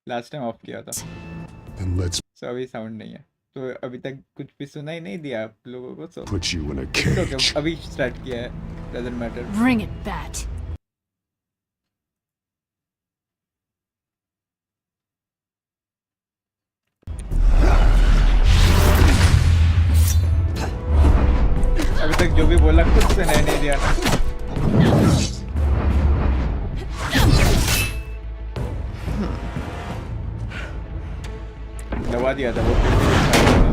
Last time of किया था। Then let's सो अभी साउंड नहीं है, तो अभी तक कुछ भी सुना ही नहीं दिया आप लोगों को। सो put you in a okay, cage. अभी स्टार्ट किया है, doesn't matter. Bring it, Bat. अभी तक जो भी बोला कुछ से नहीं दिया ना। दबा दिया था वो, फिर भी नहीं था।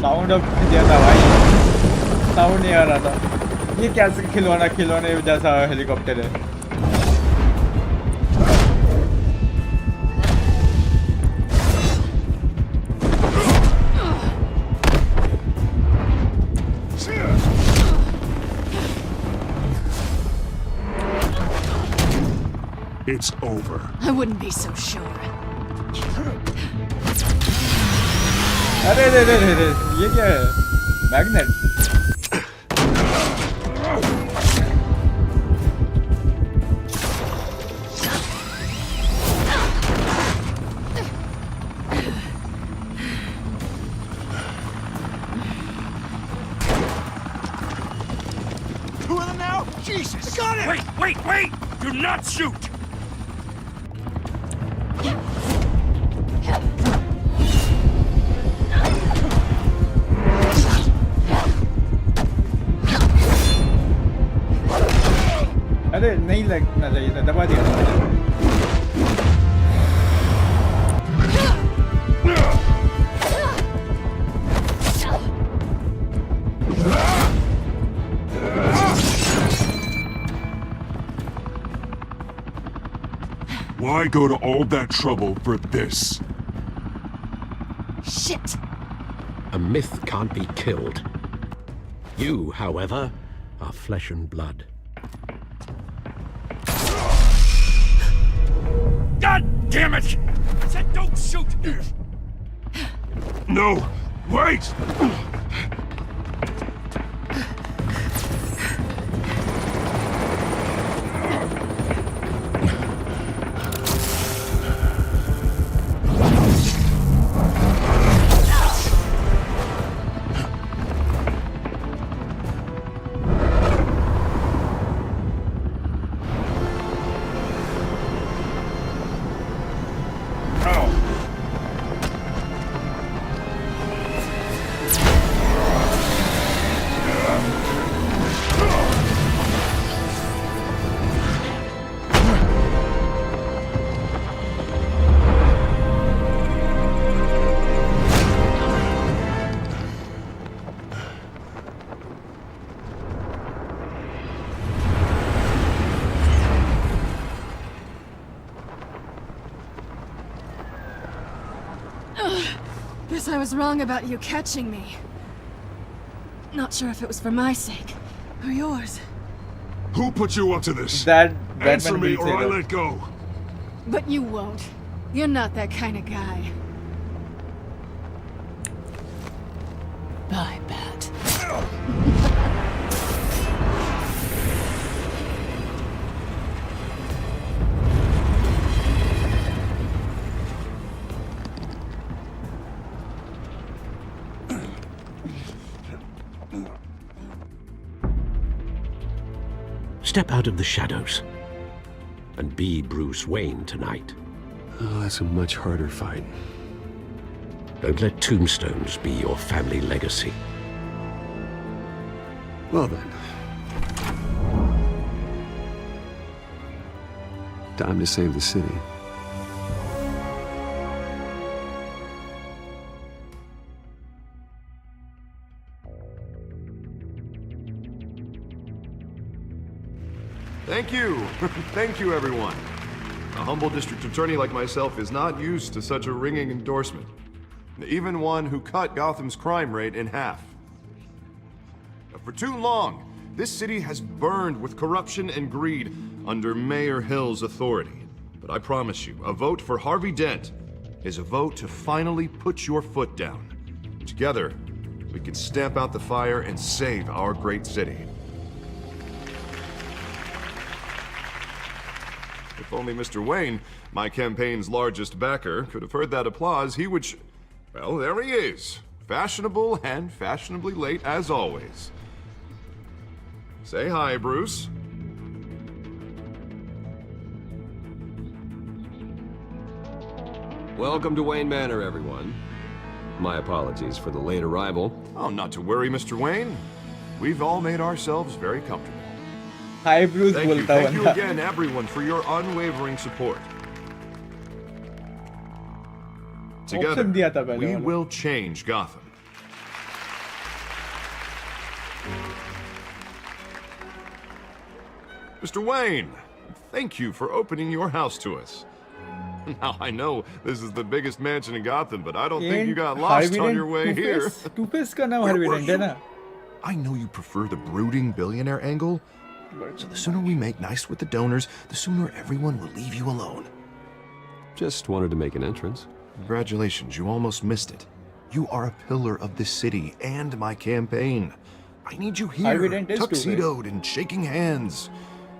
साउंड अब दिया था भाई, साउंड नहीं आ रहा था। ये कैसे खिलौने जैसा हेलीकॉप्टर है। It's over. I wouldn't be so sure. अरे रे रे रे रे, ये क्या है? Magnet. Two of them now? Jesus! Got it! Wait! Do not shoot! अरे नहीं लगना चाहिए था, दबा दिया था। Why go to all that trouble for this? Shit! A myth can't be killed. You, however, are flesh and blood. God damn it! I said don't shoot! No! Wait! Guess I was wrong about you catching me. Not sure if it was for my sake or yours. Who put you up to this? That Answer man me will or say I that. let go. But you won't. You're not that kind of guy. Bye, Bat. Step out of the shadows and be Bruce Wayne tonight. Oh, that's a much harder fight. Don't let tombstones be your family legacy. Well then. Time to save the city. Thank you. Thank you, everyone. A humble district attorney like myself is not used to such a ringing endorsement. even one who cut Gotham's crime rate in half. For too long, this city has burned with corruption and greed under Mayor Hill's authority. But I promise you, a vote for Harvey Dent is a vote to finally put your foot down. Together, we can stamp out the fire and save our great city. If only Mr. Wayne, my campaign's largest backer, could have heard that applause, he would well, there he is. Fashionable and fashionably late as always. Say hi, Bruce. Welcome to Wayne Manor, everyone. My apologies for the late arrival. Oh, not to worry, Mr. Wayne. We've all made ourselves very comfortable. Hi Bruce Thank you, बोलता thank you बंदा again, everyone, for your unwavering support. Together, Option दिया था पहले we वाला। will change Gotham. Mr. Wayne, thank you for opening your house to us. Now, I know this is the biggest mansion in Gotham, but I don't think you got lost on your way here. Two-Face का नाम Where Harvey were dent है you? ना I know you prefer the brooding billionaire angle, so the sooner we make nice with the donors, the sooner everyone will leave you alone. Just wanted to make an entrance. Congratulations, you almost missed it. You are a pillar of this city and my campaign. I need you here, Evident is tuxedoed and shaking hands.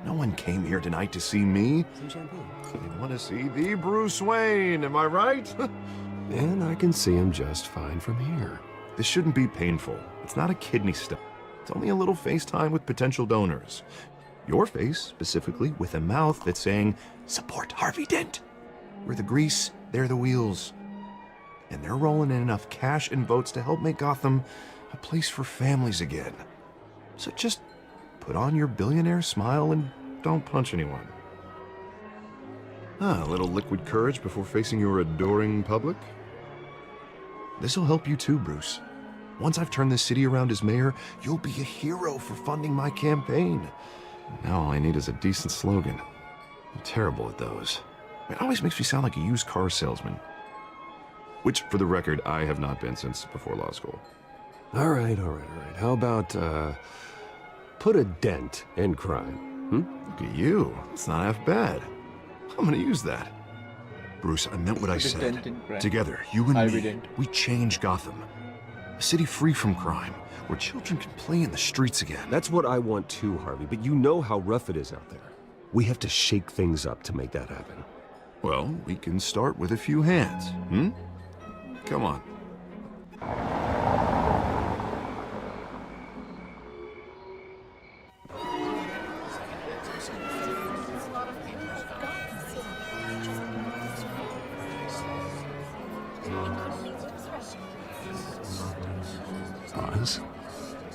No one came here tonight to see me. They want to see the Bruce Wayne, am I right? And I can see him just fine from here. This shouldn't be painful. It's not a kidney stone. It's only a little FaceTime with potential donors. Your face, specifically, with a mouth that's saying, support Harvey Dent. We're the grease, they're the wheels. And they're rolling in enough cash and votes to help make Gotham a place for families again. So just put on your billionaire smile and don't punch anyone. A little liquid courage before facing your adoring public. This'll help you too, Bruce. Once I've turned this city around as mayor, you'll be a hero for funding my campaign. Now all I need is a decent slogan. I'm terrible at those. It always makes me sound like a used car salesman. Which, for the record, I have not been since before law school. All right. How about, put a dent in crime, Look at you. It's not half bad. I'm gonna use that. Bruce, I meant what I Put a said. dent in crime. Together, you and Harvey me, Dent. we change Gotham. A city free from crime, where children can play in the streets again. That's what I want too, Harvey, but you know how rough it is out there. We have to shake things up to make that happen. Well, we can start with a few hands, Come on. Oz?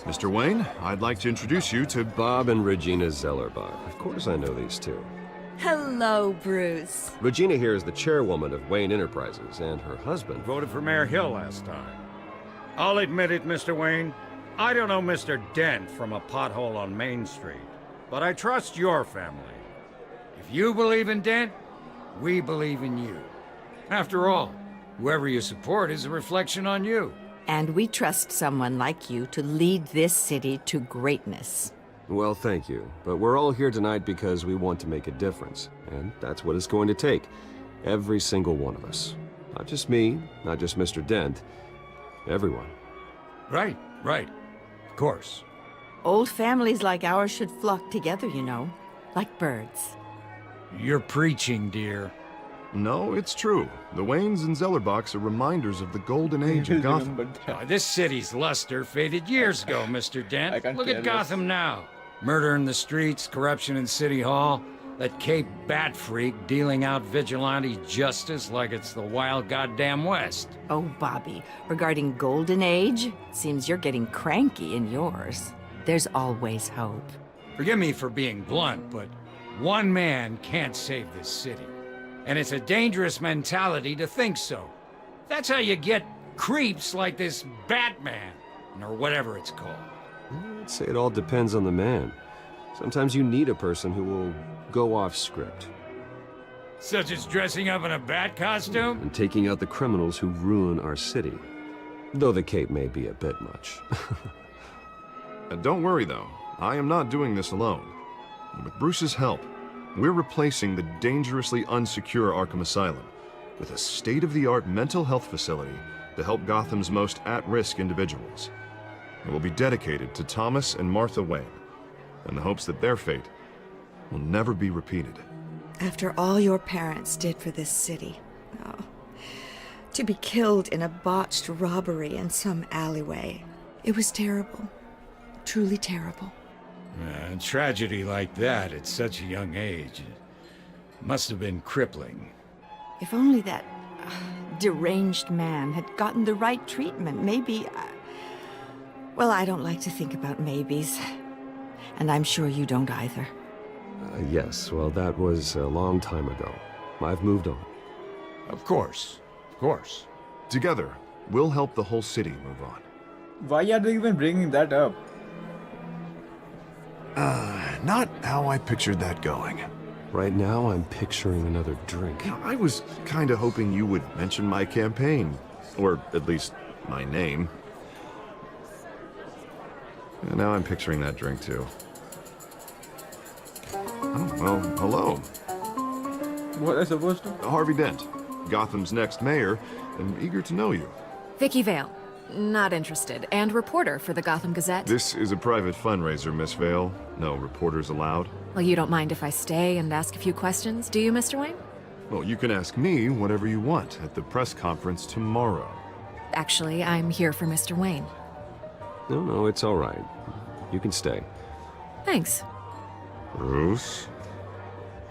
Mr. Wayne, I'd like to introduce you to Bob and Regina Zellerbach. Of course I know these two. Hello, Bruce. Regina here is the chairwoman of Wayne Enterprises, and her husband... Voted for Mayor Hill last time. I'll admit it, Mr. Wayne. I don't know Mr. Dent from a pothole on Main Street, but I trust your family. If you believe in Dent, we believe in you. After all, whoever you support is a reflection on you. And we trust someone like you to lead this city to greatness. Well, thank you. But we're all here tonight because we want to make a difference. And that's what it's going to take. Every single one of us. Not just me, not just Mr. Dent. Everyone. Right. Of course. Old families like ours should flock together, you know, like birds. You're preaching, dear. No, it's true. The Waynes and Zellerbachs are reminders of the golden age of Gotham. This city's luster faded years ago, Mr. I Dent. can't Look care at less. Gotham now. Murder in the streets, corruption in City Hall, that Cape Bat freak dealing out vigilante justice like it's the wild goddamn West. Oh, Bobby, regarding Golden Age, seems you're getting cranky in yours. There's always hope. Forgive me for being blunt, but one man can't save this city. And it's a dangerous mentality to think so. That's how you get creeps like this Batman, or whatever it's called. I'd say it all depends on the man. Sometimes you need a person who will go off script. Such as dressing up in a bat costume? And taking out the criminals who ruin our city. Though the cape may be a bit much. Don't worry, though. I am not doing this alone. With Bruce's help, we're replacing the dangerously unsecure Arkham Asylum with a state-of-the-art mental health facility to help Gotham's most at-risk individuals. It will be dedicated to Thomas and Martha Wayne, in the hopes that their fate will never be repeated. After all your parents did for this city, oh, to be killed in a botched robbery in some alleyway, it was terrible. Truly terrible. A tragedy like that at such a young age must have been crippling. If only that deranged man had gotten the right treatment, maybe... well, I don't like to think about maybes. And I'm sure you don't either. Yes, well, that was a long time ago. I've moved on. Of course. Of course. Together, we'll help the whole city move on. Why are they even bringing that up? Not how I pictured that going. Right now, I'm picturing another drink. I was kinda hoping you would mention my campaign. Or at least, my name. And now I'm picturing that drink, too. Oh, well, hello. What am I supposed to? Harvey Dent, Gotham's next mayor, and eager to know you. Vicky Vale. Not interested. And reporter for the Gotham Gazette. This is a private fundraiser, Miss Vale. No reporters allowed. Well, you don't mind if I stay and ask a few questions, do you, Mr. Wayne? Well, you can ask me whatever you want at the press conference tomorrow. Actually, I'm here for Mr. Wayne. No, it's all right. You can stay. Thanks. Bruce?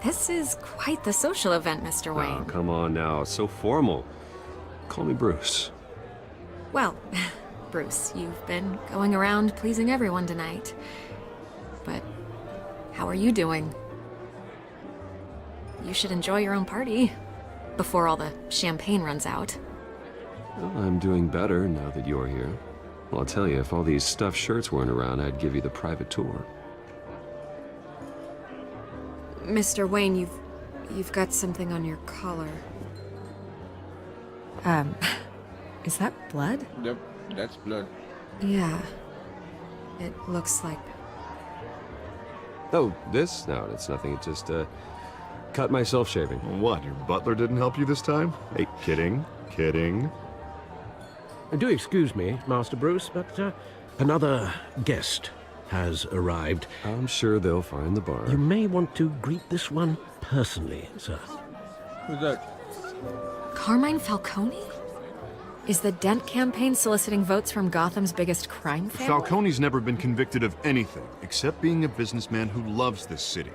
This is quite the social event, Mr. Wayne. Oh, come on now. It's so formal. Call me Bruce. Well, Bruce, you've been going around pleasing everyone tonight. But how are you doing? You should enjoy your own party before all the champagne runs out. Well, I'm doing better now that you're here. Well, I'll tell you, if all these stuffed shirts weren't around, I'd give you the private tour. Mr. Wayne, you've got something on your collar. Is that blood? Yep, that's blood. Yeah. It looks like... Oh, this? No, it's nothing. It just, cut myself shaving. What, your butler didn't help you this time? Hey, kidding. Do excuse me, Master Bruce, but another guest has arrived. I'm sure they'll find the bar. You may want to greet this one personally, sir. Who's that? Carmine Falcone? Is the Dent campaign soliciting votes from Gotham's biggest crime family? Falcone's never been convicted of anything except being a businessman who loves this city.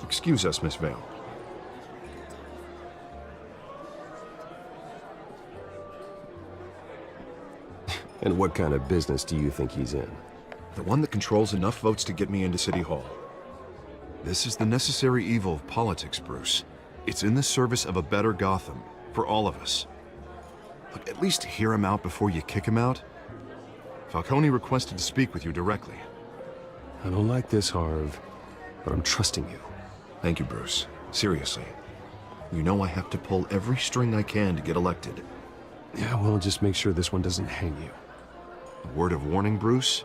Excuse us, Miss Vale. And what kind of business do you think he's in? The one that controls enough votes to get me into City Hall. This is the necessary evil of politics, Bruce. It's in the service of a better Gotham, for all of us. Look, at least hear him out before you kick him out. Falcone requested to speak with you directly. I don't like this, Harv, but I'm trusting you. Thank you, Bruce. Seriously. You know I have to pull every string I can to get elected. Yeah, well, just make sure this one doesn't hang you. A word of warning, Bruce?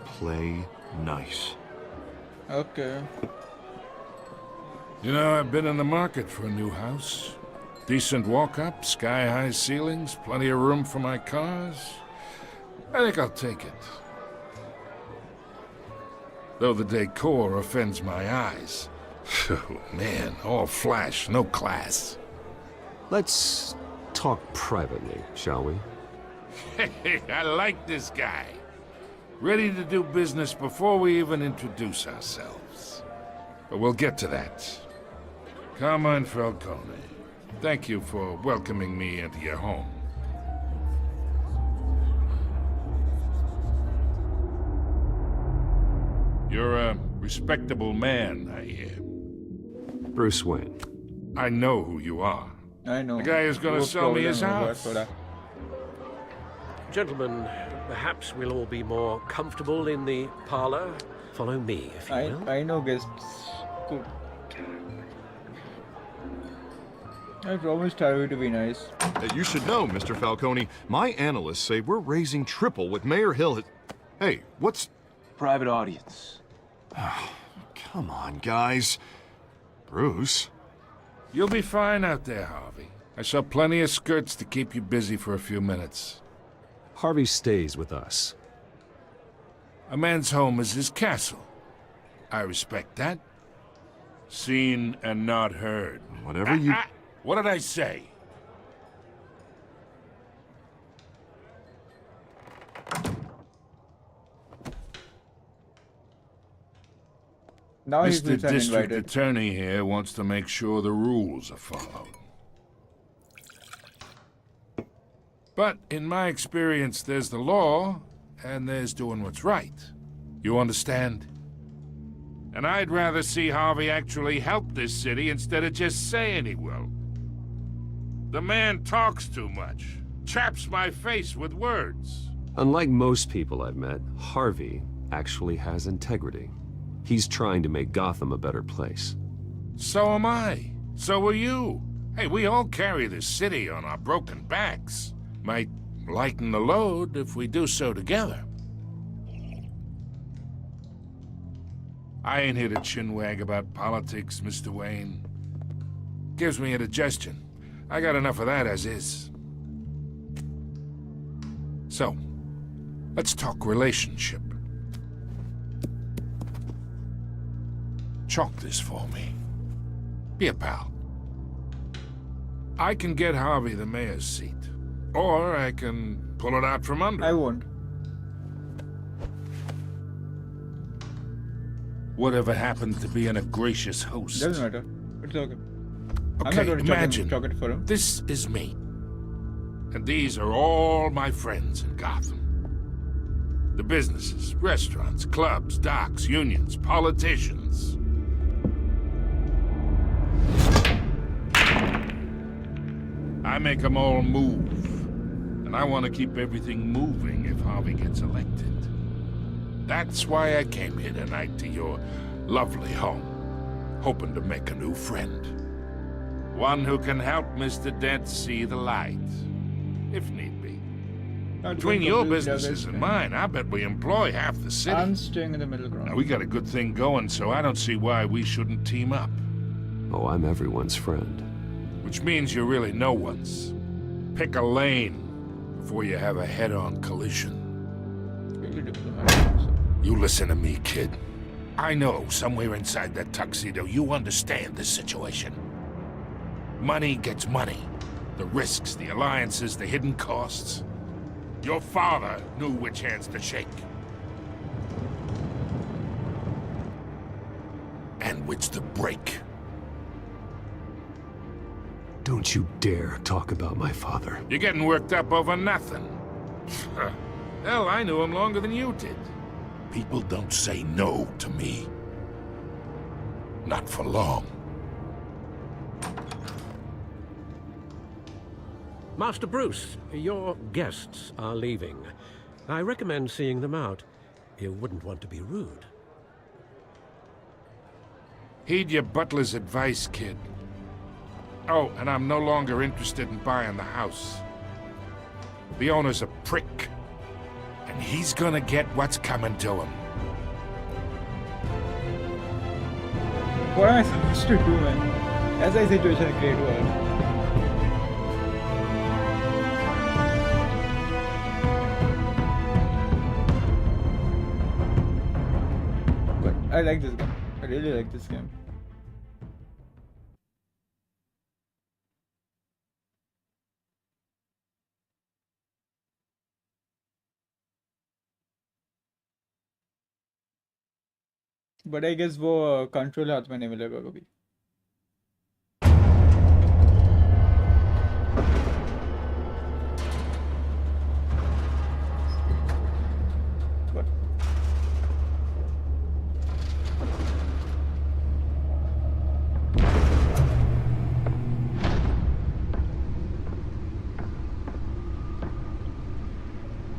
Play nice. Okay. You know, I've been in the market for a new house. Decent walk-up, sky-high ceilings, plenty of room for my cars. I think I'll take it. Though the decor offends my eyes. Oh, man, all flash, no class. Let's talk privately, shall we? Hey, I like this guy. Ready to do business before we even introduce ourselves. But we'll get to that. Carmine Falcone, thank you for welcoming me into your home. You're a respectable man, I hear. Bruce Wayne. I know who you are. I know. The guy who's gonna sell me his house. Gentlemen, perhaps we'll all be more comfortable in the parlor. Follow me, if you will. I know guests. Good. I promised Harvey to be nice. You should know, Mr. Falcone, my analysts say we're raising triple what Mayor Hill has... Hey, what's... Private audience. Come on, guys. Bruce? You'll be fine out there, Harvey. I saw plenty of skirts to keep you busy for a few minutes. Harvey stays with us. A man's home is his castle. I respect that. Seen and not heard. Whatever you... What did I say? Now he's Mr. District uninvited. Attorney here wants to make sure the rules are followed. But in my experience, there's the law, and there's doing what's right. You understand? And I'd rather see Harvey actually help this city instead of just saying he will. The man talks too much, chaps my face with words. Unlike most people I've met, Harvey actually has integrity. He's trying to make Gotham a better place. So am I. So are you. Hey, we all carry this city on our broken backs. Might lighten the load if we do so together. I ain't here to chinwag about politics, Mr. Wayne. Gives me indigestion. I got enough of that as is. So, let's talk relationship. Chalk this for me. Be a pal. I can get Harvey the mayor's seat. Or I can pull it out from under. I won't. Whatever happens to being a gracious host. Doesn't matter. It's okay. I'm Okay, not going to imagine chalk it for him. this is me. And these are all my friends in Gotham. The businesses, restaurants, clubs, docks, unions, politicians. I make them all move. And I want to keep everything moving if Harvey gets elected. That's why I came here tonight to your lovely home, hoping to make a new friend. One who can help Mr. Dent see the light, if need be. Between your businesses and mine, I bet we employ half the city. I'm staying in the middle ground. Now, we got a good thing going, so I don't see why we shouldn't team up. Oh, I'm everyone's friend. Which means you're really no one's. Pick a lane before you have a head-on collision. You listen to me, kid. I know somewhere inside that tuxedo you understand this situation. Money gets money. The risks, the alliances, the hidden costs. Your father knew which hands to shake. And which to break. Don't you dare talk about my father. You're getting worked up over nothing. Hell, I knew him longer than you did. People don't say no to me. Not for long. Master Bruce, your guests are leaving. I recommend seeing them out. You wouldn't want to be rude. Heed your butler's advice, kid. Oh, and I'm no longer interested in buying the house. The owner's a prick. And he's gonna get what's coming to him. What am I supposed to do, man? As I situation in Great World. But I like this game. I really like this game. But I guess वो control हाथ में नहीं मिलेगा कभी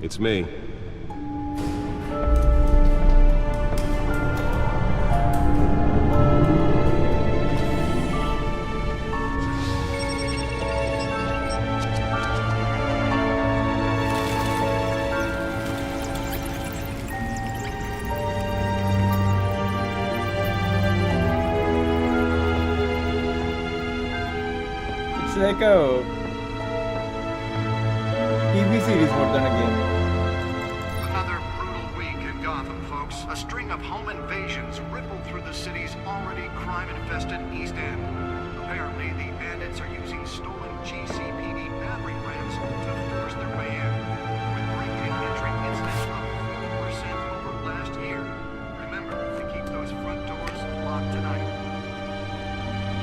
It's me. like a TV series more than a game. Another brutal week in Gotham, folks. A string of home invasions rippled through the city's already crime-infested East End. Apparently, the bandits are using stolen GCPD battering rams to force their way in. With break-in entry incidents up 40% over last year. Remember to keep those front doors locked tonight.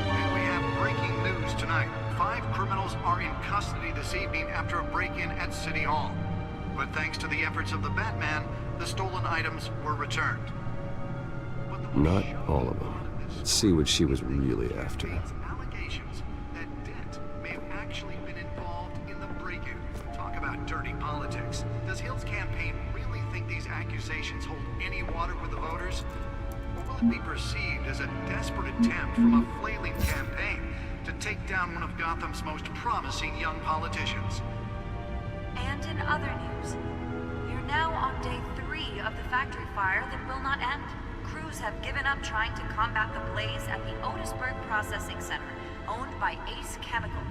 And we have breaking news tonight. 5 criminals are in custody this evening after a break-in at City Hall. But thanks to the efforts of the Batman, the stolen items were returned. Not all of them. Let's see what she was really after. Allegations that Dent may have actually been involved in the break-in. Talk about dirty politics. Does Hill's campaign really think these accusations hold any water with the voters? Or will it be perceived as a desperate attempt from a flailing campaign to take down one of Gotham's most promising young politicians? And in other news, we're now on day 3 of the factory fire that will not end. Crews have given up trying to combat the blaze at the Otisburg Processing Center, owned by Ace Chemical.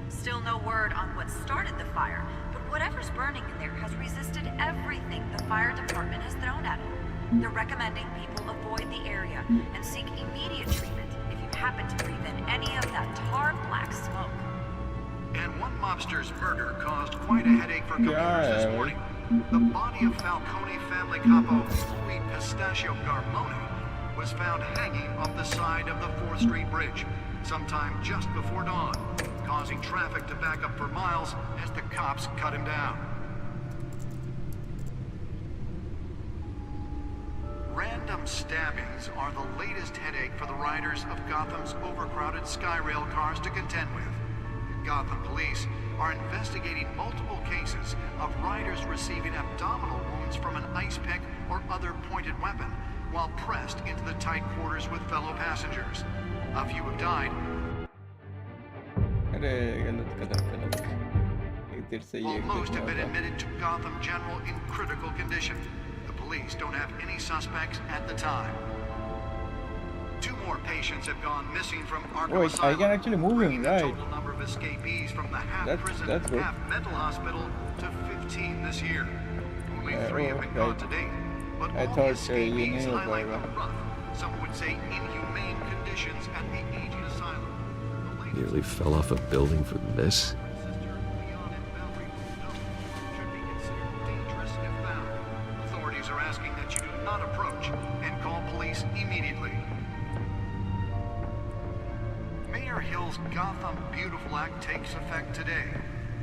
Still no word on what started the fire, but whatever's burning in there has resisted everything the fire department has thrown at it. They're recommending people avoid the area and seek immediate treatment if you happen to breathe in any of that tar black smoke. And one mobster's murder caused quite a headache for commuters this morning. The body of Falcone family capo Louis Pistachio Garmone was found hanging off the side of the 4th Street Bridge sometime just before dawn, causing traffic to back up for miles as the cops cut him down. Random stabbings are the latest headache for the riders of Gotham's overcrowded Skyrail cars to contend with. Gotham police are investigating multiple cases of riders receiving abdominal wounds from an ice pick or other pointed weapon while pressed into the tight quarters with fellow passengers. A few have died. While most have been admitted to Gotham General in critical condition, the police don't have any suspects at the time. 2 more patients have gone missing from Arkham Asylum. I can actually move him, right? The total number of escapees from the half-prison, half-mental hospital to 15 this year. Only 3 have been caught to date, but all the escapees highlight the rough, some would say inhumane conditions at the aging asylum. Nearly fell off a building for this? Authorities are asking that you do not approach and call police immediately. Mayor Hill's Gotham Beautiful Act takes effect today,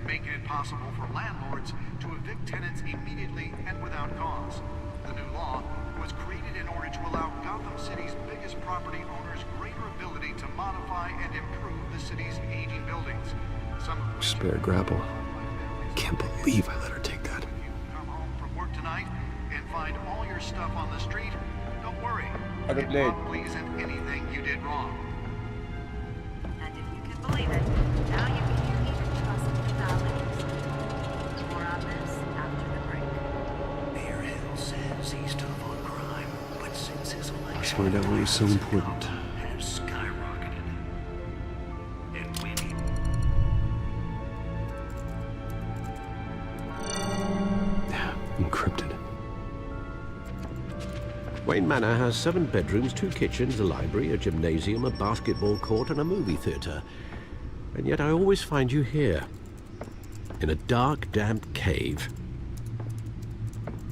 making it possible for landlords to evict tenants immediately and without cause. The new law was created in order to allow Gotham City's biggest property owners greater ability to modify and improve the city's aging buildings. Spare grapple. Can't believe I let her take that. If you come home from work tonight and find all your stuff on the street, don't worry. It probably isn't anything you did wrong. And if you can believe it, now you can even trust the valets. More on this after the break. Mayor Hill says he's tough on crime, but since his election, Let's find out what was so important. has skyrocketed. And winning. Encrypted. Wayne Manor has 7 bedrooms, 2 kitchens, a library, a gymnasium, a basketball court, and a movie theater. And yet I always find you here, in a dark, damp cave,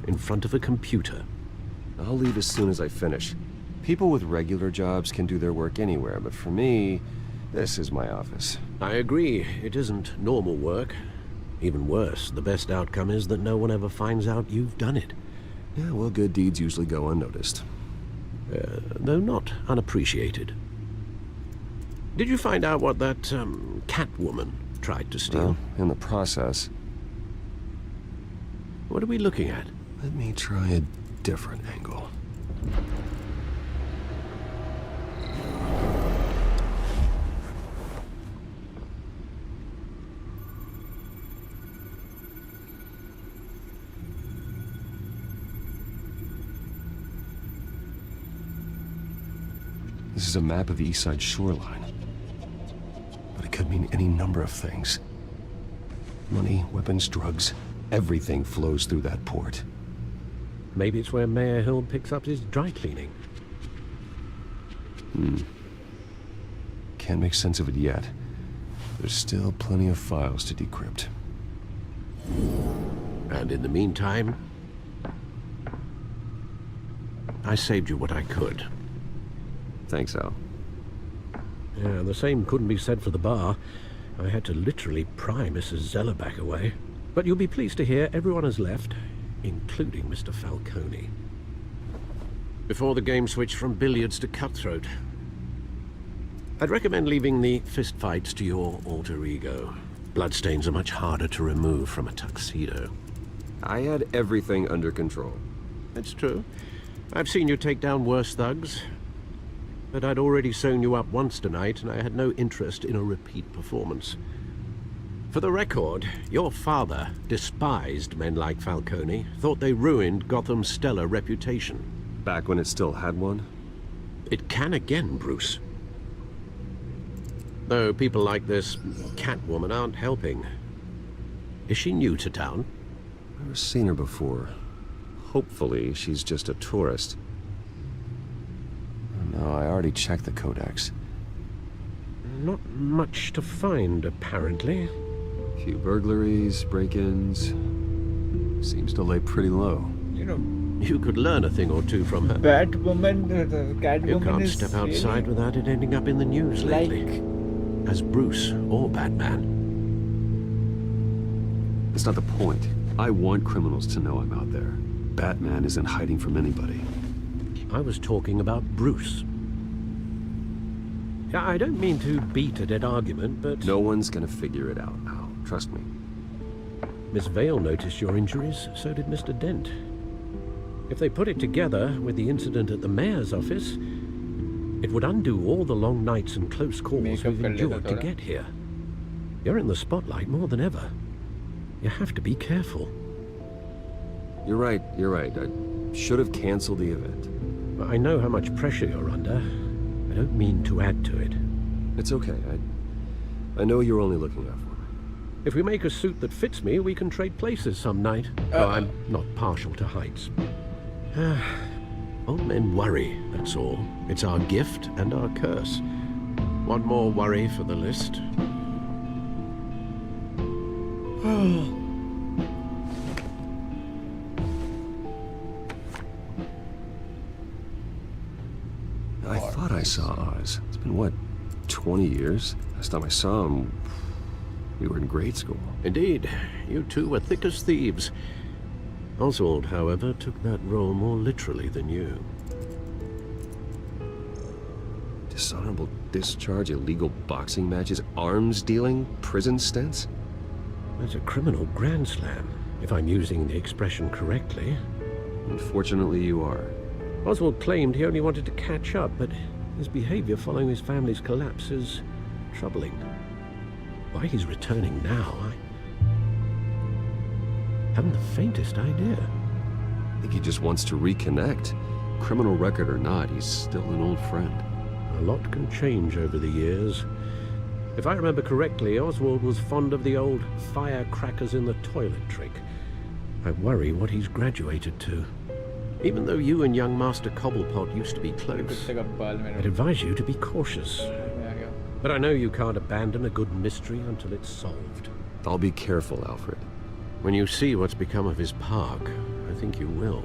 in front of a computer. I'll leave as soon as I finish. People with regular jobs can do their work anywhere, but for me, this is my office. I agree, it isn't normal work. Even worse, the best outcome is that no one ever finds out you've done it. Yeah, well, good deeds usually go unnoticed. Though not unappreciated. Did you find out what that, Catwoman tried to steal? Well, in the process. What are we looking at? Let me try a different angle. This is a map of the East Side shoreline. But it could mean any number of things. Money, weapons, drugs, everything flows through that port. Maybe it's where Mayor Hill picks up his dry cleaning. Can't make sense of it yet. There's still plenty of files to decrypt. And in the meantime, I saved you what I could. Thanks, Al. Yeah, the same couldn't be said for the bar. I had to literally pry Mrs. Zellerback away. But you'll be pleased to hear everyone has left, including Mr. Falcone. Before the game switched from billiards to cutthroat. I'd recommend leaving the fistfights to your alter ego. Bloodstains are much harder to remove from a tuxedo. I had everything under control. That's true. I've seen you take down worse thugs. But I'd already sewn you up once tonight, and I had no interest in a repeat performance. For the record, your father despised men like Falcone, thought they ruined Gotham's stellar reputation. Back when it still had one? It can again, Bruce. Though people like this Catwoman aren't helping. Is she new to town? Never seen her before. Hopefully, she's just a tourist. No, I already checked the codex. Not much to find, apparently. A few burglaries, break-ins. Seems to lay pretty low. You know, you could learn a thing or two from her. Batwoman, the Catwoman You can't is step outside really without it ending up in the news lately. As Bruce or Batman. That's not the point. I want criminals to know I'm out there. Batman isn't hiding from anybody. I was talking about Bruce. I don't mean to beat a dead argument, but... No one's gonna figure it out, Al. Trust me. Miss Vale noticed your injuries, so did Mr. Dent. If they put it together with the incident at the mayor's office, it would undo all the long nights and close calls we've endured to get here. You're in the spotlight more than ever. You have to be careful. You're right. I should have canceled the event. I know how much pressure you're under. I don't mean to add to it. It's okay. I know you're only looking out for me. If we make a suit that fits me, we can trade places some night. Oh, I'm not partial to heights. Old men worry, that's all. It's our gift and our curse. One more worry for the list. I thought I saw Oz. It's been, what, 20 years? Last time I saw him, we were in grade school. Indeed. You two were thick as thieves. Oswald, however, took that role more literally than you. Dishonorable discharge, illegal boxing matches, arms dealing, prison stints? That's a criminal grand slam, if I'm using the expression correctly. Unfortunately, you are. Oswald claimed he only wanted to catch up, but his behavior following his family's collapse is troubling. Why he's returning now, I haven't the faintest idea. I think he just wants to reconnect. Criminal record or not, he's still an old friend. A lot can change over the years. If I remember correctly, Oswald was fond of the old firecrackers in the toilet trick. I worry what he's graduated to. Even though you and young Master Cobblepot used to be close, I'd advise you to be cautious. But I know you can't abandon a good mystery until it's solved. I'll be careful, Alfred. When you see what's become of his park, I think you will.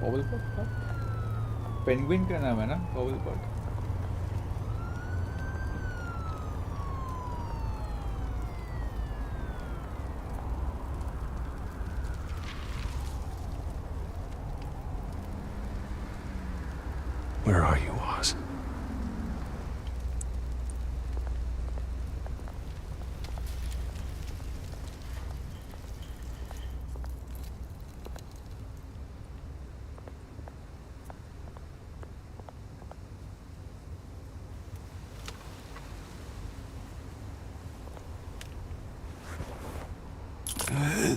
Cobblepot? Penguin का नाम है ना Cobblepot? Where are you, Oz?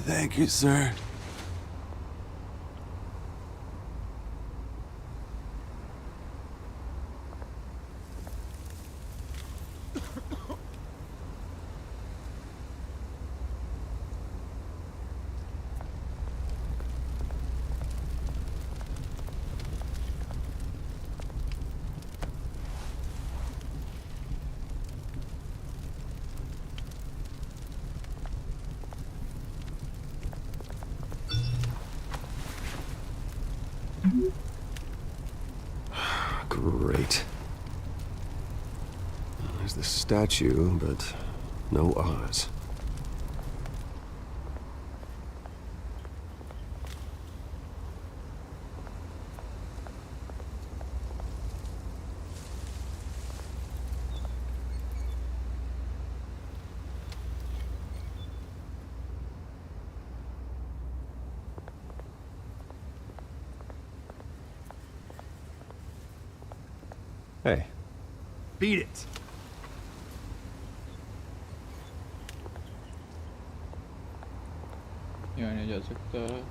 Thank you, sir. Great. There's the statue, but no Oz. Hey. Beat it. यहाँ नहीं जा सकता.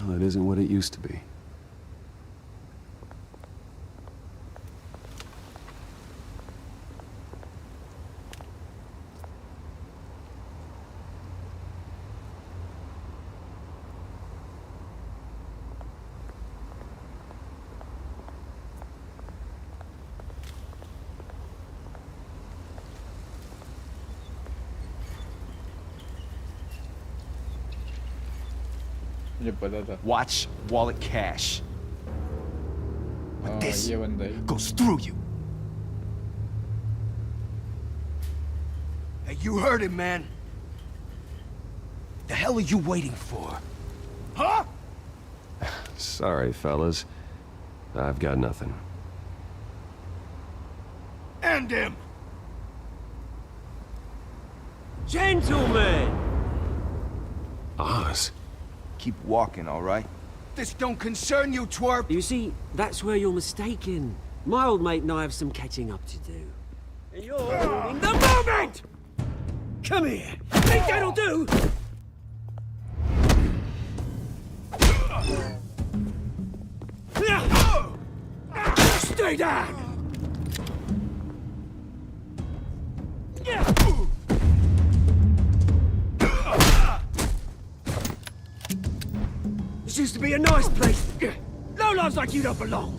Well, it isn't what it used to be. मुझे पता था. Watch wallet cash. But this ये बंदा ही. goes through you. Hey, you heard him, man. The hell are you waiting for? Huh? Sorry, fellas. I've got nothing. End him! Gentlemen! Oz? Keep walking, all right? This don't concern you, twerp! You see, that's where you're mistaken. My old mate and I have some catching up to do. And you're ruining the moment! Come here! Think that'll do? Stay down! This used to be a nice place. Lowlifes like you don't belong.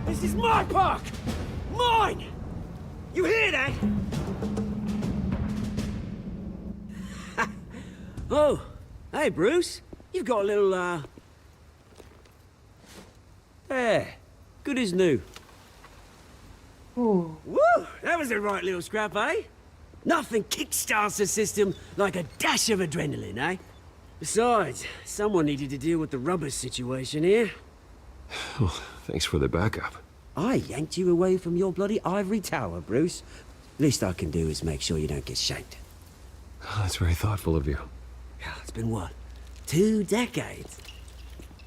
This is my park! Mine! You hear that? Oh, hey Bruce. You've got a little, There. Good as new. Woo! That was a right little scrap, eh? Nothing kickstarts the system like a dash of adrenaline, eh? Besides, someone needed to deal with the rubber situation here. Oh, thanks for the backup. I yanked you away from your bloody ivory tower, Bruce. Least I can do is make sure you don't get shanked. Oh, that's very thoughtful of you. Yeah, it's been what? 2 decades?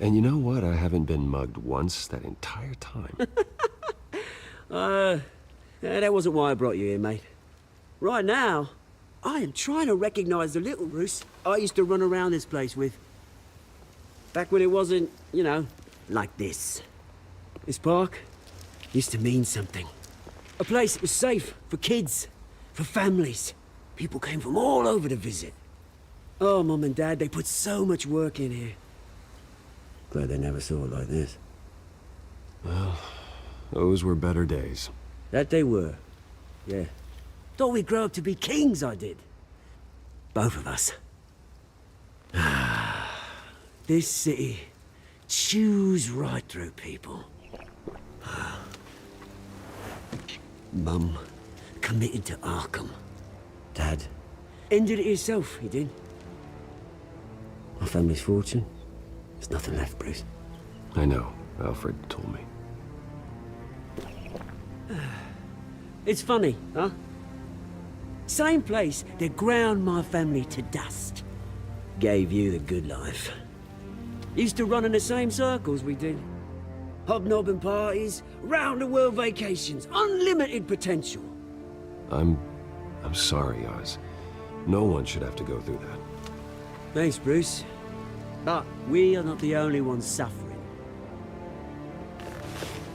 And you know what? I haven't been mugged once that entire time. That wasn't why I brought you here, mate. Right now, I am trying to recognize the little Bruce I used to run around this place with. Back when it wasn't, you know, like this. This park used to mean something. A place that was safe for kids, for families. People came from all over to visit. Oh, Mum and Dad, they put so much work in here. Glad they never saw it like this. Well, those were better days. That they were. Yeah. Thought we'd grow up to be kings, I did. Both of us. This city chews right through people. Mum committed to Arkham. Dad Ended it yourself, he did. My family's fortune. There's nothing left, Bruce. I know. Alfred told me. It's funny, huh? Same place that ground my family to dust. Gave you the good life. Used to run in the same circles we did. Hobnobbing parties, round-the-world vacations, unlimited potential. I'm sorry, Oz. No one should have to go through that. Thanks, Bruce. But we are not the only ones suffering.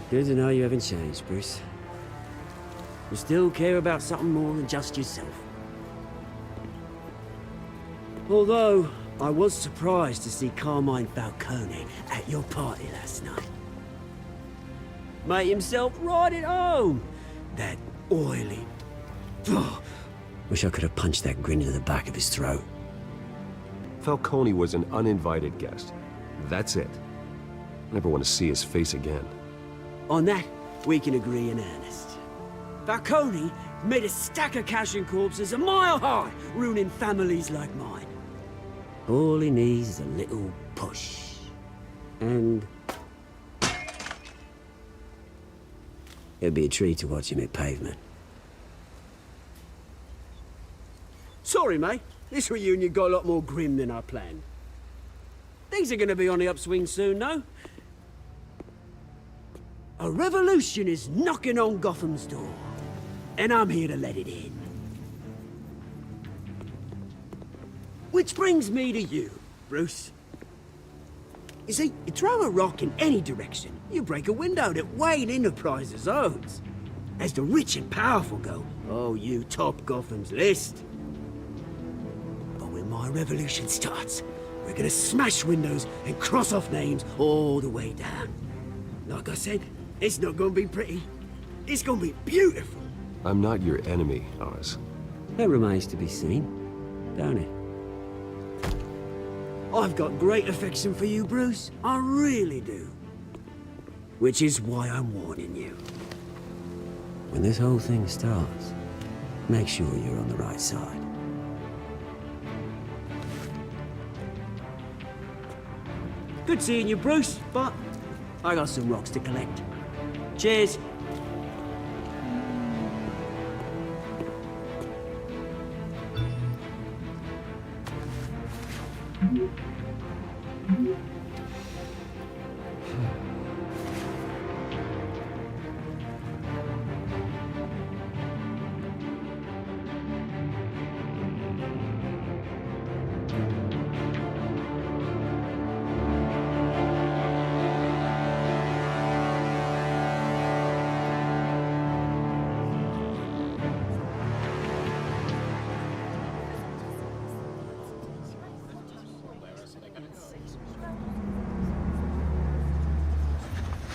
Good to know you haven't changed, Bruce. You still care about something more than just yourself. Although, I was surprised to see Carmine Falcone at your party last night. Made himself right at home. That oily... Oh, wish I could have punched that grin to the back of his throat. Falcone was an uninvited guest. That's it. I never want to see his face again. On that, we can agree in earnest. Falcone made a stack of cash and corpses a mile high, ruining families like mine. All he needs is a little push. And... it'd be a treat to watch him hit pavement. Sorry, mate. This reunion got a lot more grim than I planned. Things are gonna be on the upswing soon, no? A revolution is knocking on Gotham's door. And I'm here to let it in. Which brings me to you, Bruce. You see, you throw a rock in any direction, you break a window that Wayne Enterprises owns. As the rich and powerful go, oh, you top Gotham's list. But when my revolution starts, we're gonna smash windows and cross off names all the way down. Like I said, it's not gonna be pretty. It's gonna be beautiful. I'm not your enemy, Oz. That remains to be seen, don't it? I've got great affection for you, Bruce. I really do. Which is why I'm warning you. When this whole thing starts, make sure you're on the right side. Good seeing you, Bruce, but I got some rocks to collect. Cheers.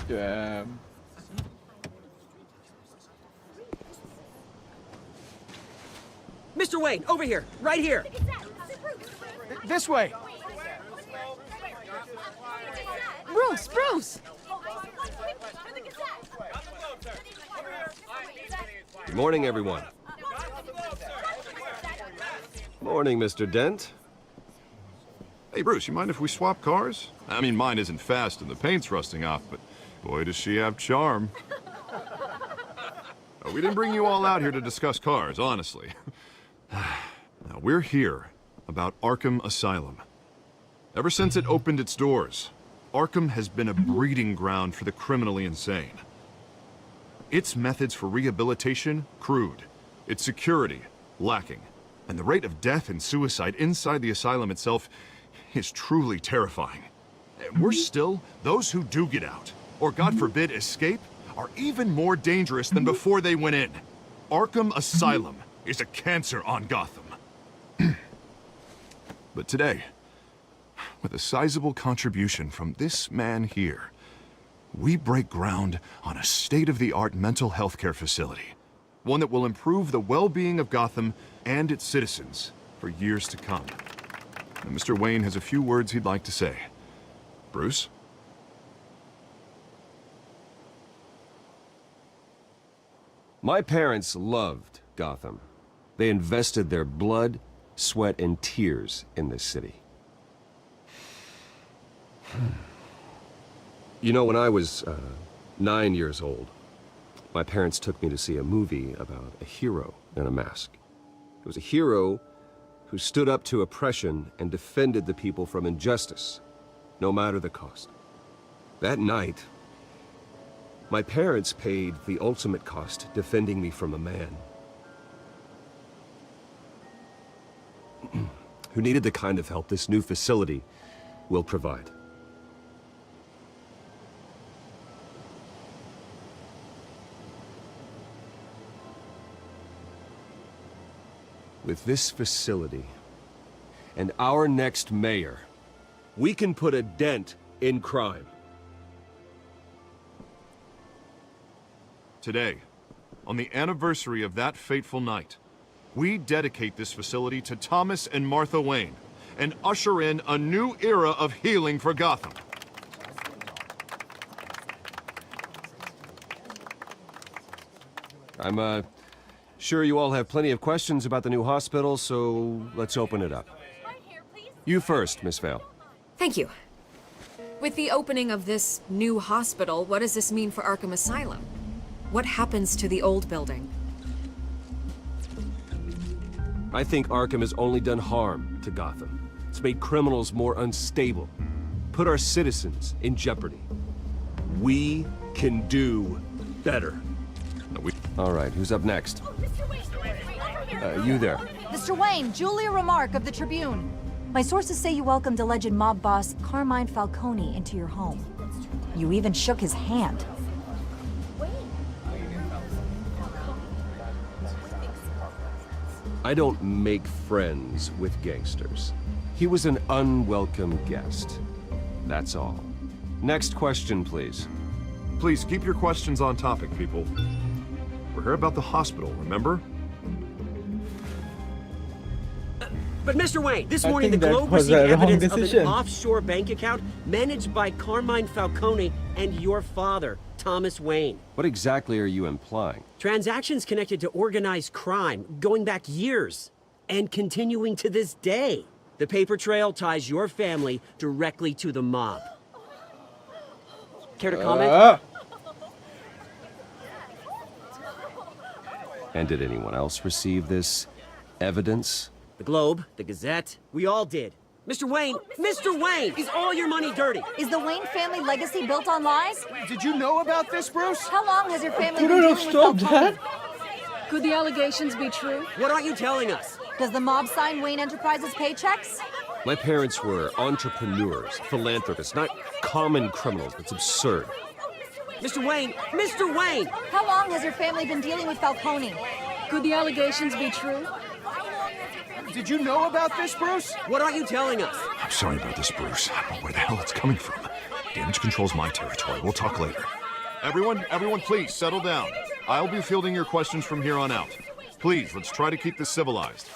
Damn. Mr. Wayne, over here, right here. This way! Bruce, Bruce! Good morning, everyone. Morning, Mr. Dent. Hey, Bruce, you mind if we swap cars? I mean, mine isn't fast and the paint's rusting off, but boy, does she have charm. We didn't bring you all out here to discuss cars, honestly. Now, we're here about Arkham Asylum. Ever since it opened its doors, Arkham has been a breeding ground for the criminally insane. Its methods for rehabilitation, crude. Its security, lacking. And the rate of death and suicide inside the asylum itself is truly terrifying. And worse still, those who do get out, or God forbid escape, are even more dangerous than before they went in. Arkham Asylum is a cancer on Gotham. But today, with a sizable contribution from this man here, we break ground on a state-of-the-art mental health care facility. One that will improve the well-being of Gotham and its citizens for years to come. And Mr. Wayne has a few words he'd like to say. Bruce? My parents loved Gotham. They invested their blood, sweat, and tears in this city. You know, when I was 9 years old, my parents took me to see a movie about a hero in a mask. It was a hero who stood up to oppression and defended the people from injustice, no matter the cost. That night, my parents paid the ultimate cost defending me from a man who needed the kind of help this new facility will provide. With this facility and our next mayor, we can put a dent in crime. Today, on the anniversary of that fateful night, we dedicate this facility to Thomas and Martha Wayne and usher in a new era of healing for Gotham. I'm sure you all have plenty of questions about the new hospital, so let's open it up. You first, Miss Vale. Thank you. With the opening of this new hospital, what does this mean for Arkham Asylum? What happens to the old building? I think Arkham has only done harm to Gotham. It's made criminals more unstable, put our citizens in jeopardy. We can do better. All right, who's up next? You there. Mr. Wayne, Julia Remark of the Tribune. My sources say you welcomed alleged mob boss Carmine Falcone into your home. You even shook his hand. I don't make friends with gangsters. He was an unwelcome guest. That's all. Next question, please. Please keep your questions on topic, people. We're here about the hospital, remember? But Mr. Wayne, this I morning the think that Globe was received a wrong evidence of decision. an offshore bank account managed by Carmine Falcone and your father, Thomas Wayne. What exactly are you implying? Transactions connected to organized crime going back years and continuing to this day. The paper trail ties your family directly to the mob. Care to comment? And did anyone else receive this evidence? The Globe, the Gazette, we all did. Mr. Wayne, is all your money dirty? Is the Wayne family legacy built on lies? Did you know about this, Bruce? How long has your family Could been I dealing have with stopped Falcone? that? Could the allegations be true? What aren't you telling us? Does the mob sign Wayne Enterprises paychecks? My parents were entrepreneurs, philanthropists, not common criminals. That's absurd. Mr. Wayne! How long has your family been dealing with Falcone? Could the allegations be true? Did you know about this, Bruce? What aren't you telling us? I'm sorry about this, Bruce. I don't know where the hell it's coming from. Damage control's my territory. We'll talk later. Everyone, please, settle down. I'll be fielding your questions from here on out. Please, let's try to keep this civilized.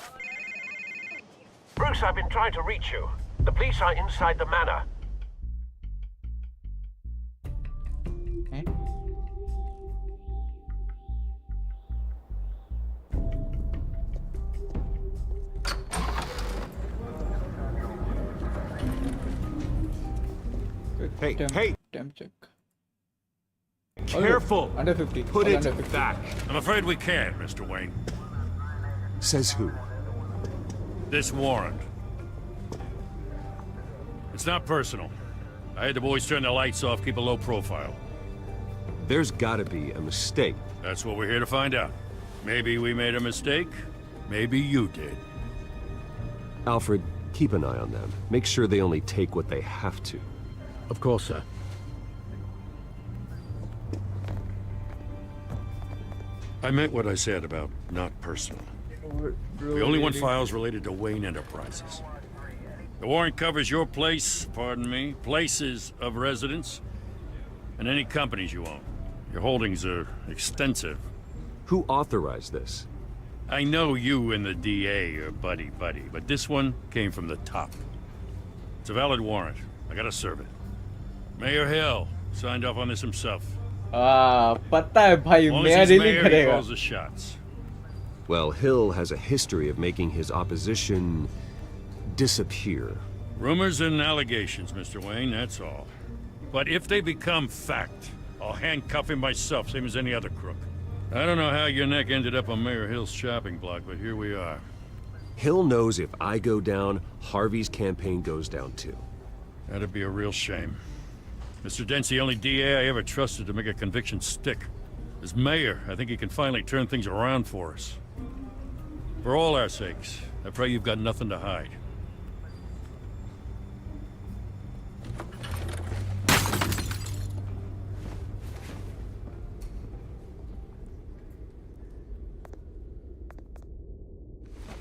Bruce, I've been trying to reach you. The police are inside the manor. Hey! Temp check. Careful! Under 50. Put All it under 50. back. I'm afraid we can't, Mr. Wayne. Says who? This warrant. It's not personal. I had the boys turn the lights off, keep a low profile. There's gotta be a mistake. That's what we're here to find out. Maybe we made a mistake. Maybe you did. Alfred, keep an eye on them. Make sure they only take what they have to. Of course, sir. I meant what I said about not personal. We only want files related to Wayne Enterprises. The warrant covers your places of residence, and any companies you own. Your holdings are extensive. Who authorized this? I know you and the DA are buddy-buddy, but this one came from the top. It's a valid warrant. I gotta serve it. Mayor Hill signed off on this himself. पता है भाई As long मैं as he's dealing mayor, he करेगा. calls the shots. Well, Hill has a history of making his opposition disappear. Rumors and allegations, Mr. Wayne, that's all. But if they become fact, I'll handcuff him myself, same as any other crook. I don't know how your neck ended up on Mayor Hill's shopping block, but here we are. Hill knows if I go down, Harvey's campaign goes down too. That'd be a real shame. Mr. Dent's the only DA I ever trusted to make a conviction stick. As mayor, I think he can finally turn things around for us. For all our sakes, I pray you've got nothing to hide.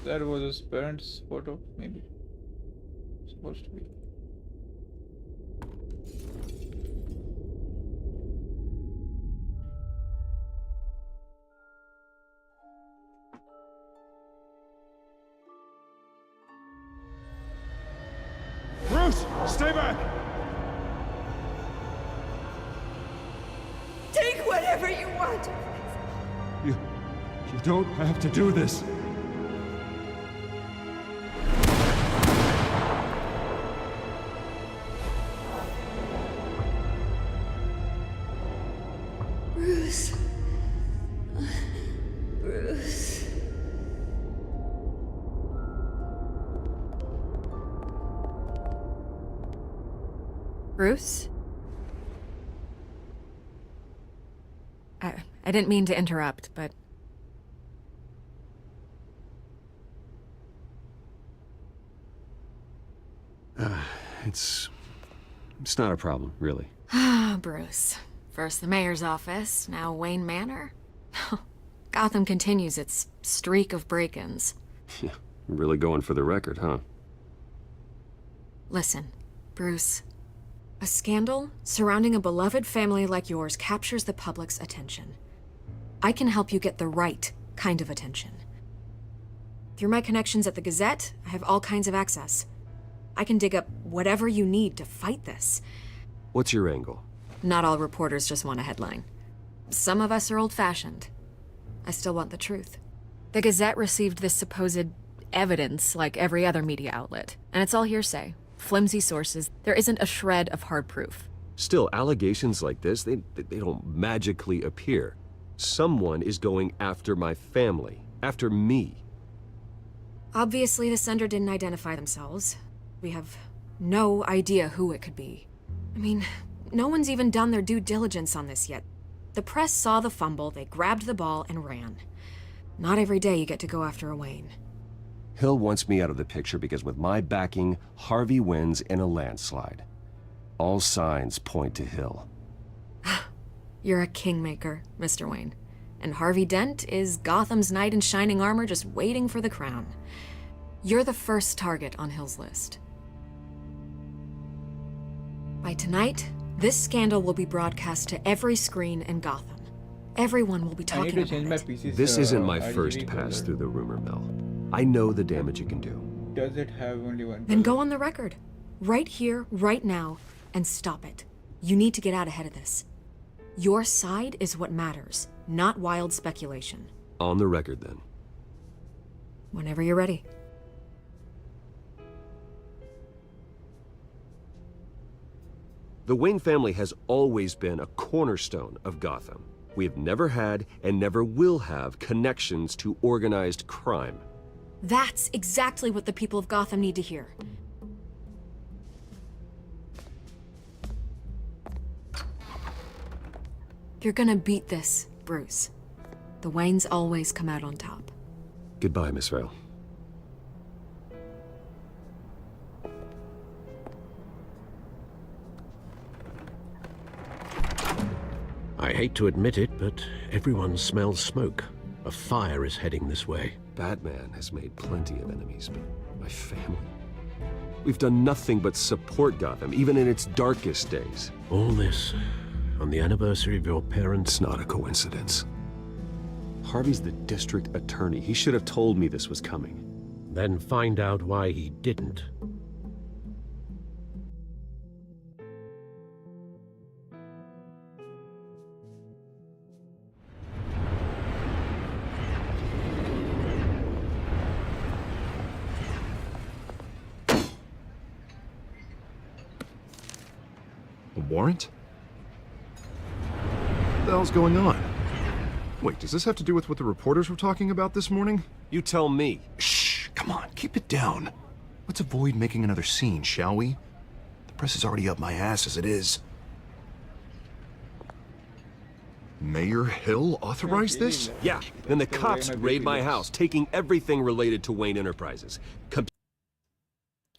That was his parents' photo, maybe. Supposed to be. Bruce, stay back! Take whatever you want. You don't have to do this. Bruce. Bruce. Bruce? I didn't mean to interrupt, but... It's not a problem, really. Ah, Bruce. First the mayor's office, now Wayne Manor. Gotham continues its streak of break-ins. Yeah, really going for the record, huh? Listen, Bruce. A scandal surrounding a beloved family like yours captures the public's attention. I can help you get the right kind of attention. Through my connections at the Gazette, I have all kinds of access. I can dig up whatever you need to fight this. What's your angle? Not all reporters just want a headline. Some of us are old-fashioned. I still want the truth. The Gazette received this supposed evidence like every other media outlet, and it's all hearsay. Flimsy sources. There isn't a shred of hard proof. Still, allegations like this, they don't magically appear. Someone is going after my family, after me. Obviously, the sender didn't identify themselves. We have no idea who it could be. I mean, no one's even done their due diligence on this yet. The press saw the fumble, they grabbed the ball and ran. Not every day you get to go after a Wayne. Hill wants me out of the picture because with my backing, Harvey wins in a landslide. All signs point to Hill. You're a kingmaker, Mr. Wayne. And Harvey Dent is Gotham's knight in shining armor just waiting for the crown. You're the first target on Hill's list. By tonight, this scandal will be broadcast to every screen in Gotham. Everyone will be talking about it. This isn't my first pass through the rumor mill. I know the damage it can do. Does it have only one? Then go on the record. Right here, right now, and stop it. You need to get out ahead of this. Your side is what matters, not wild speculation. On the record, then. Whenever you're ready. The Wayne family has always been a cornerstone of Gotham. We have never had and never will have connections to organized crime. That's exactly what the people of Gotham need to hear. You're gonna beat this, Bruce. The Waynes always come out on top. Goodbye, Miss Vale. I hate to admit it, but everyone smells smoke. A fire is heading this way. Batman has made plenty of enemies, but my family... We've done nothing but support Gotham, even in its darkest days. All this on the anniversary of your parents'... It's not a coincidence. Harvey's the district attorney. He should have told me this was coming. Then find out why he didn't. warrant? What the hell's going on? Wait, does this have to do with what the reporters were talking about this morning? You tell me. Shh, come on, keep it down. Let's avoid making another scene, shall we? The press is already up my ass as it is. Mayor Hill authorized this? Yeah, then the cops raid my house, taking everything related to Wayne Enterprises.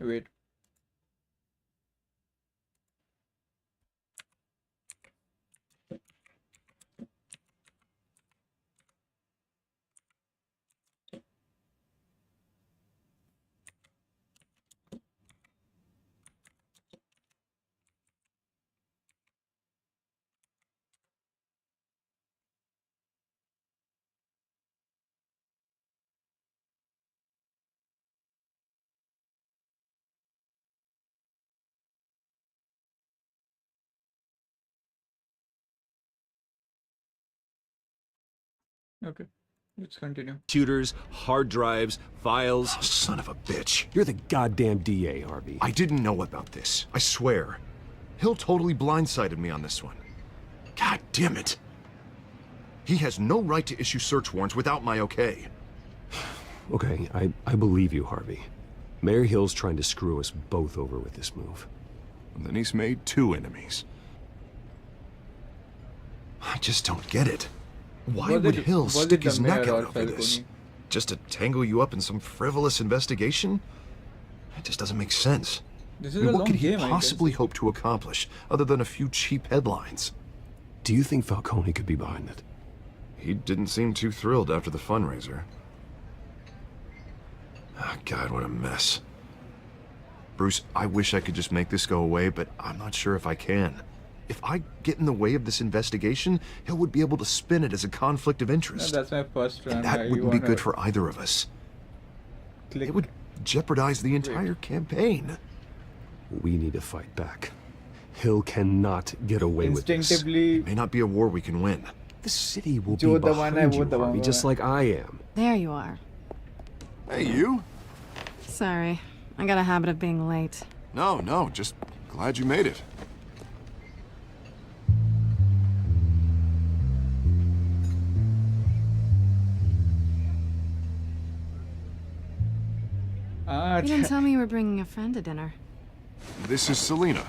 Wait. Okay, let's continue. Computers, hard drives, files. Oh, son of a bitch. You're the goddamn DA, Harvey. I didn't know about this, I swear. Hill totally blindsided me on this one. God damn it. He has no right to issue search warrants without my okay. Okay, I believe you, Harvey. Mayor Hill's trying to screw us both over with this move. And then he's made 2 enemies. I just don't get it. Why would Hill stick his neck out over this? Just to tangle you up in some frivolous investigation? It just doesn't make sense. This I is mean, a what long could he game, I possibly hope to accomplish other than a few cheap headlines? Do you think Falcone could be behind it? He didn't seem too thrilled after the fundraiser. Oh, God, what a mess. Bruce, I wish I could just make this go away, but I'm not sure if I can. If I get in the way of this investigation, Hill would be able to spin it as a conflict of interest. No, that's my first run. And that wouldn't be good for either of us. It would jeopardize the entire campaign. We need to fight back. Hill cannot get away with this. It may not be a war we can win. The city will be behind you, Harvey, just like I am. There you are. Hey, you? Sorry, I got a habit of being late. No, just glad you made it. You didn't tell me you were bringing a friend to dinner. This is Selena.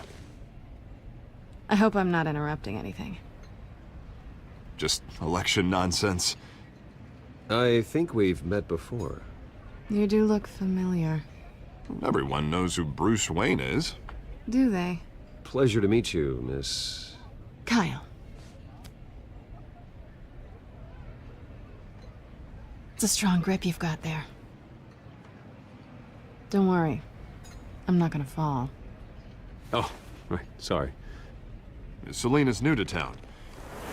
I hope I'm not interrupting anything. Just election nonsense. I think we've met before. You do look familiar. Everyone knows who Bruce Wayne is. Do they? Pleasure to meet you, Miss... Kyle. It's a strong grip you've got there. Don't worry. I'm not gonna fall. Oh, right, sorry. Selena's new to town.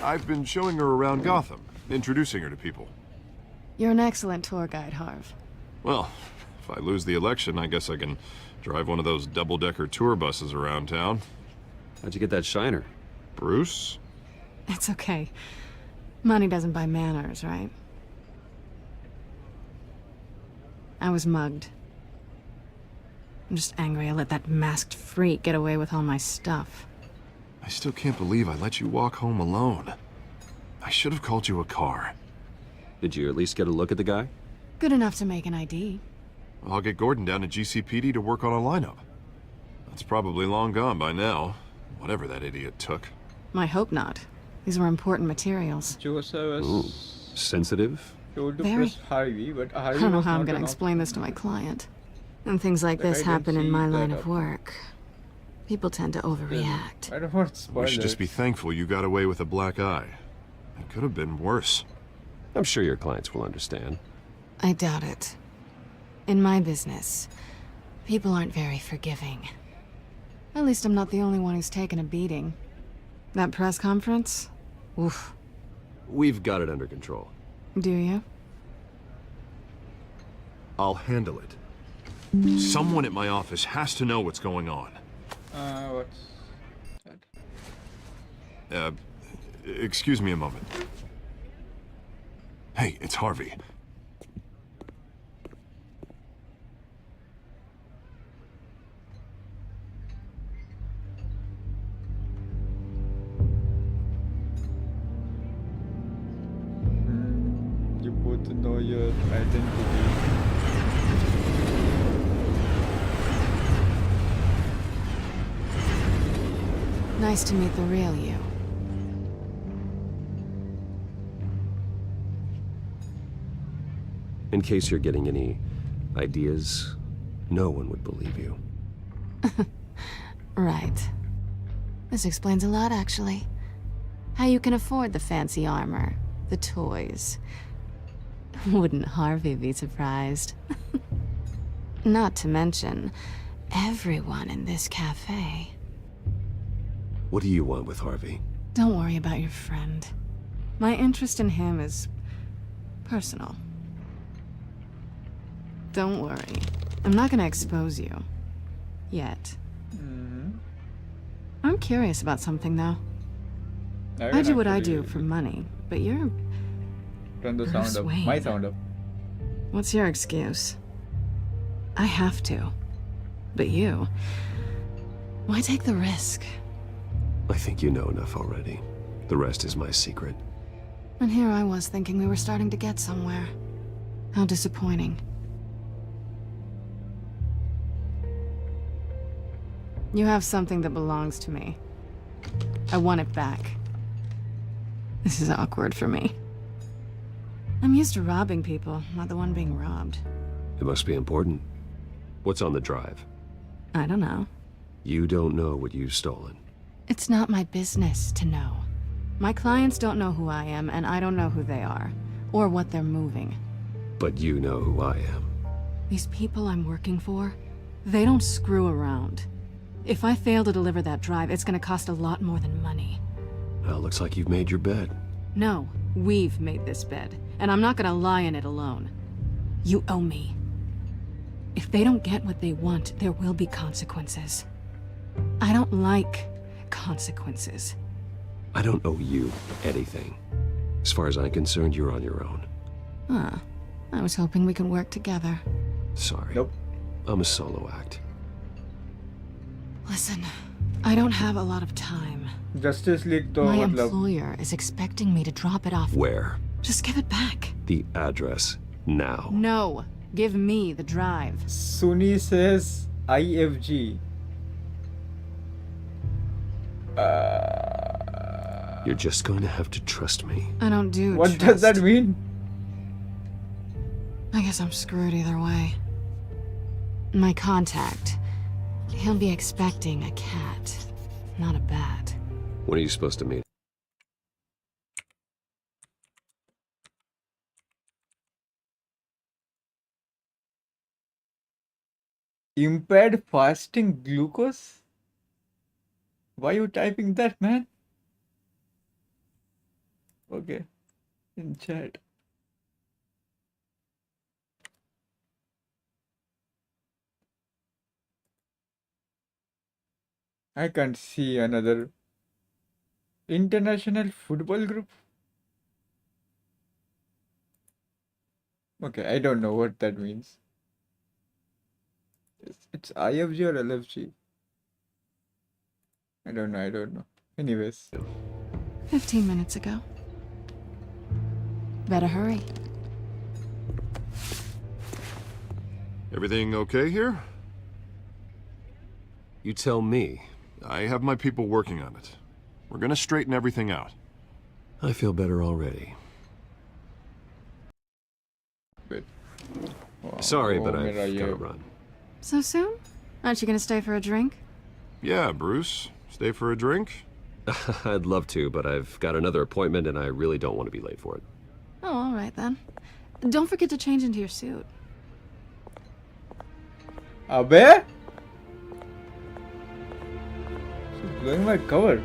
I've been showing her around Gotham, introducing her to people. You're an excellent tour guide, Harv. Well, if I lose the election, I guess I can drive one of those double-decker tour buses around town. How'd you get that shiner? Bruce? It's okay. Money doesn't buy manners, right? I was mugged. I'm just angry I let that masked freak get away with all my stuff. I still can't believe I let you walk home alone. I should have called you a car. Did you at least get a look at the guy? Good enough to make an ID. I'll get Gordon down to GCPD to work on a lineup. That's probably long gone by now, whatever that idiot took. I hope not. These were important materials. Ooh, sensitive? Very. I don't know how I'm going to explain this to my client. And things like this happen in my line of work. People tend to overreact. I don't want to spoil We should just be thankful you got away with a black eye. It could have been worse. I'm sure your clients will understand. I doubt it. In my business, people aren't very forgiving. At least I'm not the only one who's taken a beating. That press conference? Oof. We've got it under control. Do you? I'll handle it. Someone at my office has to know what's going on. What's that? Excuse me a moment. Hey, it's Harvey. identity. Nice to meet the real you. In case you're getting any ideas, no one would believe you. Right. This explains a lot, actually. How you can afford the fancy armor, the toys. Wouldn't Harvey be surprised? Not to mention, everyone in this cafe. What do you want with Harvey? Don't worry about your friend. My interest in him is personal. Don't worry. I'm not gonna expose you. Yet. I'm curious about something, though. I do what I do for money, but you're... Turn the sound up. My sound up. What's your excuse? I have to. But you... Why take the risk? I think you know enough already. The rest is my secret. And here I was thinking we were starting to get somewhere. How disappointing. You have something that belongs to me. I want it back. This is awkward for me. I'm used to robbing people, not the one being robbed. It must be important. What's on the drive? I don't know. You don't know what you've stolen. It's not my business to know. My clients don't know who I am, and I don't know who they are, or what they're moving. But you know who I am. These people I'm working for, they don't screw around. If I fail to deliver that drive, it's gonna cost a lot more than money. Well, looks like you've made your bed. No, we've made this bed, and I'm not gonna lie in it alone. You owe me. If they don't get what they want, there will be consequences. I don't like consequences. I don't owe you anything. As far as I'm concerned, you're on your own. Huh. I was hoping we could work together. Sorry. Nope. I'm a solo act. Listen, I don't have a lot of time. Justice League to My matlab employer is expecting me to drop it off. Where? Just give it back. The address. Now. No. Give me the drive. Suni says IFG. You're just going to have to trust me. I don't do What does that trust. mean? I guess I'm screwed either way. My contact. He'll be expecting a cat, not a bat. When are you supposed to meet? Impaired fasting glucose? Why you typing that, man? Okay. In chat. I can't see another international football group. Okay, I don't know what that means. It's IFG or LFG? I don't know. Anyways. 15 minutes ago. Better hurry. Everything okay here? You tell me. I have my people working on it. We're gonna straighten everything out. I feel better already. Sorry, but I've gotta run. So soon? Aren't you gonna stay for a drink? Yeah, Bruce. Stay for a drink? I'd love to, but I've got another appointment and I really don't want to be late for it. Oh, all right then. Don't forget to change into your suit. Abe? She's blowing my cover.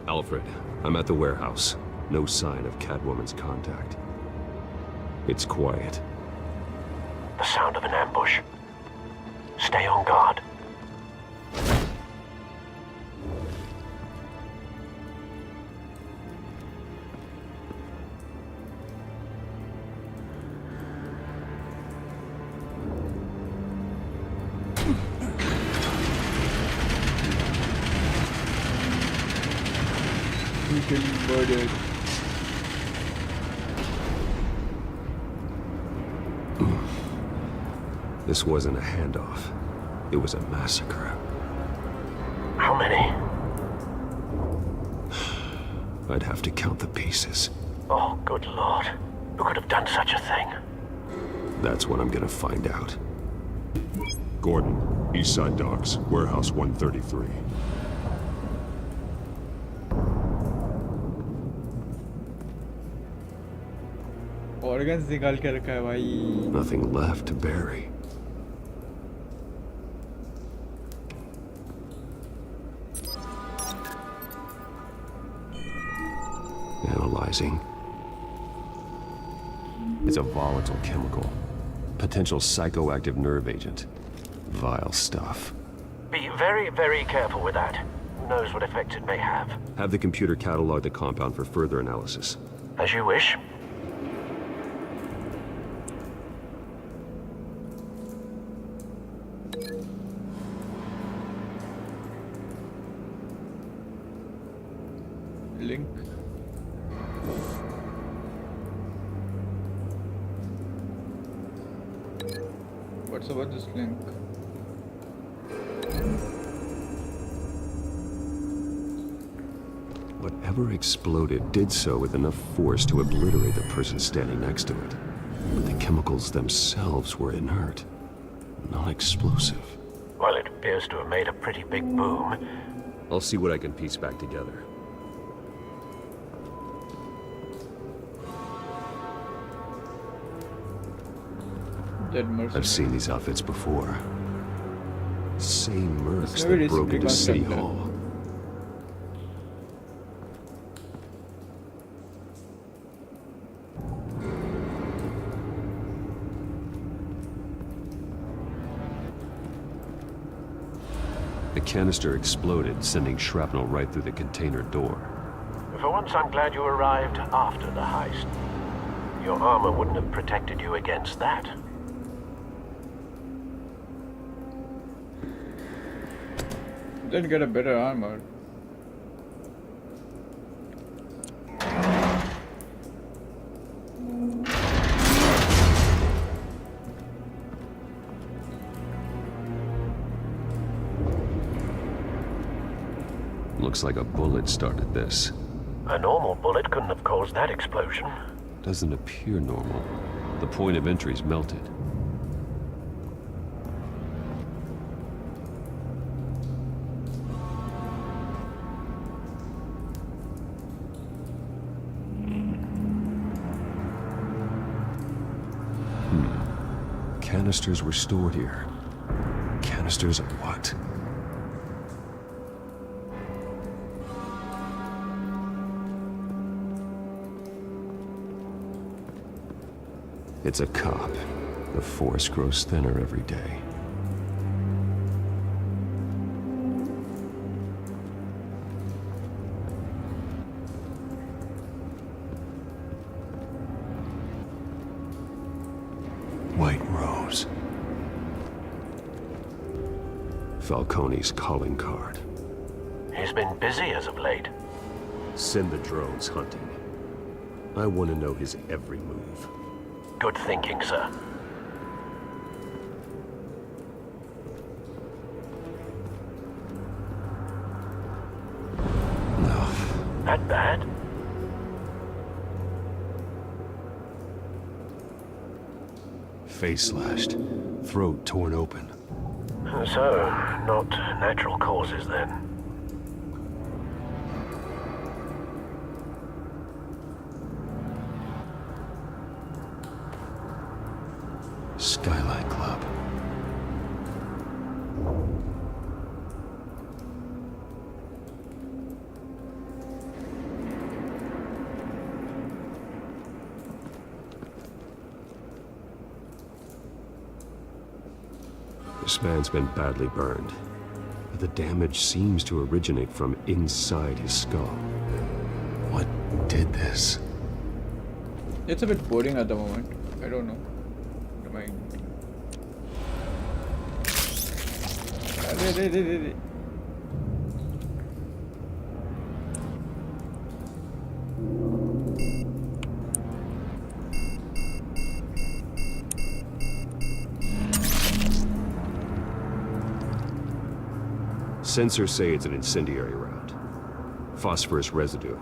Alfred, I'm at the warehouse. No sign of Catwoman's contact. It's quiet. The sound of an ambush. Stay on guard. getting murdered. This wasn't a handoff. It was a massacre. How many? I'd have to count the pieces. Oh, good lord. Who could have done such a thing? That's what I'm gonna find out. Gordon, Eastside Docks, Warehouse 133. Organs निकाल के रखा है भाई. Nothing left to bury. Analyzing. It's a volatile chemical. Potential psychoactive nerve agent. Vile stuff. Be very, very careful with that. Who knows what effects it may have. Have the computer catalog the compound for further analysis. As you wish. Link. What's about this link? Whatever exploded did so with enough force to obliterate the person standing next to it. But the chemicals themselves were inert, not explosive. Well, it appears to have made a pretty big boom. I'll see what I can piece back together. I've seen these outfits before. Same mercs that broke into City Hall. The canister exploded, sending shrapnel right through the container door. For once, I'm glad you arrived after the heist. Your armor wouldn't have protected you against that. Didn't get a better armor. Looks like a bullet started this. A normal bullet couldn't have caused that explosion. Doesn't appear normal. The point of entry's melted. Canisters were stored here. Canisters of what? It's a cop. The force grows thinner every day. White Rose. Falcone's calling card. He's been busy as of late. Send the drones hunting. I want to know his every move. Good thinking, sir. No. That bad? Face slashed. Throat torn open. So, not natural causes then. Skyline Club. This man's been badly burned, but the damage seems to originate from inside his skull. What did this? It's a bit boring at the moment. I don't know. Sensors say it's an incendiary round. Phosphorus residue.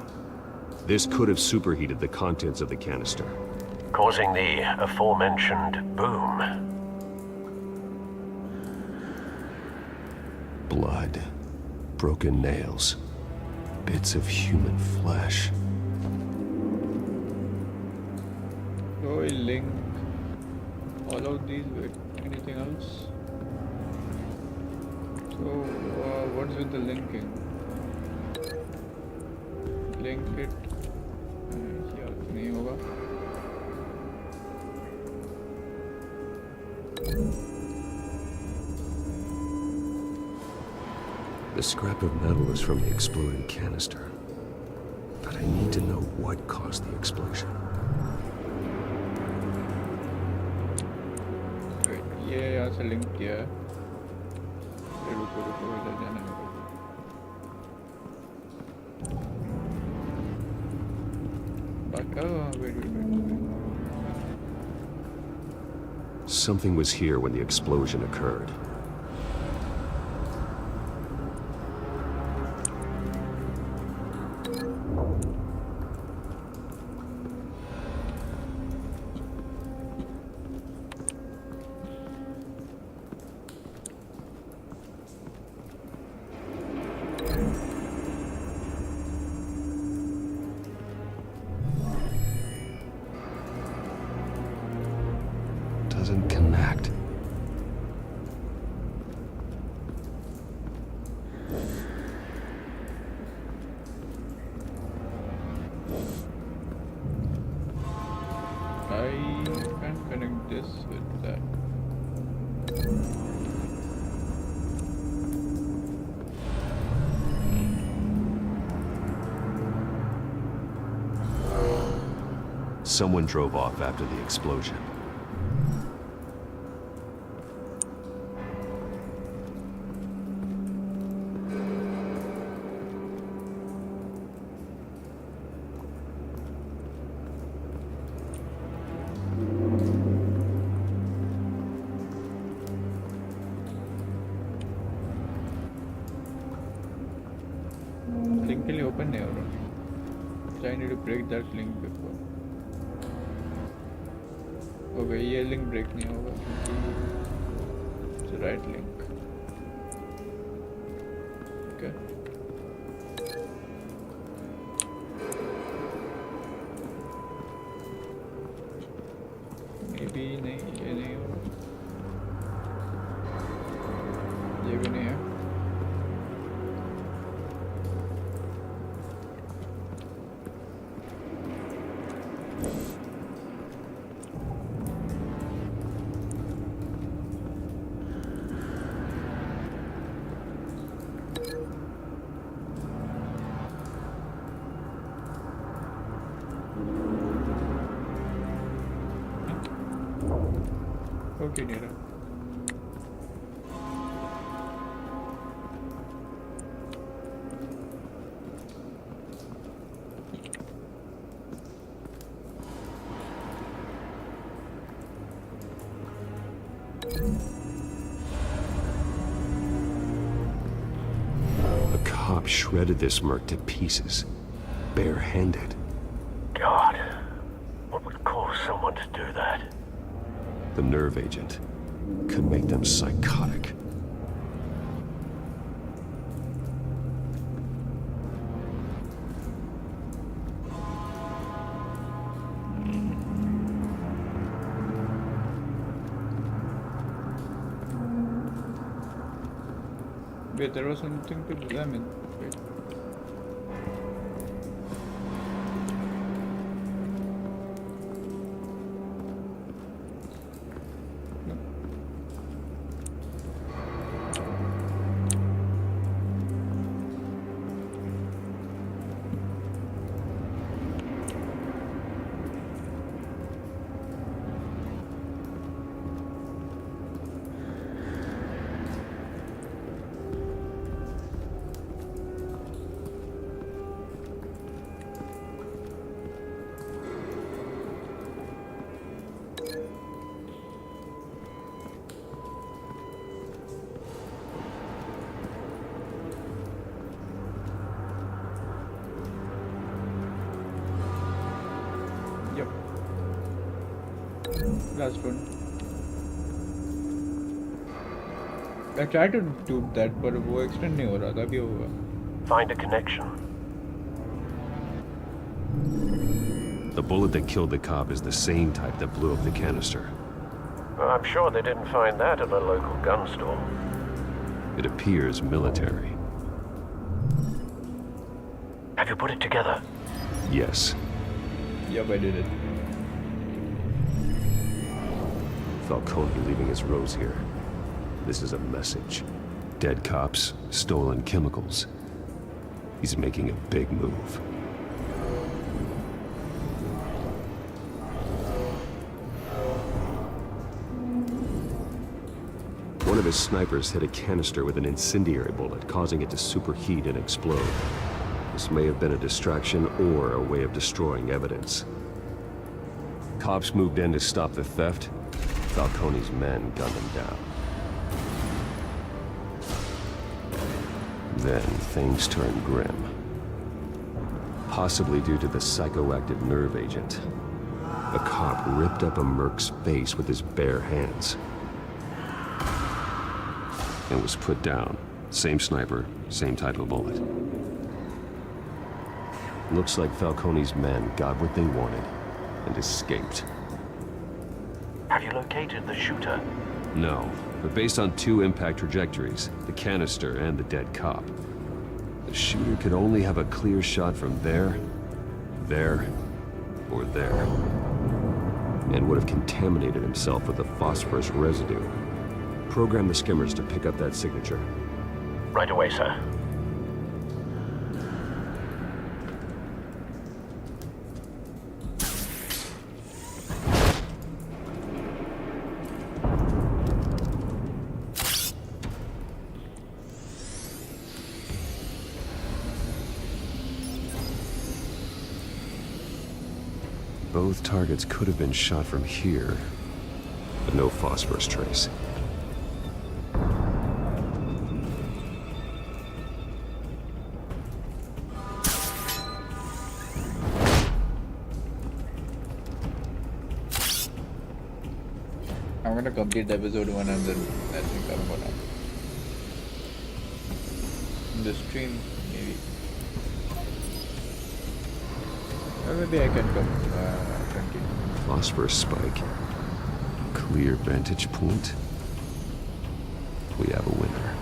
This could have superheated the contents of the canister, causing the aforementioned boom. Blood. Broken nails. Bits of human flesh. So we link all of these with anything else. So what's with the linking? Link it. Yeah, नहीं होगा. The scrap of metal is from the exploding canister. But I need to know what caused the explosion. Wait, ये यहाँ से link किया है. रुको इधर जाना है. Wait. Something was here when the explosion occurred. Doesn't connect. I can't connect this with that. Someone drove off after the explosion. Link के लिए open नहीं हो रहा. So I need to break that link before. Okay, ये link break नहीं होगा क्योंकि it's the right link. Okay. Maybe नहीं, ये नहीं होगा. ये भी नहीं है. Okay, Nira. A cop shredded this merc to pieces, barehanded. God, what would cause someone to do that? The nerve agent could make them psychotic. Wait, there was something to examine. Wait. last one. I tried to do that, but वो extend नहीं हो रहा था, अभी होगा. Find a connection. The bullet that killed the cop is the same type that blew up the canister. Well, I'm sure they didn't find that at a local gun store. It appears military. Have you put it together? Yes. Yep, I did it. Falcone leaving his rose here. This is a message. Dead cops, stolen chemicals. He's making a big move. One of his snipers hit a canister with an incendiary bullet, causing it to superheat and explode. This may have been a distraction or a way of destroying evidence. Cops moved in to stop the theft. Falcone's men gunned him down. Then things turned grim. Possibly due to the psychoactive nerve agent. A cop ripped up a merc's face with his bare hands. And was put down. Same sniper, same type of bullet. Looks like Falcone's men got what they wanted and escaped. Have you located the shooter? No, but based on two impact trajectories, the canister and the dead cop, the shooter could only have a clear shot from there, or there, and would have contaminated himself with the phosphorus residue. Program the skimmers to pick up that signature. Right away, sir. Both targets could have been shot from here, but no phosphorus trace. I'm gonna complete episode 1 and then I think I'm gonna in the stream maybe. Or maybe I can continue. Phosphorus spike. Clear vantage point. We have a winner.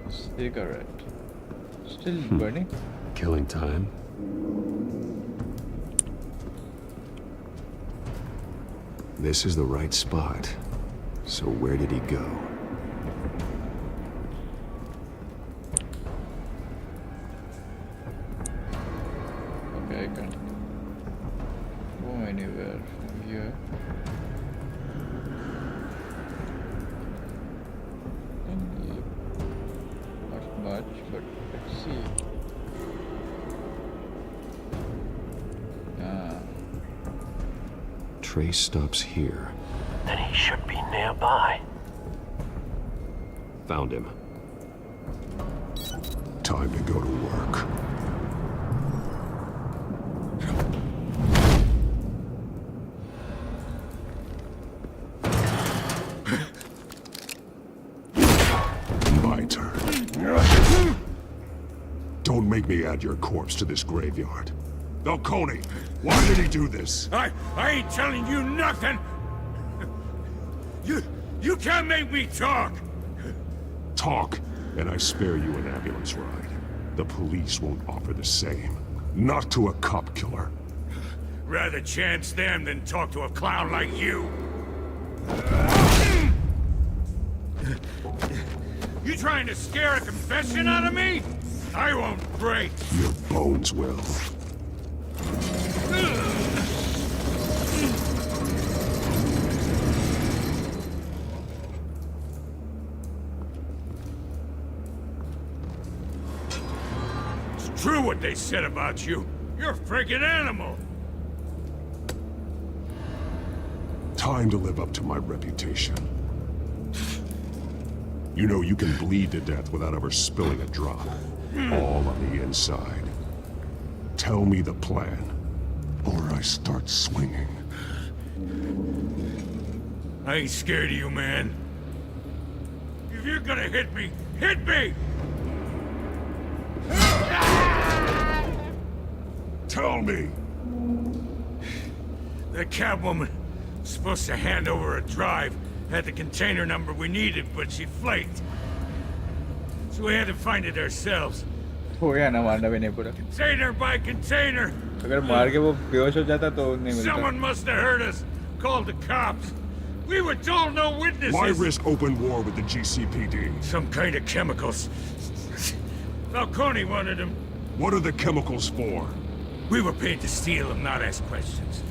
Cigarette. Still burning? Killing time. This is the right spot. So where did he go? Okay, I can't go anywhere from here. Not much, but let's see. Trace stops here. Then he should be nearby. Found him. Time to go to work. My turn. Don't make me add your corpse to this graveyard. Falcone, why did he do this? I ain't telling you nothing! You can't make me talk! Talk, and I spare you an ambulance ride. The police won't offer the same. Not to a cop killer. Rather chance them than talk to a clown like you. You trying to scare a confession out of me? I won't break. Your bones will. It's true what they said about you. You're a freaking animal. Time to live up to my reputation. You know you can bleed to death without ever spilling a drop. All on the inside. Tell me the plan, or I start swinging. I ain't scared of you, man. If you're gonna hit me, hit me! Tell me! The cabwoman was supposed to hand over a drive, had the container number we needed, but she flaked. So we had to find it ourselves. हो गया ना मारना भी नहीं पूरा Container by container. अगर मार के वो बेहोश हो जाता तो नहीं मिलता Someone must have heard us. Called the cops. We were told no witnesses. Why risk open war with the GCPD? Some kind of chemicals. Falcone wanted them. What are the chemicals for? We were paid to steal them, not ask questions.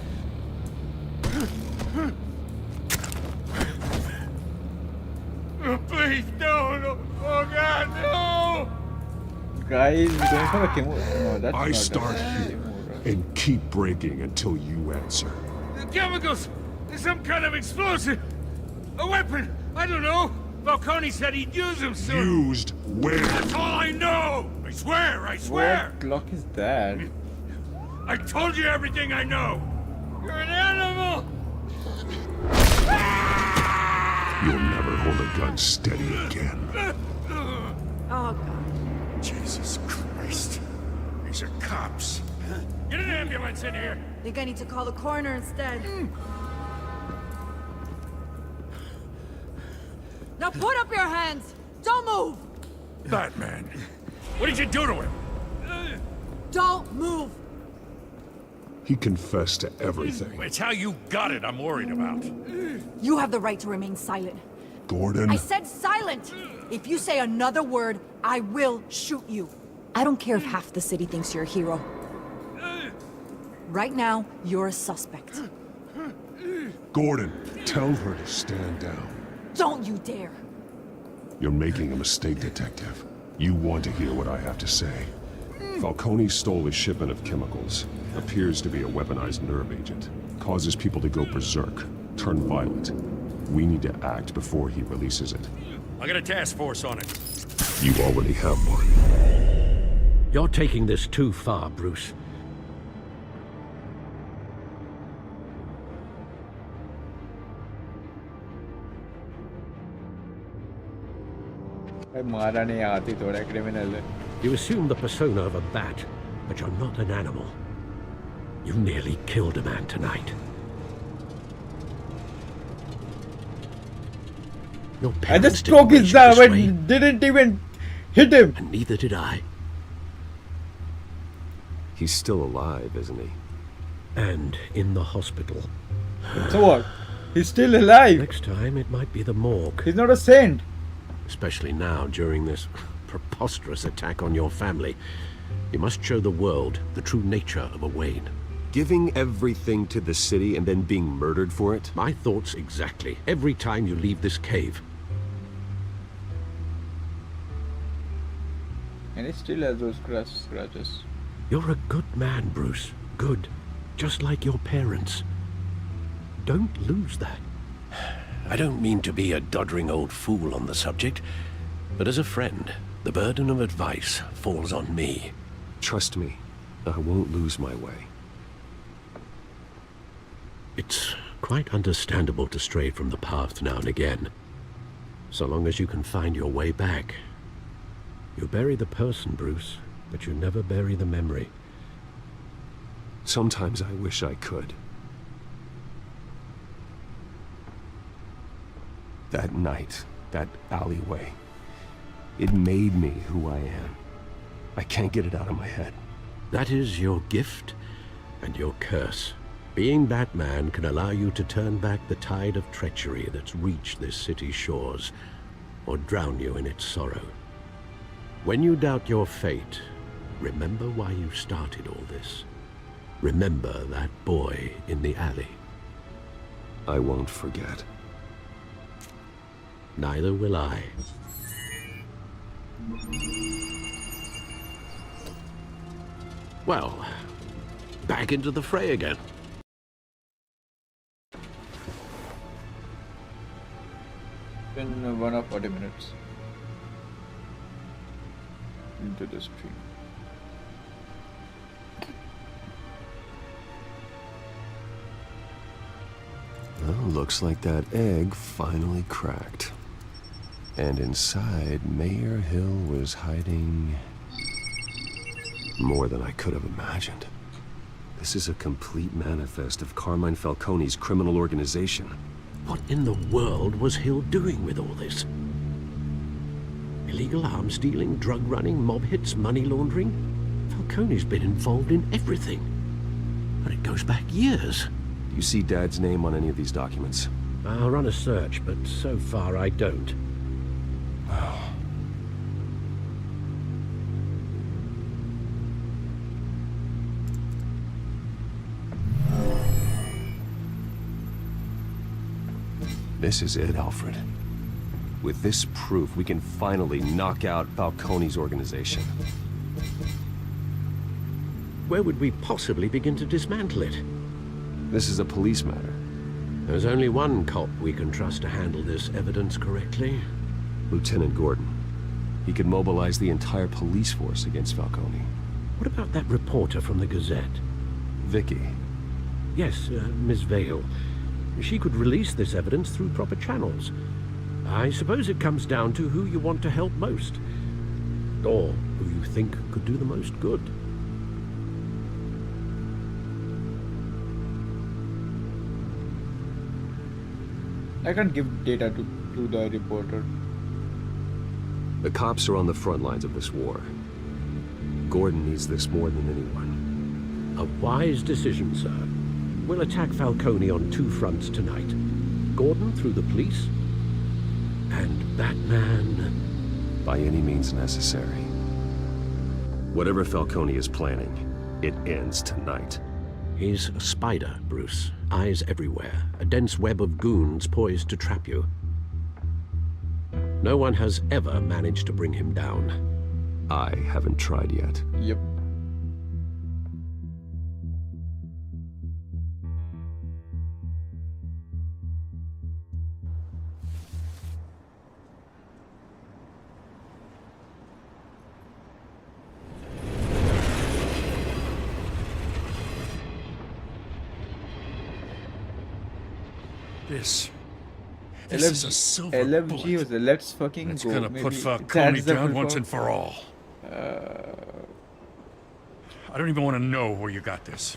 Oh, please, no. Oh, God, no! Guys, we don't have a chemo. No, that's I not start here and keep breaking until you answer. The chemicals! There's some kind of explosive! A weapon! I don't know! Falcone said he'd use them soon! Used where? That's all I know! I swear! What clock is that? I told you everything I know! You're an animal! You'll never hold a gun steady again. Oh, God. Jesus Christ. These are cops. Get an ambulance in here! Think I need to call the coroner instead. Now put up your hands! Don't move! Batman, what did you do to him? Don't move! He confessed to everything. It's how you got it I'm worried about. You have the right to remain silent. Gordon? I said silent! If you say another word, I will shoot you. I don't care if half the city thinks you're a hero. Right now, you're a suspect. Gordon, tell her to stand down. Don't you dare! You're making a mistake, Detective. You want to hear what I have to say. Falcone stole a shipment of chemicals. Appears to be a weaponized nerve agent. Causes people to go berserk, turn violent. We need to act before he releases it. I got a task force on it. You already have one. You're taking this too far, Bruce. मारा नहीं आती थोड़ा criminal है You assume the persona of a bat, but you're not an animal. You nearly killed a man tonight. Your I parents just broke didn't his raise you arm this and way, didn't even hit him. and neither did I. He's still alive, isn't he? And in the hospital. So what? He's still alive. Next time, it might be the morgue. He's not a saint. Especially now, during this preposterous attack on your family. You must show the world the true nature of a Wayne. Giving everything to the city and then being murdered for it? My thoughts exactly. Every time you leave this cave. And he still has those scratches. You're a good man, Bruce. Good. Just like your parents. Don't lose that. I don't mean to be a doddering old fool on the subject, but as a friend, the burden of advice falls on me. Trust me, I won't lose my way. It's quite understandable to stray from the path now and again. So long as you can find your way back. You bury the person, Bruce, but you never bury the memory. Sometimes I wish I could. That night, that alleyway, it made me who I am. I can't get it out of my head. That is your gift and your curse. Being Batman can allow you to turn back the tide of treachery that's reached this city's shores, or drown you in its sorrow. When you doubt your fate, remember why you started all this. Remember that boy in the alley. I won't forget. Neither will I. Well, back into the fray again. Been 1 hour 40 minutes. into the stream. Well, looks like that egg finally cracked. And inside, Mayor Hill was hiding more than I could have imagined. This is a complete manifest of Carmine Falcone's criminal organization. What in the world was Hill doing with all this? Illegal arms dealing, drug running, mob hits, money laundering? Falcone's been involved in everything. And it goes back years. Do you see Dad's name on any of these documents? I'll run a search, but so far I don't. This is it, Alfred. With this proof, we can finally knock out Falcone's organization. Where would we possibly begin to dismantle it? This is a police matter. There's only one cop we can trust to handle this evidence correctly. Lieutenant Gordon. He could mobilize the entire police force against Falcone. What about that reporter from the Gazette? Vicky. Yes, Miss Vale. She could release this evidence through proper channels. I suppose it comes down to who you want to help most. Or who you think could do the most good. I can't give data to the reporter. The cops are on the front lines of this war. Gordon needs this more than anyone. A wise decision, sir. We'll attack Falcone on two fronts tonight. Gordon through the police, and Batman... by any means necessary. Whatever Falcone is planning, it ends tonight. He's a spider, Bruce. Eyes everywhere. A dense web of goons poised to trap you. No one has ever managed to bring him down. I haven't tried yet. Yep. This is a silver LFG bullet. was a let's fucking It's go. gonna Maybe put Falcone that's the down full once form. and for all. I don't even want to know where you got this.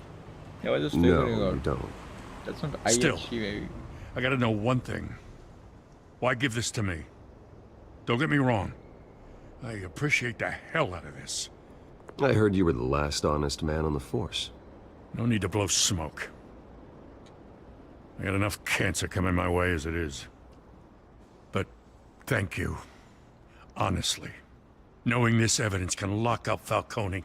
I was just No, figuring out. you don't. That's not Still, IHG maybe. I gotta know one thing. Why give this to me? Don't get me wrong. I appreciate the hell out of this. I heard you were the last honest man on the force. No need to blow smoke. I got enough cancer coming my way as it is. But thank you. Honestly. Knowing this evidence can lock up Falcone.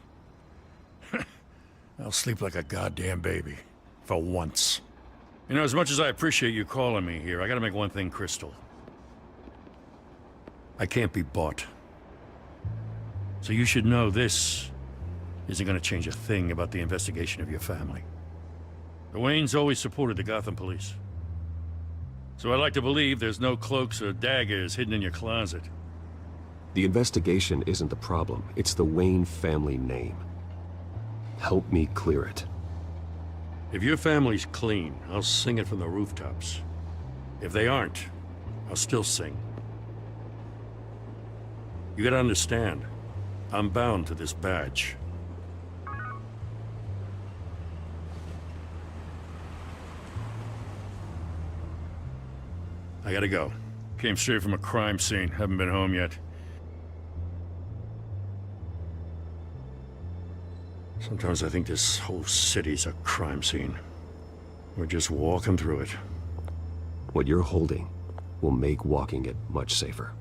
I'll sleep like a goddamn baby. For once. You know, as much as I appreciate you calling me here, I gotta make one thing crystal. I can't be bought. So you should know this isn't gonna change a thing about the investigation of your family. The Waynes always supported the Gotham police. So I like to believe there's no cloaks or daggers hidden in your closet. The investigation isn't the problem. It's the Wayne family name. Help me clear it. If your family's clean, I'll sing it from the rooftops. If they aren't, I'll still sing. You gotta understand, I'm bound to this badge. I gotta go. Came straight from a crime scene. Haven't been home yet. Sometimes I think this whole city's a crime scene. We're just walking through it. What you're holding will make walking it much safer.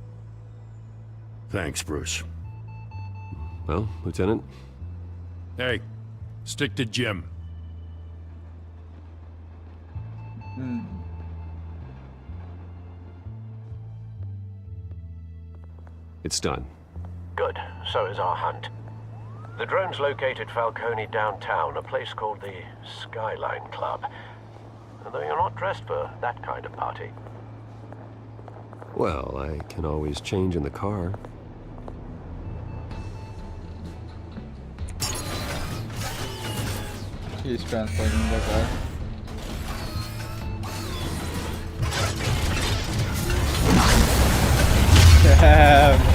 Thanks, Bruce. Well, Lieutenant? Hey, stick to Jim. It's done. Good. So is our hunt. The drones located Falcone downtown, a place called the Skyline Club. Though you're not dressed for that kind of party. Well, I can always change in the car. He's transferring the car. Damn.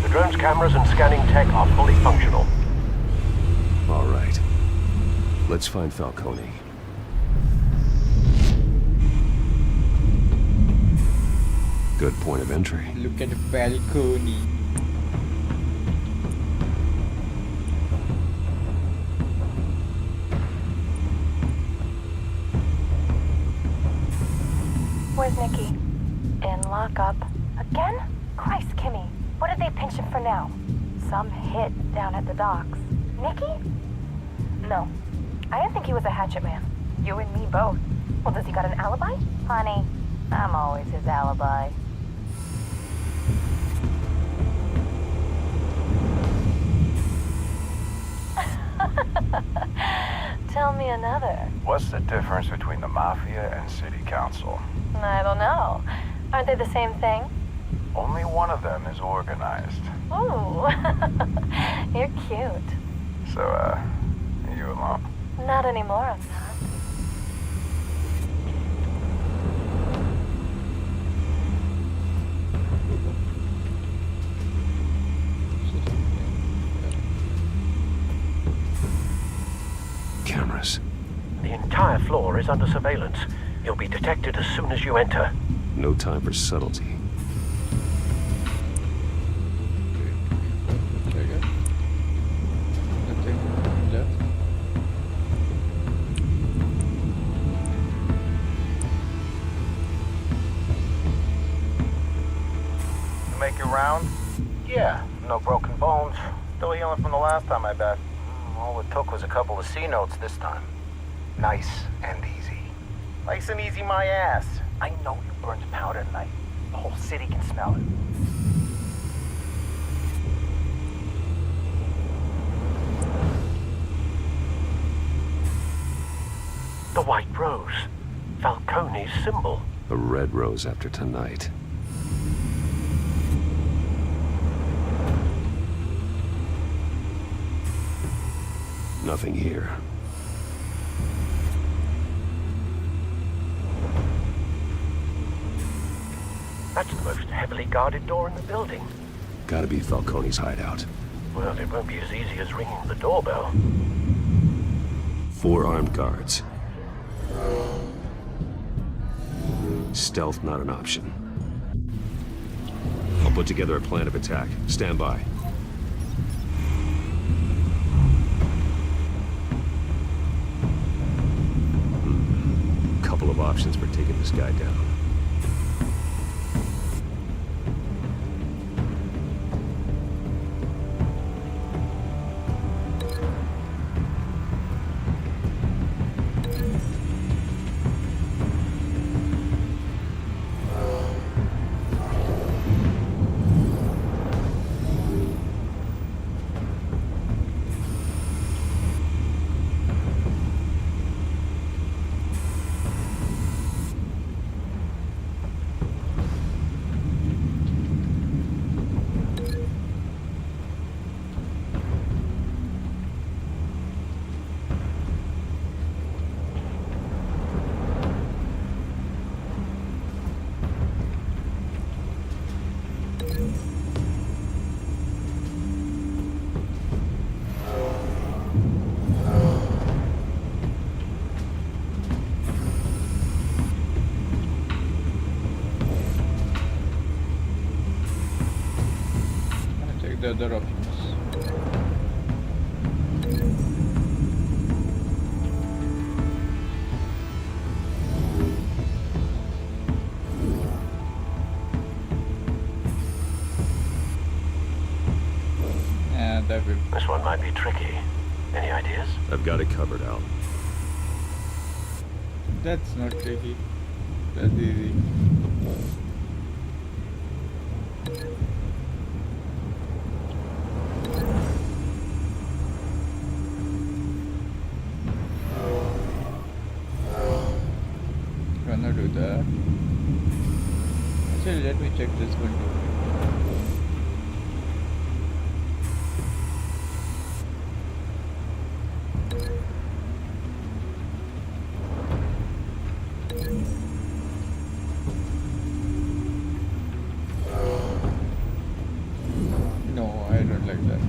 The drone's cameras and scanning tech are fully functional. All right. Let's find Falcone. Good point of entry. Look at the balcony. Where's Nicky? In lockup. Again? Christ, Kimmy. What did they pinch him for now? Some hit down at the docks. Nicky? No. I didn't think he was a hatchet man. You and me both. Well, does he got an alibi? Honey, I'm always his alibi. Tell me another. What's the difference between the Mafia and City Council? I don't know. Aren't they the same thing? Only one of them is organized. Ooh. You're cute. So, are you alone? Not anymore, I'm not. Cameras. The entire floor is under surveillance. You'll be detected as soon as you enter. No time for subtlety. Nothing left. Make your round? Yeah, no broken bones. Still healing from the last time, I bet. All it took was a couple of C notes this time. Nice and easy. Nice and easy, my ass. I know you burned powder tonight. The whole city can smell it. The white rose. Falcone's symbol. A red rose after tonight. Nothing here. That's the most heavily guarded door in the building. Gotta be Falcone's hideout. Well, it won't be as easy as ringing the doorbell. 4 armed guards. Stealth not an option. I'll put together a plan of attack. Stand by. Couple of options for taking this guy down. The other options. that way. This one might be tricky. Any ideas? I've got it covered, Al. That's not tricky. That's easy. Gonna do that. Actually, let me check this window. No, I don't like that.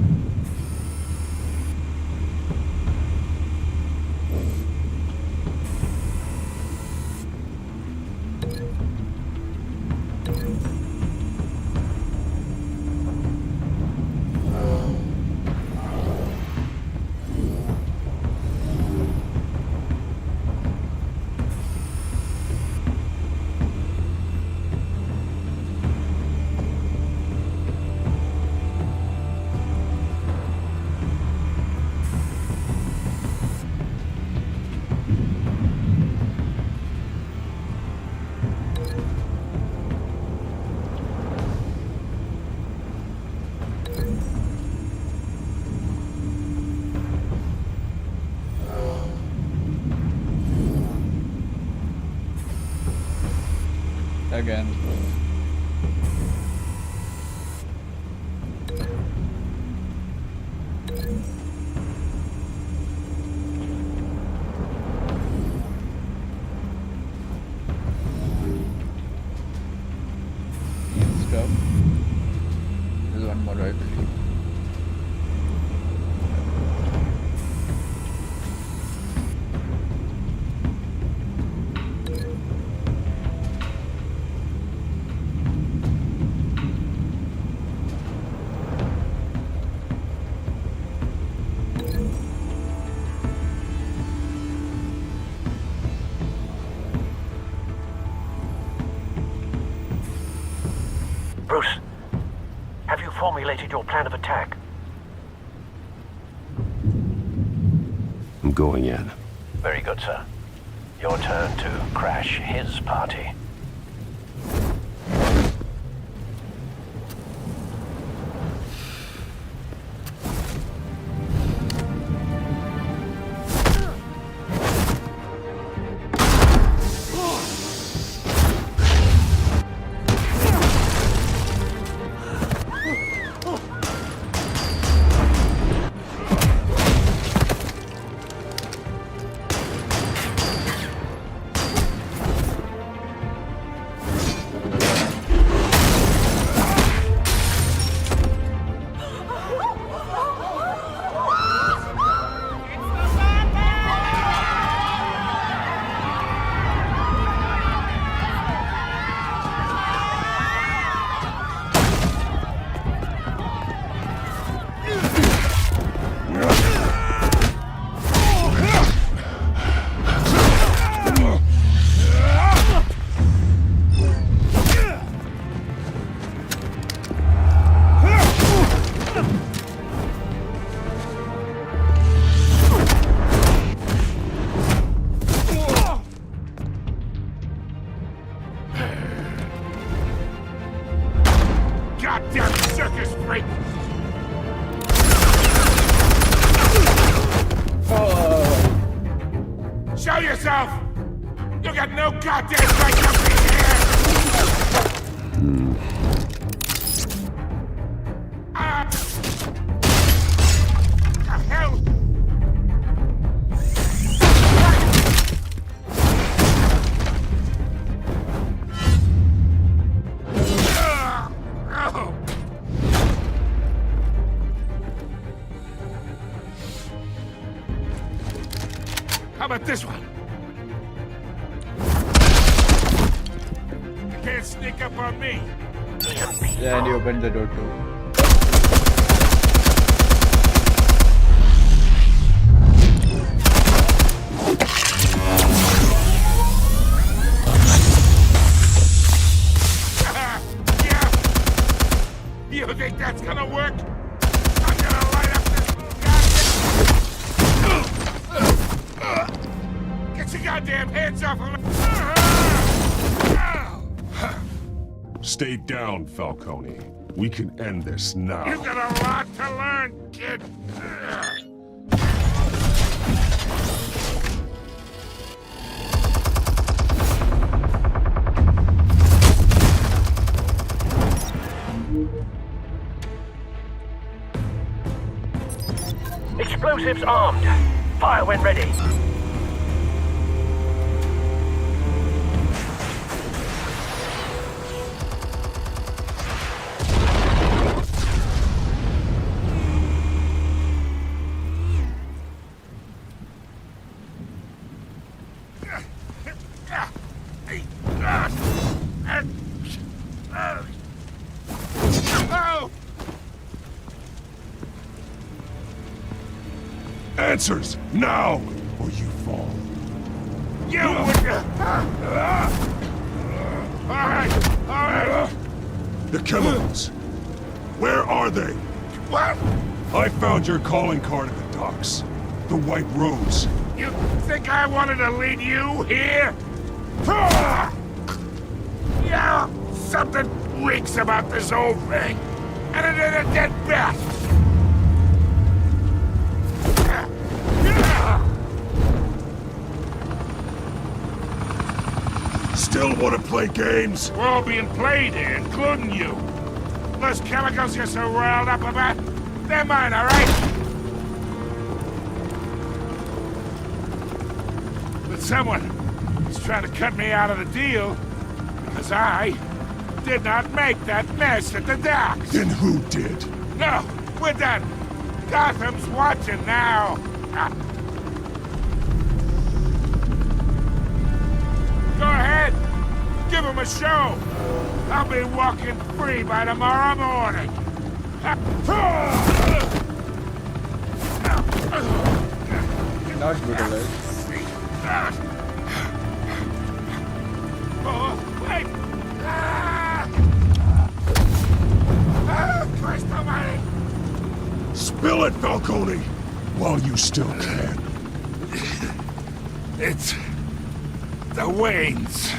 Again. Stuff. There's one more, I believe. Bruce, have you formulated your plan of attack? I'm going in. Very good, sir. Your turn to crash his party. Goddamn circus freak! Show yourself! You got no goddamn right to be here! The hell? How about this one? You can't sneak up on me. Yeah, and he opened the door too. Yeah. You think that's gonna work? I'm gonna light up Stay down, Falcone. We can end this now. You got a lot to learn, kid. Explosives armed. Fire when ready. Answers, now, or you fall. You Alright. The chemicals. Where are they? What? I found your calling card at the docks. The White Rose. You think I wanted to lead you here? Yeah, something reeks about this whole thing. And it is a dead bat. Still want to play games? We're all being played here, including you. Those chemicals you're so riled up about, they're mine, all right? But someone is trying to cut me out of the deal because I did not make that mess at the docks. Then who did? No, we're done. Gotham's watching now. Go ahead. Give him a show. I'll be walking free by tomorrow morning. Not brutalized. Oh, wait! Christ almighty! Spill it, Falcone, while you still can. It's the Waynes.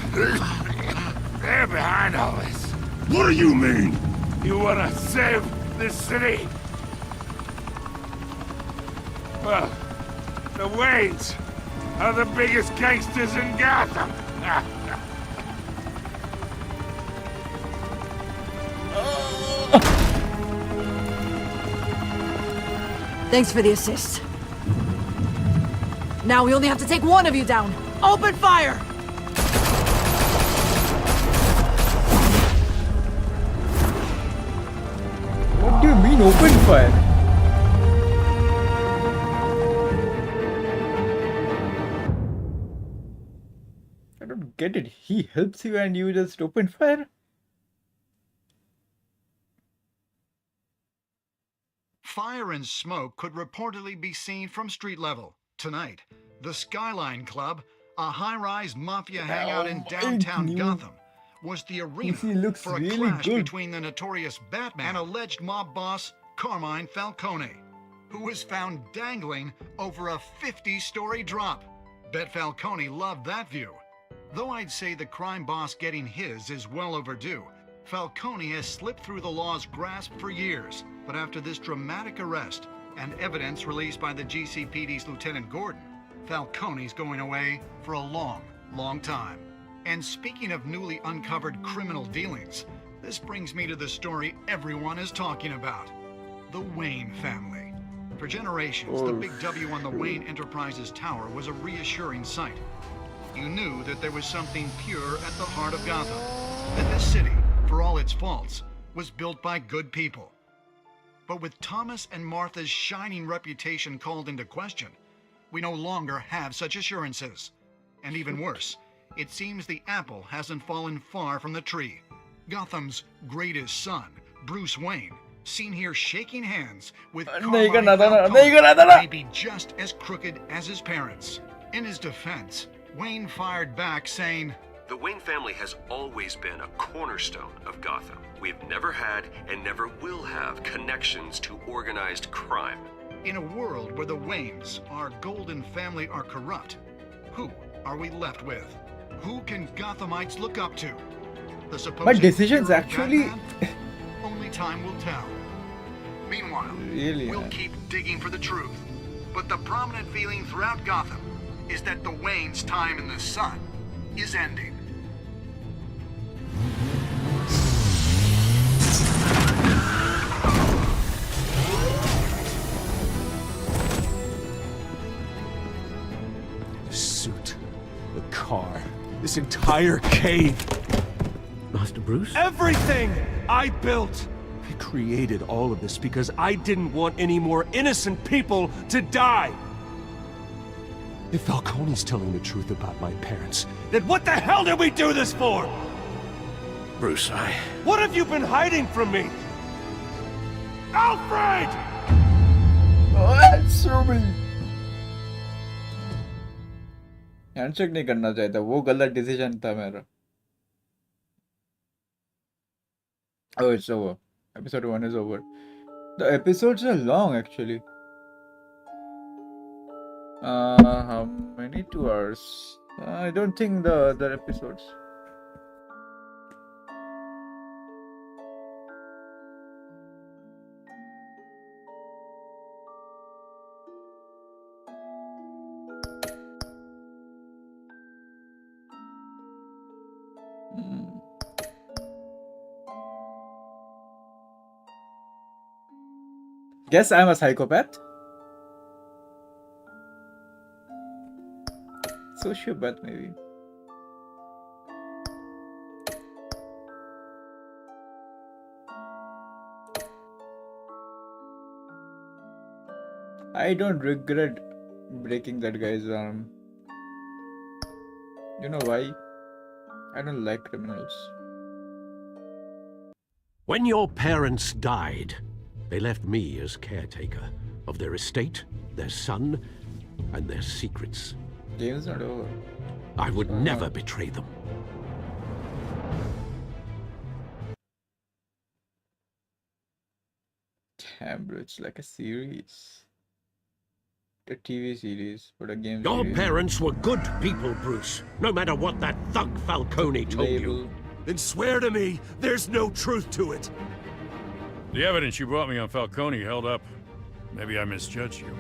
They're behind all this. What do you mean? You wanna save this city? Well, the Waynes are the biggest gangsters in Gotham. Thanks for the assist. Now we only have to take one of you down. Open fire! What do you mean open fire? I don't get it. He helps you and you just open fire? Fire and smoke could reportedly be seen from street level. Tonight, the Skyline Club, a high-rise mafia hangout in downtown Gotham, was the arena for a clash between the notorious Batman and alleged mob boss Carmine Falcone, who was found dangling over a 50-story drop. Bet Falcone loved that view. Though I'd say the crime boss getting his is well overdue, Falcone has slipped through the law's grasp for years. But after this dramatic arrest and evidence released by the GCPD's Lieutenant Gordon, Falcone's going away for a long, long time. And speaking of newly uncovered criminal dealings, this brings me to the story everyone is talking about. The Wayne family. For generations, the big W on the Wayne Enterprises Tower was a reassuring sight. You knew that there was something pure at the heart of Gotham. That this city, for all its faults, was built by good people. But with Thomas and Martha's shining reputation called into question, we no longer have such assurances. And even worse, it seems the apple hasn't fallen far from the tree. Gotham's greatest son, Bruce Wayne, seen here shaking hands with Carmine Falcone, may be just as crooked as his parents. In his defense, Wayne fired back saying, "The Wayne family has always been a cornerstone of Gotham. We've never had and never will have connections to organized crime." In a world where the Waynes, our golden family, are corrupt, who are we left with? Who can Gothamites look up to? The supposed But decisions hero actually... Batman? Only time will tell. Meanwhile, Really, we'll keep digging for the truth. But the prominent feeling throughout Gotham is that the Wayne's time in the sun is ending. The suit, the car, this entire cave. Master Bruce? Everything I built! I created all of this because I didn't want any more innocent people to die! If Falcone's telling the truth about my parents, then what the hell did we do this for? Bruce, What have you been hiding from me? Alfred! Answer me! Handshake नहीं करना चाहिए था, वो गलत decision था मेरा. Oh, it's over. Episode 1 is over. The episodes are long actually. How many? 2 hours. I don't think the other episodes. Guess I'm a psychopath. Sociopath, maybe. I don't regret breaking that guy's arm. You know why? I don't like criminals. When your parents died, they left me as caretaker of their estate, their son, and their secrets. Game's not over. I would never betray them. Damn, bro, it's like a series. A TV series, but a game Your series. parents were good people, Bruce, no matter what that thug Falcone told you. Then swear to me there's no truth to it. The evidence you brought me on Falcone held up. Maybe I misjudged you.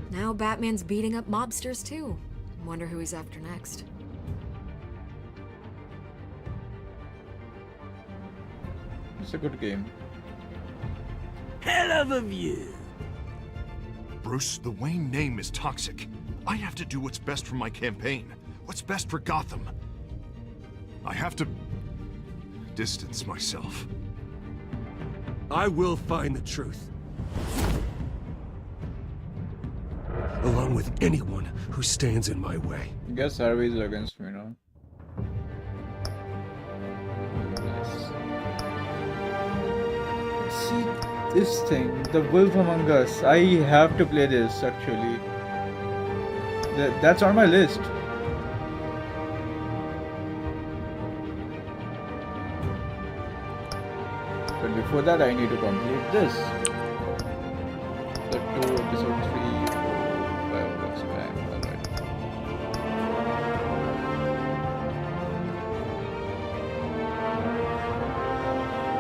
Now Batman's beating up mobsters too. Wonder who he's after next. It's a good game. Hell of a view. Bruce, the Wayne name is toxic. I have to do what's best for my campaign. What's best for Gotham. I have to distance myself. I will find the truth. Along with anyone who stands in my way. I guess Harvey's against me now. See this thing, The Wolf Among Us. I have to play this actually. That's on my list. But before that, I need to complete this. The 2 episode 3.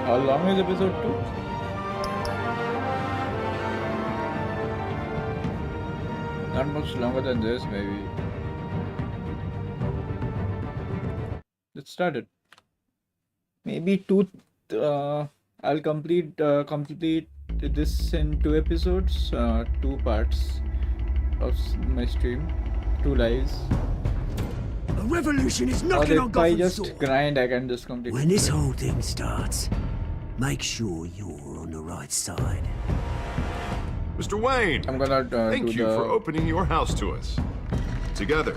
How long is episode 2? Not much longer than this, maybe. Let's start it. Maybe 2. I'll complete this in 2 episodes, 2 parts of my stream, 2 lives. A revolution is knocking on If I Gotham's just door. grind, I can just complete. When this whole thing starts, make sure you're on the right side. Mr. Wayne, I'm gonna thank you for opening your house to us. Together,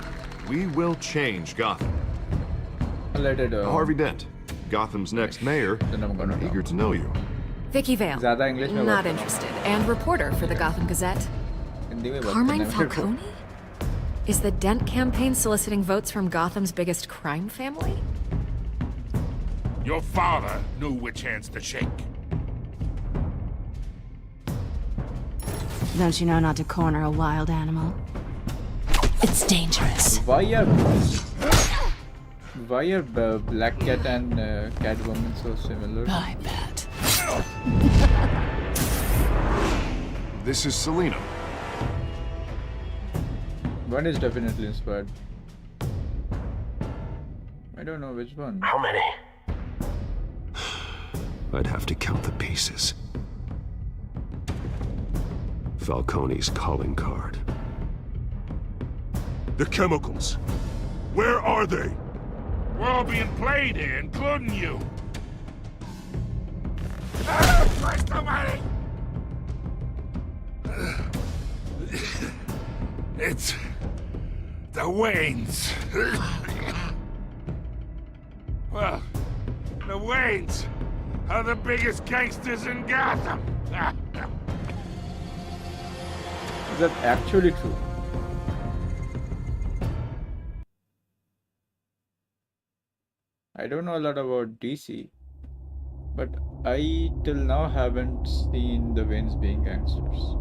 we will change Gotham. Let it, Harvey Dent, Gotham's next mayor, I'm eager to know you. Vicky Vale. ज़्यादा English में Not बात interested. And reporter for the Gotham Gazette. Hindi में बात Carmine करना है मेरे को। Falcone? Is the Dent campaign soliciting votes from Gotham's biggest crime family? Your father knew which hands to shake. Don't you know not to corner a wild animal? It's dangerous. Why are Black Cat and Catwoman so similar? I bet. This is Selena. One is definitely inspired. I don't know which one. How many? I'd have to count the pieces. Falcone's calling card. The chemicals. Where are they? We're all being played here, including you. Ah, Christ almighty! It's the Waynes. Well, the Waynes are the biggest gangsters in Gotham. Is that actually true? I don't know a lot about DC, but I till now haven't seen the Waynes being gangsters.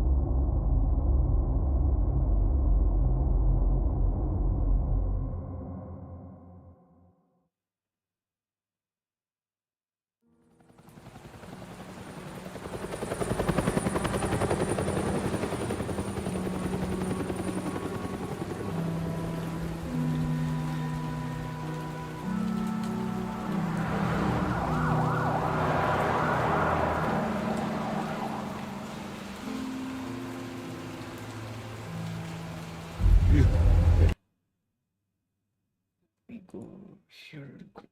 Here real quick.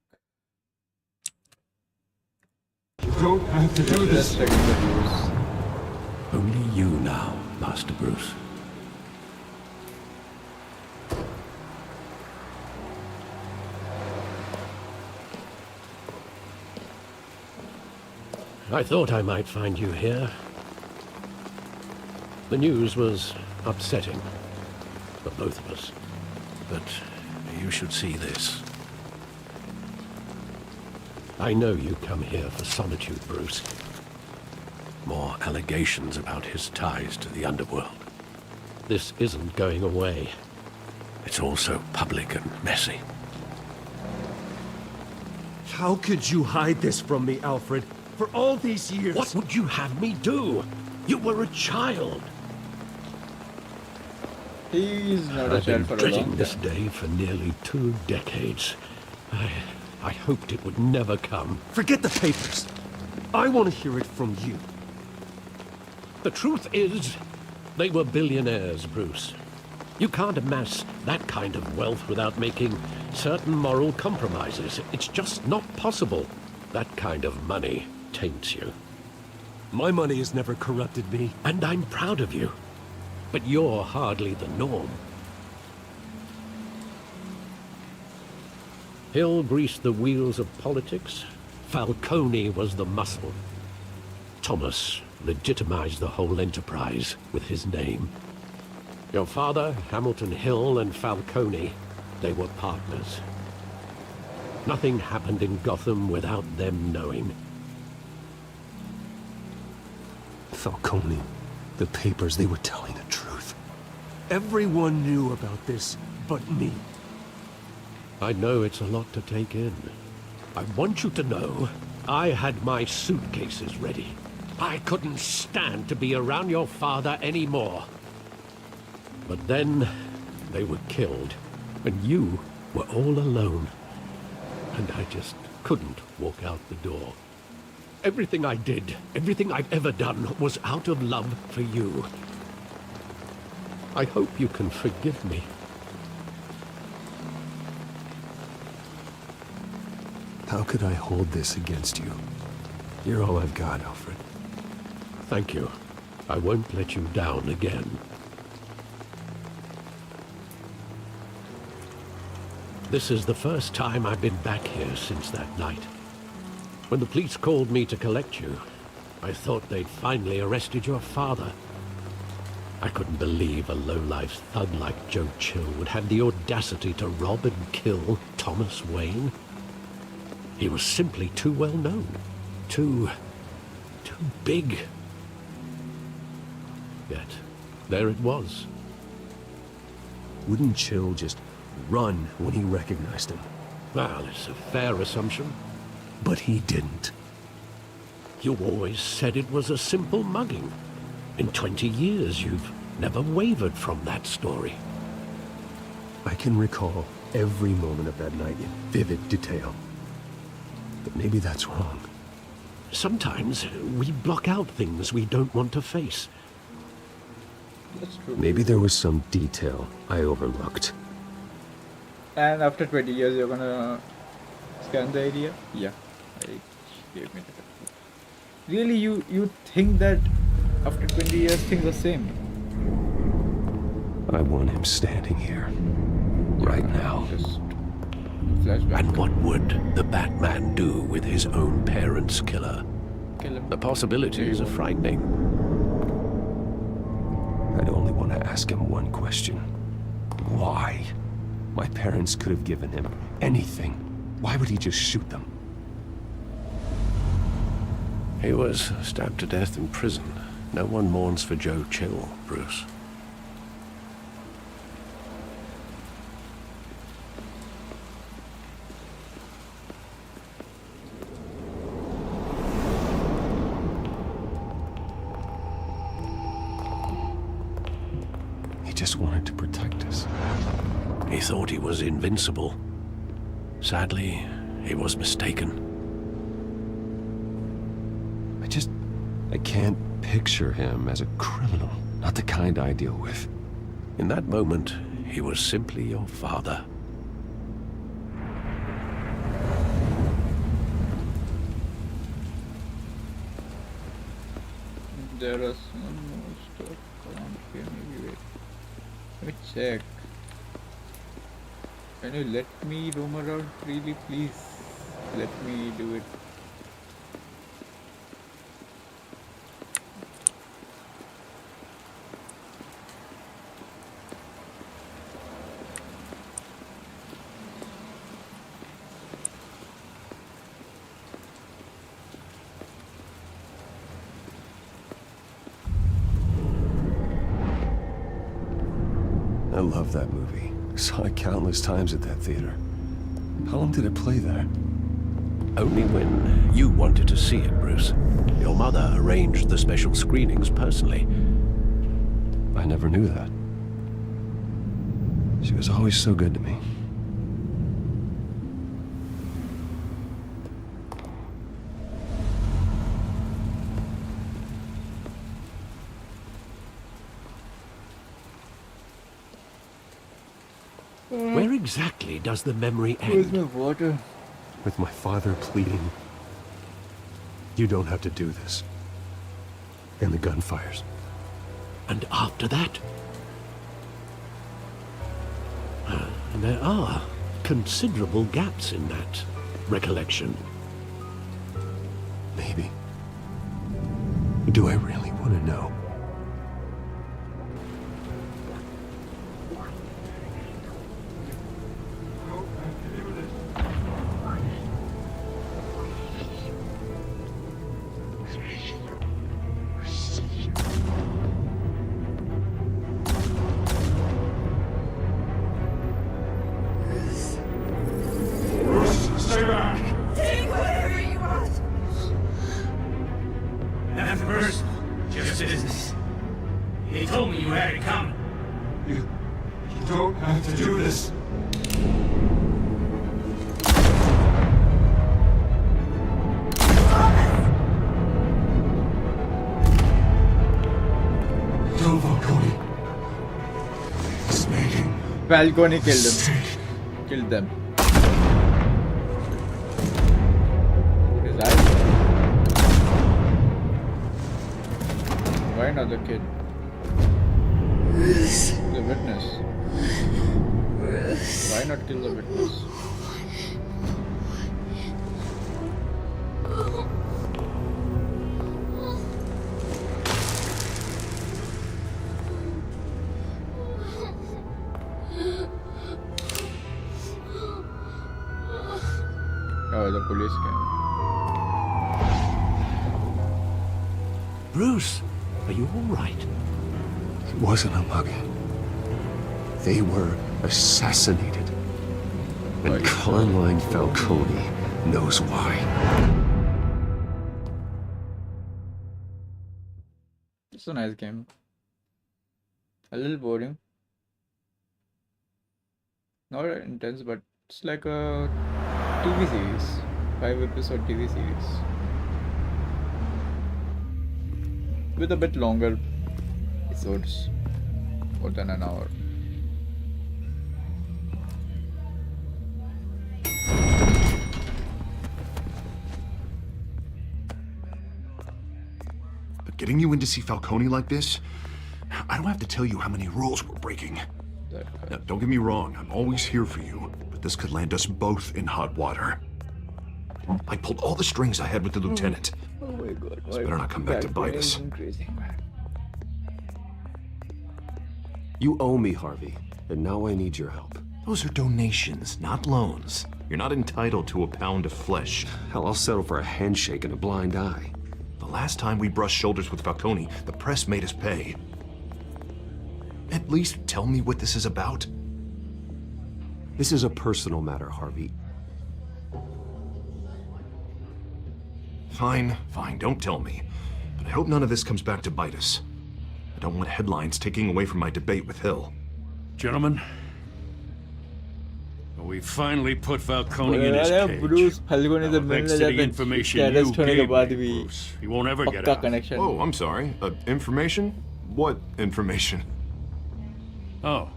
You don't have to do Let's this. check the views. Only you now, Master Bruce. I thought I might find you here. The news was upsetting for both of us, but you should see this. I know you come here for solitude, Bruce. More allegations about his ties to the underworld. This isn't going away. It's all so public and messy. How could you hide this from me, Alfred? For all these years... What would you have me do? You were a child. He's not a I've been child for a dreading long this time. day for nearly 2 decades. I hoped it would never come. Forget the papers. I want to hear it from you. The truth is, they were billionaires, Bruce. You can't amass that kind of wealth without making certain moral compromises. It's just not possible. That kind of money taints you. My money has never corrupted me. And I'm proud of you. But you're hardly the norm. Hill greased the wheels of politics. Falcone was the muscle. Thomas legitimized the whole enterprise with his name. Your father, Hamilton Hill, and Falcone, they were partners. Nothing happened in Gotham without them knowing. Falcone, the papers, they were telling the truth. Everyone knew about this but me. I know it's a lot to take in. I want you to know I had my suitcases ready. I couldn't stand to be around your father anymore. But then they were killed, and you were all alone. And I just couldn't walk out the door. Everything I did, everything I've ever done, was out of love for you. I hope you can forgive me. How could I hold this against you? You're all I've got, Alfred. Thank you. I won't let you down again. This is the first time I've been back here since that night. When the police called me to collect you, I thought they'd finally arrested your father. I couldn't believe a low-life thug like Joe Chill would have the audacity to rob and kill Thomas Wayne. He was simply too well known. Too big. Yet, there it was. wouldn't Chill just run when he recognized him? Well, it's a fair assumption. But he didn't. You always said it was a simple mugging. In 20 years, you've never wavered from that story. I can recall every moment of that night in vivid detail. But maybe that's wrong. Sometimes we block out things we don't want to face. That's true. Maybe there was some detail I overlooked. And after 20 years, you're gonna scan the area? Yeah. Gave me that. Really, you think that after 20 years things are same? I want him standing here. Right now. Just flashback. And what would the Batman do with his own parents' killer? Kill him. The possibilities are frightening. I'd only want to ask him one question. Why? My parents could have given him anything. Why would he just shoot them? He was stabbed to death in prison. No one mourns for Joe Chill, Bruce. He just wanted to protect us. He thought he was invincible. Sadly, he was mistaken. I can't picture him as a criminal. Not the kind I deal with. In that moment, he was simply your father. There are some more stuff around here. Maybe wait. Let me check. Can you let me roam around freely, please? Let me do it. I love that movie. Saw it countless times at that theater. How long did it play there? Only when you wanted to see it, Bruce. Your mother arranged the special screenings personally. I never knew that. She was always so good to me. Where exactly does the memory Where's end? my water? With my father pleading, "You don't have to do this." And the gunfires. And after that? There are considerable gaps in that recollection. Maybe. Do I really want to know? Stay back! Take whatever you want! Nothing personal, just business. He told me you had it coming. You don't have to do this. Don't Falcone. It's making Falcone killed him. Killed them. His eyes. Why not the kid? The witness. Why not kill the witness? Oh, the police came. Bruce, are you all right? It wasn't a mugging. They were assassinated. And Carmine Falcone knows why. It's a nice game. A little boring. Not intense, but it's like a TV series. 5-episode TV series. With a bit longer episodes. More than an hour. But getting you in to see Falcone like this, I don't have to tell you how many rules we're breaking. Now, don't get me wrong, I'm always here for you, but this could land us both in hot water. I pulled all the strings I had with the lieutenant. Oh my god. This better not come back to bite us. You owe me, Harvey, and now I need your help. Those are donations, not loans. You're not entitled to a pound of flesh. Hell, I'll settle for a handshake and a blind eye. The last time we brushed shoulders with Falcone, the press made us pay. At least tell me what this is about. This is a personal matter, Harvey. Fine, don't tell me. But I hope none of this comes back to bite us. I don't want headlines taking away from my debate with Hill. Gentlemen, we finally put Falcone in his cage. Bruce Falcone Now, thanks to the information you gave me, Bruce, he won't ever get out. Oh, I'm sorry. Information? What information? Oh,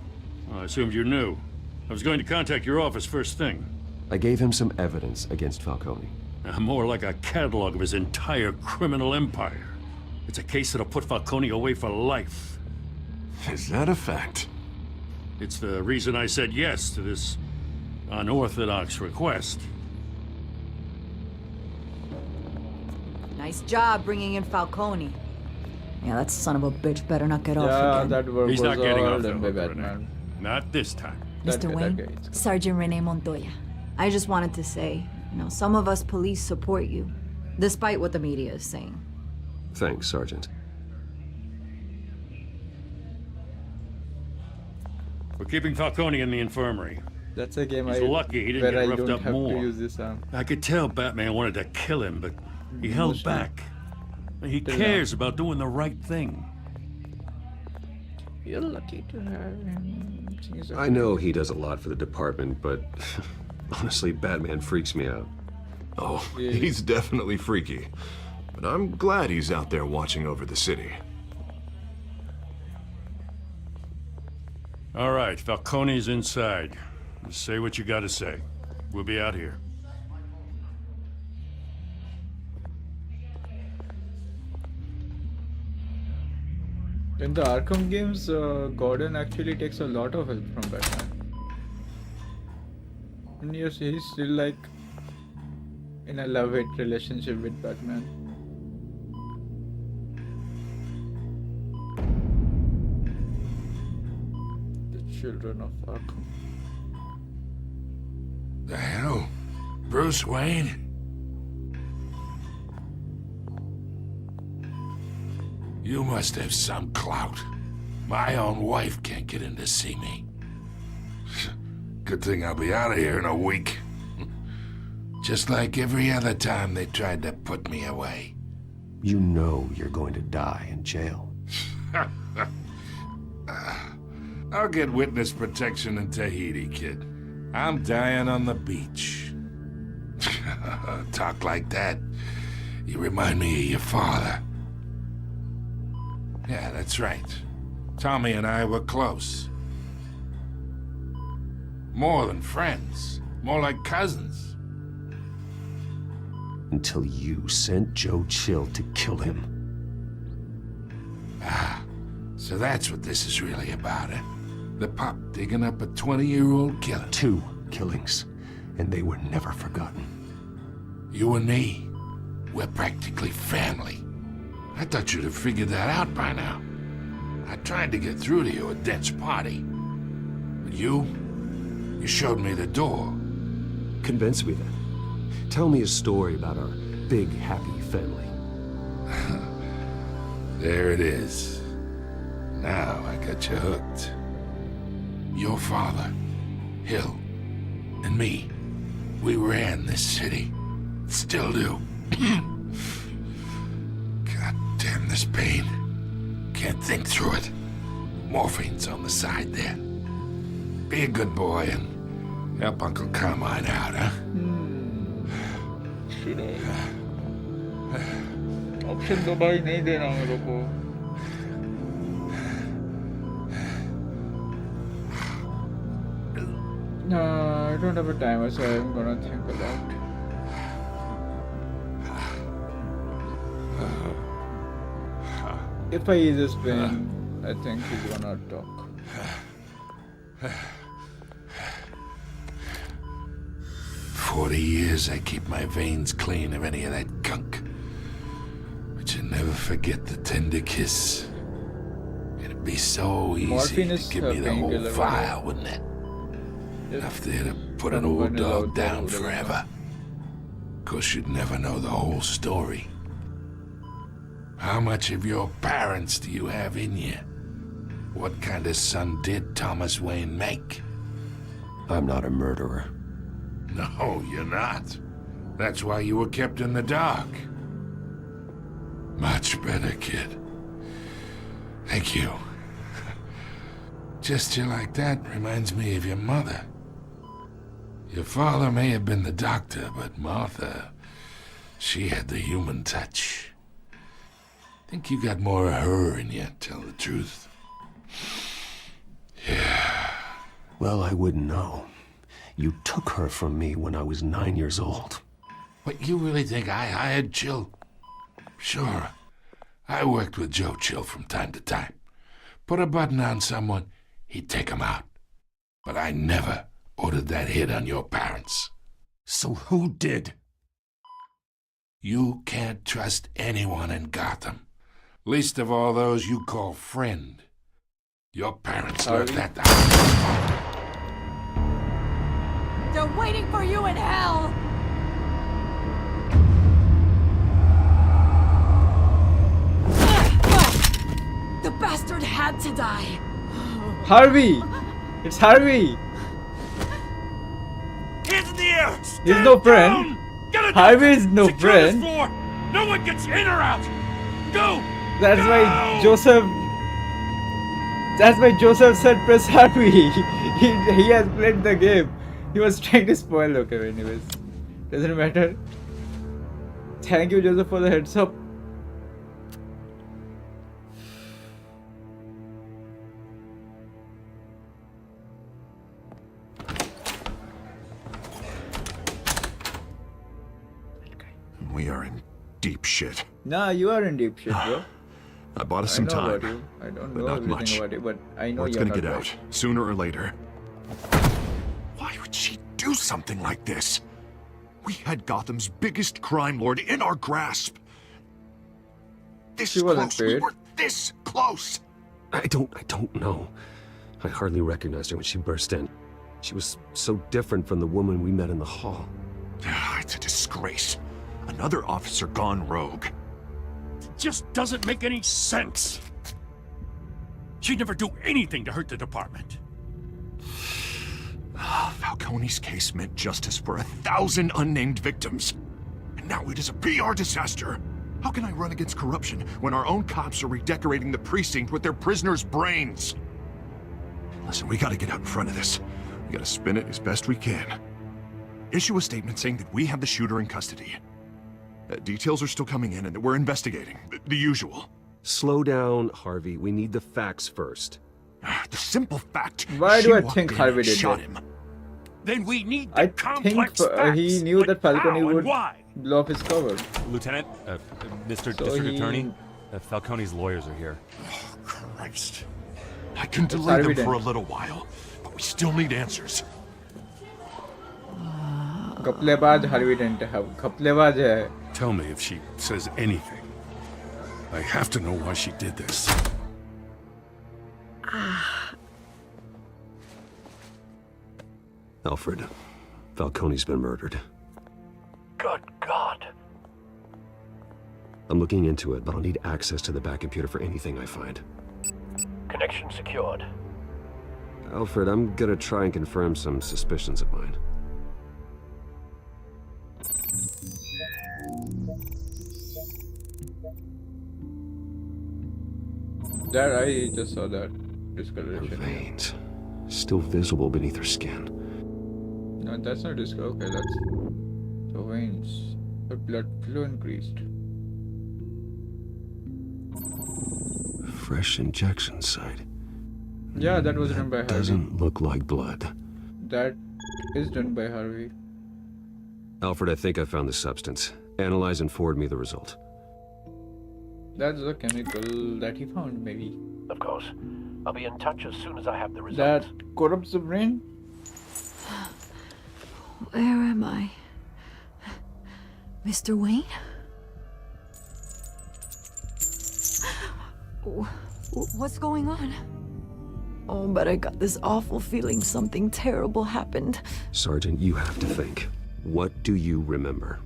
well, I assumed you knew. I was going to contact your office first thing. I gave him some evidence against Falcone. More like a catalog of his entire criminal empire. It's a case that'll put Falcone away for life. Is that a fact? It's the reason I said yes to this unorthodox request. Nice job bringing in Falcone. Yeah, that son of a bitch better not get off again. That work He's was not getting all off done by though, Batman. Not this time. Mr. Wayne, Sergeant Renee Montoya. I just wanted to say, some of us police support you, despite what the media is saying. Thanks, Sergeant. We're keeping Falcone in the infirmary. That's a game He's lucky he didn't get roughed up more. To use this arm. I could tell Batman wanted to kill him, but he held back. He cares about doing the right thing. You're lucky to have him. I know he does a lot for the department, but honestly, Batman freaks me out. Oh, he's definitely freaky. But I'm glad he's out there watching over the city. All right, Falcone's inside. Say what you gotta say. We'll be out here. In the Arkham games, Gordon actually takes a lot of help from Batman. And yes, he's still like in a love-hate relationship with Batman. The children of Arkham. The hell? Bruce Wayne? You must have some clout. My own wife can't get in to see me. Good thing I'll be out of here in a week. Just like every other time they tried to put me away. You know you're going to die in jail. I'll get witness protection in Tahiti, kid. I'm dying on the beach. Talk like that. You remind me of your father. Yeah, that's right. Tommy and I were close. More than friends. More like cousins. Until you sent Joe Chill to kill him. Ah, so that's what this is really about, eh? The pup digging up a 20-year-old killer. 2 killings, and they were never forgotten. You and me, we're practically family. I thought you'd have figured that out by now. I tried to get through to you at Dent's party. But you showed me the door. Convince me then. Tell me a story about our big, happy family. There it is. Now I got you hooked. Your father, Hill, and me, we ran this city. Still do. God damn this pain. Can't think through it. Morphine's on the side there. Be a good boy and help Uncle Carmine out, huh? Option तो भाई नहीं देना मेरे को. No, I don't have a timer, so I'm gonna think a lot. If I ease his pain, I think he's gonna talk. 40 years I keep my veins clean of any of that gunk. But you never forget the tender kiss. It'd be so easy to give me the whole file, wouldn't it? Enough there to put an old dog down forever. Of course, you'd never know the whole story. How much of your parents do you have in you? What kind of son did Thomas Wayne make? I'm not a murderer. No, you're not. That's why you were kept in the dark. Much better, kid. Thank you. Gesture like that reminds me of your mother. Your father may have been the doctor, but Martha, she had the human touch. Think you got more of her in you, tell the truth. Yeah. Well, I wouldn't know. You took her from me when I was 9 years old. What, you really think I hired Chill? Sure. I worked with Joe Chill from time to time. Put a button on someone, he'd take him out. But I never ordered that hit on your parents. So who did? You can't trust anyone in Gotham. Least of all those you call friend. Your parents left that out. They're waiting for you in hell! The bastard had to die. Harvey! It's Harvey! Hands in the air! He's no friend. Harvey is no friend. No one gets in or out! Go! That's why Joseph said press Harvey. He has played the game. He was trying to spoil. Okay, anyways. Doesn't matter. Thank you, Joseph, for the heads up. We are in deep shit. Nah, you are in deep shit, bro. I bought us some time. About you. I don't but know not everything much. about you, but I know Word's you're gonna not get right. out, sooner or later. Why would she do something like this? We had Gotham's biggest crime lord in our grasp. This She wasn't close. We paid. were this close. I don't know. I hardly recognized her when she burst in. She was so different from the woman we met in the hall. It's a disgrace. Another officer gone rogue. It just doesn't make any sense. She'd never do anything to hurt the department. Falcone's case meant justice for 1,000 unnamed victims. And now it is a PR disaster. How can I run against corruption when our own cops are redecorating the precinct with their prisoners' brains? Listen, we gotta get out in front of this. We gotta spin it as best we can. Issue a statement saying that we have the shooter in custody. Details are still coming in and that we're investigating. The usual. Slow down, Harvey. We need the facts first. The simple fact. Why she do I walked think in Harvey and did shot that? him. Then we need the I complex think facts. he knew that Falcone how and would why. blow up his cover. Lieutenant, Mr. So District he- Attorney, Falcone's lawyers are here. Oh, Christ. I can delay them for a little while, but we still need answers. घपलेबाज Harvey Dent है घपलेबाज है. Tell me if she says anything. I have to know why she did this. Alfred, Falcone's been murdered. Good God. I'm looking into it, but I'll need access to the back computer for anything I find. Connection secured. Alfred, I'm gonna try and confirm some suspicions of mine. That I just saw that discoloration. Veins. Still visible beneath her skin. No, that's not disco. Okay, that's the veins. The blood flow increased. Fresh injection site. Yeah, that was done by Harvey. Doesn't look like blood. That is done by Harvey. Alfred, I think I found the substance. Analyze and forward me the result. That's the chemical that he found, maybe. Of course. I'll be in touch as soon as I have the result. That corrupts the brain? Where am I? Mr. Wayne? What's going on? Oh, but I got this awful feeling something terrible happened. Sergeant, you have to think. What do you remember?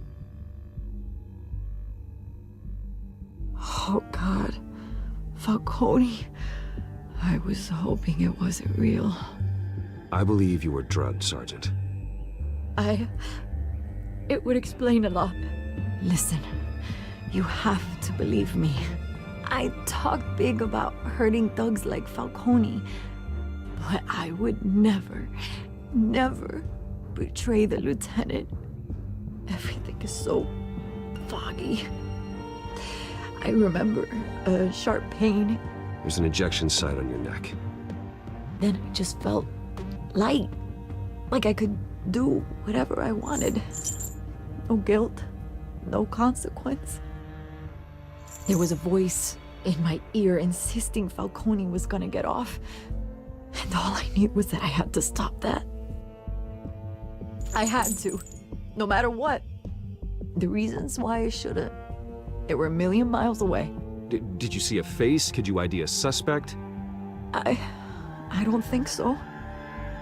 Oh, God. Falcone. I was hoping it wasn't real. I believe you were drugged, Sergeant. It would explain a lot. Listen, you have to believe me. I talked big about hurting thugs like Falcone, but I would never, never betray the lieutenant. Everything is so foggy. I remember a sharp pain. There's an injection site on your neck. Then I just felt light, like I could do whatever I wanted. No guilt, no consequence. There was a voice in my ear insisting Falcone was gonna get off. And all I knew was that I had to stop that. I had to, no matter what. The reasons why I shouldn't, they were a million miles away. Did you see a face? Could you ID a suspect? I don't think so.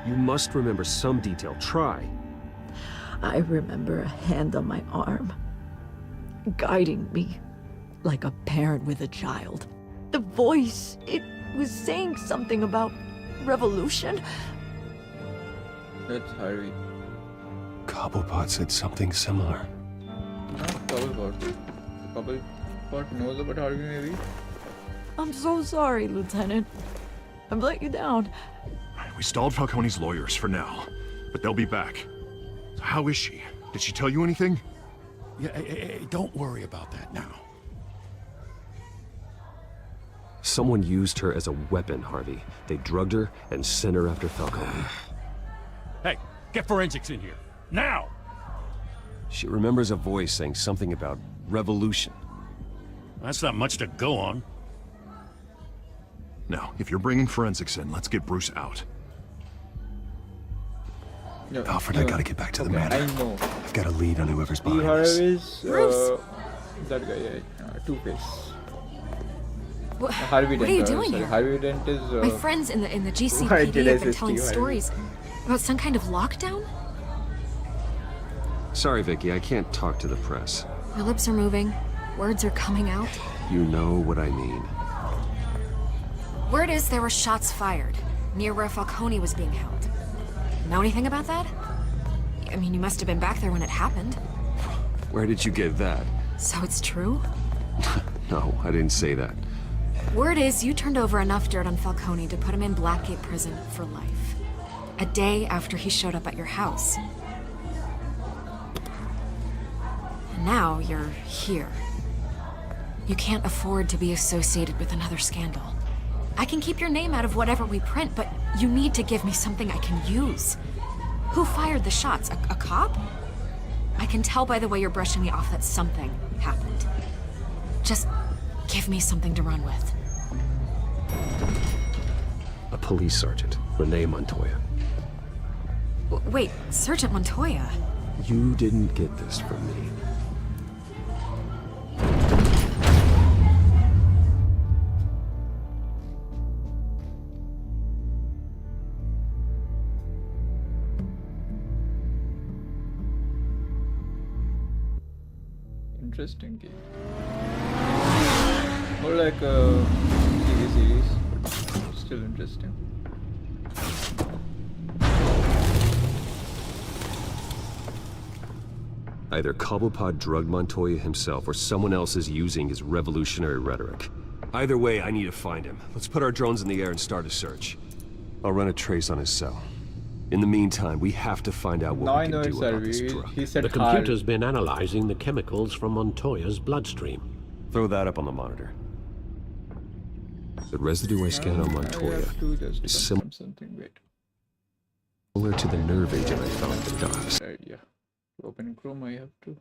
You must remember some detail. Try. I remember a hand on my arm, guiding me like a parent with a child. The voice, it was saying something about revolution. That's Harvey. Cobblepot said something similar. Not Cobblepot. Cobblepot knows about Harvey, maybe? I'm so sorry, Lieutenant. I've let you down. We stalled Falcone's lawyers for now, but they'll be back. So how is she? Did she tell you anything? Yeah, hey, don't worry about that now. Someone used her as a weapon, Harvey. They drugged her and sent her after Falcone. Hey, get forensics in here. Now! She remembers a voice saying something about revolution. That's not much to go on. Now, if you're bringing forensics in, let's get Bruce out. No, Alfred, no. I gotta get back to the Okay, matter. I know. I've got a lead on whoever's The behind this. Harvey's, Bruce! that guy, yeah, Two-Face. What, Harvey Dent. what are you doing sorry, here? Harvey Dent is. My friends in the Why GCPD did I have been say telling Steve Harvey? stories about some kind of lockdown. Sorry, Vicky, I can't talk to the press. Your lips are moving. Words are coming out. You know what I mean. Word is there were shots fired near where Falcone was being held. Know anything about that? I mean, you must have been back there when it happened. Where did you get that? So it's true? No, I didn't say that. Word is you turned over enough dirt on Falcone to put him in Blackgate Prison for life. A day after he showed up at your house. And now you're here. You can't afford to be associated with another scandal. I can keep your name out of whatever we print, but you need to give me something I can use. Who fired the shots? A cop? I can tell by the way you're brushing me off that something happened. Just give me something to run with. A police sergeant, Renee Montoya. Wait, Sergeant Montoya? You didn't get this from me. Interesting game. More like a TV series, but still interesting. Either Cobblepot drugged Montoya himself or someone else is using his revolutionary rhetoric. Either way, I need to find him. Let's put our drones in the air and start a search. I'll run a trace on his cell. In the meantime, we have to find out what we can do about this drug. He said The computer's been analyzing the chemicals from Montoya's bloodstream. Throw that up on the monitor. The residue I scanned on Montoya is similar something. Wait. to the nerve agent I found at the docks. Right, yeah. To open Chrome, I have to.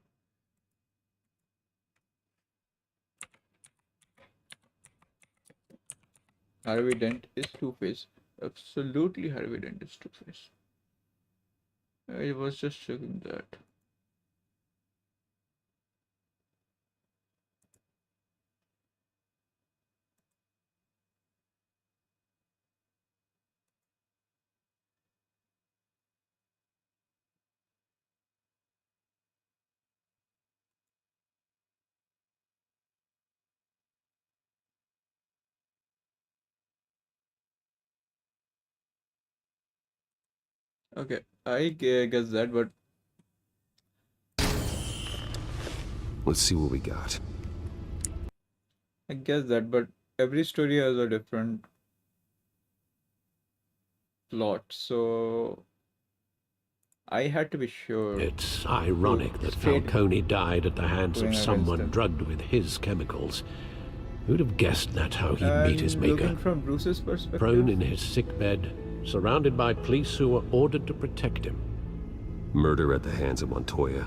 Harvey Dent is Two-Face. Absolutely, Harvey Dent is Two-Face. I was just checking that. Okay, I guess that, but Let's see what we got. I guess that, but every story has a different plot, so I had to be sure. It's ironic that Falcone died at the hands of someone drugged with his chemicals. Who'd have guessed that's how he'd meet his maker? Looking from Bruce's perspective, Prone in his sickbed, surrounded by police who were ordered to protect him. Murder at the hands of Montoya.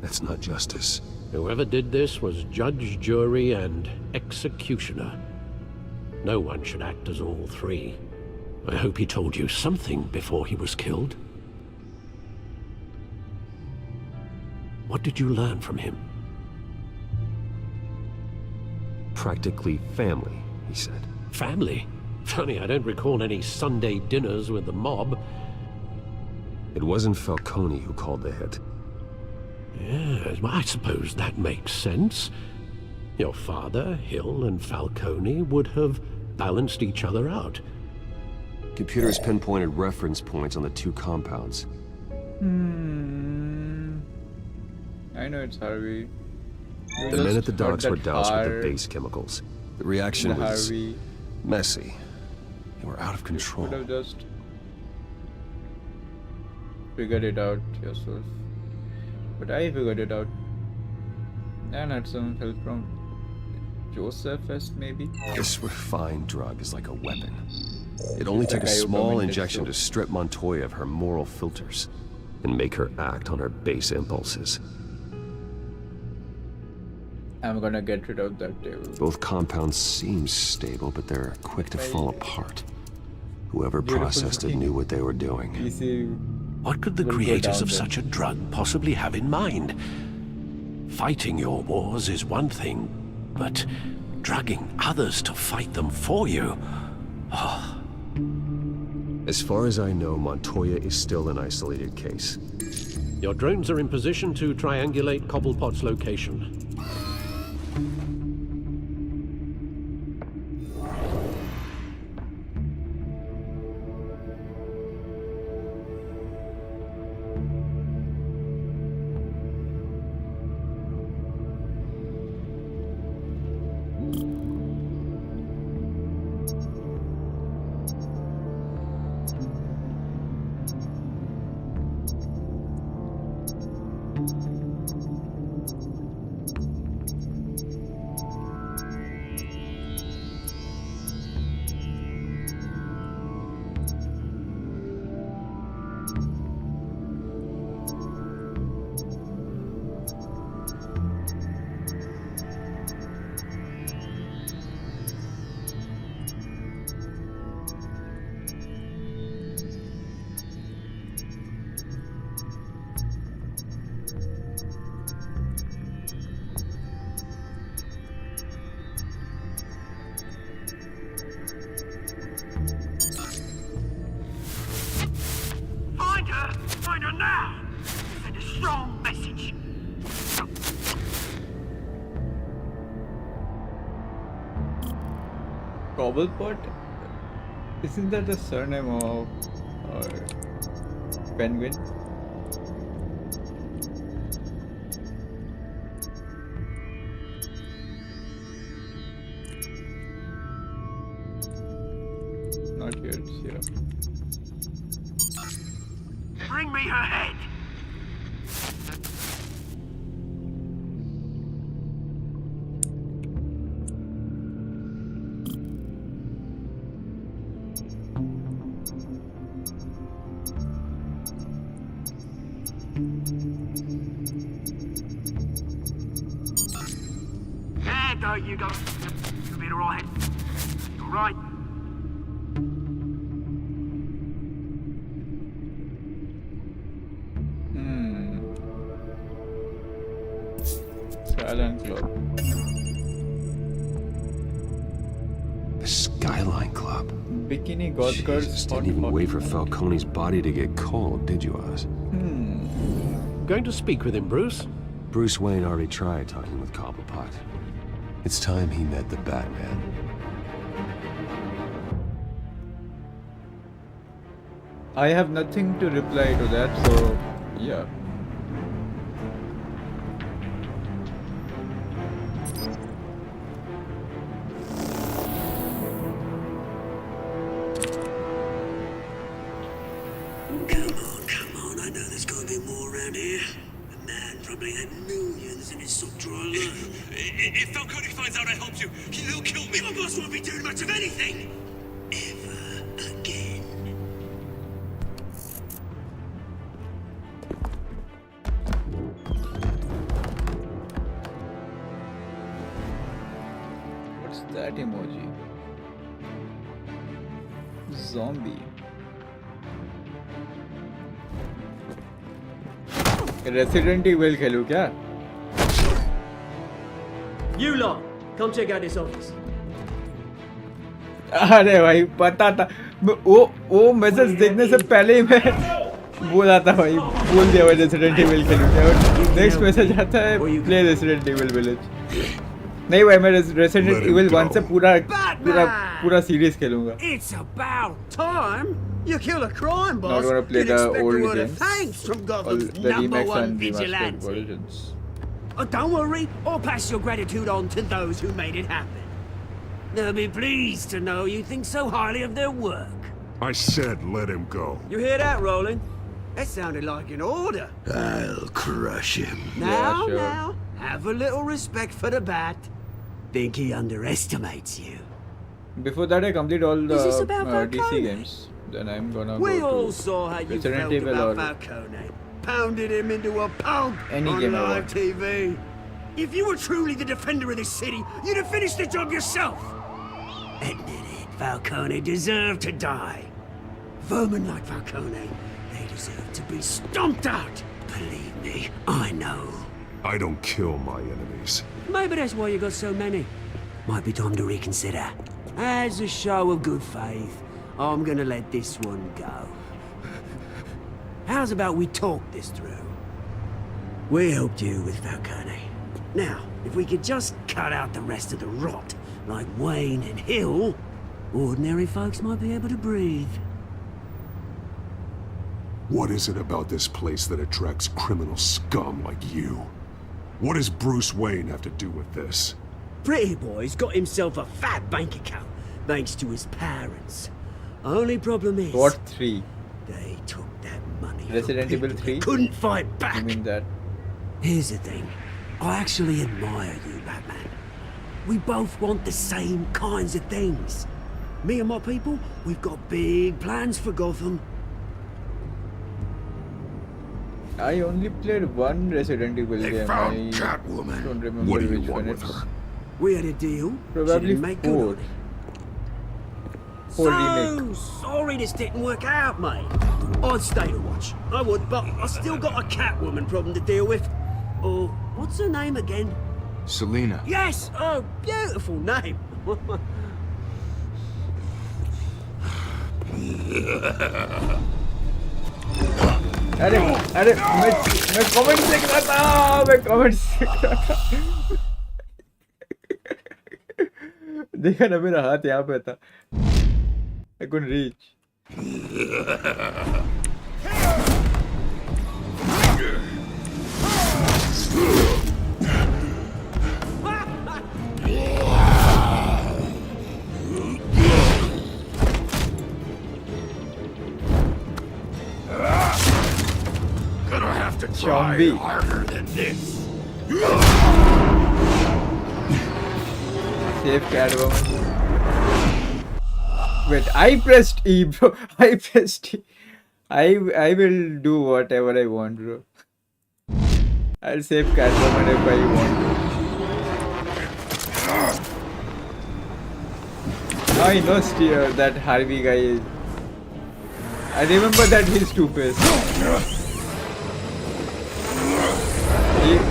That's not justice. Whoever did this was judge, jury, and executioner. No one should act as all three. I hope he told you something before he was killed. What did you learn from him? Practically family, he said. Family? Funny, I don't recall any Sunday dinners with the mob. It wasn't Falcone who called the hit. Yes, well, I suppose that makes sense. Your father, Hill, and Falcone would have balanced each other out. Computers pinpointed reference points on the two compounds. I know it's Harvey. The men at the docks were doused with the base chemicals. The reaction was messy. They were out of control. You could have just figured it out yourself. But I figured it out. And had some help from Josephus, maybe? This refined drug is like a weapon. It only took a small injection to strip Montoya of her moral filters and make her act on her base impulses. I'm gonna get rid of that table. Both compounds seem stable, but they're quick to fall apart. Whoever processed it knew what they were doing. What could the creators of such a drug possibly have in mind? Fighting your wars is one thing, but drugging others to fight them for you? Oh. As far as I know, Montoya is still an isolated case. Your drones are in position to triangulate Cobblepot's location. Find her now! Send a strong message! Cobblepot? Isn't that the surname of Penguin? not here. It's here. Bring me her head. Yeah, don't you go. You'll be alright. You alright? Skyline Club. The Skyline Club. Bikini goth girls. Jesus, didn't even wait for Falcone's body to get cold, did you, Oz? Going to speak with him, Bruce? Bruce Wayne already tried talking with Cobblepot. It's time he met the Batman. I have nothing to reply to that, so yeah. Come on, I know there's gotta be more around here. The man probably had millions in his sock drawer alone. If Falcone finds out I helped you, he'll kill me. Your boss won't be doing much of anything. Ever again. What's that emoji? Zombie. Resident Evil खेलूं क्या? You lot, come check out this office. अरे भाई पता था वो message देखने से पहले ही मैं बोला था भाई बोल दिया भाई रेसिडेंट इविल खेलूं क्या और नेक्स्ट मैसेज आता है प्ले रेसिडेंट इविल विलेज नहीं भाई मैं रेसिडेंट इविल 1 से पूरा सीरीज खेलूंगा. It's about time. You kill a crime boss. Not gonna play You'd the expect old a word of games. thanks from Gotham's The number remakes one and remastered vigilante. versions. Oh, don't worry, I'll pass your gratitude on to those who made it happen. They'll be pleased to know you think so highly of their work. I said let him go. You hear that, Roland? That sounded like an order. I'll crush him. Now, sure. now, have a little respect for the Bat. Think he underestimates you. Before that, I complete all the Is this about DC Falcone? games. Then I'm gonna We go all to saw how you Resident felt Evil about or Falcone. Pounded him into a pulp Any on game I live want. TV. If you were truly the defender of this city, you'd have finished the job yourself. Admit it, Falcone deserved to die. Vermin like Falcone, they deserve to be stomped out. Believe me, I know. I don't kill my enemies. Maybe that's why you got so many. Might be time to reconsider. As a show of good faith, I'm gonna let this one go. How's about we talk this through? We helped you with Falcone. Now, if we could just cut out the rest of the rot, like Wayne and Hill, ordinary folks might be able to breathe. What is it about this place that attracts criminal scum like you? What does Bruce Wayne have to do with this? Pretty Boy's got himself a fat bank account, thanks to his parents. Only problem is... What 3? They took that money Resident from Evil people 3? that couldn't fight back. You mean that? Here's the thing. I actually admire you, Batman. We both want the same kinds of things. Me and my people, we've got big plans for Gotham. I only played one Resident Evil game. found I Catwoman. don't remember What do you which want one with it was. her? We had a deal. Probably She didn't make good 4. on it. 4 remake. So sorry this didn't work out, mate. I'd stay to watch. I would, but I still got a Catwoman problem to deal with. Oh, what's her name again? Selena. Yes! Oh, beautiful name. अरे मैं comment देख रहा था देखा ना मेरा हाथ यहाँ पे था I couldn't reach. Zombie. harder than this. Save Catwoman. Wait, I pressed E, bro. I pressed E. I will do whatever I want, bro. I'll save Catwoman if I want to. Now I know that Harvey guy is. I remember that he's Two-Face.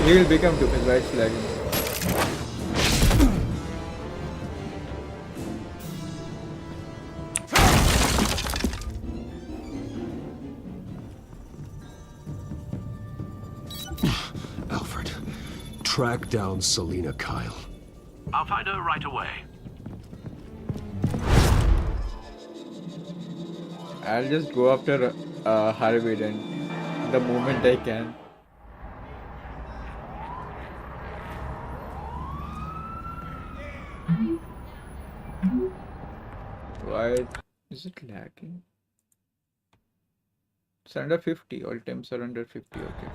He will become Two-Face, right? It's lagging. Alfred, track down Selina Kyle. I'll find her right away. I'll just go after Harvey Dent the moment I can. Why is it lagging? It's under 50. All temps are under 50. Okay.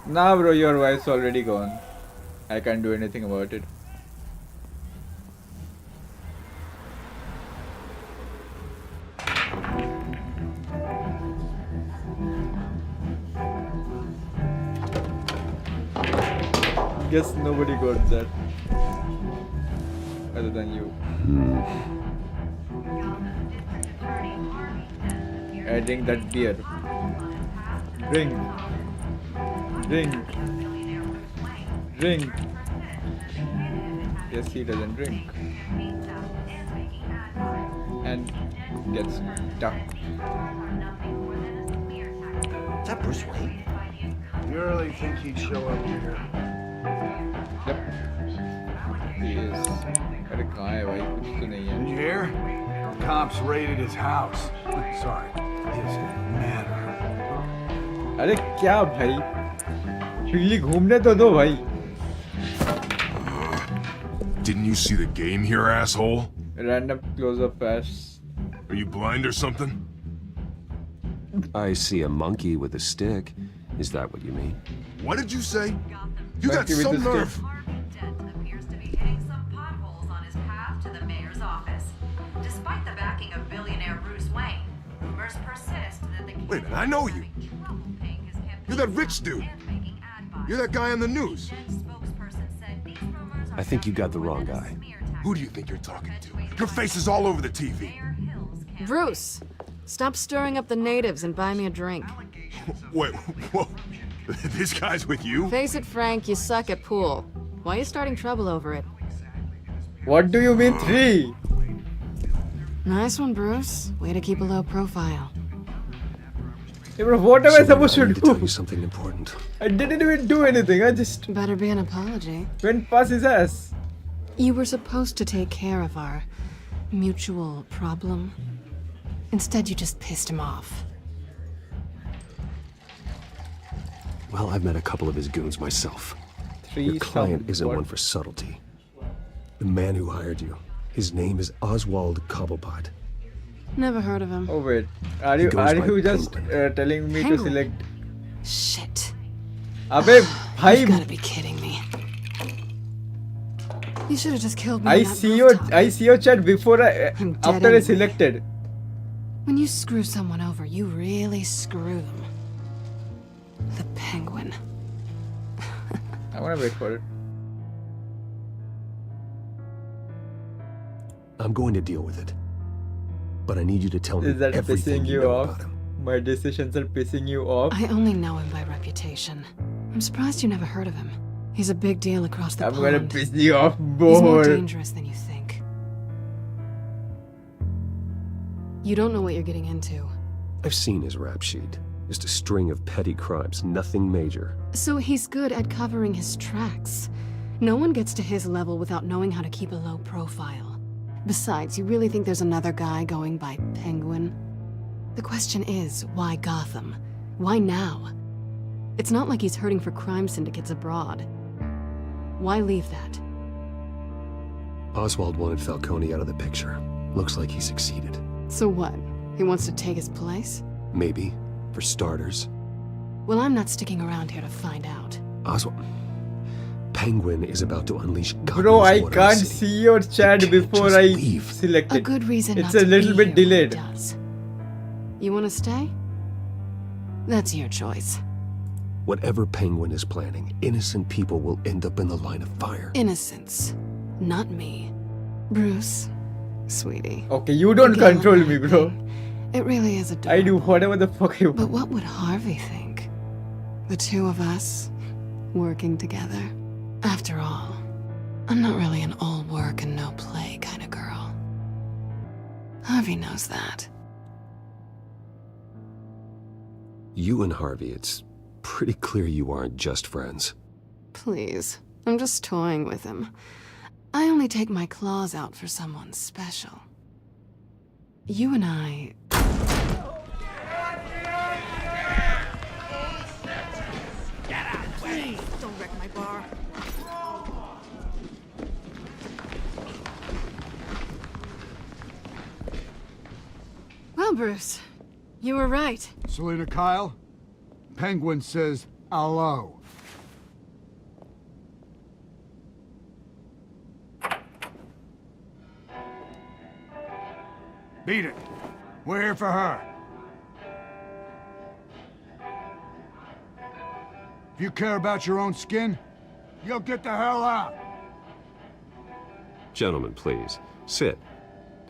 Nah, bro, your wife's already gone. I can't do anything about it. Guess nobody got that. Other than you. I drink that beer. Drink. Drink. Drink. Yes, he doesn't drink. And gets stuck. Is that Bruce Wayne? You really think he'd show up here? Yep. He is. अरे कहाँ है भाई कुछ तो नहीं है. Did you hear? Cops raided his house. Sorry, his manor. अरे क्या भाई? पिल्ली घूमने तो दो भाई. Didn't you see the game here, asshole? Random close-up pass. Are you blind or something? I see a monkey with a stick. Is that what you mean? What did you say? You got Monkey with some the stick. nerve. Appears to be hitting some potholes on his path to the mayor's office. Despite the backing of billionaire Bruce Wayne, rumors persist that the Wait a minute, I know you. You're that rich dude. You're that guy on the news. I think you got the wrong guy. Who do you think you're talking to? Your face is all over the TV. Bruce, stop stirring up the natives and buy me a drink. Wait, whoa. This guy's with you? Face it, Frank, you suck at pool. Why are you starting trouble over it? What do you mean 3? Nice one, Bruce. Way to keep a low profile. Hey bro, what am I supposed to I need to tell do? you something important. I didn't even do anything. I just Better be an apology. went past his ass. You were supposed to take care of our mutual problem. Instead, you just pissed him off. Well, I've met a couple of his goons myself. 3 Your client some- isn't what? one for subtlety. The man who hired you, his name is Oswald Cobblepot. Never heard of him. Oh wait, are He you goes by just telling me to Penguin. select? Shit. Abe, bhai, You've gotta be kidding me. You should have just killed me. I on that see your rooftop. chat before I'm dead after I anyway. selected. When you screw someone over, you really screw them. The Penguin. I wanna wait for it. I'm going to deal with it. But I need you to tell me Is that everything pissing you know off? about him. My decisions are pissing you off. I only know him by reputation. I'm surprised you never heard of him. He's a big deal across the I'm pond. gonna piss you off He's more more. dangerous than you think. You don't know what you're getting into. I've seen his rap sheet. Just a string of petty crimes, nothing major. So he's good at covering his tracks. No one gets to his level without knowing how to keep a low profile. Besides, you really think there's another guy going by Penguin? The question is, why Gotham? Why now? It's not like he's hurting for crime syndicates abroad. Why leave that? Oswald wanted Falcone out of the picture. Looks like he succeeded. So what? He wants to take his place? Maybe, for starters. Well, I'm not sticking around here to find out. Oswald, Penguin is about to unleash God Bro, knows I what on the can't city. see your chat before just I leave. select A it. good reason It's not a to little be bit here when he delayed. does. You want to stay? That's your choice. Whatever Penguin is planning, innocent people will end up in the line of fire. Innocence, not me. Bruce, sweetie. Okay, you don't Again, control one me, more bro. thing. It really is adorable. I do whatever the fuck I want. But what would Harvey think? The two of us working together. After all, I'm not really an all work and no play kind of girl. Harvey knows that. You and Harvey, it's pretty clear you aren't just friends. Please, I'm just toying with him. I only take my claws out for someone special. You and I... Please, don't wreck my bar. Well, Bruce, you were right. Selena Kyle, Penguin says hello. Beat it. We're here for her. If you care about your own skin, you'll get the hell out. Gentlemen, please, sit.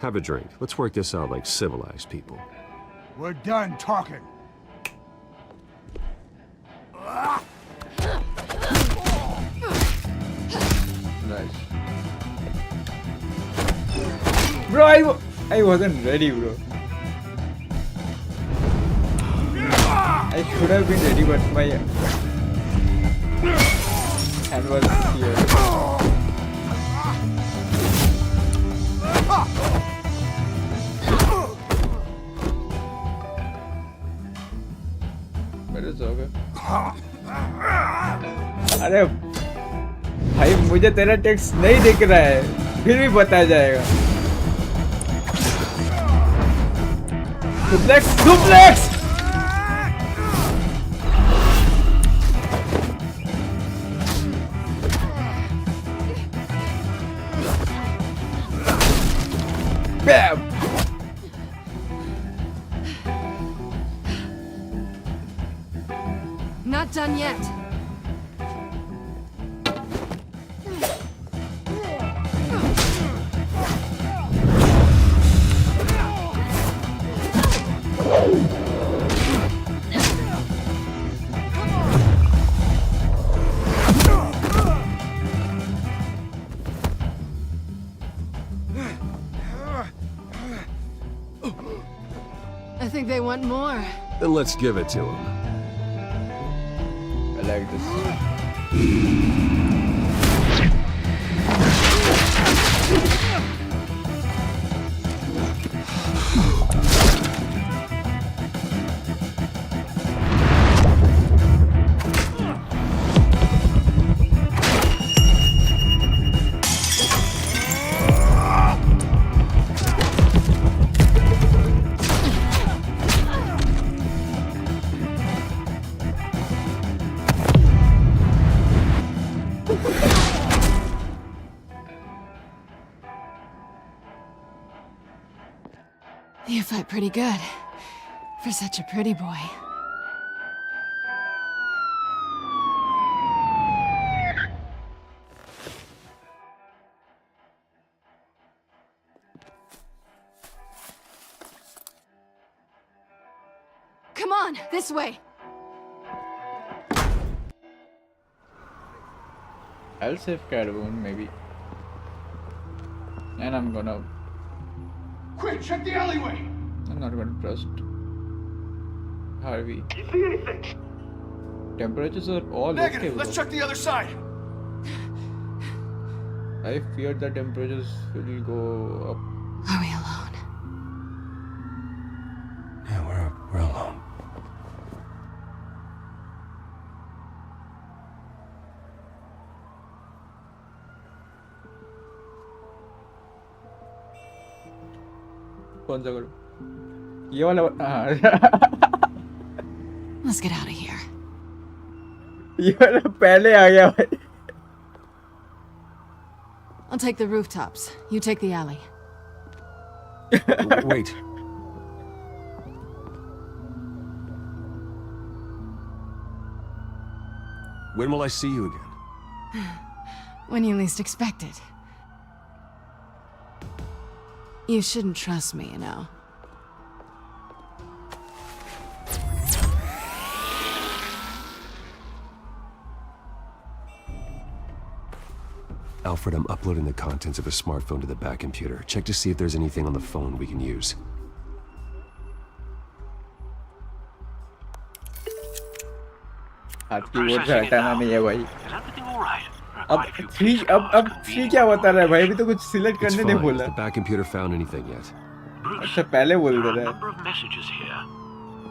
Have a drink. Let's work this out like civilized people. We're done talking. Nice. Bro, I wasn't ready, bro. I should have been ready, but my hand was here. But it's okay. अरे भाई मुझे तेरा text नहीं दिख रहा है फिर भी बताया जाएगा suplex suplex Bam! Not done yet. I think they want more. Then let's give it to him. I like this. You fight pretty good. For such a pretty boy. Come on, this way. I'll save Caravan maybe. And I'm gonna... Quick, check the alleyway! I'm not gonna trust Harvey. You see anything? Temperatures are all Negative. okay. Let's bro. check the other side. I fear the temperatures will go up. Are we alone? Yeah, we're alone. कौन सा करूं? ये वाला Let's get out of here. ये वाला पहले आ गया भाई. I'll take the rooftops. You take the alley. Wait. When will I see you again? When you least expect it. You shouldn't trust me, you know. Alfred, I'm uploading the contents of a smartphone to the back computer. Check to see if there's anything on the phone we can use. हाथ keyboard से हटाना नहीं है भाई. Is everything all right? अब free क्या बता रहा है भाई? अभी तो कुछ सिलेक्ट It's करने नहीं fine. बोला. Has the back computer found anything yet? अच्छा पहले बोल दे रहा है. number of messages here,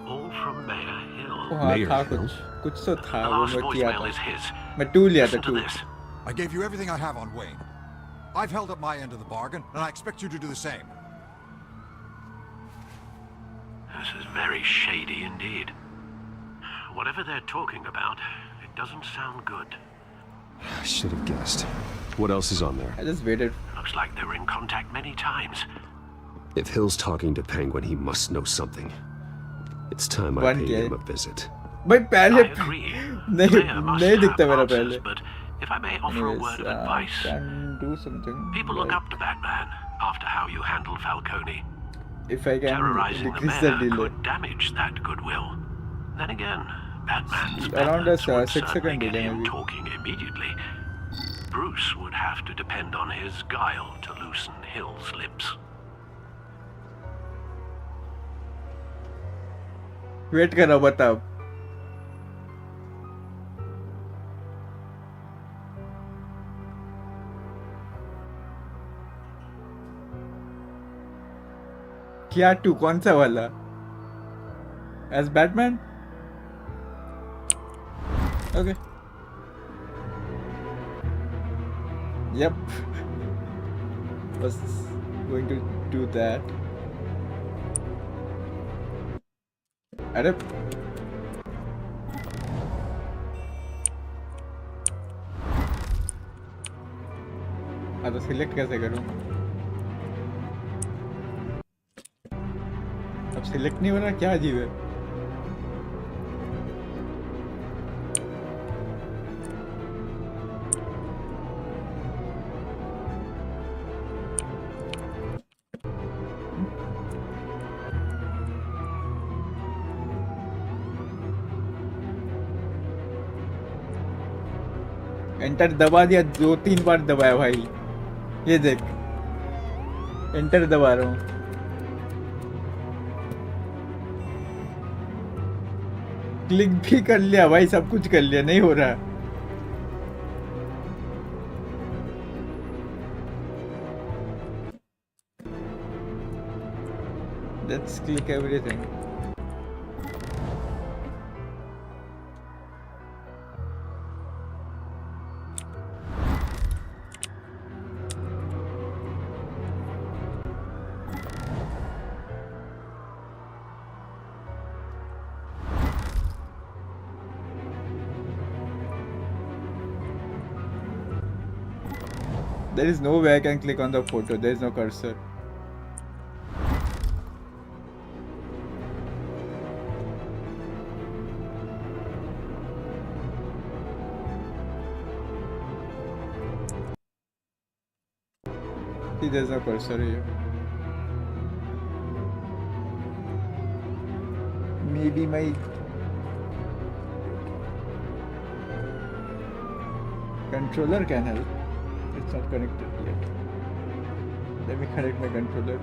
all from Mayor Hill. हाँ Mayor था Hill? कुछ तो था The वो last मैं किया voicemail था. is his. मैं 2 लिया था Listen to 2. this. I gave you everything I have on Wayne. I've held up my end of the bargain, and I expect you to do the same. This is very shady indeed. Whatever they're talking about, it doesn't sound good. I should have guessed. What else is on there? I just waited. Looks like they were in contact many times. If Hill's talking to Penguin, he must know something. It's time I One paid day. him a visit. भाई पहले I agree. नहीं Mayor must नहीं have दिखता मेरा answers, पहले. but if I may offer a word of advice, Can do something. people look up to Batman after how you handled Falcone. If I can Terrorizing the decrease the mayor delay. could damage that goodwill. Then again, Batman's Around methods a would 6 certainly second get delay him maybe. talking immediately. Bruce would have to depend on his guile to loosen Hill's lips. Wait करो बताओ. क्या 2 कौन सा वाला? As Batman? Okay. Yep. Was going to do that. अरे हाँ तो select कैसे करूँ? अब सिलेक्ट नहीं हो रहा, क्या अजीब है? एंटर दबा दिया, 2-3 बार दबाया भाई. ये देख, एंटर दबा रहा हूँ. क्लिक भी कर लिया भाई, सब कुछ कर लिया, नहीं हो रहा. Let's click everything. There is no way I can click on the photo. There is no cursor. See, there is no cursor here. Maybe my controller can help. It's not connected yet. Let me connect my controller.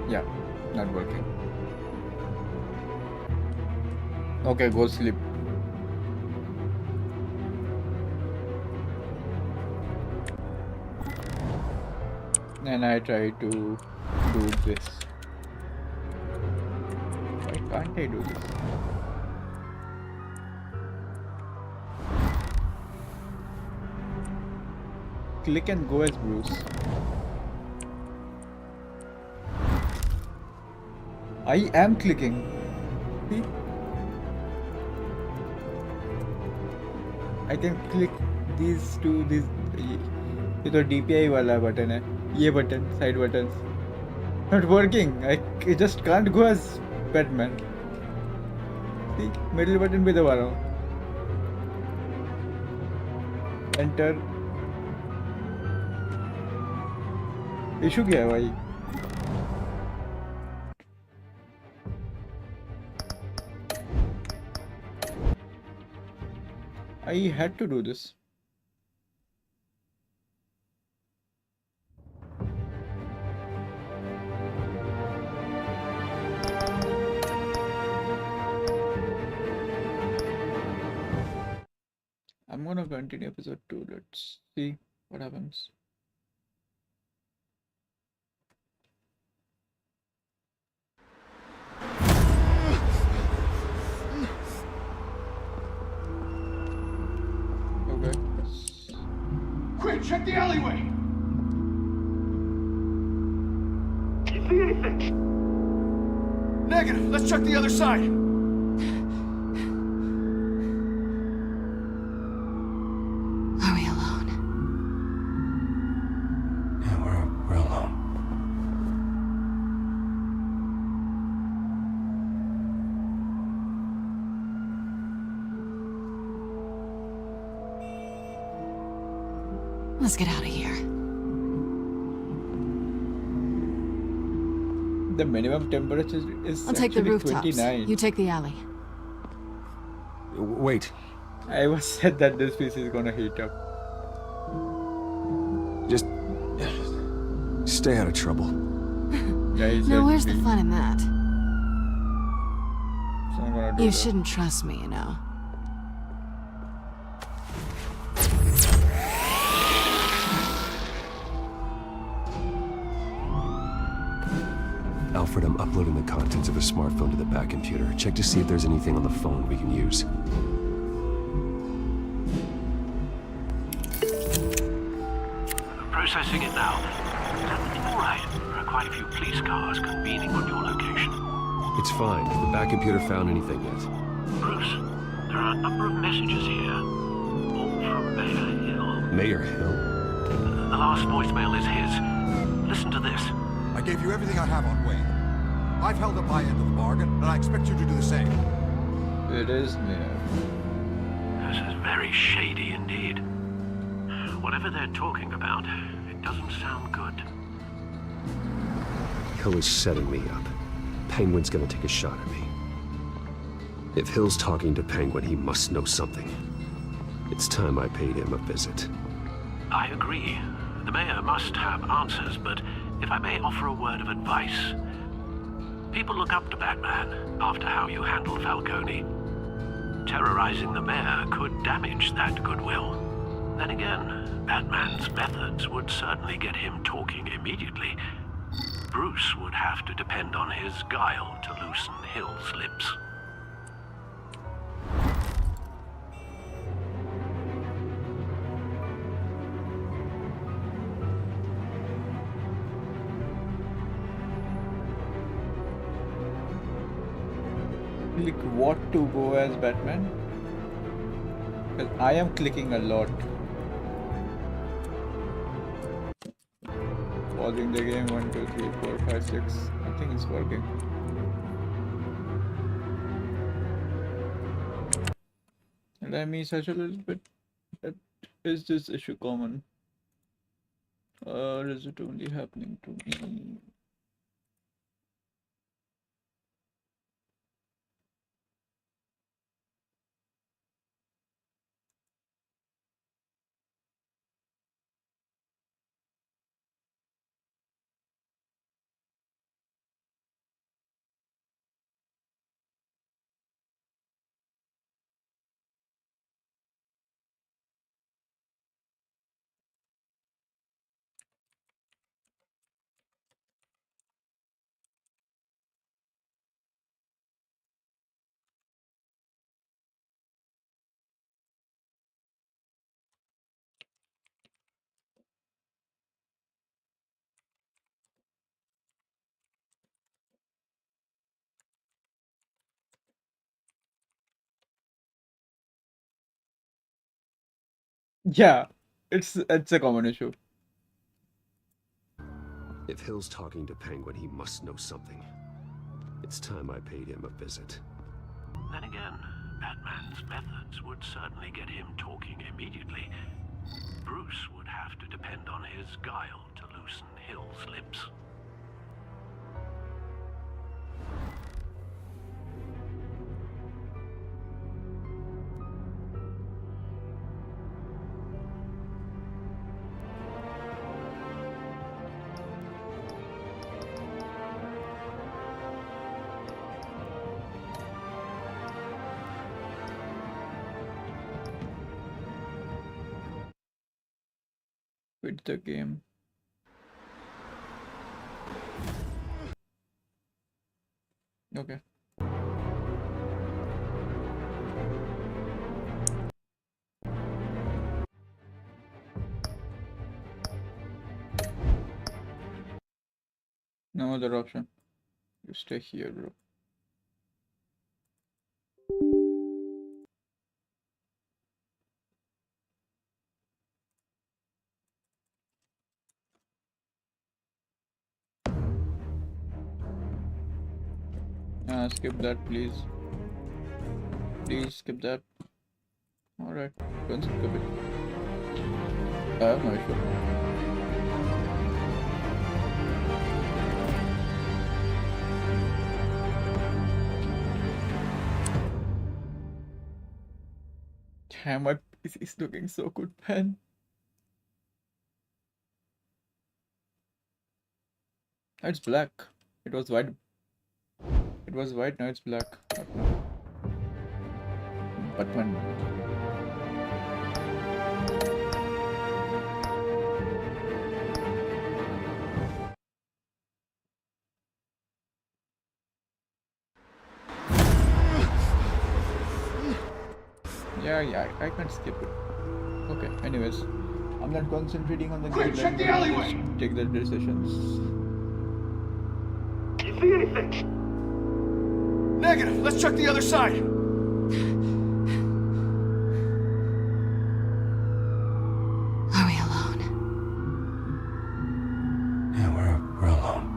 Yeah, not working. Okay, go sleep. And I try to do this. Can't I do this? Click and go as Bruce. I am clicking. See? I can click these two, these. ये तो DPI वाला button है. ये button, side buttons. Not working. I just can't go as Batman. See? Middle button भी दबा रहा हूँ. Enter. Issue क्या है भाई? I had to do this. I'm gonna continue episode 2. Let's see what happens. Okay. Quick, check the alleyway! You see anything? Negative. Let's check the other side. Are we alone? Yeah, we're alone. Let's get out of here. The minimum temperature is I'll take the actually rooftops. 29. You take the alley. Wait. I was said that this piece is gonna heat up. Just stay out of trouble. Yeah, he Now, said where's the please. fun in that? So I'm gonna do You that. shouldn't trust me, you know. Alfred, I'm uploading the contents of a smartphone to the back computer. Check to see if there's anything on the phone we can use. Processing it now. Is everything all right? There are quite a few police cars convening on your location. It's fine. Has the back computer found anything yet? Bruce, there are a number of messages here. All from Mayor Hill. Mayor Hill? The last voicemail is his. Listen to this. I gave you everything I have on Wayne. I've held up my end of the bargain, and I expect you to do the same. It is near. This is very shady indeed. Whatever they're talking about, it doesn't sound good. Hill is setting me up. Penguin's gonna take a shot at me. If Hill's talking to Penguin, he must know something. It's time I paid him a visit. I agree. The mayor must have answers, but if I may offer a word of advice. People look up to Batman after how you handled Falcone. Terrorizing the mayor could damage that goodwill. Then again, Batman's methods would certainly get him talking immediately. Bruce would have to depend on his guile to loosen Hill's lips. Click what to go as Batman? Because I am clicking a lot. Pausing the game 1, 2, 3, 4, 5, 6. I think it's working. Let me search a little bit. Is this issue common? Or is it only happening to me? Yeah, it's a common issue. If Hill's talking to Penguin, he must know something. It's time I paid him a visit. Then again, Batman's methods would certainly get him talking immediately. Bruce would have to depend on his guile to loosen Hill's lips. Quit the game. Okay. No other option. You stay here, bro. Skip that, please. Please skip that. Alright, don't skip it. I have no issue. Damn, my PC is looking so good, man. It's black. It was white. It was white, now it's black. What now? Batman. Yeah, I can't skip it. Okay, anyways. I'm not concentrating on the game. Check the alleyway! Just take the decisions. You see anything? Negative. Let's check the other side. Are we alone? Yeah, we're alone.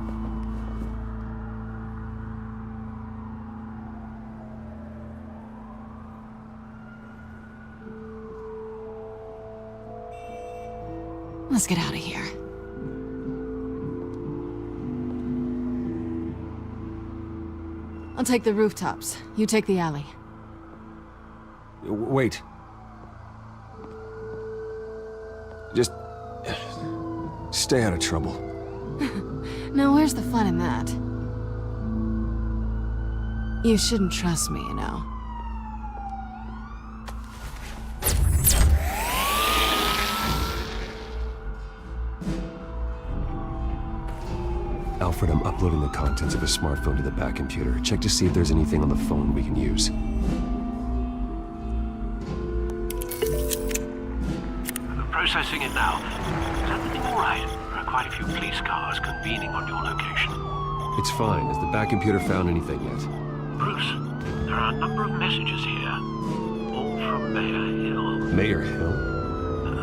Let's get out of here. I'll take the rooftops. You take the alley. Wait. Just stay out of trouble. Now, where's the fun in that? You shouldn't trust me, you know. Alfred, I'm uploading the contents of a smartphone to the back computer. Check to see if there's anything on the phone we can use. Processing it now. Is everything all right? There are quite a few police cars convening on your location. It's fine. Has the back computer found anything yet? Bruce, there are a number of messages here. All from Mayor Hill. Mayor Hill?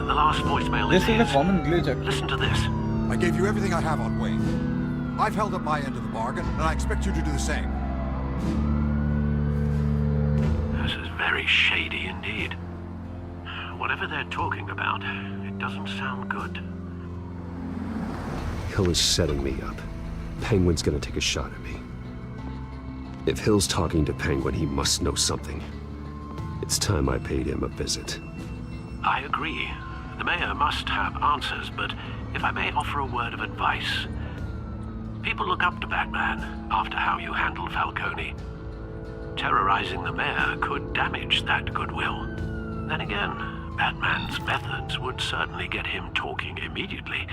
The last voicemail This is a his. common glitch, actually. Listen to this. I gave you everything I have on Wayne. I've held up my end of the bargain, and I expect you to do the same. This is very shady indeed. Whatever they're talking about, it doesn't sound good. Hill is setting me up. Penguin's gonna take a shot at me. If Hill's talking to Penguin, he must know something. It's time I paid him a visit. I agree. The mayor must have answers, but if I may offer a word of advice. People look up to Batman after how you handled Falcone. Terrorizing the mayor could damage that goodwill. Then again, Batman's methods would certainly get him talking immediately.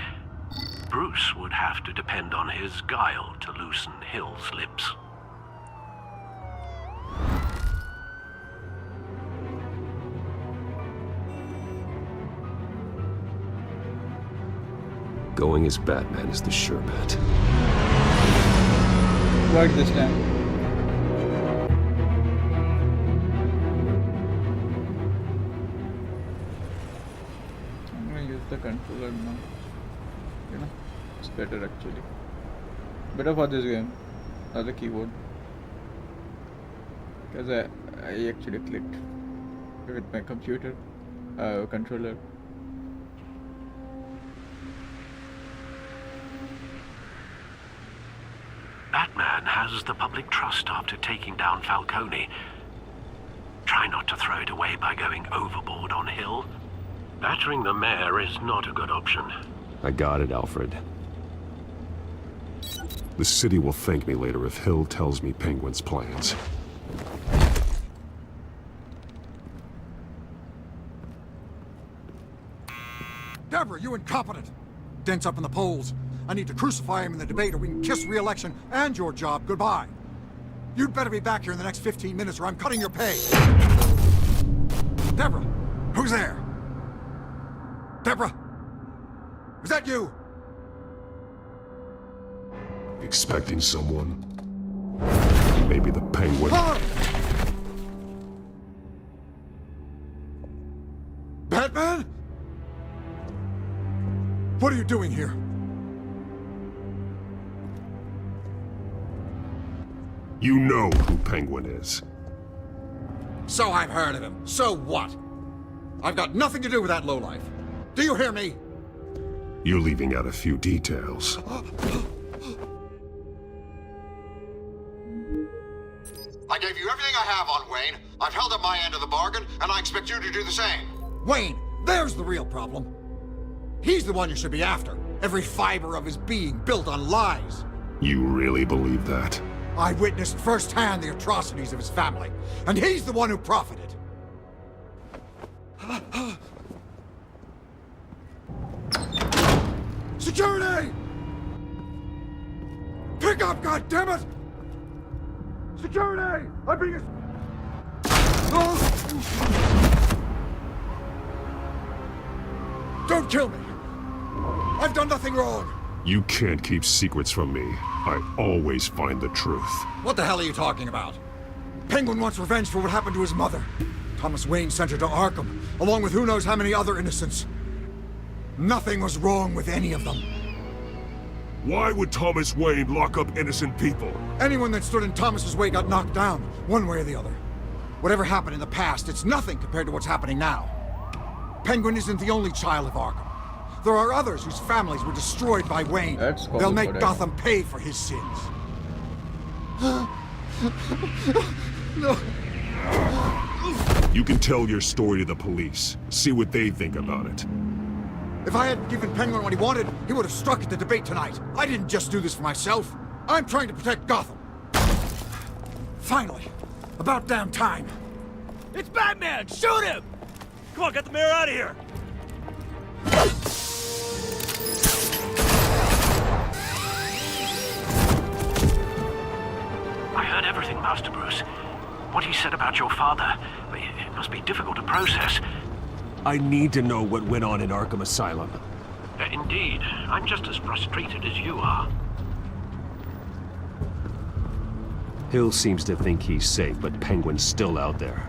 Bruce would have to depend on his guile to loosen Hill's lips. Going as Batman is the sure bet. Right this time. use the controller now. You know, it's better actually. Better for this game, not the keyboard. Because I actually clicked with my computer controller. Batman has the public trust after taking down Falcone. Try not to throw it away by going overboard on Hill. Battering the mayor is not a good option. I got it, Alfred. The city will thank me later if Hill tells me Penguin's plans. Deborah, you incompetent! Dent's up in the polls. I need to crucify him in the debate or we can kiss re-election and your job goodbye. You'd better be back here in the next 15 minutes or I'm cutting your pay. Deborah, who's there? Deborah, is that you? Expecting someone? Maybe the Penguin? Batman? What are you doing here? You know who Penguin is. So I've heard of him. So what? I've got nothing to do with that lowlife. Do you hear me? You're leaving out a few details. I gave you everything I have on Wayne. I've held up my end of the bargain, and I expect you to do the same. Wayne, there's the real problem. He's the one you should be after. Every fiber of his being built on lies. You really believe that? I witnessed firsthand the atrocities of his family, and he's the one who profited. Security! Pick up, goddammit! Security! I'm being... Don't kill me! I've done nothing wrong! You can't keep secrets from me. I always find the truth. What the hell are you talking about? Penguin wants revenge for what happened to his mother. Thomas Wayne sent her to Arkham, along with who knows how many other innocents. Nothing was wrong with any of them. Why would Thomas Wayne lock up innocent people? Anyone that stood in Thomas's way got knocked down, one way or the other. Whatever happened in the past, it's nothing compared to what's happening now. Penguin isn't the only child of Arkham. There are others whose families were destroyed by Wayne. They'll make Gotham pay for his sins. No. You can tell your story to the police. See what they think about it. If I had given Penguin what he wanted, he would have struck at the debate tonight. I didn't just do this for myself. I'm trying to protect Gotham. Finally. About damn time. It's Batman! Shoot him! Come on, get the mayor out of here! I heard everything, Master Bruce. What he said about your father, it must be difficult to process. I need to know what went on in Arkham Asylum. Indeed. I'm just as frustrated as you are. Hill seems to think he's safe, but Penguin's still out there.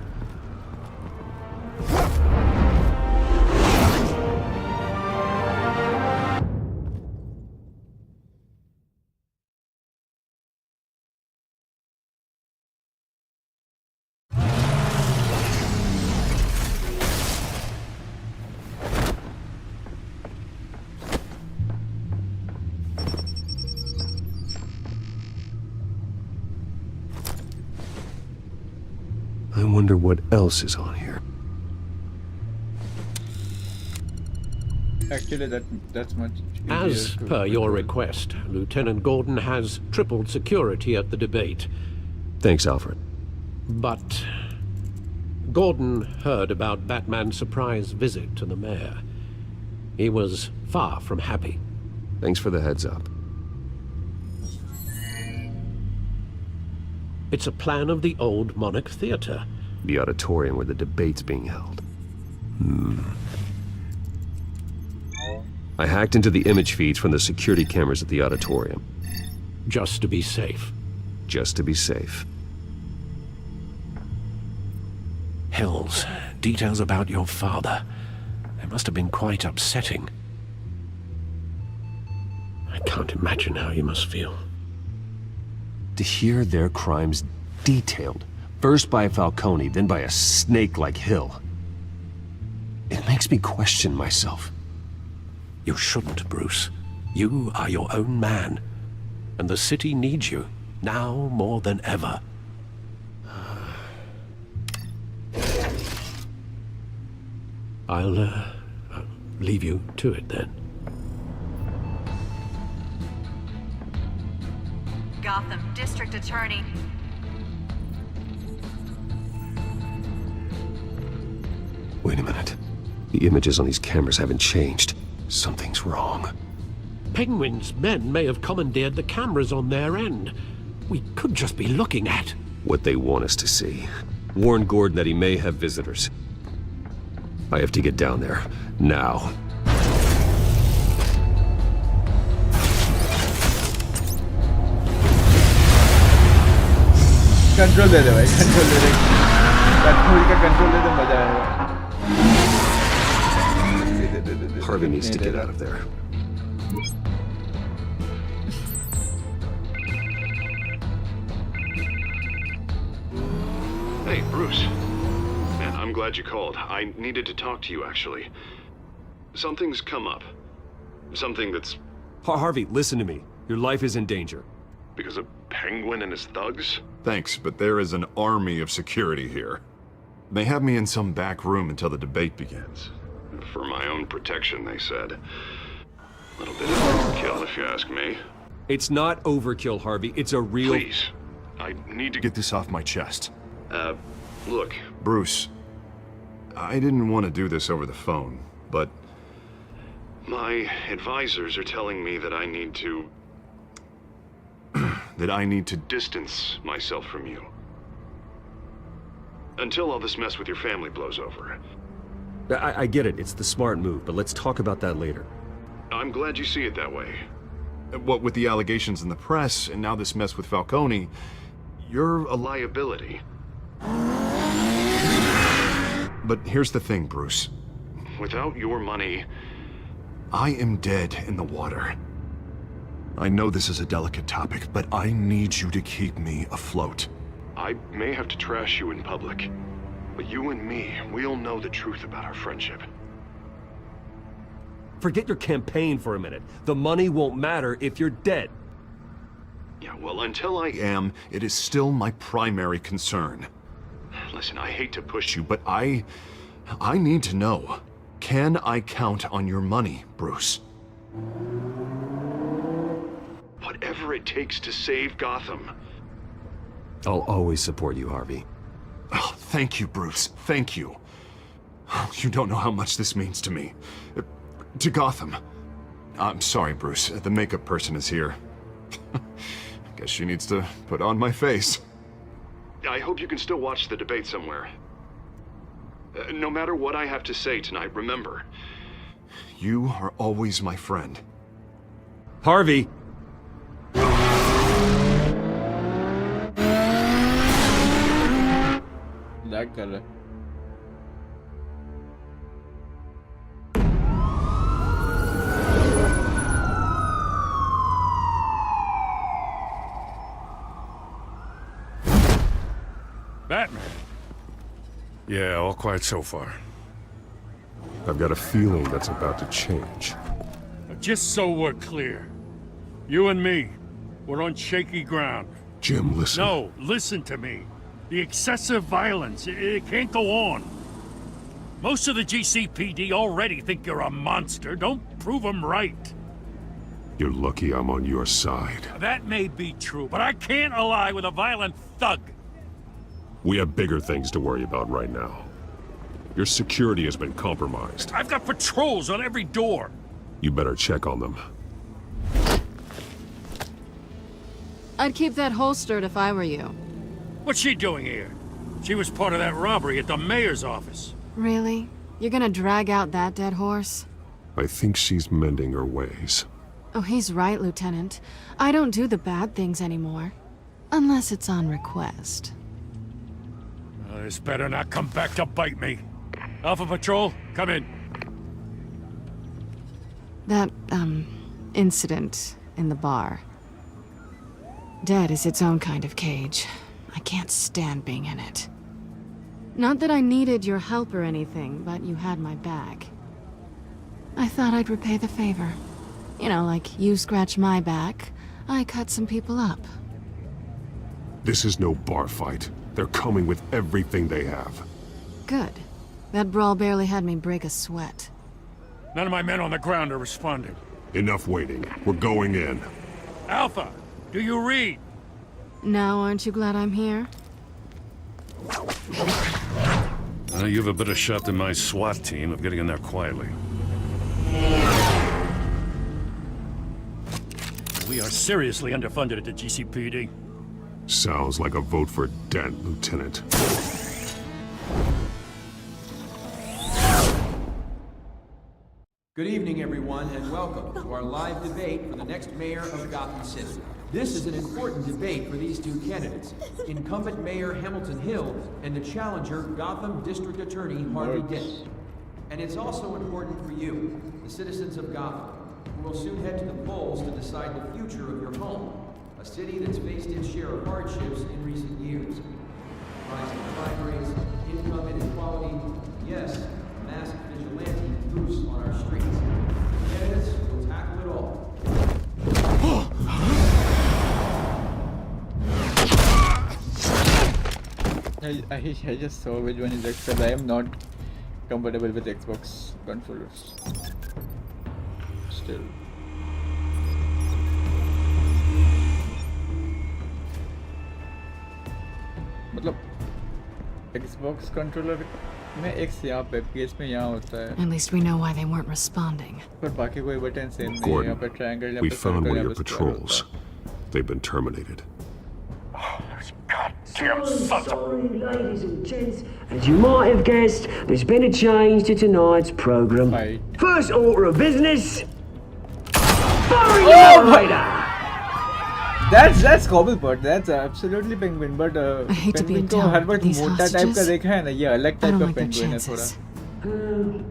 I wonder what else is on here. Actually, that's much easier. As per your request, Lieutenant Gordon has tripled security at the debate. Thanks, Alfred. But Gordon heard about Batman's surprise visit to the mayor. He was far from happy. Thanks for the heads up. It's a plan of the old Monarch Theater. The auditorium where the debate's being held. I hacked into the image feeds from the security cameras at the auditorium. Just to be safe. Just to be safe. Hills, details about your father. must have been quite upsetting. I can't imagine how you must feel. To hear their crimes detailed, first by Falcone, then by a snake like Hill, it makes me question myself. You shouldn't, Bruce. You are your own man, and the city needs you, now more than ever. I'll leave you to it then. Gotham District Attorney. Wait a minute. The images on these cameras haven't changed. Something's wrong. Penguin's men may have commandeered the cameras on their end. We could just be looking at What they want us to see. Warn Gordon that he may have visitors. I have to get down there. Now. Control दे दे भाई, control दे दे। Control का control दे दे, मजा आएगा। Harvey needs to get out of there. Hey, Bruce. Man, I'm glad you called. I needed to talk to you, actually. Something's come up. Something that's... Harvey, listen to me. Your life is in danger. Because of Penguin and his thugs? Thanks, but there is an army of security here. They have me in some back room until the debate begins. For my own protection, they said. A little bit of overkill, if you ask me. It's not overkill, Harvey. It's a real... Please. I need to Get this off my chest. Look. Bruce, I didn't want to do this over the phone, but... My advisors are telling me that I need to... that I need to... distance myself from you. Until all this mess with your family blows over. I get it. It's the smart move, but let's talk about that later. I'm glad you see it that way. What with the allegations in the press, and now this mess with Falcone, you're A liability. But here's the thing, Bruce. Without your money... I am dead in the water. I know this is a delicate topic, but I need you to keep me afloat. I may have to trash you in public, but you and me, we'll know the truth about our friendship. Forget your campaign for a minute. The money won't matter if you're dead. Yeah, well, until I am, it is still my primary concern. Listen, I hate to push you, But I need to know. Can I count on your money, Bruce? whatever it takes to save Gotham. I'll always support you, Harvey. Oh, thank you, Bruce. Thank you. You don't know how much this means to me. To Gotham. I'm sorry, Bruce. The makeup person is here. Guess she needs to put on my face. I hope you can still watch the debate somewhere. No matter what I have to say tonight, remember. You are always my friend. Harvey! Lag कर रहा है Batman. Yeah, all quiet so far. I've got a feeling that's about to change. Just so we're clear, you and me, we're on shaky ground. Jim, listen. No, listen to me. The excessive violence, it can't go on. Most of the GCPD already think you're a monster. Don't prove them right. You're lucky I'm on your side. That may be true, but I can't ally with a violent thug. We have bigger things to worry about right now. Your security has been compromised. I've got patrols on every door. You better check on them. I'd keep that holstered if I were you. What's she doing here? She was part of that robbery at the mayor's office. Really? You're gonna drag out that dead horse? I think she's mending her ways. Oh, he's right, Lieutenant. I don't do the bad things anymore. Unless it's on request. This better not come back to bite me. Alpha Patrol, come in. That, incident in the bar. Dead is its own kind of cage. I can't stand being in it. Not that I needed your help or anything, but you had my back. I thought I'd repay the favor. You know, like you scratch my back, I cut some people up. This is no bar fight. They're coming with everything they have. Good. That brawl barely had me break a sweat. None of my men on the ground are responding. Enough waiting. We're going in. Alpha, do you read? Now, aren't you glad I'm here? You have a better shot than my SWAT team of getting in there quietly. We are seriously underfunded at the GCPD. Sounds like a vote for Dent, Lieutenant. Good evening, everyone, and welcome to our live debate for the next mayor of Gotham City. This is an important debate for these two candidates, incumbent Mayor Hamilton Hill and the challenger Gotham District Attorney Harvey Dent. And it's also important for you, the citizens of Gotham, who will soon head to the polls to decide the future of your home, a city that's faced its share of hardships in recent years. Rising crime rates, income inequality, yes, a masked vigilante loose on our streets. Candidates will tackle it all. I just saw which one is Xbox. I am not compatible with Xbox controllers. Still. मतलब Xbox controller में X यहाँ पे PS में यहाँ होता है. At least we know why they weren't responding. पर बाकी कोई बटन सेम नहीं है. Gordon, यहाँ पे triangle, यहाँ we पे found circle, one of यहाँ your पे square patrols. They've been terminated. Damn sons of... Ladies and gents, as you might have guessed, there's been a change to tonight's program. First order of business. Firing the operator! That's Cobblepot. That's absolutely penguin. But I hate to be a penguin को हर dumb, bar these मोटा type का hostages? देखा है ना. ये अलग I type don't का like their penguin है थोड़ा. chances.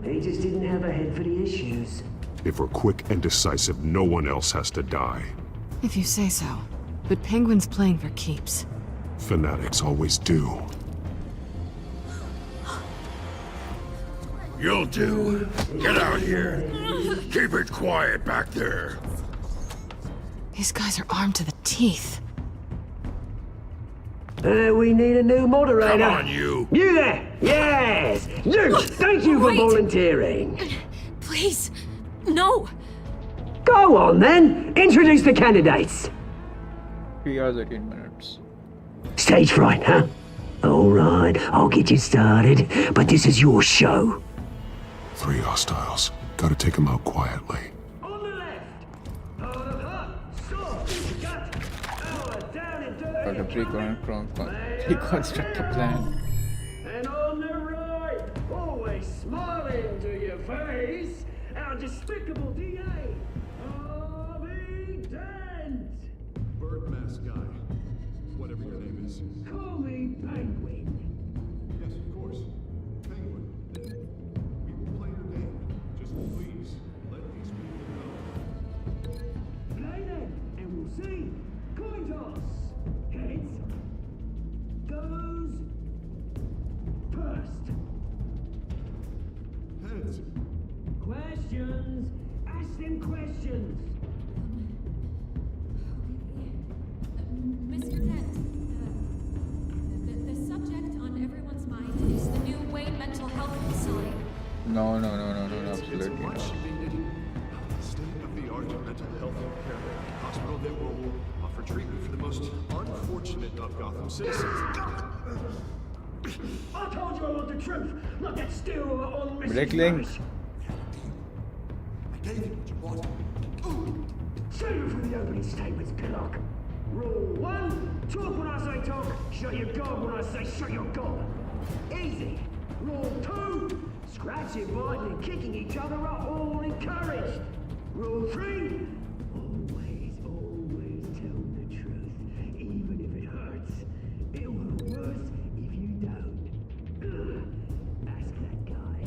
He just didn't have a head for the issues. If we're quick and decisive, no one else has to die. If you say so. But Penguin's playing for keeps. Fanatics always do. You'll do. Get out here. Keep it quiet back there. These guys are armed to the teeth. We need a new moderator. Come on, you. You there! Yes! You! Thank you for Wait. volunteering. Please, no. Go on then. Introduce the candidates. 3 hours 18 minutes. Stage fright, huh? All right, I'll get you started. But this is your show. 3 hostiles. Gotta take them out quietly. Got to reconstruct a plan. And on the right, always smiling to your face, our despicable DA, Harvey Dent. Bird mask guy. Whatever your name is. Call me Penguin. Yes, of course. Penguin. We will play your game. Just please, let these people go. Play then, and we'll see. Coin toss. Heads. Goes first. Heads. Questions. Ask them questions. Mr. Dent, the subject on everyone's mind is the new Wayne mental health facility. No, absolutely not. State-of-the-art mental health care hospital that will offer treatment for the most unfortunate of Gotham citizens. I told you I want the truth, not that still on Mrs. Breakling. Rose. I gave you what you wanted. Save it for the opening statements, Pillock. Rule 1, talk when I say talk, shut your gob when I say shut your gob. Easy. Rule 2, scratching, biting and kicking each other are all encouraged. Rule 3, always tell the truth, even if it hurts. It'll hurt worse if you don't. Ask that guy.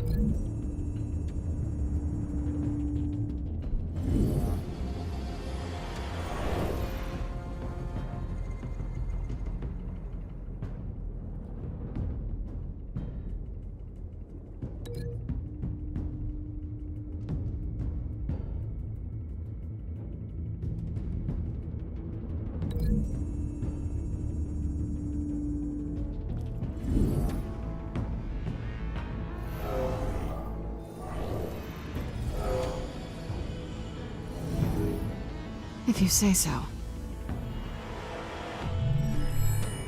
If you say so.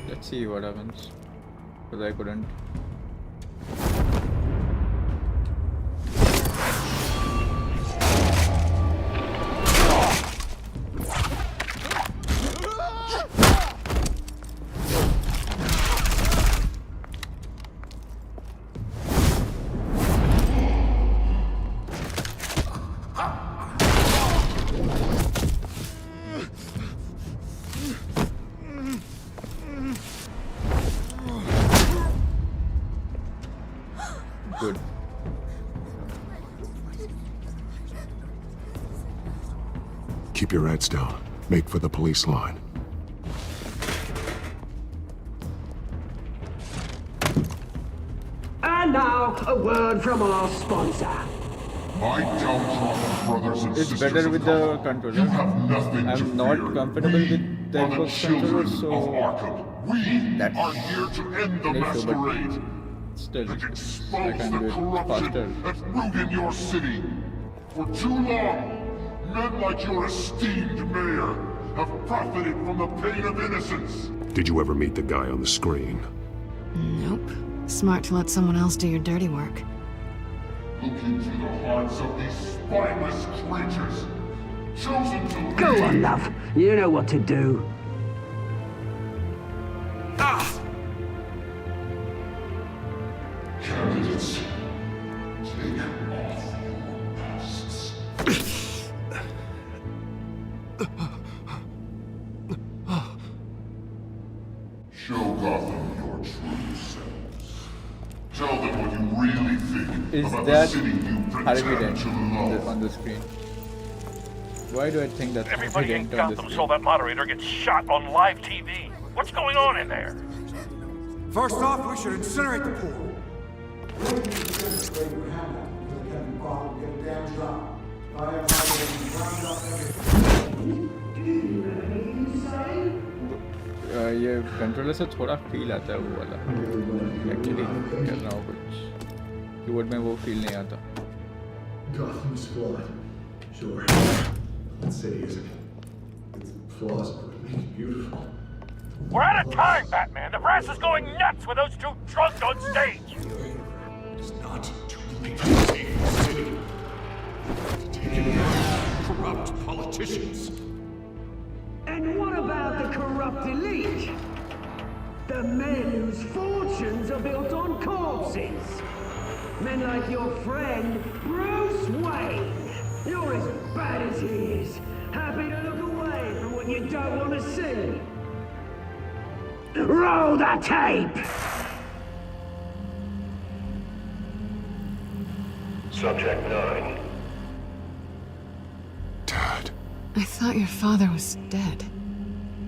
Let's see what happens. Because I couldn't. Good. Keep your heads down. Make for the police line. And now, a word from our sponsor. My downtrodden brothers and It's better with the controller. I'm not comfortable with the Xbox controller, so that's are here to end the an issue, but masquerade. still, I Expose can the do it corruption faster. that's ruined your city. For too long, men like your esteemed mayor have profited from the pain of innocence. Did you ever meet the guy on the screen? Nope. Smart to let someone else do your dirty work. Look into the hearts of these spineless creatures, chosen to Go lead. on, love. You know what to do. Candidates, take off your masks. Show Gotham your true selves. Tell them what you really think Is about that the city you Harvey pretend Dent to love. on the screen? Why do I think that's Harvey Everybody in Dent on the Gotham screen? saw that moderator get shot on live TV. What's going on in there? First off, we should incinerate the pool. ये controller से थोड़ा feel आता है वो वाला actually करना हो कुछ कीबोर्ड में वो फील नहीं आता Gotham's flawed. Sure. That city isn't. Its flaws would make it beautiful. We're out of time, Batman. The brass is going nuts with those two drunks on stage. It's not to save the city. To take it out corrupt politicians. And what about the corrupt elite? The men whose fortunes are built on corpses. Men like your friend, Bruce Wayne. You're as bad as he is. Happy to look away from what you don't want to see. Roll the tape! Subject 9. I thought your father was dead.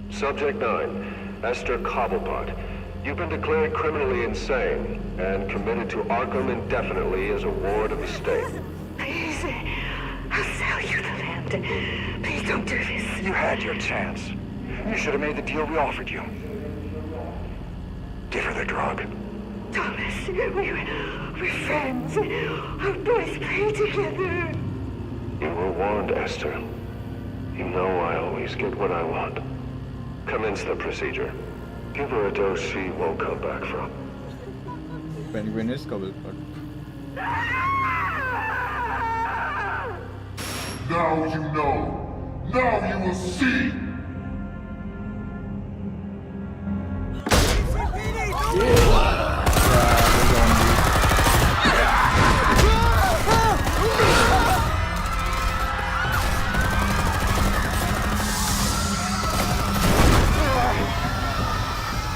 Subject 9, Esther Cobblepot. You've been declared criminally insane and committed to Arkham indefinitely as a ward of the state. Please, I'll sell you the land. Please don't do this. You had your chance. You should have made the deal we offered you. Give her the drug. Thomas, we're friends. Our boys play together. You were warned, Esther. You know I always get what I want. Commence the procedure. Give her a dose she won't come back from. Penguin is Cobblepot. Now you know. Now you will see.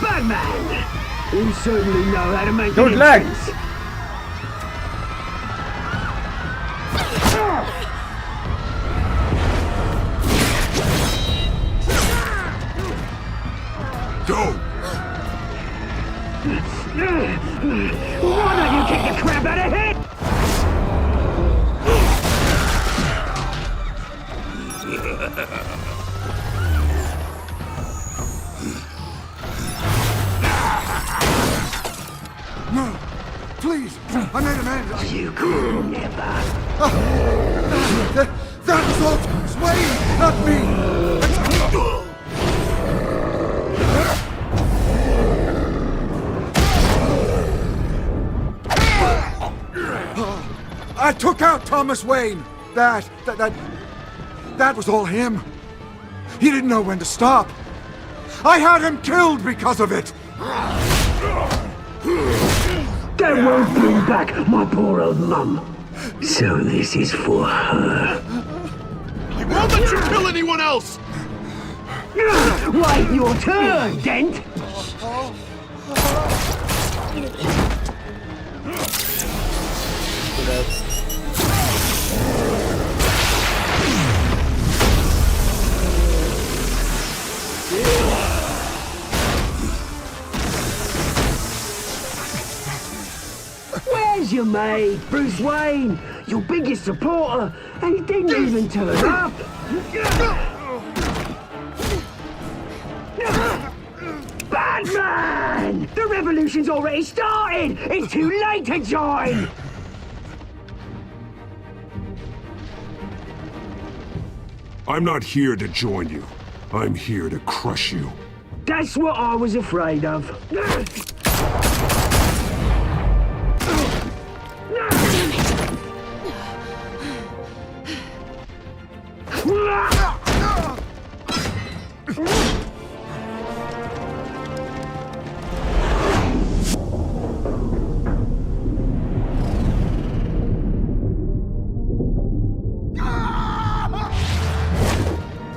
Batman! You certainly know how to make Don't an lag! entrance. Go! Why don't you kick the crap out of him? No! Please! I made amends! You could never. That was Ultimus! Wayne! Not me! took out Thomas Wayne. That was all him. He didn't know when to stop. I had him killed because of it. That won't bring back my poor old mum. So this is for her. I won't let you kill anyone else! Wait your turn, Dent! Where's your mate, Bruce Wayne? Your biggest supporter, and he didn't even turn up! Batman! The revolution's already started! It's too late to join! I'm not here to join you. I'm here to crush you. That's what I was afraid of.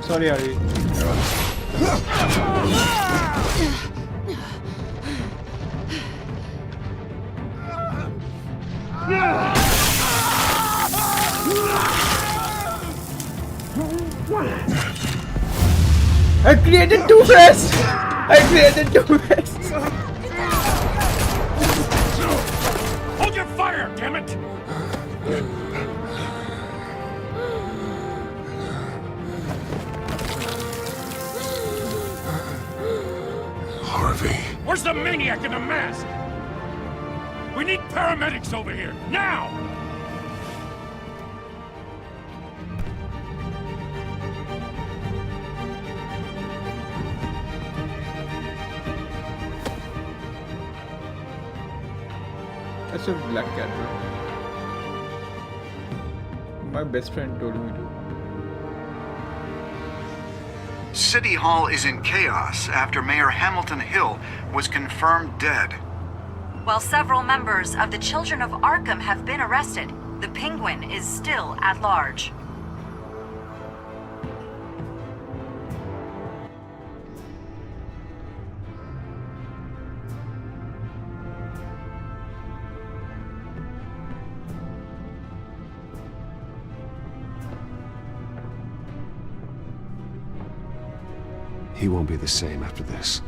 Sorry, Ari. I created two vests! I created two vests! Hold your fire, damn it! Harvey. Where's the maniac in the mask? We need paramedics over here, now! That's a black cat, bro. My best friend told me to. City Hall is in chaos after Mayor Hamilton Hill was confirmed dead. While several members of the Children of Arkham have been arrested, the Penguin is still at large. He won't be the same after this.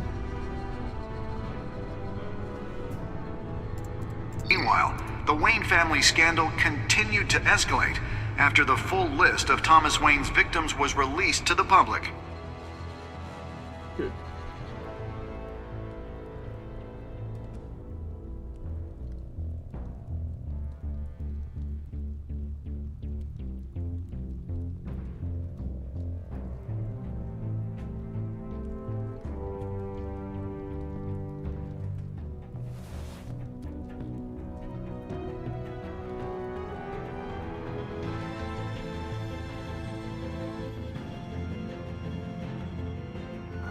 Meanwhile, the Wayne family scandal continued to escalate after the full list of Thomas Wayne's victims was released to the public.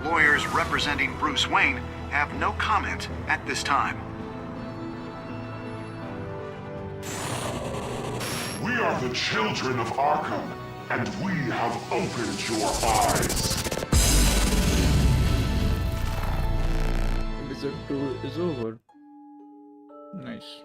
Lawyers representing Bruce Wayne have no comment at this time. We are the children of Arkham, and we have opened your eyes. Episode 2 is over. Nice.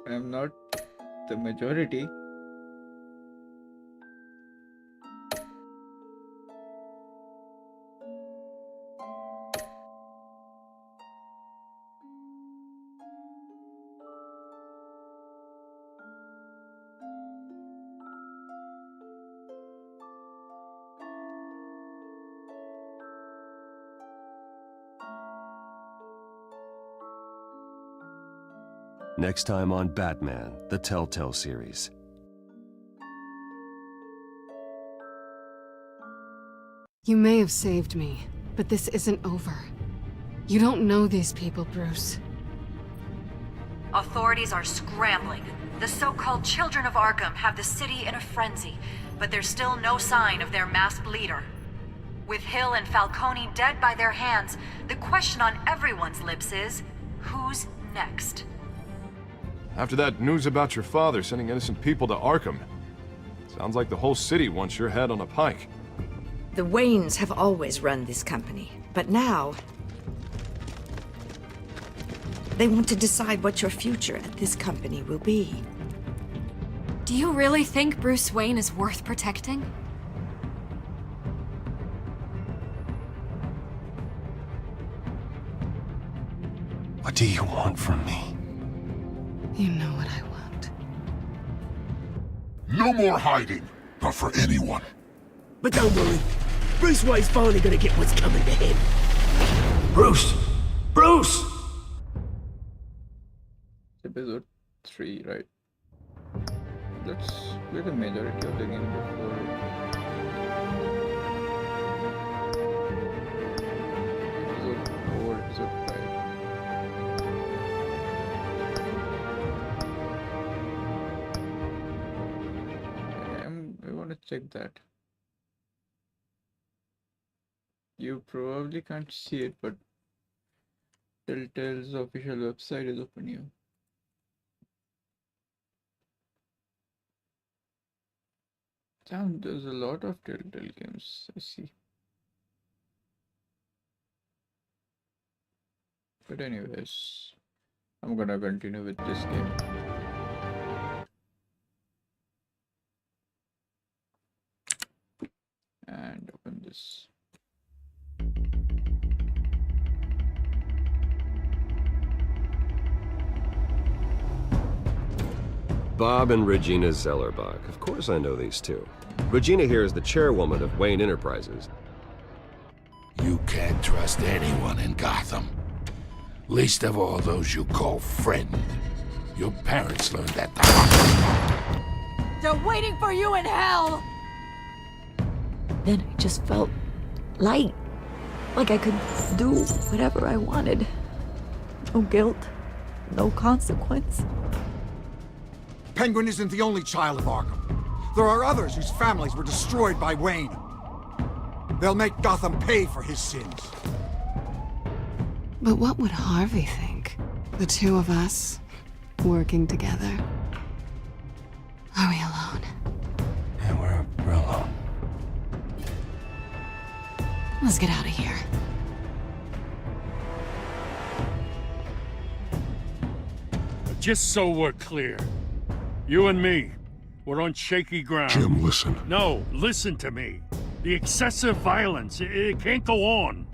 I am not the majority. Next time on Batman, the Telltale series. You may have saved me, but this isn't over. You don't know these people, Bruce. Authorities are scrambling. The so-called Children of Arkham have the city in a frenzy, but there's still no sign of their masked leader. With Hill and Falcone dead by their hands, the question on everyone's lips is, who's next? After that news about your father sending innocent people to Arkham, sounds like the whole city wants your head on a pike. The Waynes have always run this company, but now they want to decide what your future at this company will be. Do you really think Bruce Wayne is worth protecting? What do you want from me? You know what I want. No more hiding, not for anyone. But don't worry, Bruce Wayne's finally gonna get what's coming to him. Bruce! Bruce! Episode 3, right? Let's play the majority of the game before. Episode 4, episode 5. I want to check that. You probably can't see it, but Telltale's official website is open here. Damn, there's a lot of Telltale games, I see. But anyways, I'm gonna continue with this game. And open this. Bob and Regina Zellerbach. Of course I know these two. Regina here is the chairwoman of Wayne Enterprises. You can't trust anyone in Gotham. Least of all those you call friend. Your parents learned that the hard way. They're waiting for you in hell! Then I just felt light. Like I could do whatever I wanted. No guilt, no consequence. Penguin isn't the only child of Arkham. There are others whose families were destroyed by Wayne. They'll make Gotham pay for his sins. But what would Harvey think? The two of us, working together? Are we alone? Yeah, we're alone. Let's get out of here. Just so we're clear, you and me, we're on shaky ground. Jim, listen. No, listen to me. The excessive violence, it can't go on.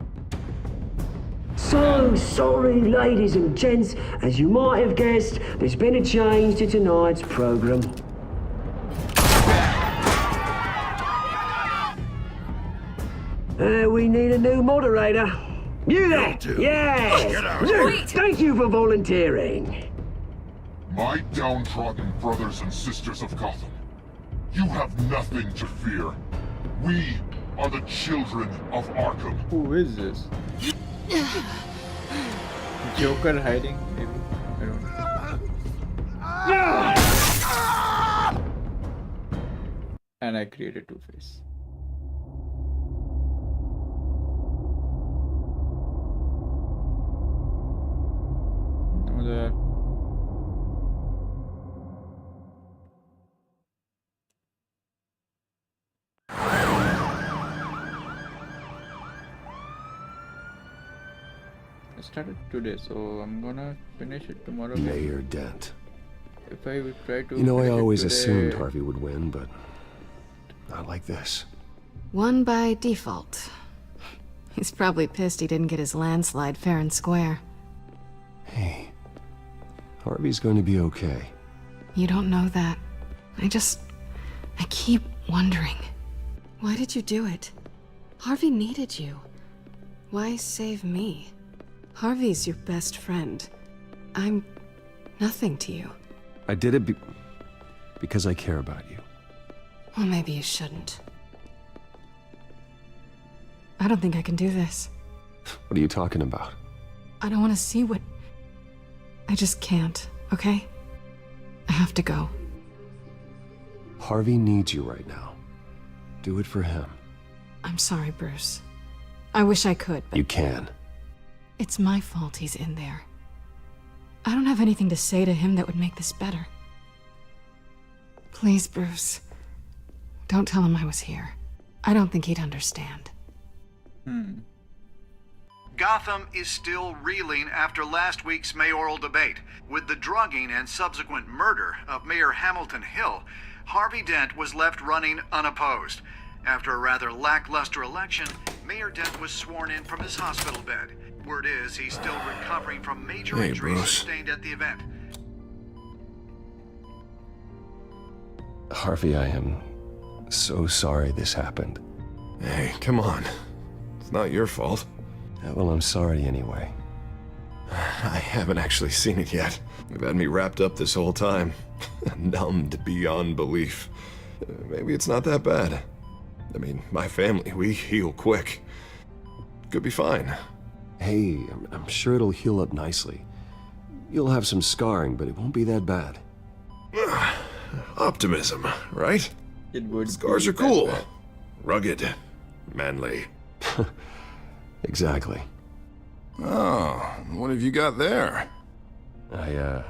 So sorry, ladies and gents. As you might have guessed, there's been a change to tonight's program. We need a new moderator. You there? Yeah! Luke, thank you for volunteering. My downtrodden brothers and sisters of Gotham, you have nothing to fear. We are the children of Arkham. Who is this? Joker hiding? Maybe. I don't know. And I created Two-Face. That. I started today, so I'm gonna finish it tomorrow. Mayor Dent. If I would try to. You know, I always today, assumed Harvey would win, but not like this. Won by default. He's probably pissed he didn't get his landslide fair and square. Hey, Harvey's going to be okay. You don't know that. I keep wondering. Why did you do it? Harvey needed you. Why save me? Harvey's your best friend. I'm nothing to you. I did it because I care about you. Well, maybe you shouldn't. I don't think I can do this. What are you talking about? I don't want to see what... I just can't, okay? I have to go. Harvey needs you right now. Do it for him. I'm sorry, Bruce. I wish I could, but... You can. It's my fault he's in there. I don't have anything to say to him that would make this better. Please, Bruce. Don't tell him I was here. I don't think he'd understand. Gotham is still reeling after last week's mayoral debate. With the drugging and subsequent murder of Mayor Hamilton Hill, Harvey Dent was left running unopposed. After a rather lackluster election, Mayor Dent was sworn in from his hospital bed. Word is he's still recovering from major injuries sustained at the event. Harvey, I am so sorry this happened. Hey, come on. It's not your fault. Well, I'm sorry anyway. I haven't actually seen it yet. You've had me wrapped up this whole time. Numbed beyond belief. Maybe it's not that bad. I mean, my family, we heal quick. Could be fine. Hey, I'm sure it'll heal up nicely. You'll have some scarring, but it won't be that bad. Optimism, right? It would. Scars are cool. Rugged. Manly. Exactly. Oh, what have you got there? I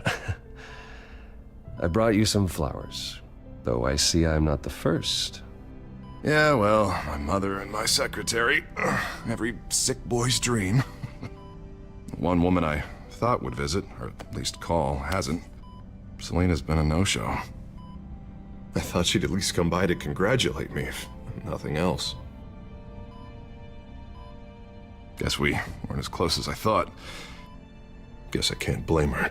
brought you some flowers. Though I see I'm not the first. Yeah, well, my mother and my secretary. Every sick boy's dream. One woman I thought would visit, or at least call, hasn't. Selena's been a no-show. I thought she'd at least come by to congratulate me, if nothing else. Guess we weren't as close as I thought. Guess I can't blame her.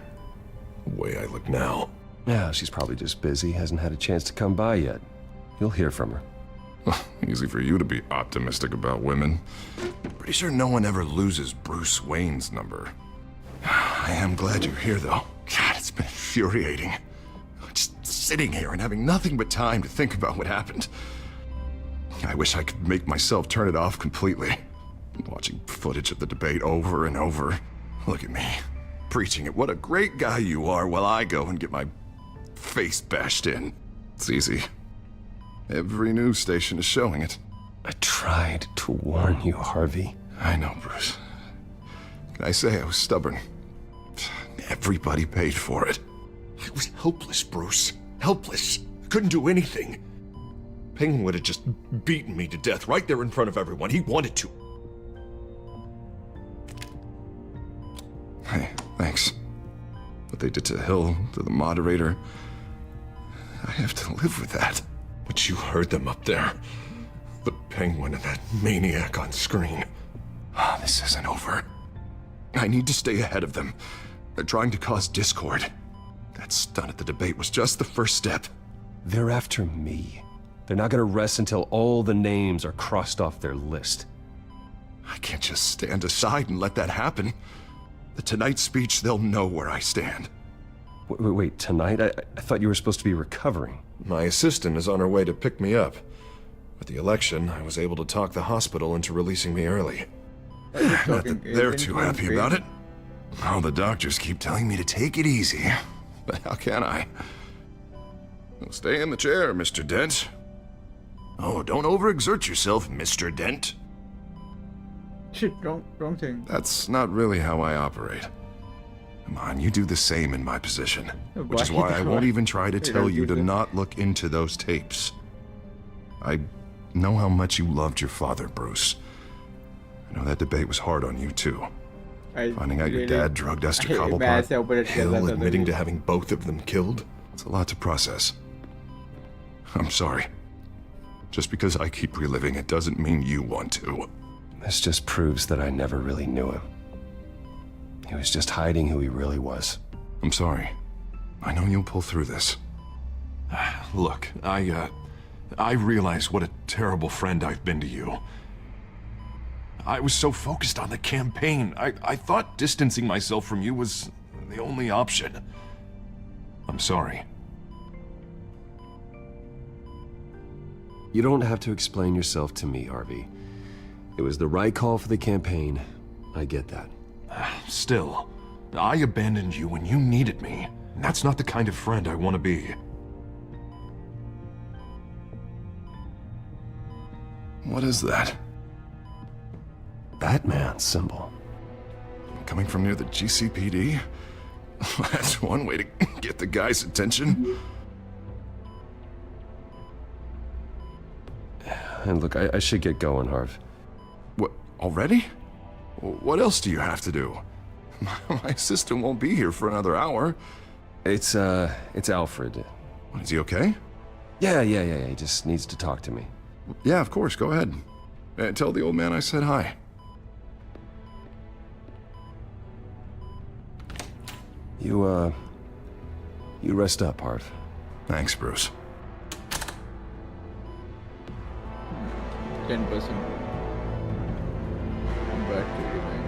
The way I look now. Yeah, she's probably just busy, hasn't had a chance to come by yet. You'll hear from her. Easy for you to be optimistic about women. Pretty sure no one ever loses Bruce Wayne's number. I am glad you're here, though. God, it's been infuriating. Just sitting here and having nothing but time to think about what happened. I wish I could make myself turn it off completely. Watching footage of the debate over and over. Look at me, preaching it. What a great guy you are, while I go and get my face bashed in. It's easy. Every news station is showing it. I tried to warn you, Harvey. I know, Bruce. Can I say I was stubborn? Everybody paid for it. I was helpless, Bruce. Helpless. I couldn't do anything. Penguin would have just beaten me to death right there in front of everyone. He wanted to. Hey, thanks. What they did to Hill, to the moderator, I have to live with that. But you heard them up there. The Penguin and that maniac on screen. This isn't over. I need to stay ahead of them. They're trying to cause discord. That stunt at the debate was just the first step. They're after me. They're not gonna rest until all the names are crossed off their list. I can't just stand aside and let that happen. The Tonight speech, they'll know where I stand. Wait, tonight? I thought you were supposed to be recovering. My assistant is on her way to pick me up. With the election, I was able to talk the hospital into releasing me early. Not that they're too happy about it. All the doctors keep telling me to take it easy. But how can I? Well, stay in the chair, Mr. Dent. Oh, don't overexert yourself, Mr. Dent. Shit, wrong thing. That's not really how I operate. Come on, you do the same in my position. Which is why I won't even try to tell you to not look into those tapes. I know how much you loved your father, Bruce. I know that debate was hard on you, too. Finding out your dad drugged Esther Cobblepot, Hill admitting to having both of them killed. It's a lot to process. I'm sorry. Just because I keep reliving it doesn't mean you want to. This just proves that I never really knew him. He was just hiding who he really was. I'm sorry. I know you'll pull through this. Look, I realize what a terrible friend I've been to you. I was so focused on the campaign. I thought distancing myself from you was the only option. I'm sorry. You don't have to explain yourself to me, Harvey. It was the right call for the campaign. I get that. Still, I abandoned you when you needed me. And that's not the kind of friend I want to be. What is that? Batman symbol. Coming from near the GCPD? That's one way to get the guy's attention. And look, I should get going, Harv. What, already? What else do you have to do? My assistant won't be here for another hour. It's Alfred. Is he okay? Yeah, he just needs to talk to me. Yeah, of course, go ahead. Tell the old man I said hi. You rest up, Harv. Thanks, Bruce. 10%. Come back to you, man.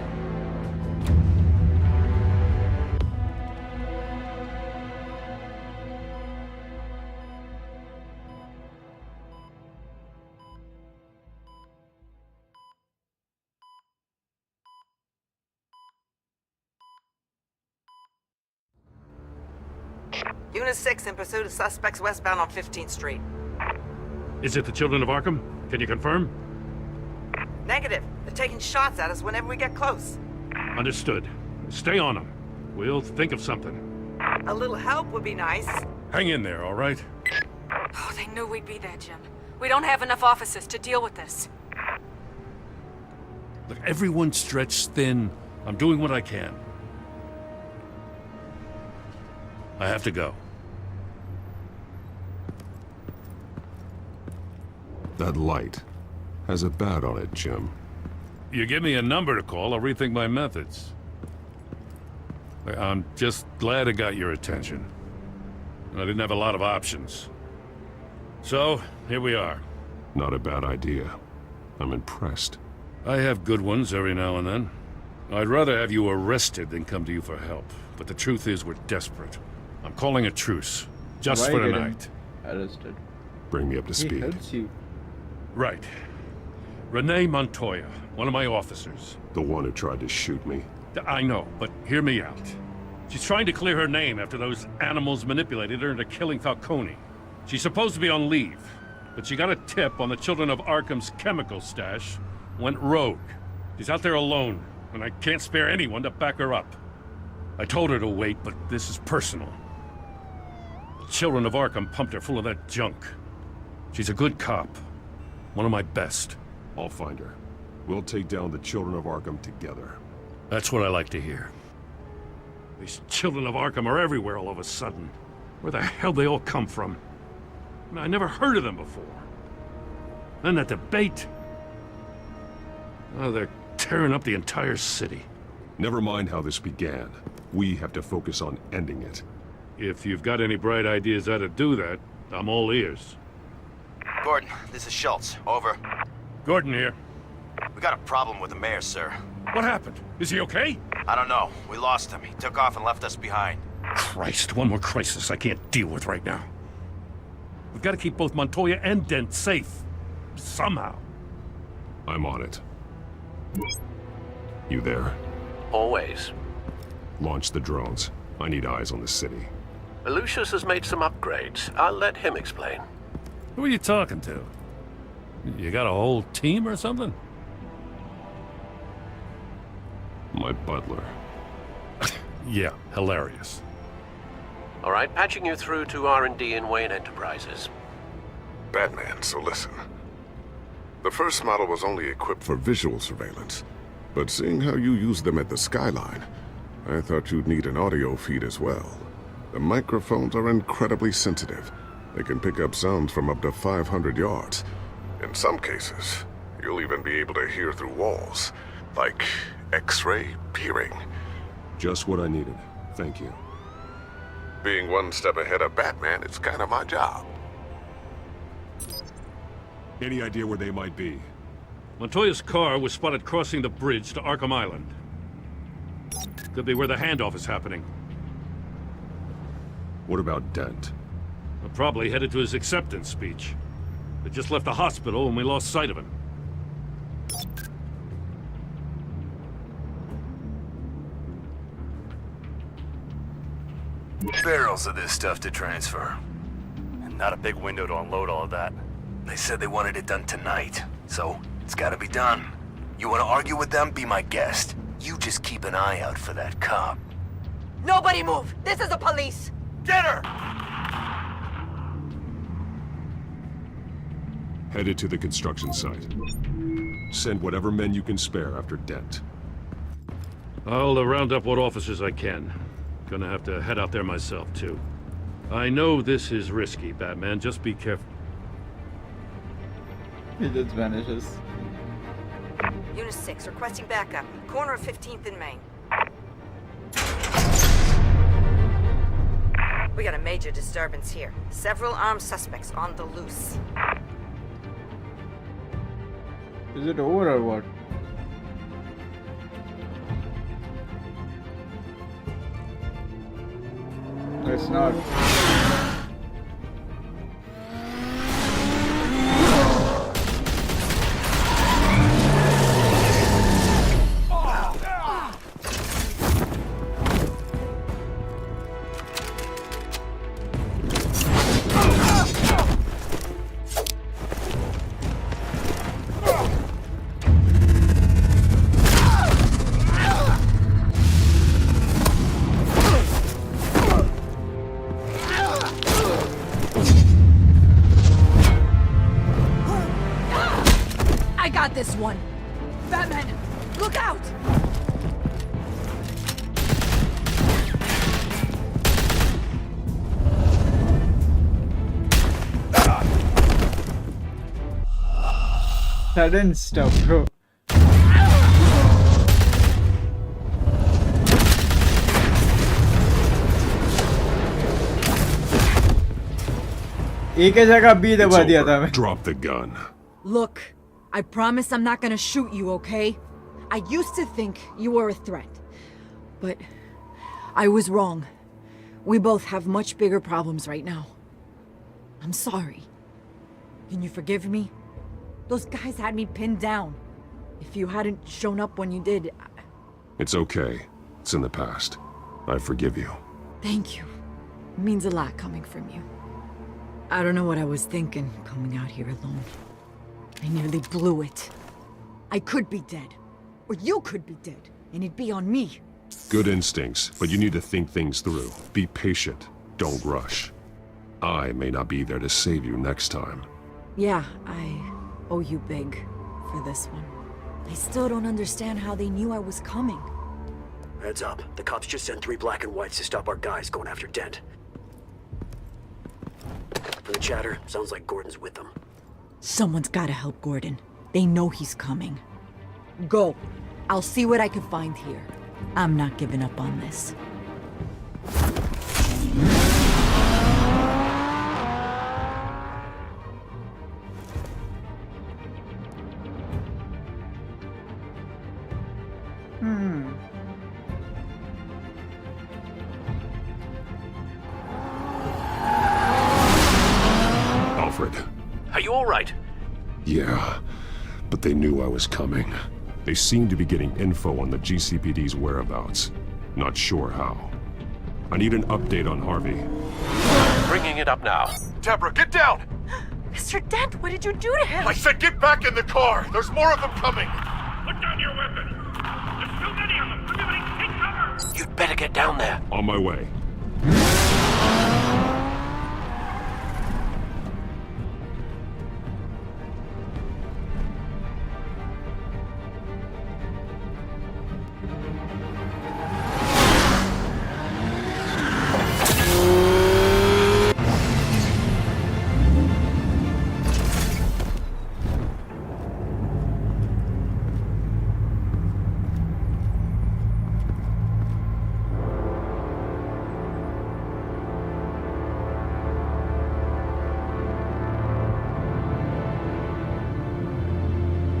Unit 6 in pursuit of suspects westbound on 15th Street. Is it the Children of Arkham? Can you confirm? Negative. They're taking shots at us whenever we get close. Understood. Stay on them. We'll think of something. A little help would be nice. Hang in there, all right? Oh, they knew we'd be there, Jim. We don't have enough officers to deal with this. Look, everyone's stretched thin. I'm doing what I can. I have to go. That light has a bat on it, Jim. You give me a number to call, I'll rethink my methods. I'm just glad it got your attention. I didn't have a lot of options. So, here we are. Not a bad idea. I'm impressed. I have good ones every now and then. I'd rather have you arrested than come to you for help. But the truth is, we're desperate. I'm calling a truce. Just for tonight. Arrested. Bring me up to He speed. helps you. Right. Renee Montoya, one of my officers. The one who tried to shoot me. I know, but hear me out. She's trying to clear her name after those animals manipulated her into killing Falcone. She's supposed to be on leave, but she got a tip on the Children of Arkham's chemical stash, went rogue. She's out there alone, and I can't spare anyone to back her up. I told her to wait, but this is personal. The Children of Arkham pumped her full of that junk. She's a good cop. One of my best. I'll find her. We'll take down the Children of Arkham together. That's what I like to hear. These Children of Arkham are everywhere all of a sudden. Where the hell they all come from? I never heard of them before. Then that debate. Oh, they're tearing up the entire city. Never mind how this began. We have to focus on ending it. If you've got any bright ideas how to do that, I'm all ears. Gordon, this is Schultz. Over. Gordon here. We got a problem with the mayor, sir. What happened? Is he okay? I don't know. We lost him. He took off and left us behind. Christ, one more crisis I can't deal with right now. We've got to keep both Montoya and Dent safe. Somehow. I'm on it. You there? Always. Launch the drones. I need eyes on the city. Lucius has made some upgrades. I'll let him explain. Who are you talking to? You got a whole team or something? My butler. Yeah, hilarious. All right, patching you through to R&D in Wayne Enterprises. Batman, so listen. The first model was only equipped for visual surveillance, but seeing how you use them at the Skyline, I thought you'd need an audio feed as well. The microphones are incredibly sensitive. They can pick up sounds from up to 500 yards. In some cases, you'll even be able to hear through walls, like X-ray peering. Just what I needed. Thank you. Being one step ahead of Batman, it's kind of my job. Any idea where they might be? Montoya's car was spotted crossing the bridge to Arkham Island. Could be where the handoff is happening. What about Dent? We're probably headed to his acceptance speech. They just left the hospital and we lost sight of him. Barrels of this stuff to transfer. And not a big window to unload all of that. They said they wanted it done tonight, so it's gotta be done. You wanna argue with them? Be my guest. You just keep an eye out for that cop. Nobody move! This is the police! Get her! Headed to the construction site. Send whatever men you can spare after Dent. I'll round up what officers I can. Gonna have to head out there myself, too. I know this is risky, Batman. Just be careful. He just vanishes. Unit 6, requesting backup. Corner of 15th and Main. We got a major disturbance here. Several armed suspects on the loose. Is it over or what? No, it's not. This one. Batman, look out! Sudden stuff, bro. एक ही जगह B दबा दिया था मैं. Drop the gun. Look, I promise I'm not gonna shoot you, okay? I used to think you were a threat. But I was wrong. We both have much bigger problems right now. I'm sorry. Can you forgive me? Those guys had me pinned down. If you hadn't shown up when you did... It's okay. It's in the past. I forgive you. Thank you. It means a lot coming from you. I don't know what I was thinking, coming out here alone. I nearly blew it. I could be dead. Or you could be dead. And it'd be on me. Good instincts, but you need to think things through. Be patient. Don't rush. I may not be there to save you next time. Yeah, I owe you big for this one. I still don't understand how they knew I was coming. Heads up. The cops just sent 3 black and whites to stop our guys going after Dent. From the chatter, sounds like Gordon's with them. Someone's gotta help Gordon. They know he's coming. Go. I'll see what I can find here. I'm not giving up on this. Alfred. Are you all right? Yeah, but they knew I was coming. They seem to be getting info on the GCPD's whereabouts. Not sure how. I need an update on Harvey. Bringing it up now. Deborah, get down! Mr. Dent, what did you do to him? I said get back in the car! There's more of them coming! Put down your weapon! There's too many of them! Everybody take cover! You'd better get down there. On my way.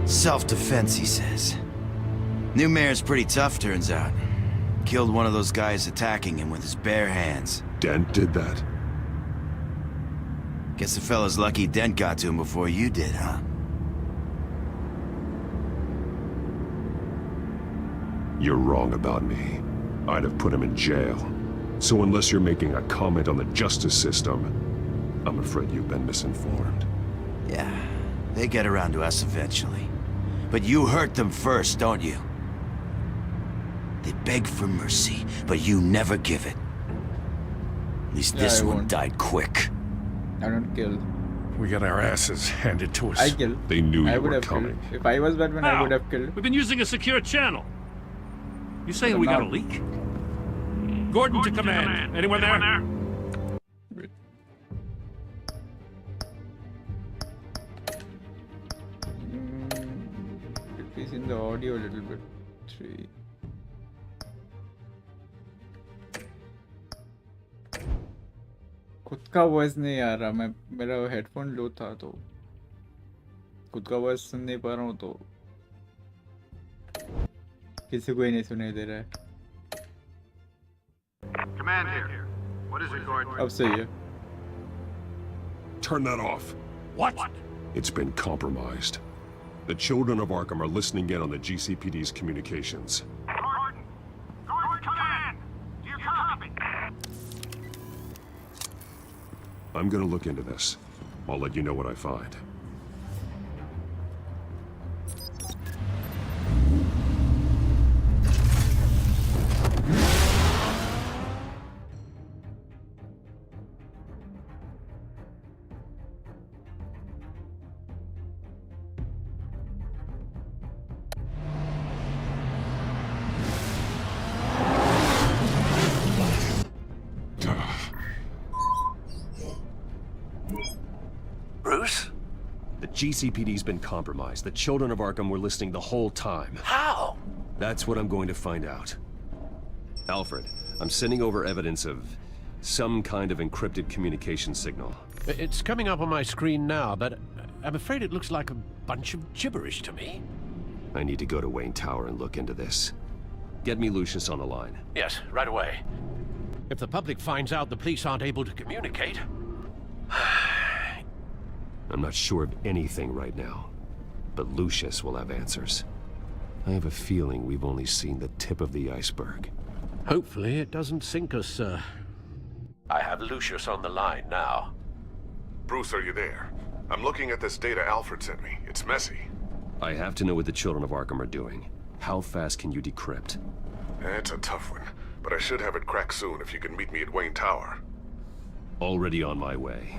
Self-defense, he says. New mayor's pretty tough, turns out. Killed one of those guys attacking him with his bare hands. Dent did that? Guess the fella's lucky Dent got to him before you did, huh? You're wrong about me. I'd have put him in jail. So unless you're making a comment on the justice system, I'm afraid you've been misinformed. Yeah, they get around to us eventually. But you hurt them first, don't you? They beg for mercy, but you never give it. At least this one died quick. I don't kill. We got our asses handed to us. I kill. They knew I you would were have coming. killed. If I was Batman, I would have killed. We've been using a secure channel. You saying But we got a not- leak? Gordon to command. Anyone there? Decrease in the audio a little bit. 3. खुद का voice नहीं आ रहा मैं मेरा headphone लो था तो खुद का वॉइस सुन नहीं पा रहा हूँ तो किसी को ही नहीं सुनाई दे रहा है Command here. What is it, Gordon? अब सही है Turn that off. What? It's been compromised. The children of Arkham are listening in on the GCPD's communications. Gordon! Gordon, command! Do you copy? I'm gonna look into this. I'll let you know what I find. Bruce? The GCPD's been compromised. The children of Arkham were listening the whole time. How? That's what I'm going to find out. Alfred, I'm sending over evidence of some kind of encrypted communication signal. It's coming up on my screen now, but I'm afraid it looks like a bunch of gibberish to me. I need to go to Wayne Tower and look into this. Get me Lucius on the line. Yes, right away. If the public finds out the police aren't able to communicate... I'm not sure of anything right now, but Lucius will have answers. I have a feeling we've only seen the tip of the iceberg. Hopefully it doesn't sink us, sir. I have Lucius on the line now. Bruce, are you there? I'm looking at this data Alfred sent me. It's messy. I have to know what the children of Arkham are doing. How fast can you decrypt? It's a tough one, but I should have it cracked soon if you can meet me at Wayne Tower. Already on my way.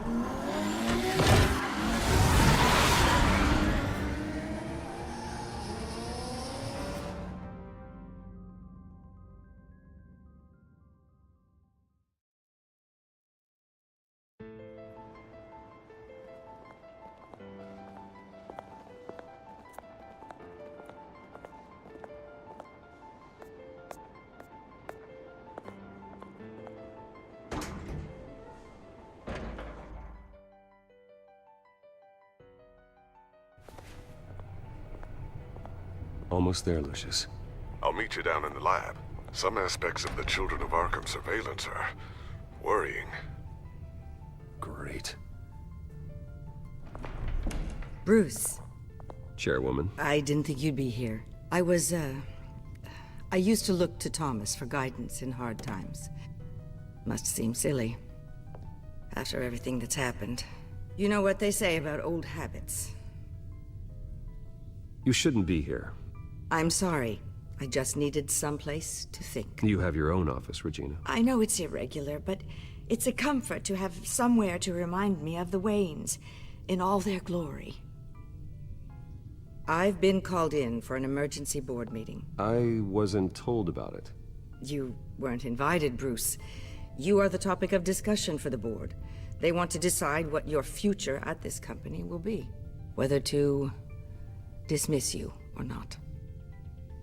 Almost there, Lucius. I'll meet you down in the lab. Some aspects of the Children of Arkham surveillance are worrying. Great. Bruce, Chairwoman. I didn't think you'd be here. I used to look to Thomas for guidance in hard times. Must seem silly. After everything that's happened. You know what they say about old habits. You shouldn't be here. I'm sorry. I just needed someplace to think. You have your own office, Regina. I know it's irregular, but it's a comfort to have somewhere to remind me of the Waynes in all their glory. I've been called in for an emergency board meeting. I wasn't told about it. You weren't invited, Bruce. You are the topic of discussion for the board. They want to decide what your future at this company will be. Whether to dismiss you or not.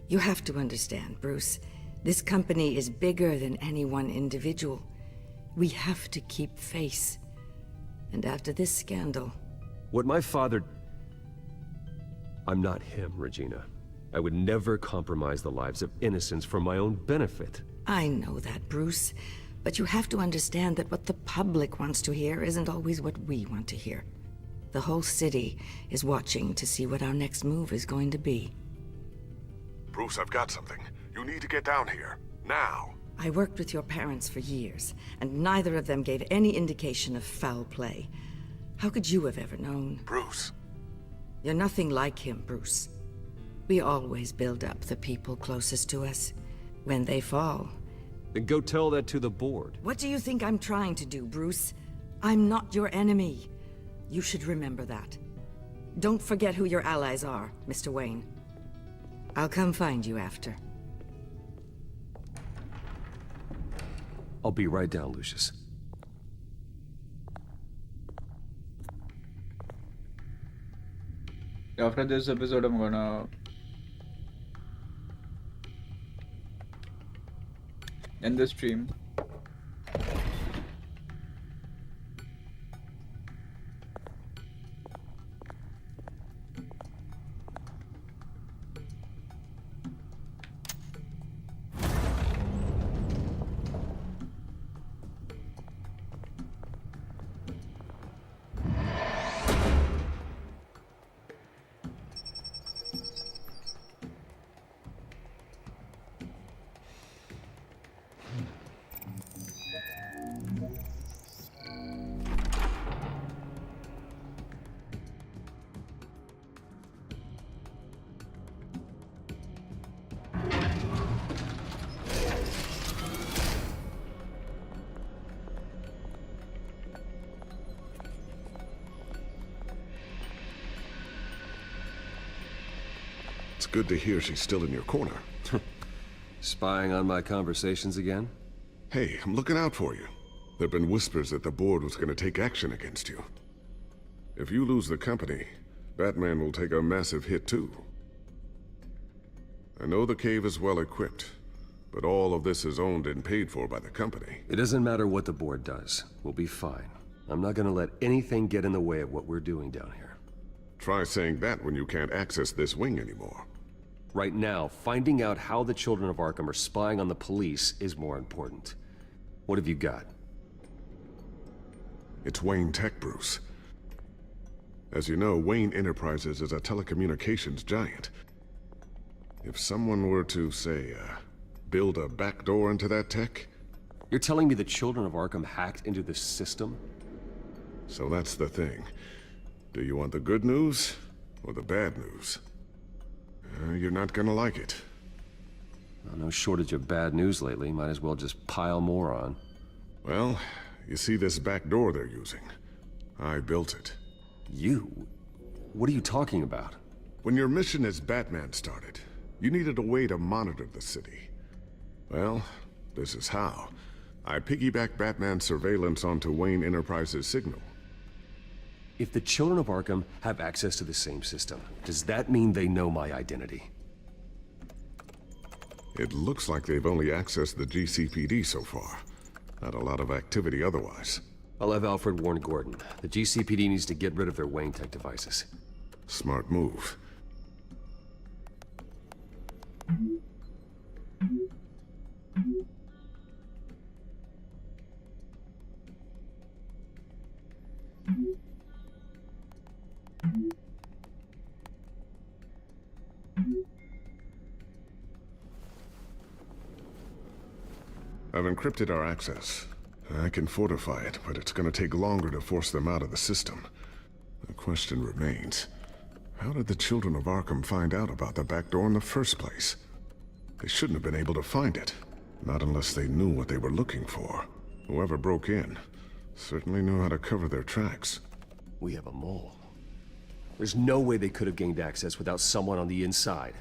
You have to understand, Bruce. This company is bigger than any one individual. We have to keep face. And after this scandal... What my father... I'm not him, Regina. I would never compromise the lives of innocents for my own benefit. I know that, Bruce. But you have to understand that what the public wants to hear isn't always what we want to hear. The whole city is watching to see what our next move is going to be. Bruce, I've got something. You need to get down here. Now. I worked with your parents for years, and neither of them gave any indication of foul play. How could you have ever known? Bruce. You're nothing like him, Bruce. We always build up the people closest to us. When they fall... Then go tell that to the board. What do you think I'm trying to do, Bruce? I'm not your enemy. You should remember that. Don't forget who your allies are, Mr. Wayne. I'll come find you after. I'll be right down, Lucius. After this episode, I'm gonna end the stream. It's good to hear she's still in your corner. Spying on my conversations again? Hey, I'm looking out for you. There've been whispers that the board was going to take action against you. If you lose the company, Batman will take a massive hit too. I know the cave is well equipped, but all of this is owned and paid for by the company. It doesn't matter what the board does. We'll be fine. I'm not gonna let anything get in the way of what we're doing down here. Try saying that when you can't access this wing anymore. Right now, finding out how the children of Arkham are spying on the police is more important. What have you got? It's Wayne Tech, Bruce. As you know, Wayne Enterprises is a telecommunications giant. If someone were to, say, build a backdoor into that tech... You're telling me the children of Arkham hacked into this system? So that's the thing. Do you want the good news or the bad news? You're not gonna like it. Well, no shortage of bad news lately. Might as well just pile more on. Well, you see this back door they're using? I built it. You? What are you talking about? When your mission as Batman started, you needed a way to monitor the city. Well, this is how. I piggybacked Batman's surveillance onto Wayne Enterprises' signal. If the children of Arkham have access to the same system, does that mean they know my identity? It looks like they've only accessed the GCPD so far. Not a lot of activity otherwise. I'll have Alfred warn Gordon. The GCPD needs to get rid of their Wayne Tech devices. Smart move. I've encrypted our access. I can fortify it, but it's gonna take longer to force them out of the system. The question remains, how did the children of Arkham find out about the back door in the first place? They shouldn't have been able to find it. Not unless they knew what they were looking for. Whoever broke in certainly knew how to cover their tracks. We have a mole. There's no way they could have gained access without someone on the inside.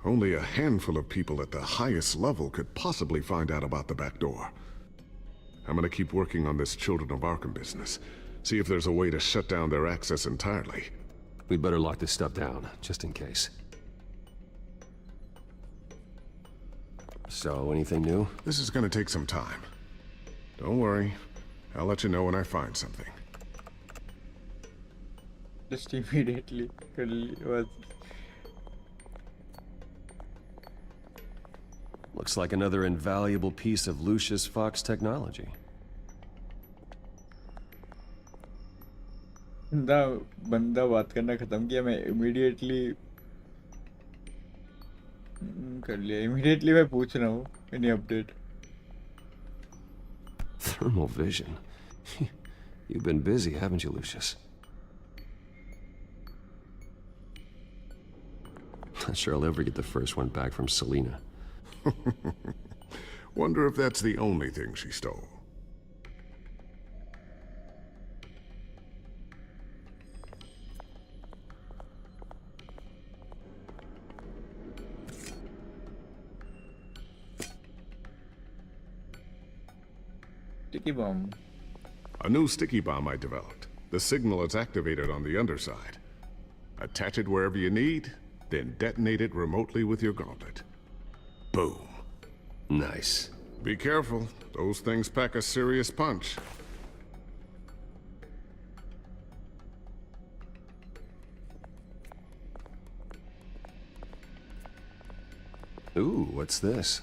Only a handful of people at the highest level could possibly find out about the back door. I'm gonna keep working on this Children of Arkham business. See if there's a way to shut down their access entirely. We'd better lock this stuff down, just in case. So, anything new? This is gonna take some time. Don't worry. I'll let you know when I find something. Just immediately. Looks like another invaluable piece of Lucius Fox technology. बंदा बात करना खत्म किया मैं immediately कर लिया immediately मैं पूछ रहा हूँ any update. Thermal vision. You've been busy, haven't you, Lucius? Not sure I'll ever get the first one back from Selena. Wonder if that's the only thing she stole. Sticky bomb. A new sticky bomb I developed. The signal is activated on the underside. Attach it wherever you need, then detonate it remotely with your gauntlet. Boom. Nice. Be careful. Those things pack a serious punch. Ooh, what's this?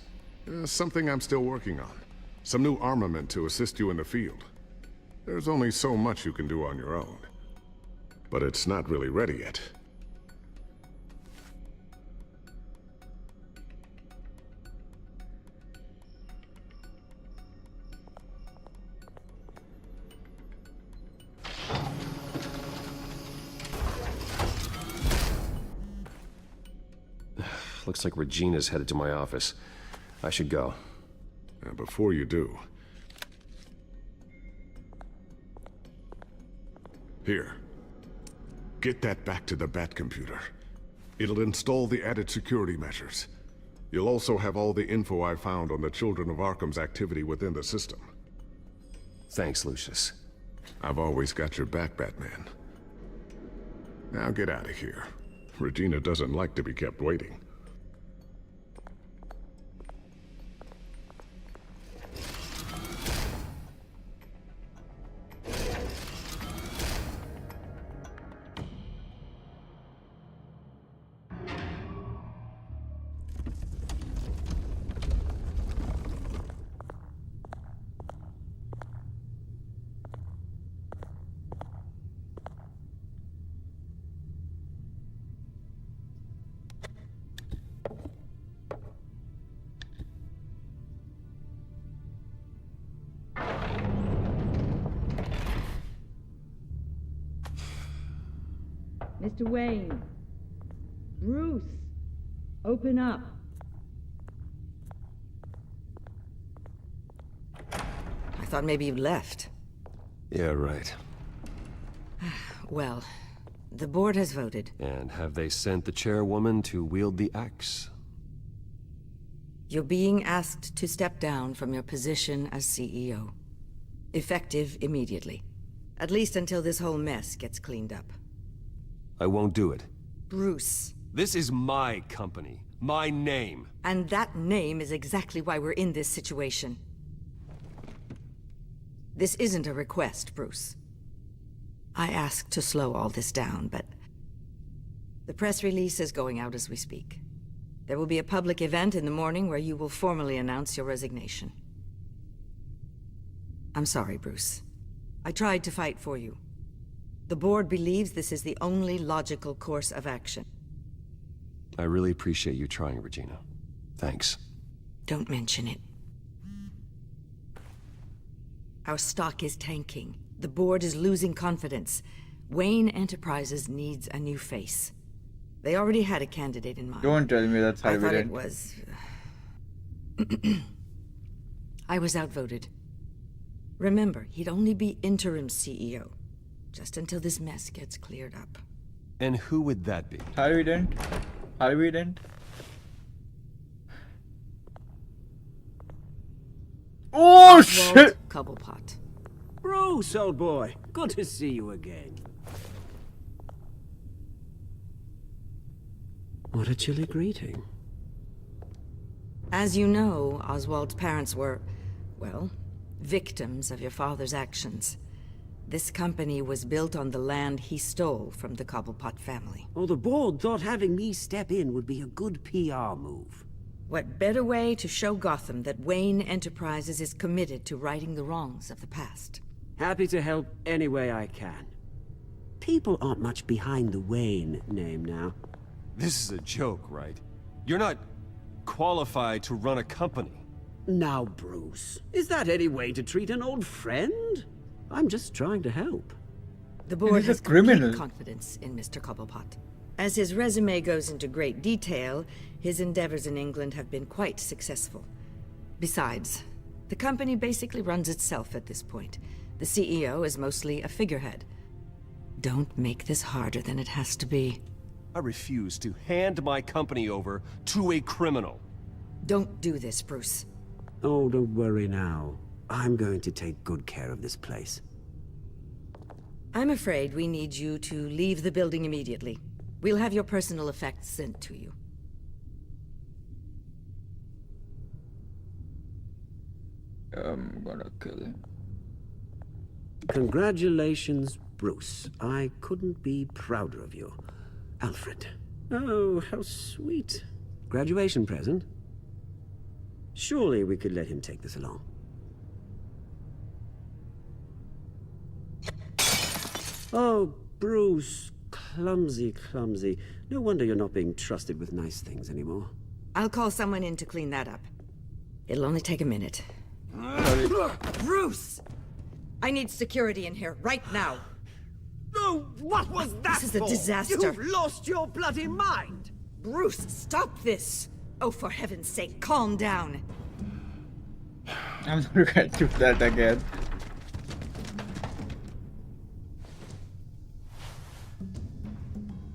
Something I'm still working on. Some new armament to assist you in the field. There's only so much you can do on your own. But it's not really ready yet. Looks like Regina's headed to my office. I should go. And before you do... Here. Get that back to the Bat computer. It'll install the added security measures. You'll also have all the info I found on the Children of Arkham's activity within the system. Thanks, Lucius. I've always got your back, Batman. Now get out of here. Regina doesn't like to be kept waiting. Mr. Wayne. Bruce. Open up. I thought maybe you'd left. Yeah, right. Well, the board has voted. And have they sent the chairwoman to wield the axe? You're being asked to step down from your position as CEO. Effective immediately. At least until this whole mess gets cleaned up. I won't do it. Bruce. This is my company. My name. And that name is exactly why we're in this situation. This isn't a request, Bruce. I asked to slow all this down, but... the press release is going out as we speak. There will be a public event in the morning where you will formally announce your resignation. I'm sorry, Bruce. I tried to fight for you. The board believes this is the only logical course of action. I really appreciate you trying, Regina. Thanks. Don't mention it. Our stock is tanking. The board is losing confidence. Wayne Enterprises needs a new face. They already had a candidate in mind. Don't tell me that's how I thought it was... I was outvoted. Remember, he'd only be interim CEO. Just until this mess gets cleared up. And who would that be? Harvey Dent? Harvey Dent? Oh, shit! Cobblepot. Bruce, old boy. Good to see you again. What a chilly greeting. As you know, Oswald's parents were, well, victims of your father's actions. This company was built on the land he stole from the Cobblepot family. Oh, the board thought having me step in would be a good PR move. What better way to show Gotham that Wayne Enterprises is committed to righting the wrongs of the past? Happy to help any way I can. People aren't much behind the Wayne name now. This is a joke, right? You're not qualified to run a company. Now, Bruce, is that any way to treat an old friend? I'm just trying to help. The board he's a has criminal. complete confidence in Mr. Cobblepot. As his resume goes into great detail, his endeavors in England have been quite successful. Besides, the company basically runs itself at this point. The CEO is mostly a figurehead. Don't make this harder than it has to be. I refuse to hand my company over to a criminal. Don't do this, Bruce. Oh, don't worry now. I'm going to take good care of this place. I'm afraid we need you to leave the building immediately. We'll have your personal effects sent to you. I'm gonna kill him. Congratulations, Bruce. I couldn't be prouder of you. Alfred. Oh, how sweet. Graduation present? Surely we could let him take this along. Oh, Bruce. Clumsy, clumsy. No wonder you're not being trusted with nice things anymore. I'll call someone in to clean that up. It'll only take a minute. Bruce! I need security in here, right now. Oh, what was that This is a for? disaster. You've lost your bloody mind! Bruce, stop this! Oh, for heaven's sake, calm down. I'm not gonna do that again.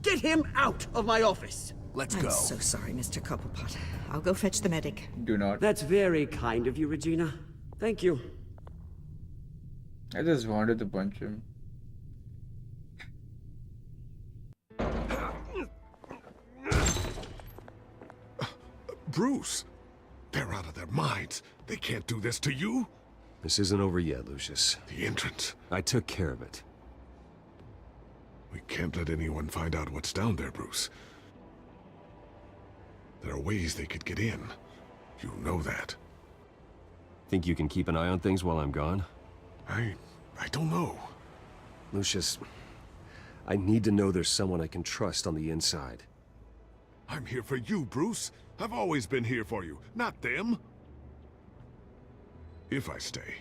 Get him out of my office! Let's I'm go. so sorry, Mr. Cobblepot. I'll go fetch the medic. Do not. That's very kind of you, Regina. Thank you. I just wanted to punch him. Bruce, they're out of their minds. They can't do this to you. This isn't over yet, Lucius. The entrance. I took care of it. We can't let anyone find out what's down there, Bruce. There are ways they could get in. You know that. Think you can keep an eye on things while I'm gone? I don't know. Lucius, I need to know there's someone I can trust on the inside. I'm here for you, Bruce. I've always been here for you, not them. If I stay,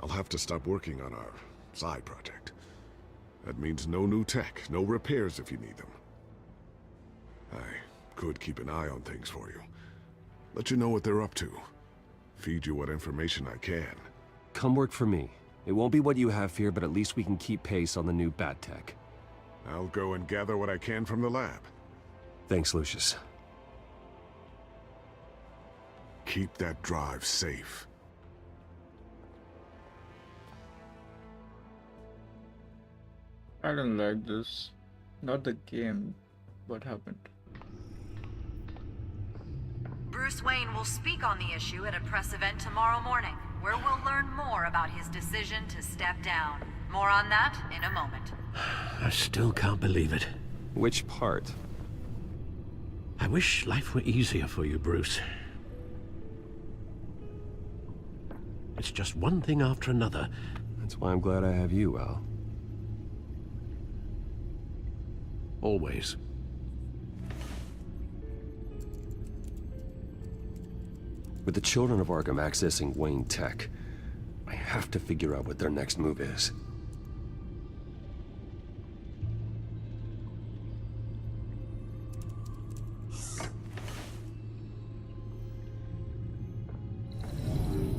I'll have to stop working on our side project. That means no new tech, no repairs if you need them. I could keep an eye on things for you. Let you know what they're up to. Feed you what information I can. Come work for me. It won't be what you have here, but at least we can keep pace on the new bat tech. I'll go and gather what I can from the lab. Thanks, Lucius. Keep that drive safe. I don't like this. Not the game. What happened? Bruce Wayne will speak on the issue at a press event tomorrow morning, where we'll learn more about his decision to step down. More on that in a moment. I still can't believe it. Which part? I wish life were easier for you, Bruce. It's just one thing after another. That's why I'm glad I have you, Al. Always. With the children of Arkham accessing Wayne Tech, I have to figure out what their next move is.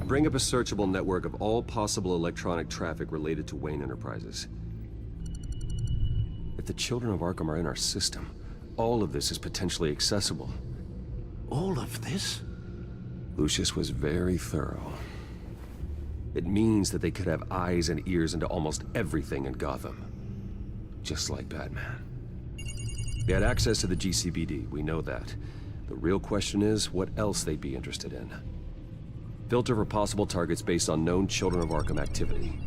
Bring up a searchable network of all possible electronic traffic related to Wayne Enterprises. If the children of Arkham are in our system, all of this is potentially accessible. All of this? Lucius was very thorough. It means that they could have eyes and ears into almost everything in Gotham. Just like Batman. They had access to the GCPD, we know that. The real question is, what else they'd be interested in. Filter for possible targets based on known Children of Arkham activity.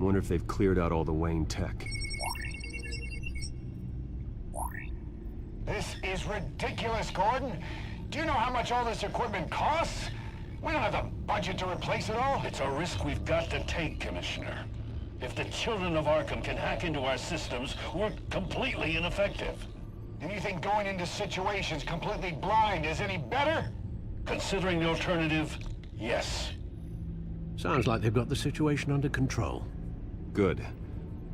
Wonder if they've cleared out all the Wayne tech. This is ridiculous, Gordon. Do you know how much all this equipment costs? We don't have the budget to replace it all. It's a risk we've got to take, Commissioner. If the children of Arkham can hack into our systems, we're completely ineffective. And you think going into situations completely blind is any better? Considering the alternative, yes. Sounds like they've got the situation under control. Good.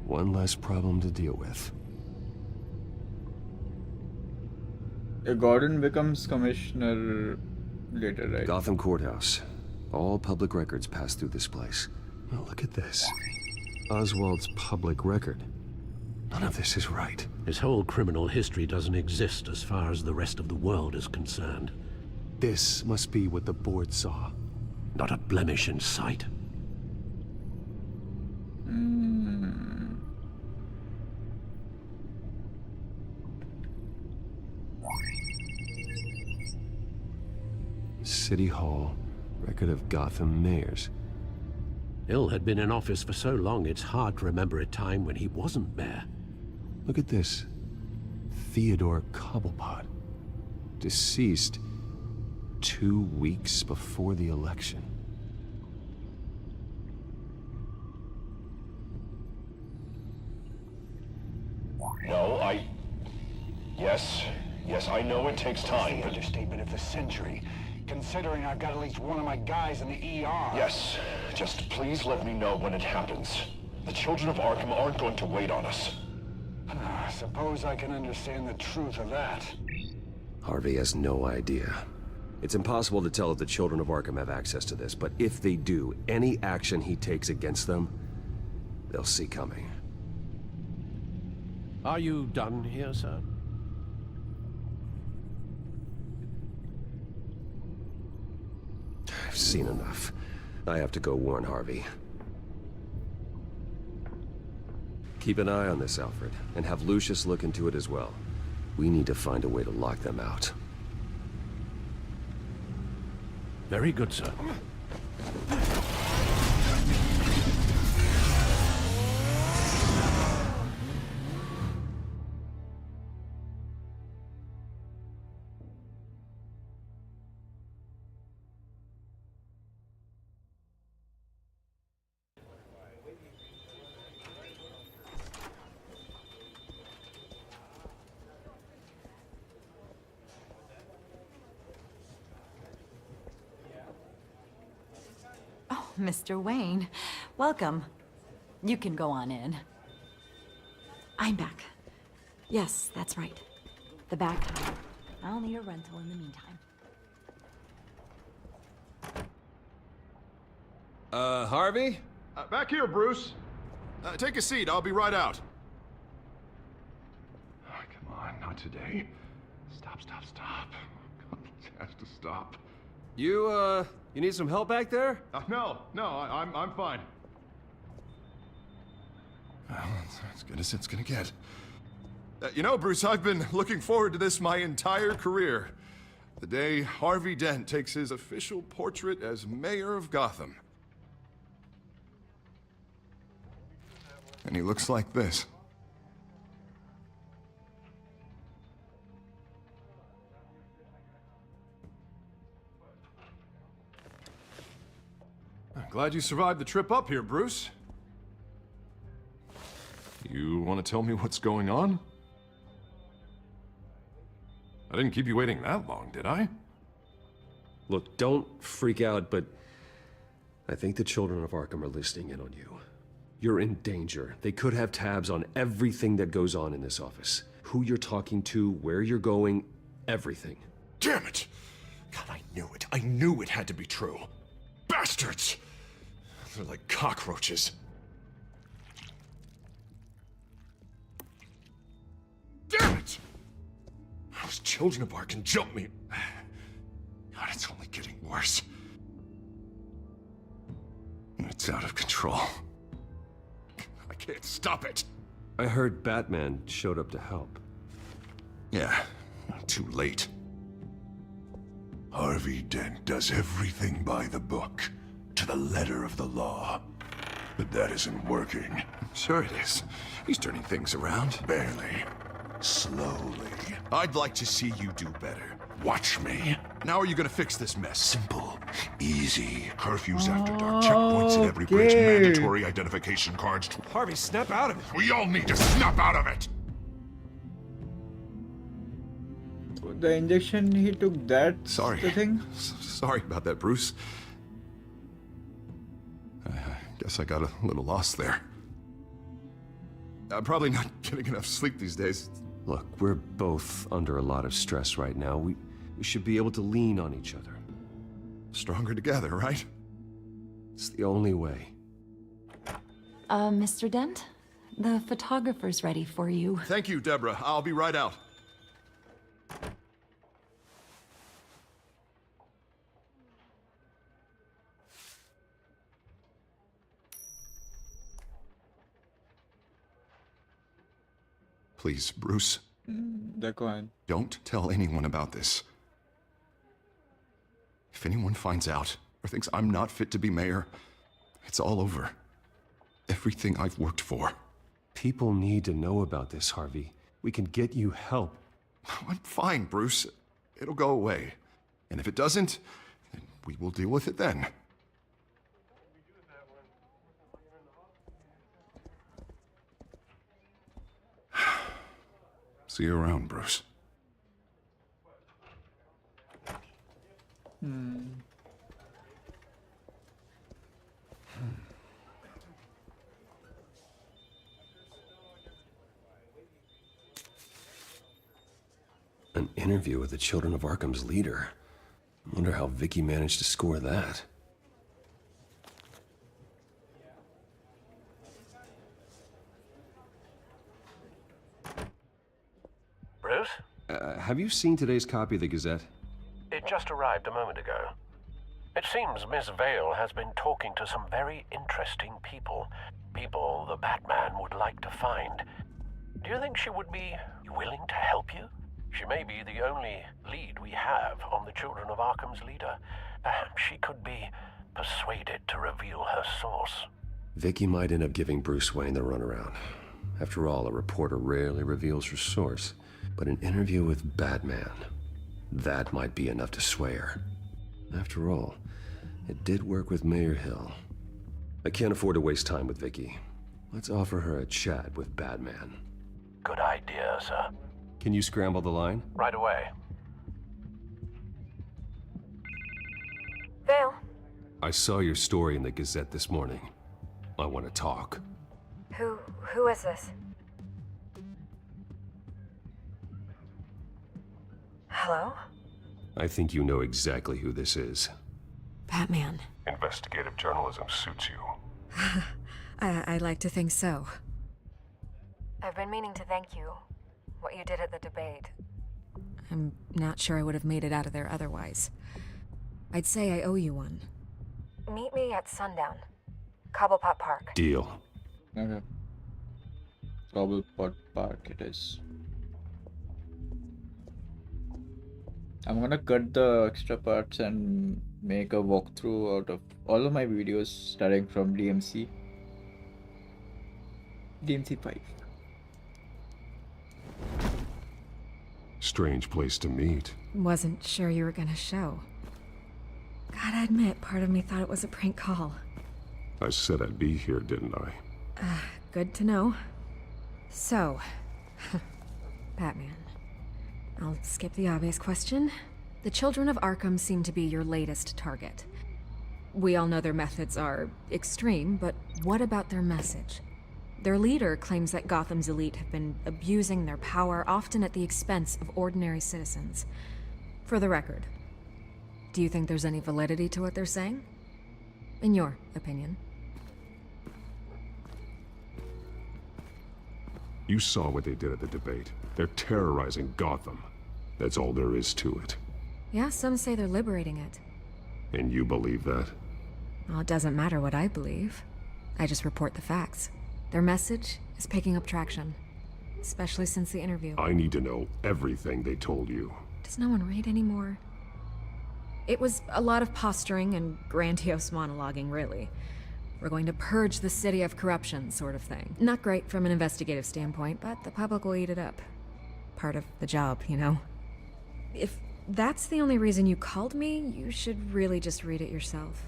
One less problem to deal with. Gordon becomes commissioner later, right? Gotham Courthouse. All public records pass through this place. Oh, look at this. Oswald's public record. None of this is right. His whole criminal history doesn't exist as far as the rest of the world is concerned. This must be what the board saw. Not a blemish in sight. City Hall, record of Gotham mayors. Hill had been in office for so long, it's hard to remember a time when he wasn't mayor. Look at this. Theodore Cobblepot. Deceased 2 weeks before the election. No, Yes, I know it takes time, The but... understatement of the century, considering I've got at least one of my guys in the ER. Yes, just please let me know when it happens. The children of Arkham aren't going to wait on us. I suppose I can understand the truth of that. Harvey has no idea. It's impossible to tell if the children of Arkham have access to this, but if they do, any action he takes against them, they'll see coming. Are you done here, sir? I've seen enough. I have to go warn Harvey. Keep an eye on this, Alfred, and have Lucius look into it as well. We need to find a way to lock them out. Very good, sir. Mr. Wayne, welcome. You can go on in. I'm back. Yes, that's right. The back. I'll need a rental in the meantime. Harvey? Back here, Bruce. Take a seat. I'll be right out. Oh, come on, not today. Stop. God, it has to stop. You need some help back there? No, I'm fine. Well, that's as good as it's gonna get. You know, Bruce, I've been looking forward to this my entire career. The day Harvey Dent takes his official portrait as mayor of Gotham. And he looks like this. I'm glad you survived the trip up here, Bruce. You want to tell me what's going on? I didn't keep you waiting that long, did I? Look, don't freak out, but I think the children of Arkham are listening in on you. You're in danger. They could have tabs on everything that goes on in this office. Who you're talking to, where you're going, everything. Damn it! God, I knew it. I knew it had to be true. Bastards! They're like cockroaches. Damn it! Those children of Arkham jumped me. God, it's only getting worse. It's out of control. I can't stop it. I heard Batman showed up to help. Yeah, too late. Harvey Dent does everything by the book, to the letter of the law. But that isn't working. Sure it is. He's turning things around. Barely. Slowly. I'd like to see you do better. Watch me. Now are you gonna fix this mess? Simple. Easy. Curfews after dark. Checkpoints at every bridge. Mandatory identification cards. Harvey, snap out of it. We all need to snap out of it! The injection he took, that Sorry. the thing? Sorry about that, Bruce. I guess I got a little lost there. I'm probably not getting enough sleep these days. Look, we're both under a lot of stress right now. We should be able to lean on each other. Stronger together, right? It's the only way. Mr. Dent? The photographer's ready for you. Thank you, Deborah. I'll be right out. Please, Bruce. The coin. Don't tell anyone about this. If anyone finds out or thinks I'm not fit to be mayor, it's all over. Everything I've worked for. People need to know about this, Harvey. We can get you help. I'm fine, Bruce. It'll go away. And if it doesn't, then we will deal with it then. See you around, Bruce. An interview with the Children of Arkham's leader. I wonder how Vicky managed to score that. Bruce? Have you seen today's copy of the Gazette? It just arrived a moment ago. It seems Miss Vale has been talking to some very interesting people. People the Batman would like to find. Do you think she would be willing to help you? She may be the only lead we have on the Children of Arkham's leader. Perhaps she could be persuaded to reveal her source. Vicky might end up giving Bruce Wayne the runaround. After all, a reporter rarely reveals her source. But an interview with Batman, that might be enough to sway her. After all, it did work with Mayor Hill. I can't afford to waste time with Vicky. Let's offer her a chat with Batman. Good idea, sir. Can you scramble the line? Right away. Vale. I saw your story in the Gazette this morning. I want to talk. Who is this? Hello? I think you know exactly who this is. Batman. Investigative journalism suits you. I'd like to think so. I've been meaning to thank you. What you did at the debate. I'm not sure I would have made it out of there otherwise. I'd say I owe you one. Meet me at sundown. Cobblepot Park. Deal. Okay. Cobblepot Park it is. I'm gonna cut the extra parts and make a walkthrough out of all of my videos starting from DMC 5. Strange place to meet. Wasn't sure you were gonna show. Gotta admit, part of me thought it was a prank call. I said I'd be here, didn't I? Good to know. So, Batman. I'll skip the obvious question. The Children of Arkham seem to be your latest target. We all know their methods are extreme, but what about their message? Their leader claims that Gotham's elite have been abusing their power, often at the expense of ordinary citizens. For the record, do you think there's any validity to what they're saying? In your opinion? You saw what they did at the debate. They're terrorizing Gotham. That's all there is to it. Yeah, some say they're liberating it. And you believe that? Well, it doesn't matter what I believe. I just report the facts. Their message is picking up traction, especially since the interview. I need to know everything they told you. Does no one read anymore? It was a lot of posturing and grandiose monologuing, really. We're going to purge the city of corruption, sort of thing. Not great from an investigative standpoint, but the public will eat it up. Part of the job, you know? If that's the only reason you called me, you should really just read it yourself.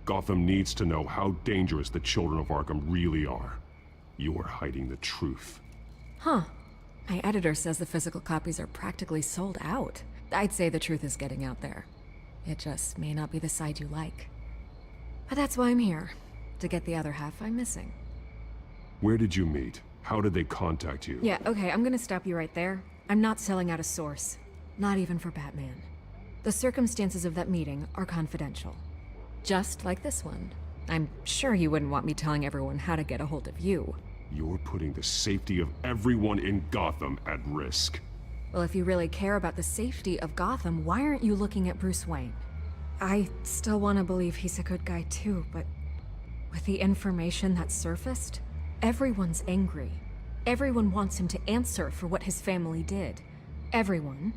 Gotham needs to know how dangerous the children of Arkham really are. You are hiding the truth. Huh. My editor says the physical copies are practically sold out. I'd say the truth is getting out there. It just may not be the side you like. But that's why I'm here. To get the other half I'm missing. Where did you meet? How did they contact you? Yeah, okay, I'm gonna stop you right there. I'm not selling out a source. Not even for Batman. The circumstances of that meeting are confidential. Just like this one. I'm sure you wouldn't want me telling everyone how to get a hold of you. You're putting the safety of everyone in Gotham at risk. Well, if you really care about the safety of Gotham, why aren't you looking at Bruce Wayne? I still want to believe he's a good guy too, but with the information that surfaced, everyone's angry. Everyone wants him to answer for what his family did. Everyone,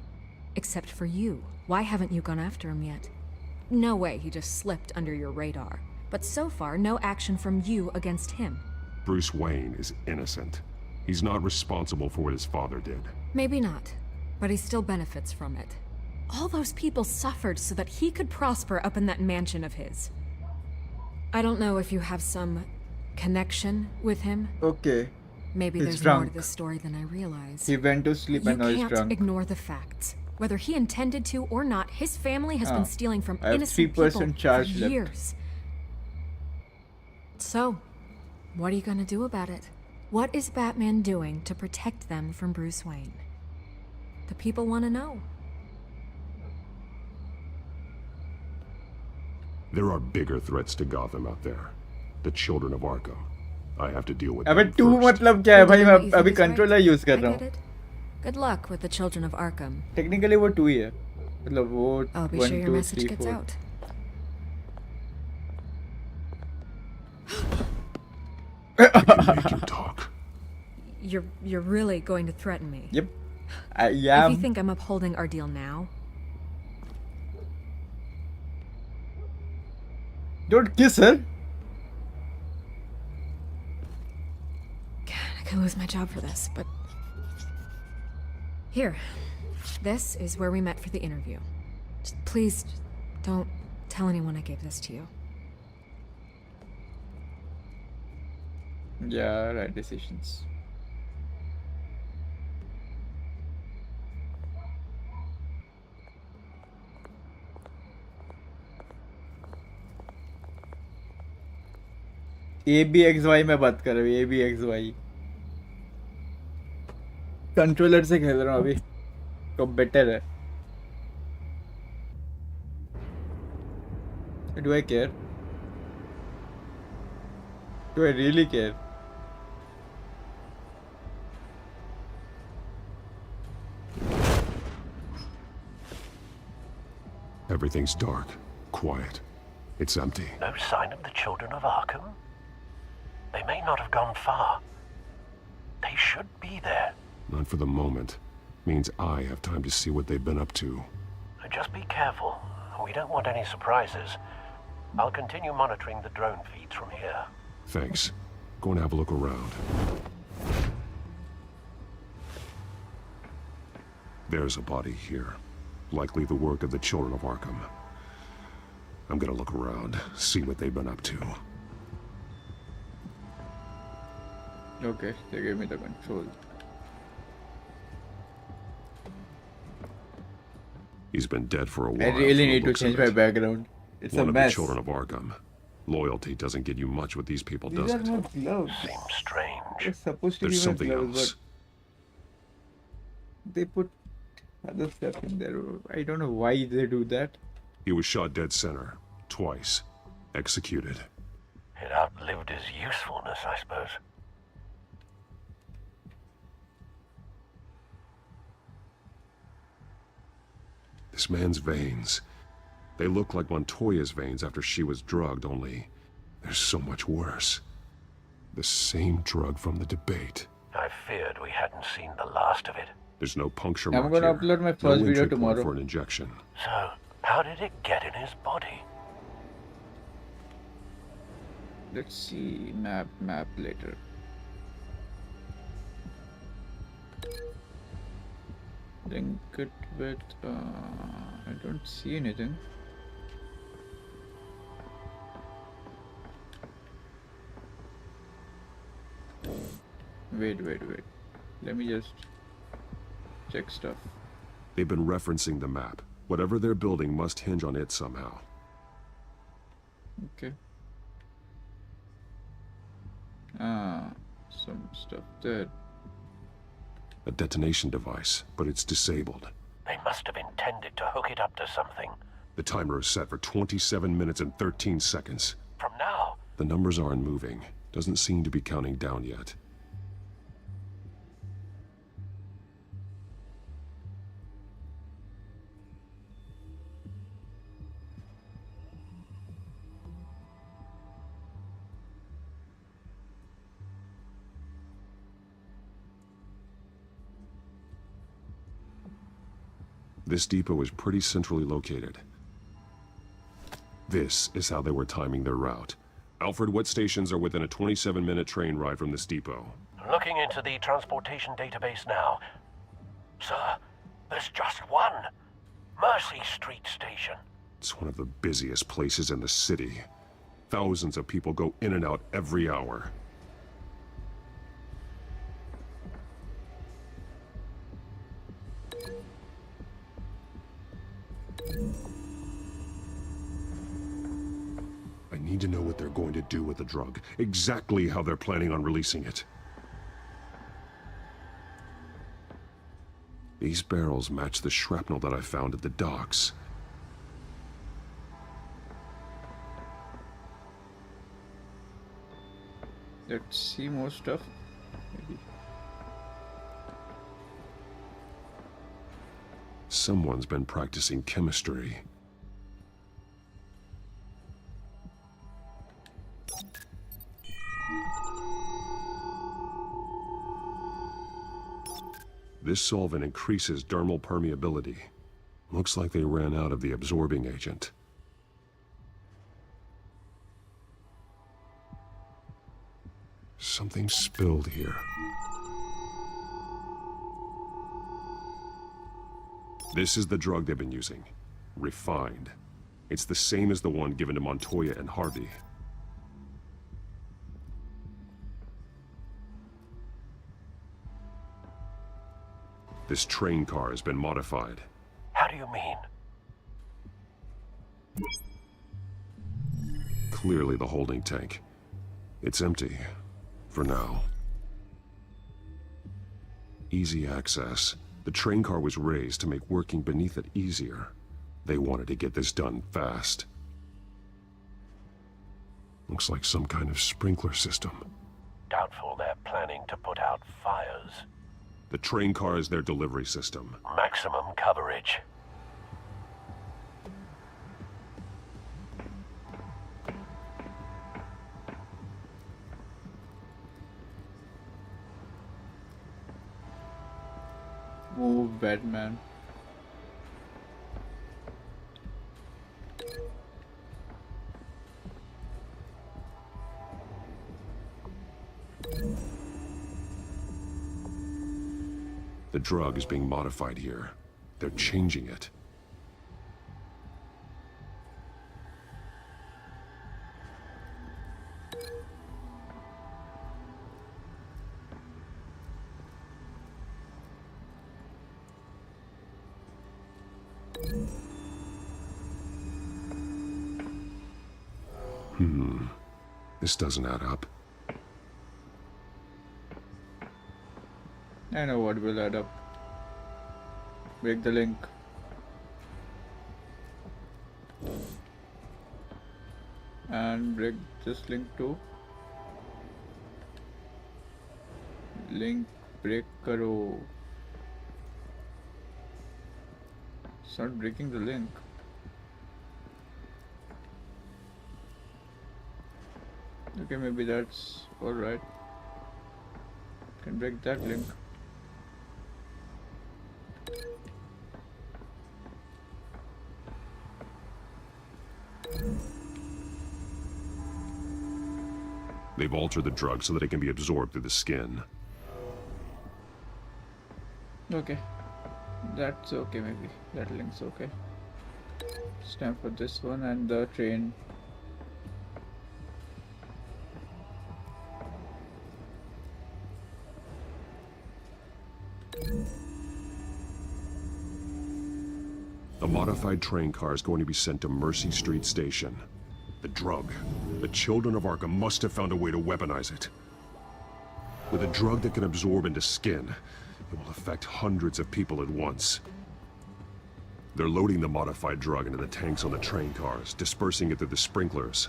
except for you. Why haven't you gone after him yet? No way he just slipped under your radar. But so far, no action from you against him. Bruce Wayne is innocent. He's not responsible for what his father did. Maybe not, but he still benefits from it. All those people suffered so that he could prosper up in that mansion of his. I don't know if you have some connection with him. Okay. Maybe He's there's drunk. more to this story than I realize. He went to sleep and now he's You drunk. can't ignore the facts. Whether he intended to or not, his family has been stealing from I have innocent 3% people charge for left. years. So, what are you gonna do about it? What is Batman doing to protect them from Bruce Wayne? The people want to know. There are bigger threats to Gotham out there. The children of Arkham. I have to deal with अबे them to first. मतलब क्या है भाई? You're doing what मैं you अभी think is right. Controller use कर I रहा get हूँ. it. Good luck with the children of Arkham. Technically वो 2 ही है. मतलब वो I'll be 1 sure your 2 message 3 gets 4. out. I can make you talk. You're really going to threaten me? Yep. If Yeah. you think I'm upholding our deal now, Don't kiss her. God, I could lose my job for this, but... Here. This is where we met for the interview. Please, don't tell anyone I gave this to you. Yeah, right decisions. ABXY में बात कर रहे हो. ABXY controller से खेल रहा हूँ अभी. तो बेटर है. Do I care? Do I really care? Everything's dark, quiet. It's empty. No sign of the children of Arkham? They may not have gone far. They should be there. Not for the moment. Means I have time to see what they've been up to. Just be careful. We don't want any surprises. I'll continue monitoring the drone feeds from here. Thanks. Go and have a look around. There's a body here. Likely the work of the children of Arkham. I'm gonna look around, see what they've been up to. Okay, they gave me the control. He's been dead for a while. I really from the need to looks of change my it. background. It's One a of mess. the children of Arkham. Loyalty doesn't get you much with these people, These does are it? not gloves. Seems strange. They're supposed to There's be my something gloves, else. but they put other stuff in there. I don't know why they do that. He was shot dead center. Twice. Executed. It outlived his usefulness, I suppose. This man's veins. They look like Montoya's veins after she was drugged, only they're so much worse. The same drug from the debate. I feared we hadn't seen the last of it. There's no puncture I'm mark gonna here. upload my No first video entry point tomorrow. for an injection. So, how did it get in his body? Let's see map later. Link it with I don't see anything. Wait. Let me just check stuff. They've been referencing the map. Whatever they're building must hinge on it somehow. Okay. Some stuff there. A detonation device, but it's disabled. They must have intended to hook it up to something. The timer is set for 27 minutes and 13 seconds. From now? The numbers aren't moving. Doesn't seem to be counting down yet. This depot is pretty centrally located. This is how they were timing their route. Alfred, what stations are within a 27-minute train ride from this depot? Looking into the transportation database now. Sir, there's just one. Mercy Street Station. It's one of the busiest places in the city. Thousands of people go in and out every hour. I need to know what they're going to do with the drug. Exactly how they're planning on releasing it. These barrels match the shrapnel that I found at the docks. Let's see more stuff. Maybe. Someone's been practicing chemistry. This solvent increases dermal permeability. Looks like they ran out of the absorbing agent. Something spilled here. This is the drug they've been using. Refined. It's the same as the one given to Montoya and Harvey. This train car has been modified. How do you mean? Clearly the holding tank. It's empty. For now. Easy access. The train car was raised to make working beneath it easier. They wanted to get this done fast. Looks like some kind of sprinkler system. Doubtful they're planning to put out fires. The train car is their delivery system. Maximum coverage. Move, Batman. The drug is being modified here. They're changing it. This doesn't add up. I know what will add up. Break the link. And break this link too. Link break karo. It's not breaking the link. Okay, maybe that's alright. Can break that link. They've altered the drug so that it can be absorbed through the skin. Okay. That's okay, maybe. That link's okay. It's time for this one and the train. The modified train car is going to be sent to Mercy Street Station. The drug. The children of Arkham must have found a way to weaponize it. With a drug that can absorb into skin, it will affect hundreds of people at once. They're loading the modified drug into the tanks on the train cars, dispersing it through the sprinklers.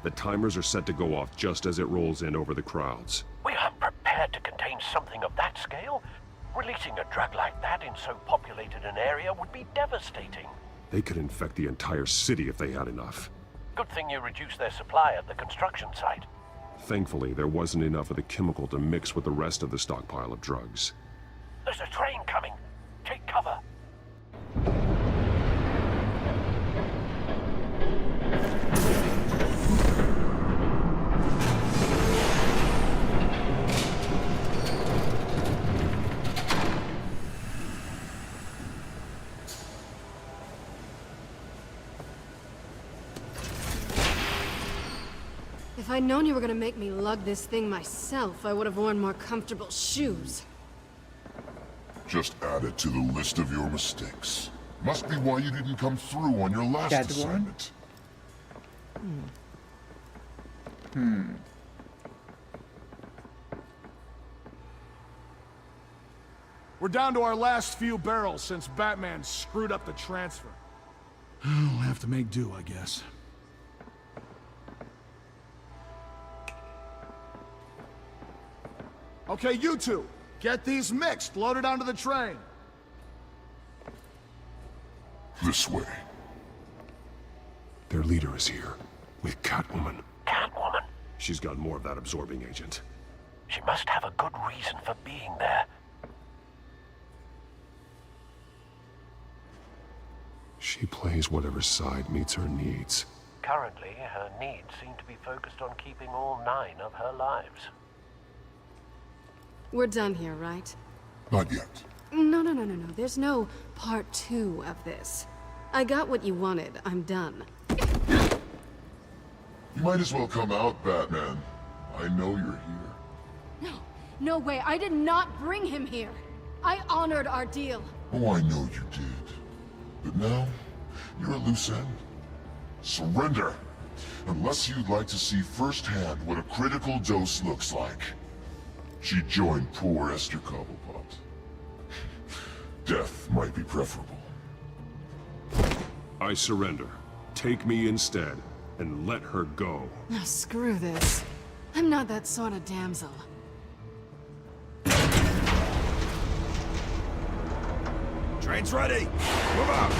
The timers are set to go off just as it rolls in over the crowds. We aren't prepared to contain something of that scale. Releasing a drug like that in so populated an area would be devastating. They could infect the entire city if they had enough. Good thing you reduced their supply at the construction site. Thankfully, there wasn't enough of the chemical to mix with the rest of the stockpile of drugs. There's a train coming. Take cover. If I'd known you were gonna make me lug this thing myself, I would have worn more comfortable shoes. Just add it to the list of your mistakes. Must be why you didn't come through on your last assignment. We're down to our last few barrels since Batman screwed up the transfer. We'll have to make do, I guess. Okay, you two, get these mixed, loaded onto the train. This way. Their leader is here, with Catwoman. Catwoman? She's got more of that absorbing agent. She must have a good reason for being there. She plays whatever side meets her needs. Currently, her needs seem to be focused on keeping all 9 of her lives. We're done here, right? Not yet. No. There's no part 2 of this. I got what you wanted. I'm done. You might as well come out, Batman. I know you're here. No way. I did not bring him here. I honored our deal. Oh, I know you did. But now, you're a loose end. Surrender! Unless you'd like to see firsthand what a critical dose looks like. She joined poor Esther Cobblepot. Death might be preferable. I surrender. Take me instead, and let her go. Oh, screw this. I'm not that sort of damsel. Train's ready! Move out!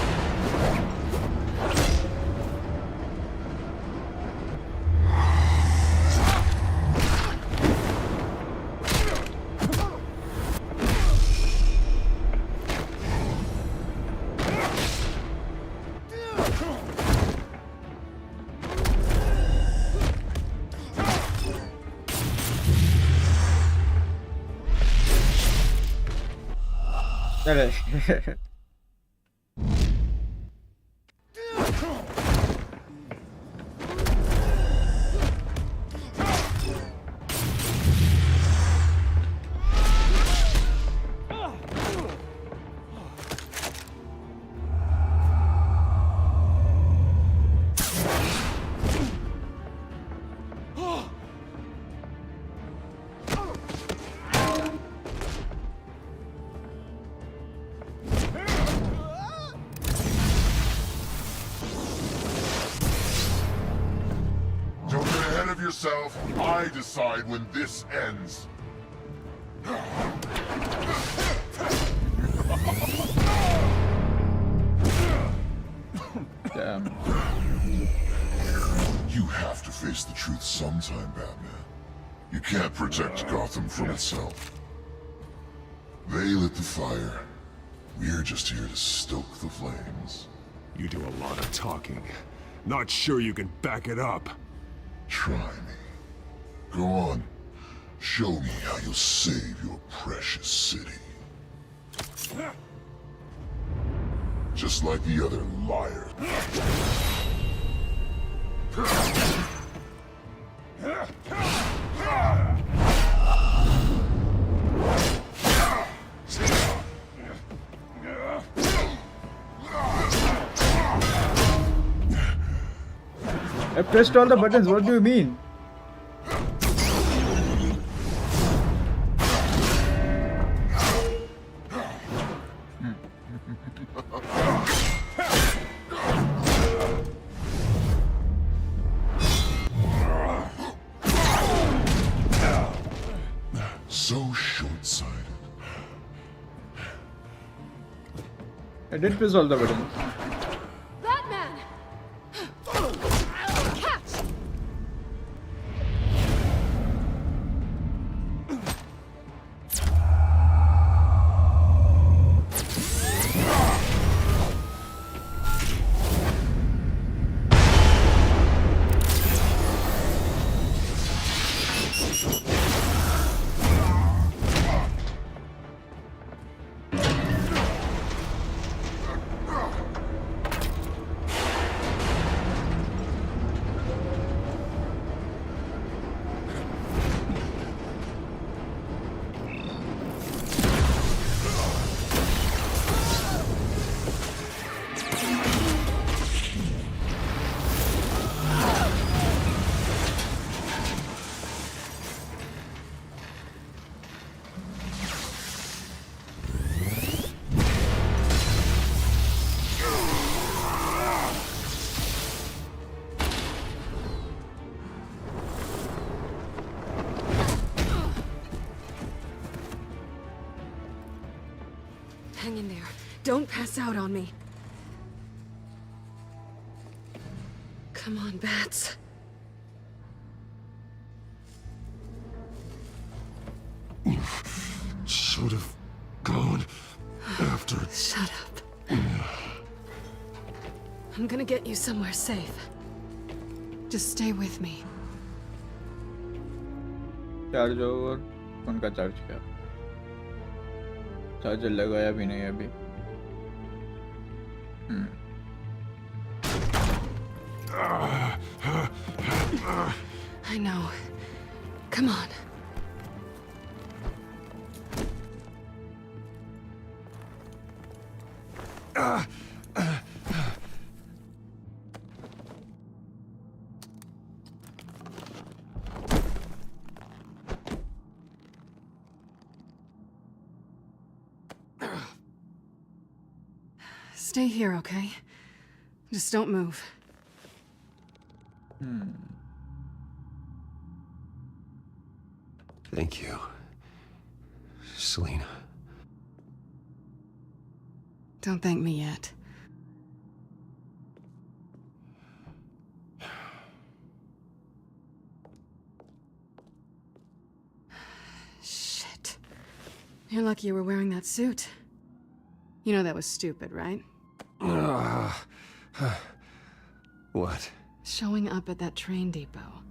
Yourself, I decide when this ends. Damn. You have to face the truth sometime, Batman. You can't protect Gotham from itself. They lit the fire. We're just here to stoke the flames. You do a lot of talking. Not sure you can back it up. Try me. Go on. Show me how you'll save your precious city. Just like the other liars. I pressed all the buttons, what do you mean? So short-sighted. I did press all the buttons. Batman! Catch! Hang in there. Don't pass out on me. Come on, Bats. Should have gone after. Shut up. I'm gonna get you somewhere safe. Just stay with me. Charge over phone का charge किया charger लगाया भी नहीं अभी I know. Come on. Stay here, okay? Just don't move. Thank you, Selina. Don't thank me yet. Shit. You're lucky you were wearing that suit. You know that was stupid, right? What? Showing up at that train depot.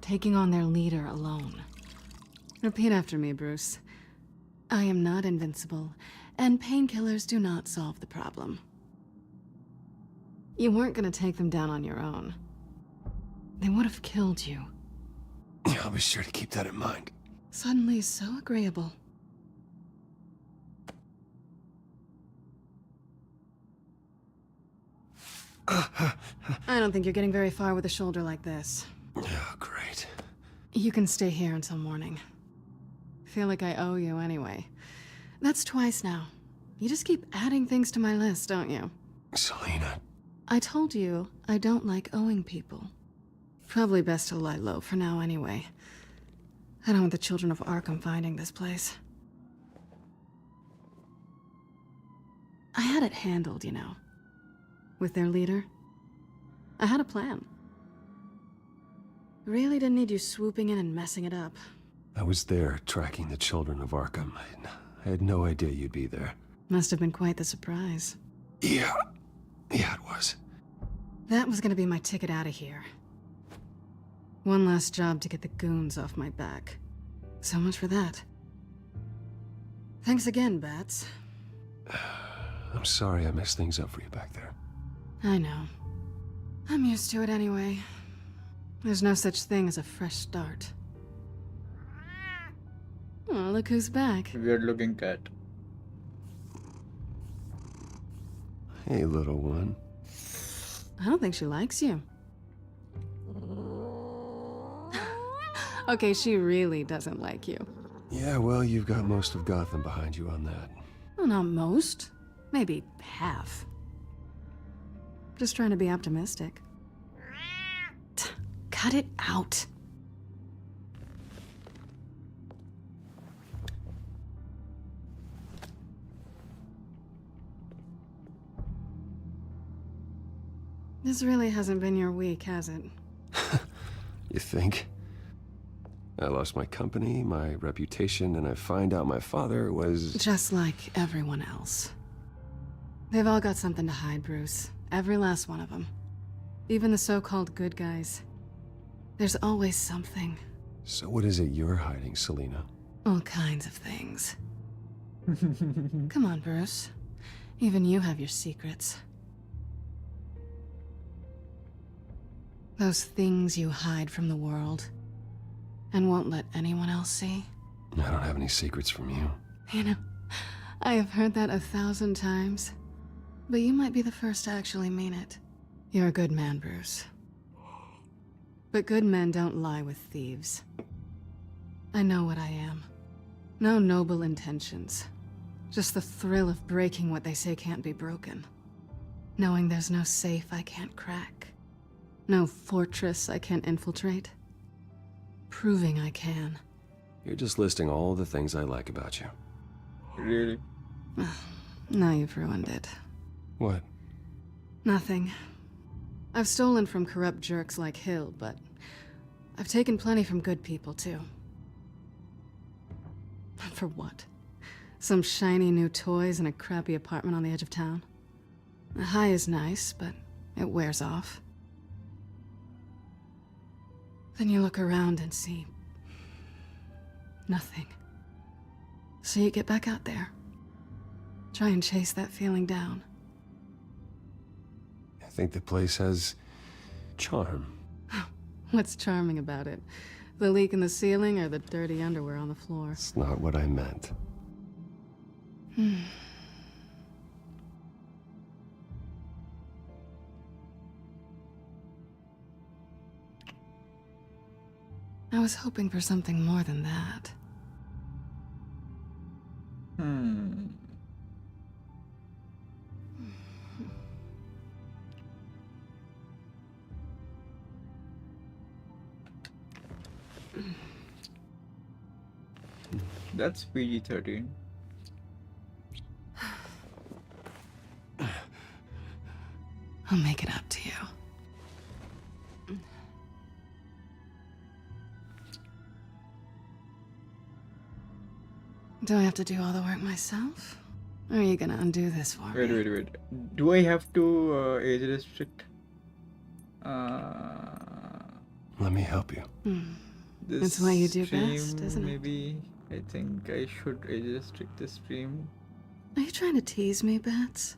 Taking on their leader alone. Repeat after me, Bruce. I am not invincible, and painkillers do not solve the problem. You weren't gonna take them down on your own. They would have killed you. I'll be sure to keep that in mind. Suddenly so agreeable. I don't think you're getting very far with a shoulder like this. Oh, great. You can stay here until morning. Feel like I owe you anyway. That's twice now. You just keep adding things to my list, don't you? Selina. I told you I don't like owing people. Probably best to lie low for now anyway. I don't want the children of Arkham finding this place. I had it handled, you know. With their leader. I had a plan. Really didn't need you swooping in and messing it up. I was there tracking the children of Arkham. I had no idea you'd be there. Must have been quite the surprise. Yeah, it was. That was gonna be my ticket out of here. One last job to get the goons off my back. So much for that. Thanks again, Bats. I'm sorry I messed things up for you back there. I know. I'm used to it anyway. There's no such thing as a fresh start. Oh, look who's back. Weird looking cat. Hey, little one. I don't think she likes you. Okay, she really doesn't like you. Yeah, well, you've got most of Gotham behind you on that. Well, not most. Maybe half. Just trying to be optimistic. Cut it out. This really hasn't been your week, has it? You think? I lost my company, my reputation, and I find out my father was... Just like everyone else. They've all got something to hide, Bruce. Every last one of them. Even the so-called good guys. There's always something. So what is it you're hiding, Selina? All kinds of things. Come on, Bruce. Even you have your secrets. Those things you hide from the world and won't let anyone else see. I don't have any secrets from you. You know, I have heard that 1,000 times, but you might be the first to actually mean it. You're a good man, Bruce. But good men don't lie with thieves. I know what I am. No noble intentions. Just the thrill of breaking what they say can't be broken. Knowing there's no safe I can't crack. No fortress I can't infiltrate. Proving I can. You're just listing all the things I like about you. Really? Now you've ruined it. What? Nothing. I've stolen from corrupt jerks like Hill, but I've taken plenty from good people, too. For what? Some shiny new toys and a crappy apartment on the edge of town? A high is nice, but it wears off. Then you look around and see... nothing. So you get back out there. Try and chase that feeling down. I think the place has... charm. What's charming about it? The leak in the ceiling or the dirty underwear on the floor? It's not what I meant. I was hoping for something more than that. That's PG-13. I'll make it up to you. Do I have to do all the work myself? Or are you gonna undo this for me? Wait. Do I have to age restrict? Let me help you. This That's what you do stream, best, isn't it? Maybe I think I should age restrict this stream. Are you trying to tease me, Bats?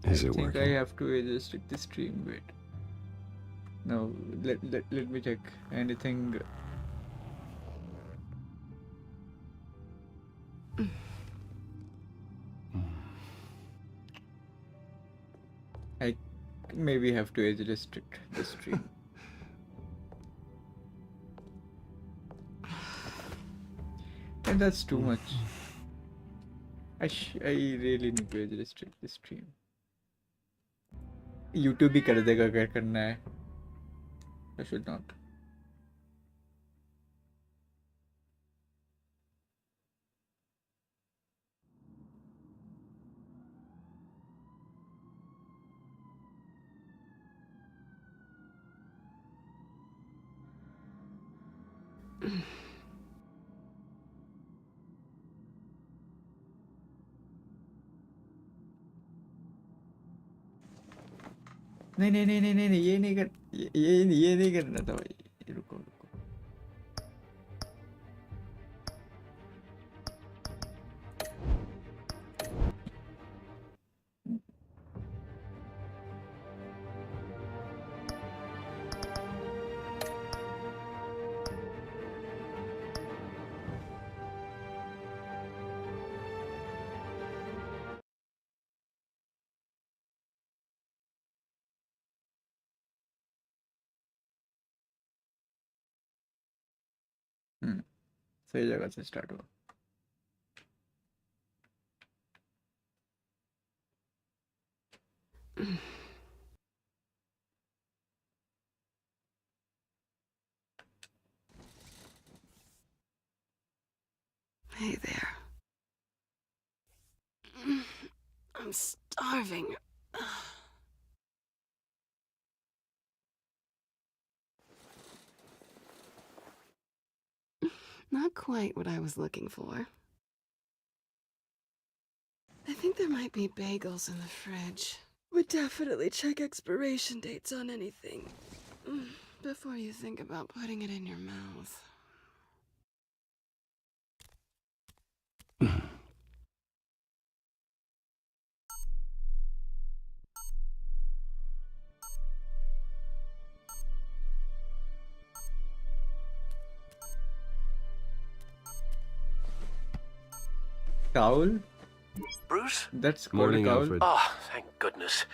Is it I think working? I have to age restrict this stream. Wait. No, let me check. Anything? I maybe have to age restrict the stream. And that's too much. I really need to age restrict the stream. YouTube भी कर देगा अगर करना है. I should not. नहीं नहीं नहीं नहीं नहीं ये नहीं कर ये नहीं करना था भाई रुको रुको सही जगह से स्टार्ट हुआ Hey there. I'm starving. Not quite what I was looking for. I think there might be bagels in the fridge. Would definitely check expiration dates on anything before you think about putting it in your mouth. Cowl? Bruce? That's called Morning, a cowl. Alfred. Oh, thank goodness.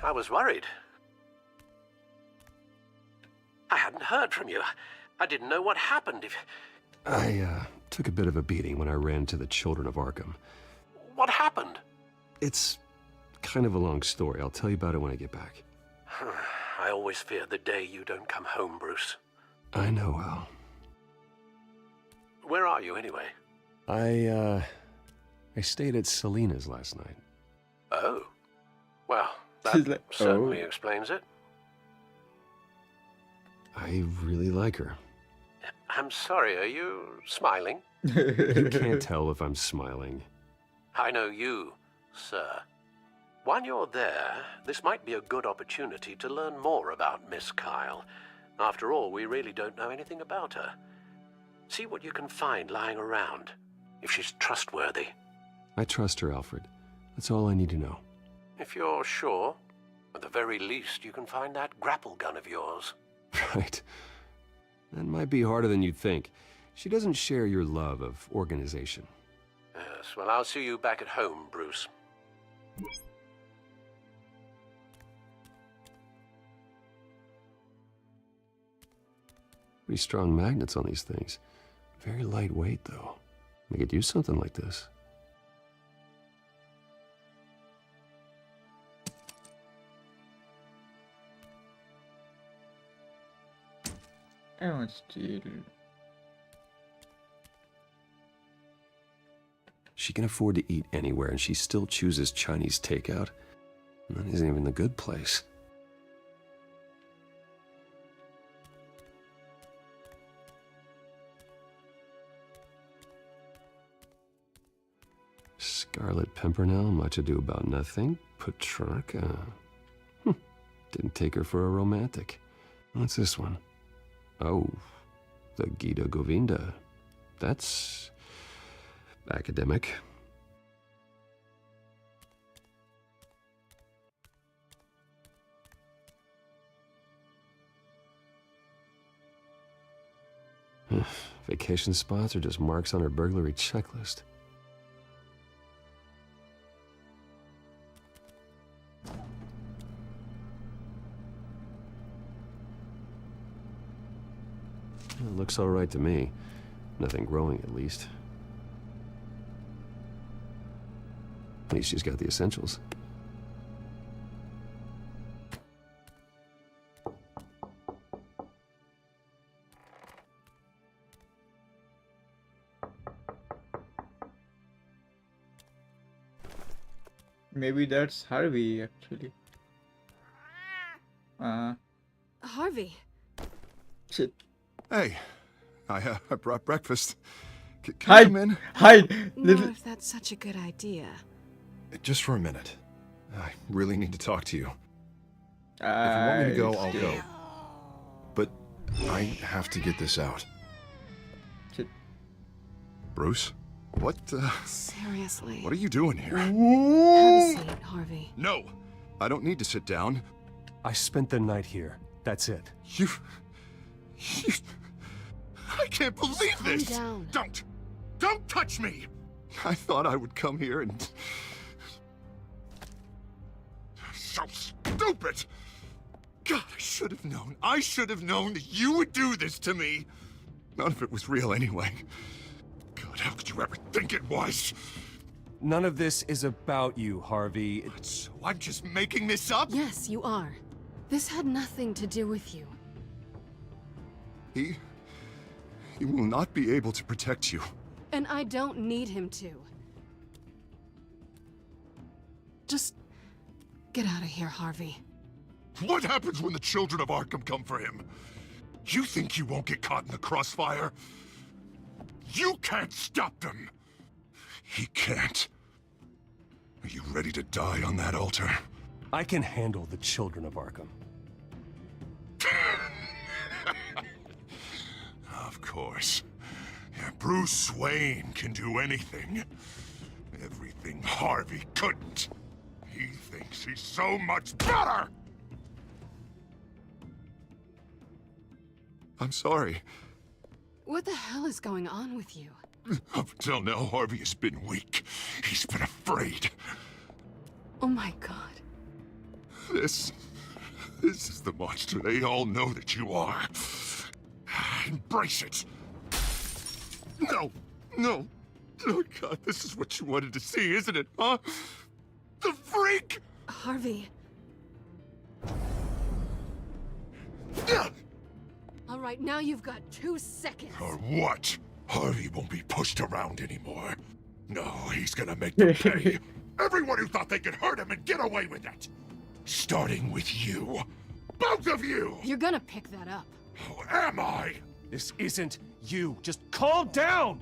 I was worried. I hadn't heard from you. I didn't know what happened. I took a bit of a beating when I ran to the Children of Arkham. What happened? It's kind of a long story. I'll tell you about it when I get back. I always fear the day you don't come home, Bruce. I know, Al. Where are you, anyway? I stayed at Selena's last night. Oh. Well, She's that like, certainly explains it. I really like her. I'm sorry, are you smiling? You can't tell if I'm smiling. I know you, sir. While you're there, this might be a good opportunity to learn more about Miss Kyle. After all, we really don't know anything about her. See what you can find lying around, if she's trustworthy. I trust her, Alfred. That's all I need to know. If you're sure, at the very least, you can find that grapple gun of yours. Right. That might be harder than you'd think. She doesn't share your love of organization. Yes, well, I'll see you back at home, Bruce. Pretty strong magnets on these things. Very lightweight, though. We could use something like this. I want steel. She can afford to eat anywhere, and she still chooses Chinese takeout. That isn't even the good place. Scarlet Pimpernel, much ado about nothing. Petrarca. Didn't take her for a romantic. What's this one? Oh, the Gita Govinda. That's academic. Vacation spots are just marks on her burglary checklist. It looks all right to me. Nothing growing, at least. At least she's got the essentials. Maybe that's Harvey, actually. Harvey. Shit. Hey, I brought breakfast. Can I Hide! come in? Hide! Not if that's such a good idea. Just for a minute. I really need to talk to you. If you want me to go, I I'll see. go. But I have to get this out. Shit. Bruce? What, Seriously. What are you doing here? Have a seat, Harvey. No! I don't need to sit down. I spent the night here. That's it. You... I can't believe Calm this! down. Don't touch me! I thought I would come here and... So stupid! God, I should have known. I should have known that you would do this to me. None of it was real anyway. God, how could you ever think it was? None of this is about you, Harvey. So I'm just making this up? Yes, you are. This had nothing to do with you. He will not be able to protect you. And I don't need him to. Just get out of here, Harvey. What happens when the children of Arkham come for him? You think you won't get caught in the crossfire? You can't stop them! He can't. Are you ready to die on that altar? I can handle the children of Arkham. Of course. Yeah, Bruce Wayne can do anything. Everything Harvey couldn't. He thinks he's so much better! I'm sorry. What the hell is going on with you? Up until now, Harvey has been weak. He's been afraid. Oh my god. This is the monster they all know that you are. Embrace it. No. Oh God, this is what you wanted to see, isn't it, huh? The freak! Harvey. All right, now you've got 2 seconds. Or what? Harvey won't be pushed around anymore. No, he's gonna make them pay. Everyone who thought they could hurt him and get away with it. Starting with you. Both of you! You're gonna pick that up. Who am I? This isn't you. Just calm down!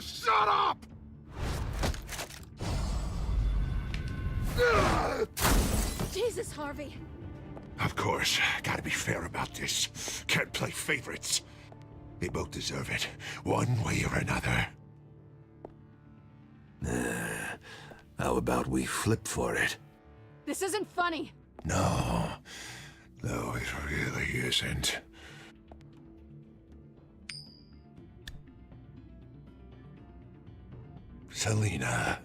Shut up! Jesus, Harvey. Of course, gotta be fair about this. Can't play favorites. They both deserve it, one way or another. How about we flip for it? This isn't funny. No, it really isn't. Selina,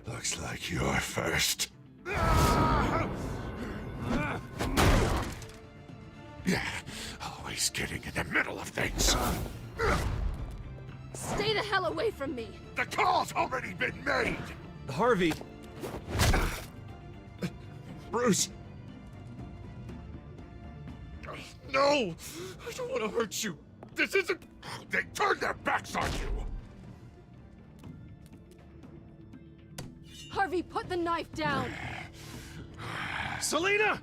looks like you're first. Yeah, always getting in the middle of things. Stay the hell away from me. The call's already been made! Harvey! Bruce! No! I don't want to hurt you! This isn't... They turned their backs on you! Harvey, put the knife down. Selina!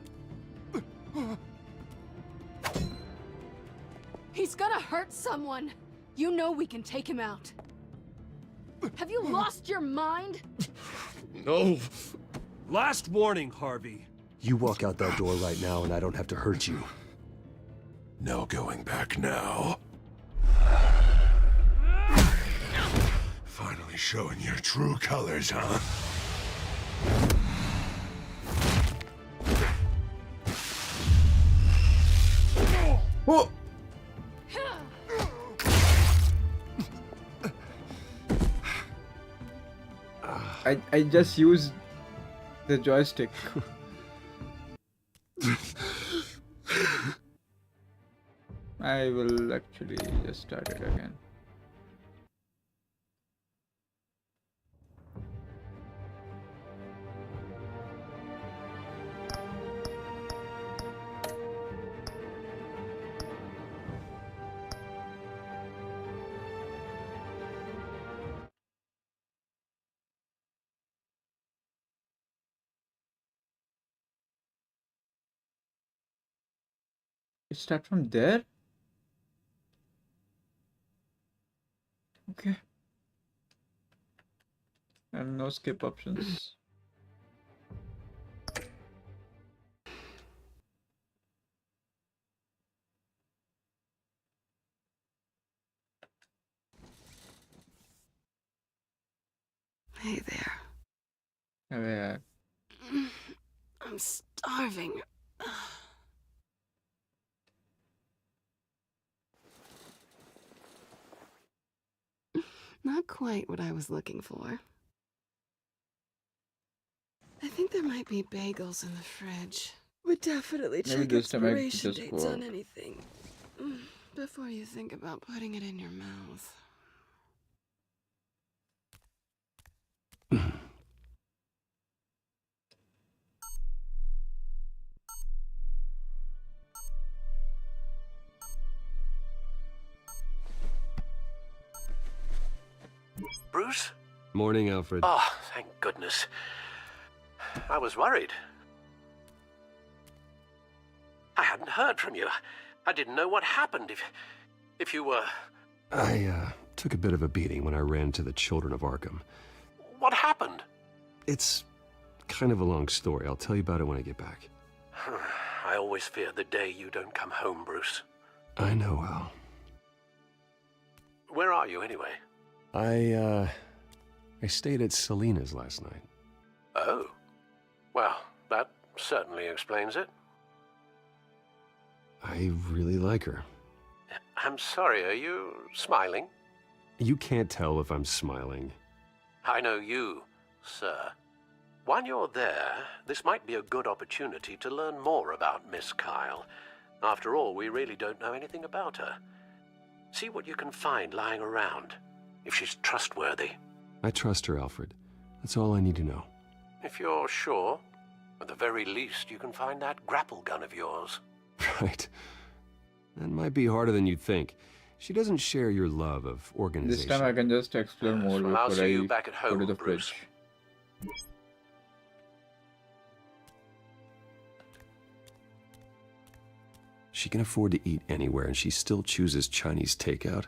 He's gonna hurt someone. You know we can take him out. Have you lost your mind? No. Last warning, Harvey. You walk out that door right now and I don't have to hurt you. No going back now. Finally showing your true colors, huh? Oh! I just used the joystick. I will actually just start it again. Start from there? Okay. And no skip options. Hey there. अबे यार. I'm starving. Not quite what I was looking for. I think there might be bagels in the fridge. Would definitely Maybe check this time I expiration just dates go on out. anything before you think about putting it in your mouth. Bruce? Morning, Alfred. Oh, thank goodness. I was worried. I hadn't heard from you. I didn't know what happened if you were... I took a bit of a beating when I ran into the children of Arkham. What happened? It's kind of a long story. I'll tell you about it when I get back. I always fear the day you don't come home, Bruce. I know, Al. Where are you, anyway? I stayed at Selena's last night. Oh. Well, that certainly explains it. I really like her. I'm sorry, are you smiling? You can't tell if I'm smiling. I know you, sir. While you're there, this might be a good opportunity to learn more about Miss Kyle. After all, we really don't know anything about her. See what you can find lying around, if she's trustworthy. I trust her, Alfred. That's all I need to know. If you're sure, at the very least, you can find that grapple gun of yours. Right. That might be harder than you'd think. She doesn't share your love of organization. This time I can just explore more Well, I'll before see I you back at go home, to the Bruce. fridge. She can afford to eat anywhere, and she still chooses Chinese takeout.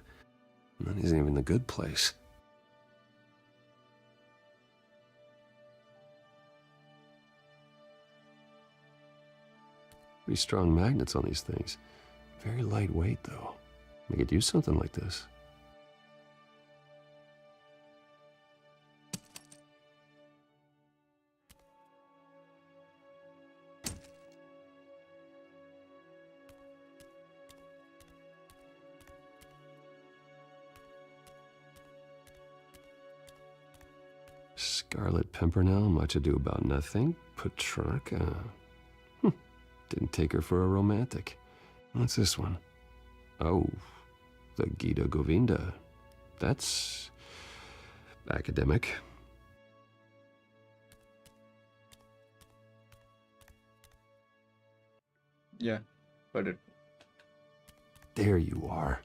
That isn't even the good place. Pretty strong magnets on these things. Very lightweight, though. They could use something like this. Scarlet Pimpernel, much ado about nothing. Petrarca. Didn't take her for a romantic. What's this one? Oh, the Gita Govinda. That's academic. Yeah, but it. There you are.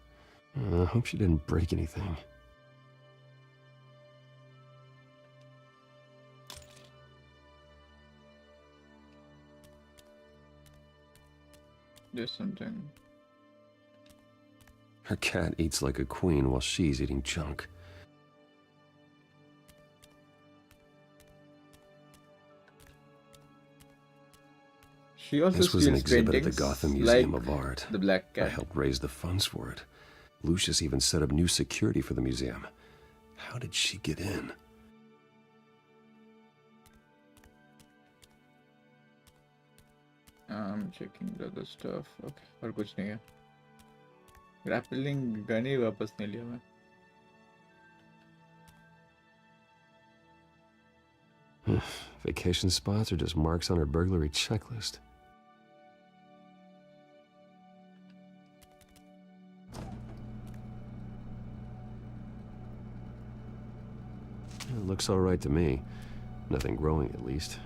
I hope she didn't break anything. There's something. Her cat eats like a queen while she's eating junk. She also This was an steals exhibit at the paintings, Gotham Museum like of Art. the Black I Cat. helped raise the funds for it. Lucius even set up new security for the museum. How did she get in? I'm checking the other stuff. Okay, और कुछ नहीं है. Grappling gun ही वापस नहीं लिया मैं. Vacation spots are just marks on her burglary checklist. It looks all right to me. Nothing growing, at least.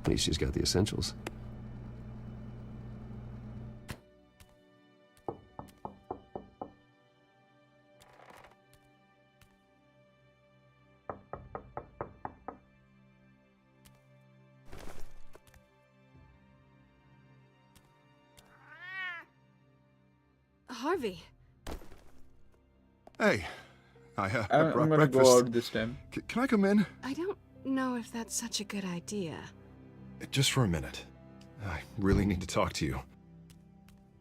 At least she's got the essentials. Harvey. Hey, I I'm brought gonna breakfast. go out this time. Can I come in? I don't know if that's such a good idea. Just for a minute. I really need to talk to you.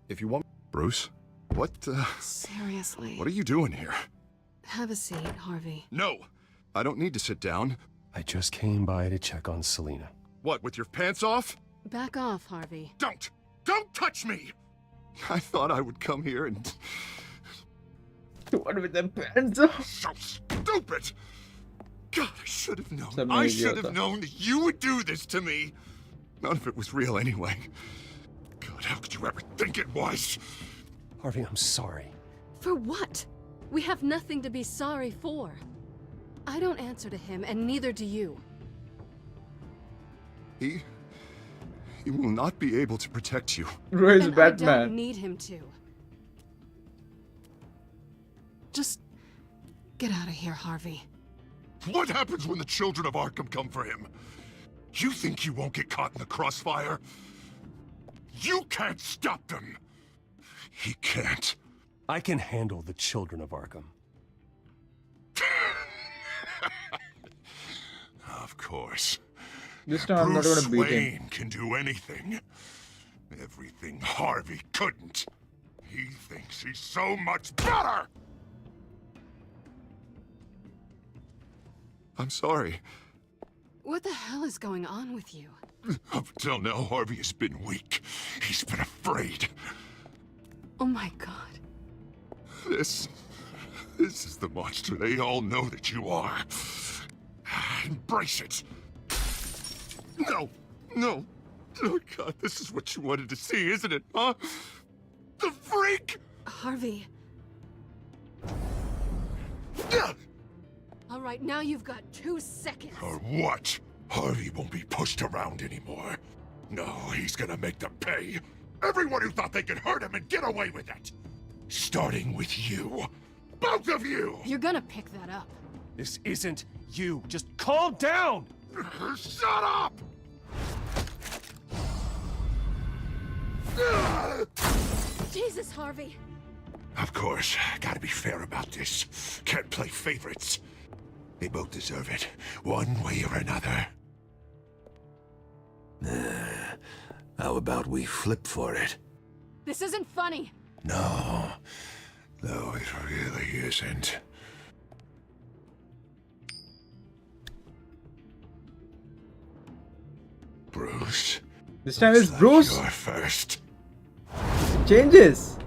If you want... Bruce? What, Seriously. What are you doing here? Have a seat, Harvey. No! I don't need to sit down. I just came by to check on Selina. What, with your pants off? Back off, Harvey. Don't! Don't touch me! I thought I would come here and... What with the pants off? So stupid! God, I should have known. Some I idiota. should have known that you would do this to me. None of it was real anyway. God, how could you ever think it was? Harvey, I'm sorry. For what? We have nothing to be sorry for. I don't answer to him, and neither do you. He will not be able to protect you. Bro is And I don't Batman. need him to. Just get out of here, Harvey. What happens when the children of Arkham come for him? You think you won't get caught in the crossfire? You can't stop them. He can't. I can handle the children of Arkham. Of course. This time I'm not Bruce gonna beat him. Wayne can do anything. Everything Harvey couldn't. He thinks he's so much better! I'm sorry. What the hell is going on with you? Up until now, Harvey has been weak. He's been afraid. Oh my god. This is the monster they all know that you are. Embrace it. No, no. Oh God, this is what you wanted to see, isn't it, huh? The freak! Harvey. Yeah. All right, now you've got 2 seconds. Or what? Harvey won't be pushed around anymore. No, he's gonna make them pay. Everyone who thought they could hurt him and get away with it. Starting with you. Both of you! You're gonna pick that up. This isn't you. Just calm down! Shut up! Jesus, Harvey. Of course, gotta be fair about this. Can't play favorites. They both deserve it, one way or another. How about we flip for it? This isn't funny. No, it really isn't. Bruce. This time it's Bruce. You're first. Changes.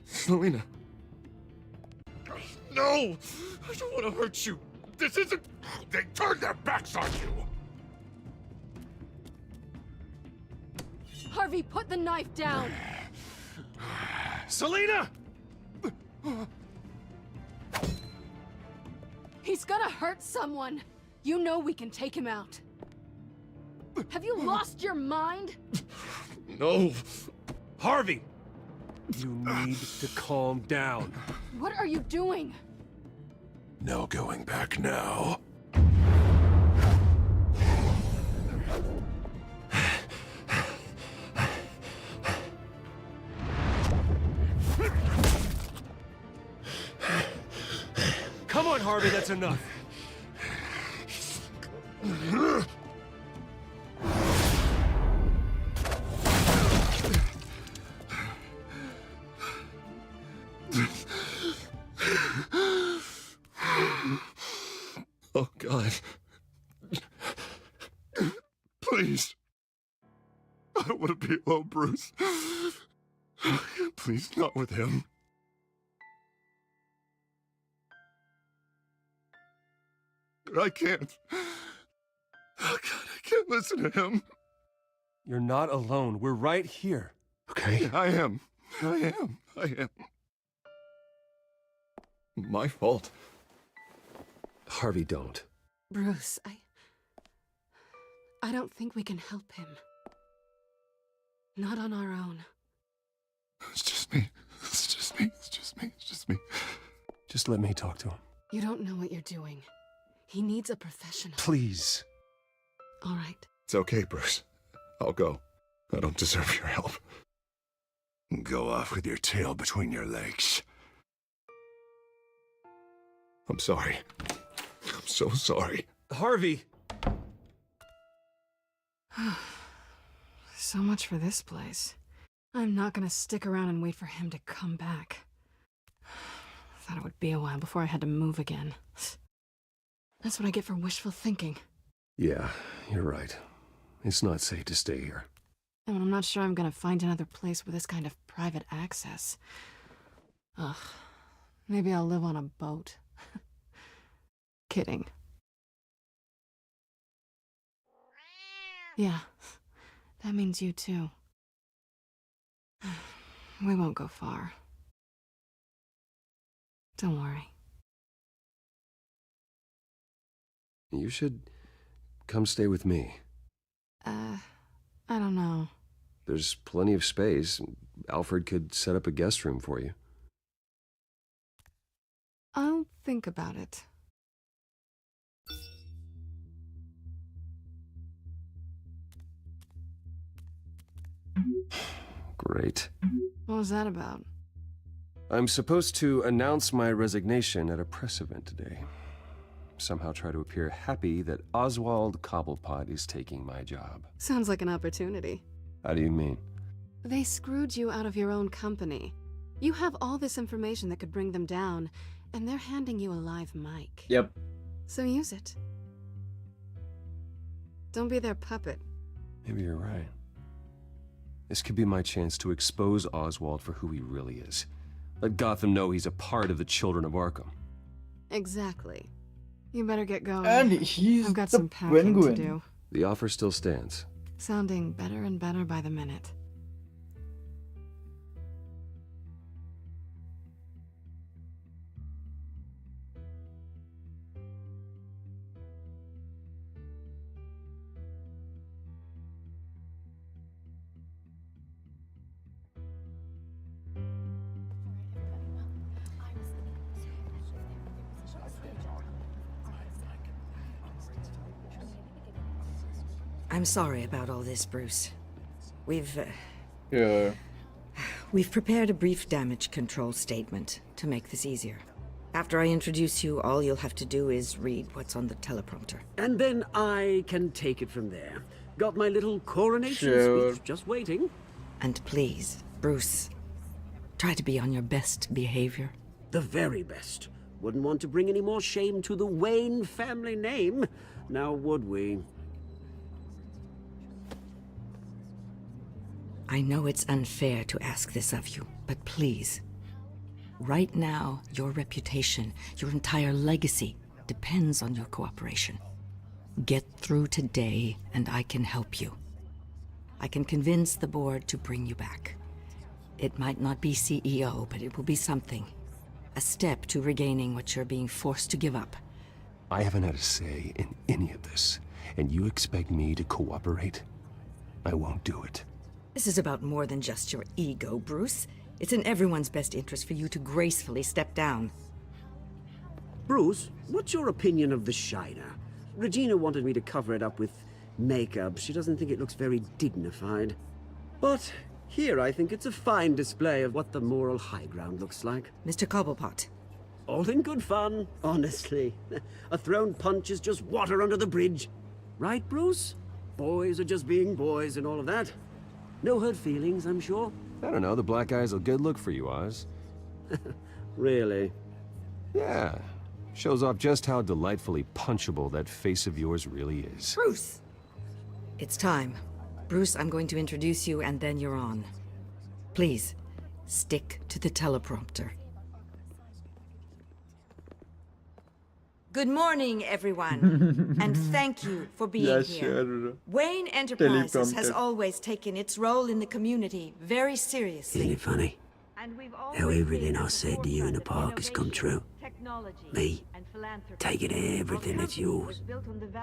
Selina. No! I don't want to hurt you. This isn't... They turned their backs on you. Harvey, put the knife down. Selina! He's gonna hurt someone. You know we can take him out. Have you lost your mind? No. Harvey! You need to calm down. What are you doing? No going back now. Come on, Harvey, that's enough. Oh, God. Please. I don't want to be alone, Bruce. Please, not with him. I can't. Oh, God, I can't listen to him. You're not alone. We're right here. Okay? I am. My fault. Harvey, don't. Bruce, I don't think we can help him. Not on our own. It's just me. It's just me. Just let me talk to him. You don't know what you're doing. He needs a professional. Please. All right. It's okay, Bruce. I'll go. I don't deserve your help. Go off with your tail between your legs. I'm sorry. I'm so sorry. Harvey! So much for this place. I'm not gonna stick around and wait for him to come back. Thought it would be a while before I had to move again. That's what I get for wishful thinking. Yeah, you're right. It's not safe to stay here. And I'm not sure I'm gonna find another place with this kind of private access. Ugh. Maybe I'll live on a boat. Kidding. Yeah, that means you too. We won't go far. Don't worry. You should come stay with me. I don't know. There's plenty of space. Alfred could set up a guest room for you. I'll think about it. Great. What was that about? I'm supposed to announce my resignation at a press event today. Somehow try to appear happy that Oswald Cobblepot is taking my job. Sounds like an opportunity. How do you mean? They screwed you out of your own company. You have all this information that could bring them down, and they're handing you a live mic. Yep. So use it. Don't be their puppet. Maybe you're right. This could be my chance to expose Oswald for who he really is. Let Gotham know he's a part of the Children of Arkham. Exactly. You better get going. And he's I've got the some packing to penguin. do. The offer still stands. Sounding better and better by the minute. I'm sorry about all this, Bruce. We've prepared a brief damage control statement to make this easier. After I introduce you, all you'll have to do is read what's on the teleprompter. And then I can take it from there. Got my little coronation speech just waiting. And please, Bruce, try to be on your best behavior. The very best. Wouldn't want to bring any more shame to the Wayne family name, now would we? I know it's unfair to ask this of you, but please. Right now, your reputation, your entire legacy, depends on your cooperation. Get through today, and I can help you. I can convince the board to bring you back. It might not be CEO, but it will be something. A step to regaining what you're being forced to give up. I haven't had a say in any of this, and you expect me to cooperate? I won't do it. This is about more than just your ego, Bruce. It's in everyone's best interest for you to gracefully step down. Bruce, what's your opinion of the Shiner? Regina wanted me to cover it up with makeup. She doesn't think it looks very dignified. But here I think it's a fine display of what the moral high ground looks like. Mr. Cobblepot. All in good fun, honestly. A thrown punch is just water under the bridge. Right, Bruce? Boys are just being boys and all of that. No hurt feelings, I'm sure. I don't know, the black eye's a good look for you, Oz. Really? Yeah. Shows off just how delightfully punchable that face of yours really is. Bruce! It's time. Bruce, I'm going to introduce you and then you're on. Please, stick to the teleprompter. Good morning, everyone, and thank you for being here. Wayne Enterprises has always taken its role in the community very seriously. Isn't it funny? How everything I said to you in the park has come true. Me, taking everything that's yours.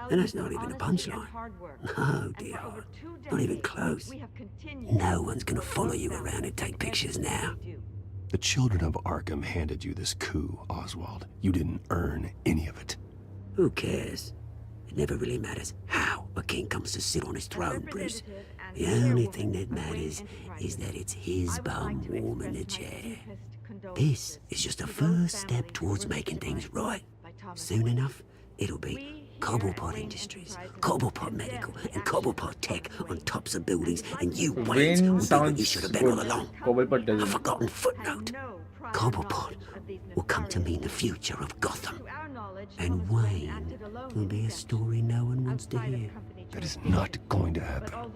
And that's not even a punchline. No, dear, not even close. No one's gonna follow you around and take pictures now. The Children of Arkham handed you this coup, Oswald. You didn't earn any of it. Who cares? It never really matters how a king comes to sit on his throne, Bruce. The only thing that matters is that it's his bum warm in the chair. This is just a first step towards making things right. Soon enough, it'll be Cobblepot Industries, Cobblepot Medical, and Cobblepot Tech on tops of buildings, and you Waynes Wayne will do what you sounds should have been all good. along. Cobblepot A doesn't. forgotten footnote. Cobblepot will come to mean the future of Gotham. And Wayne will be a story no one wants to hear. That is not going to happen.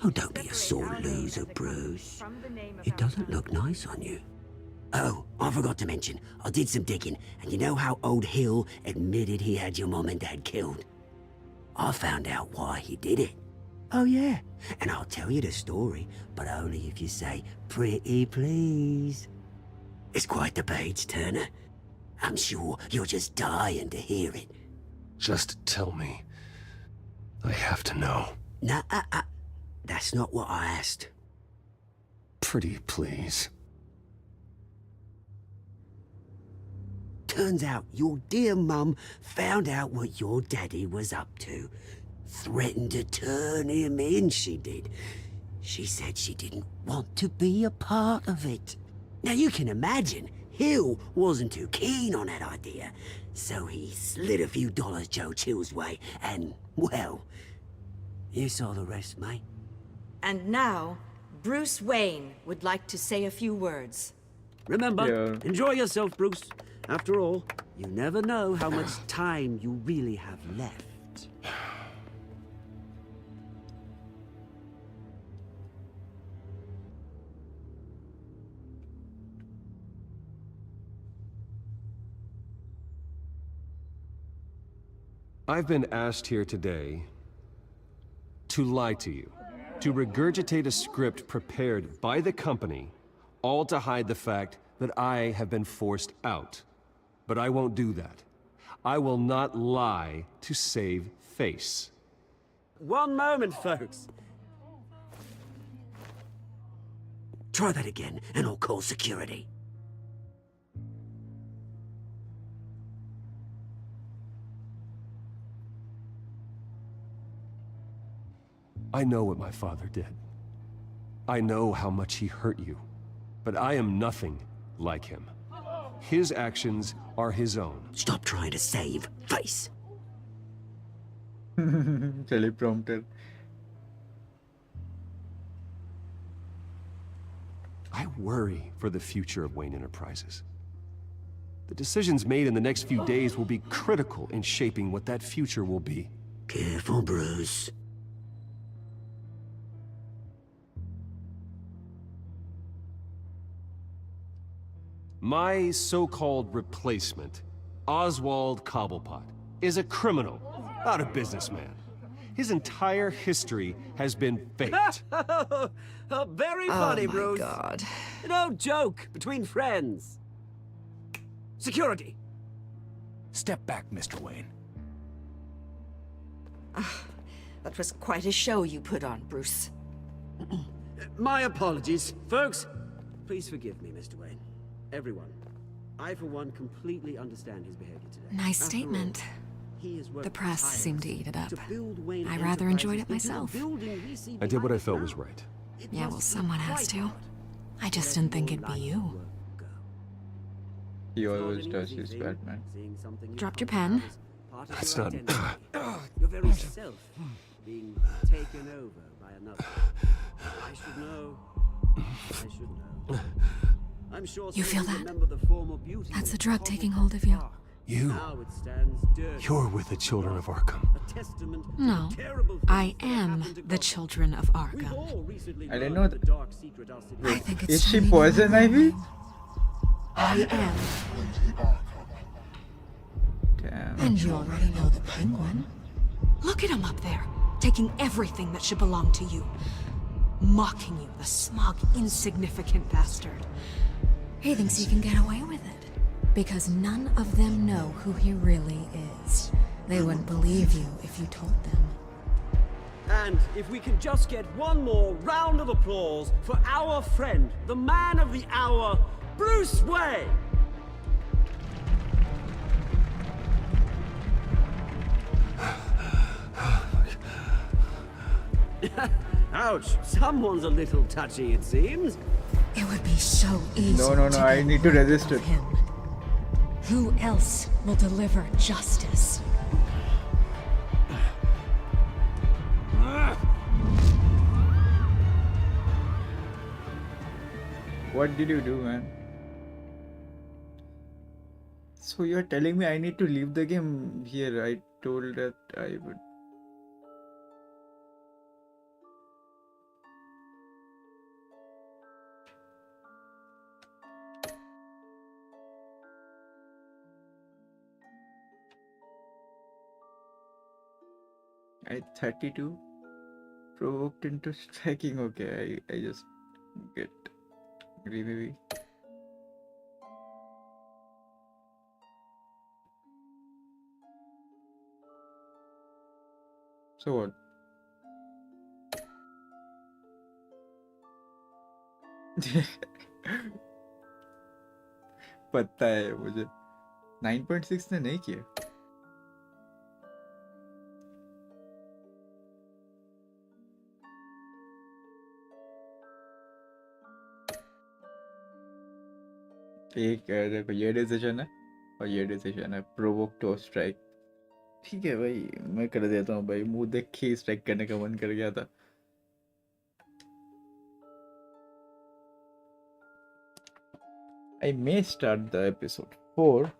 Oh, don't be a sore loser, Bruce. It doesn't look nice on you. Oh, I forgot to mention, I did some digging, and you know how old Hill admitted he had your mom and dad killed? I found out why he did it. Oh yeah, and I'll tell you the story, but only if you say, pretty please. It's quite the page turner. I'm sure you're just dying to hear it. Just tell me. I have to know. Nah, that's not what I asked. Pretty please. Turns out your dear mum found out what your daddy was up to. Threatened to turn him in, she did. She said she didn't want to be a part of it. Now you can imagine, Hill wasn't too keen on that idea. So he slid a few dollars Joe Chill's way, and, well, you saw the rest, mate. And now, Bruce Wayne would like to say a few words. Remember, enjoy yourself, Bruce. After all, you never know how much time you really have left. I've been asked here today to lie to you, to regurgitate a script prepared by the company, all to hide the fact that I have been forced out. But I won't do that. I will not lie to save face. One moment, folks. Try that again, and I'll call security. I know what my father did. I know how much he hurt you. But I am nothing like him. His actions are his own. Stop trying to save face. Teleprompter. I worry for the future of Wayne Enterprises. The decisions made in the next few days will be critical in shaping what that future will be. Careful, Bruce. My so-called replacement, Oswald Cobblepot, is a criminal, not a businessman. His entire history has been faked. Very funny, my Bruce. God. No joke between friends. Security. Step back, Mr. Wayne. That was quite a show you put on, Bruce. My apologies. Folks, please forgive me, Mr. Wayne. Everyone. I, for one, completely understand his behavior today. Nice After statement. all, he has worked The press seemed to eat it up. to build Wayne I rather enjoyed it Enterprises into myself. the building we see I did what I behind felt us was now. right. It Yeah, must well, be someone has quite to. hard. I just didn't think it'd be you. He always does his Batman. Dropped your pen. That's not... Your very self being taken over by another. I should know. I should know. I'm sure You feel some that? remember the former beauty That's of the drug Cobblepot taking hold of you. Park. You... Now it stands dirty. You're with the children of Arkham. A testament to No, the terrible things I that am happened to the Gotham. children of We've Arkham. all recently I didn't learned know the dark secret our city- I think it's Is she time you Poison know. Ivy? I am. Damn. And you already know the Penguin. Look at him up there, taking everything that should belong to you. Mocking you, the smug, insignificant bastard. He thinks he can get away with it. Because none of them know who he really is. They wouldn't believe you if you told them. And if we can just get one more round of applause for our friend, the man of the hour, Bruce Wayne! Ouch, someone's a little touchy, it seems. It would be so easy. No, to I get need to rid resist of it. him. Who else will deliver justice? What did you do, man? So you're telling me I need to leave the game here? I told that I would. I 32 provoked into striking. Okay, I just get agree maybe. So what? पता है मुझे 9.6 ने नहीं किया एक देखो ये decision है और ये डिसीजन है प्रोवोक टू स्ट्राइक ठीक है भाई मैं कर देता हूँ भाई मुंह देख के स्ट्राइक करने का मन कर गया था I may start the episode 4.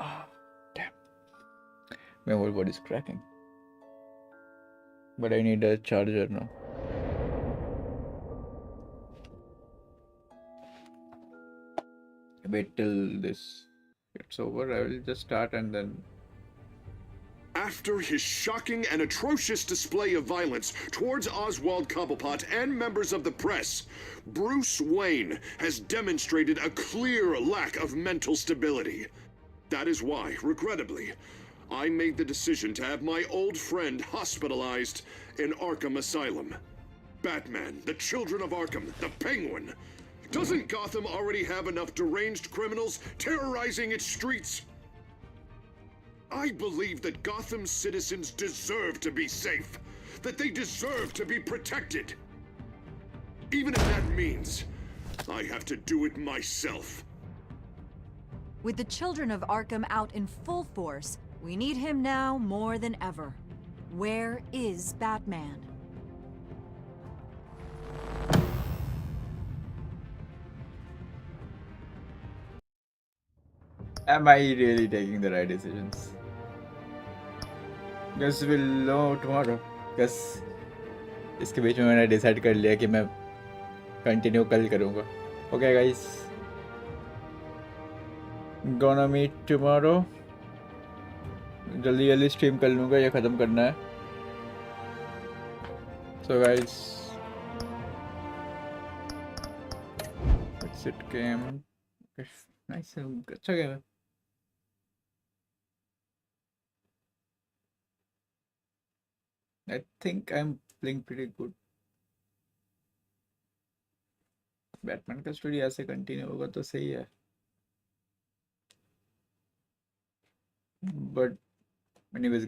Ah, damn. My whole body is cracking. But I need a charger now. Wait till this gets over. I will just start and then. After his shocking and atrocious display of violence towards Oswald Cobblepot and members of the press, Bruce Wayne has demonstrated a clear lack of mental stability. That is why, regrettably, I made the decision to have my old friend hospitalized in Arkham Asylum. Batman, the Children of Arkham, the Penguin. Doesn't Gotham already have enough deranged criminals terrorizing its streets? I believe that Gotham's citizens deserve to be safe, that they deserve to be protected. Even if that means I have to do it myself. With the Children of Arkham out in full force, we need him now more than ever. Where is Batman? Am I really taking the right decisions? Guess we'll know tomorrow. Guess इसके बीच में मैंने decide कर लिया कि मैं continue कल करूँगा. Okay guys. Gonna meet tomorrow. जल्दी जल्दी स्ट्रीम कर लूँगा ये ख़त्म करना है. So guys. That's it game. Nice. अच्छा game है. I think I'm playing pretty good. Batman का स्टोरी ऐसे कंटिन्यू होगा तो सही है. But anyways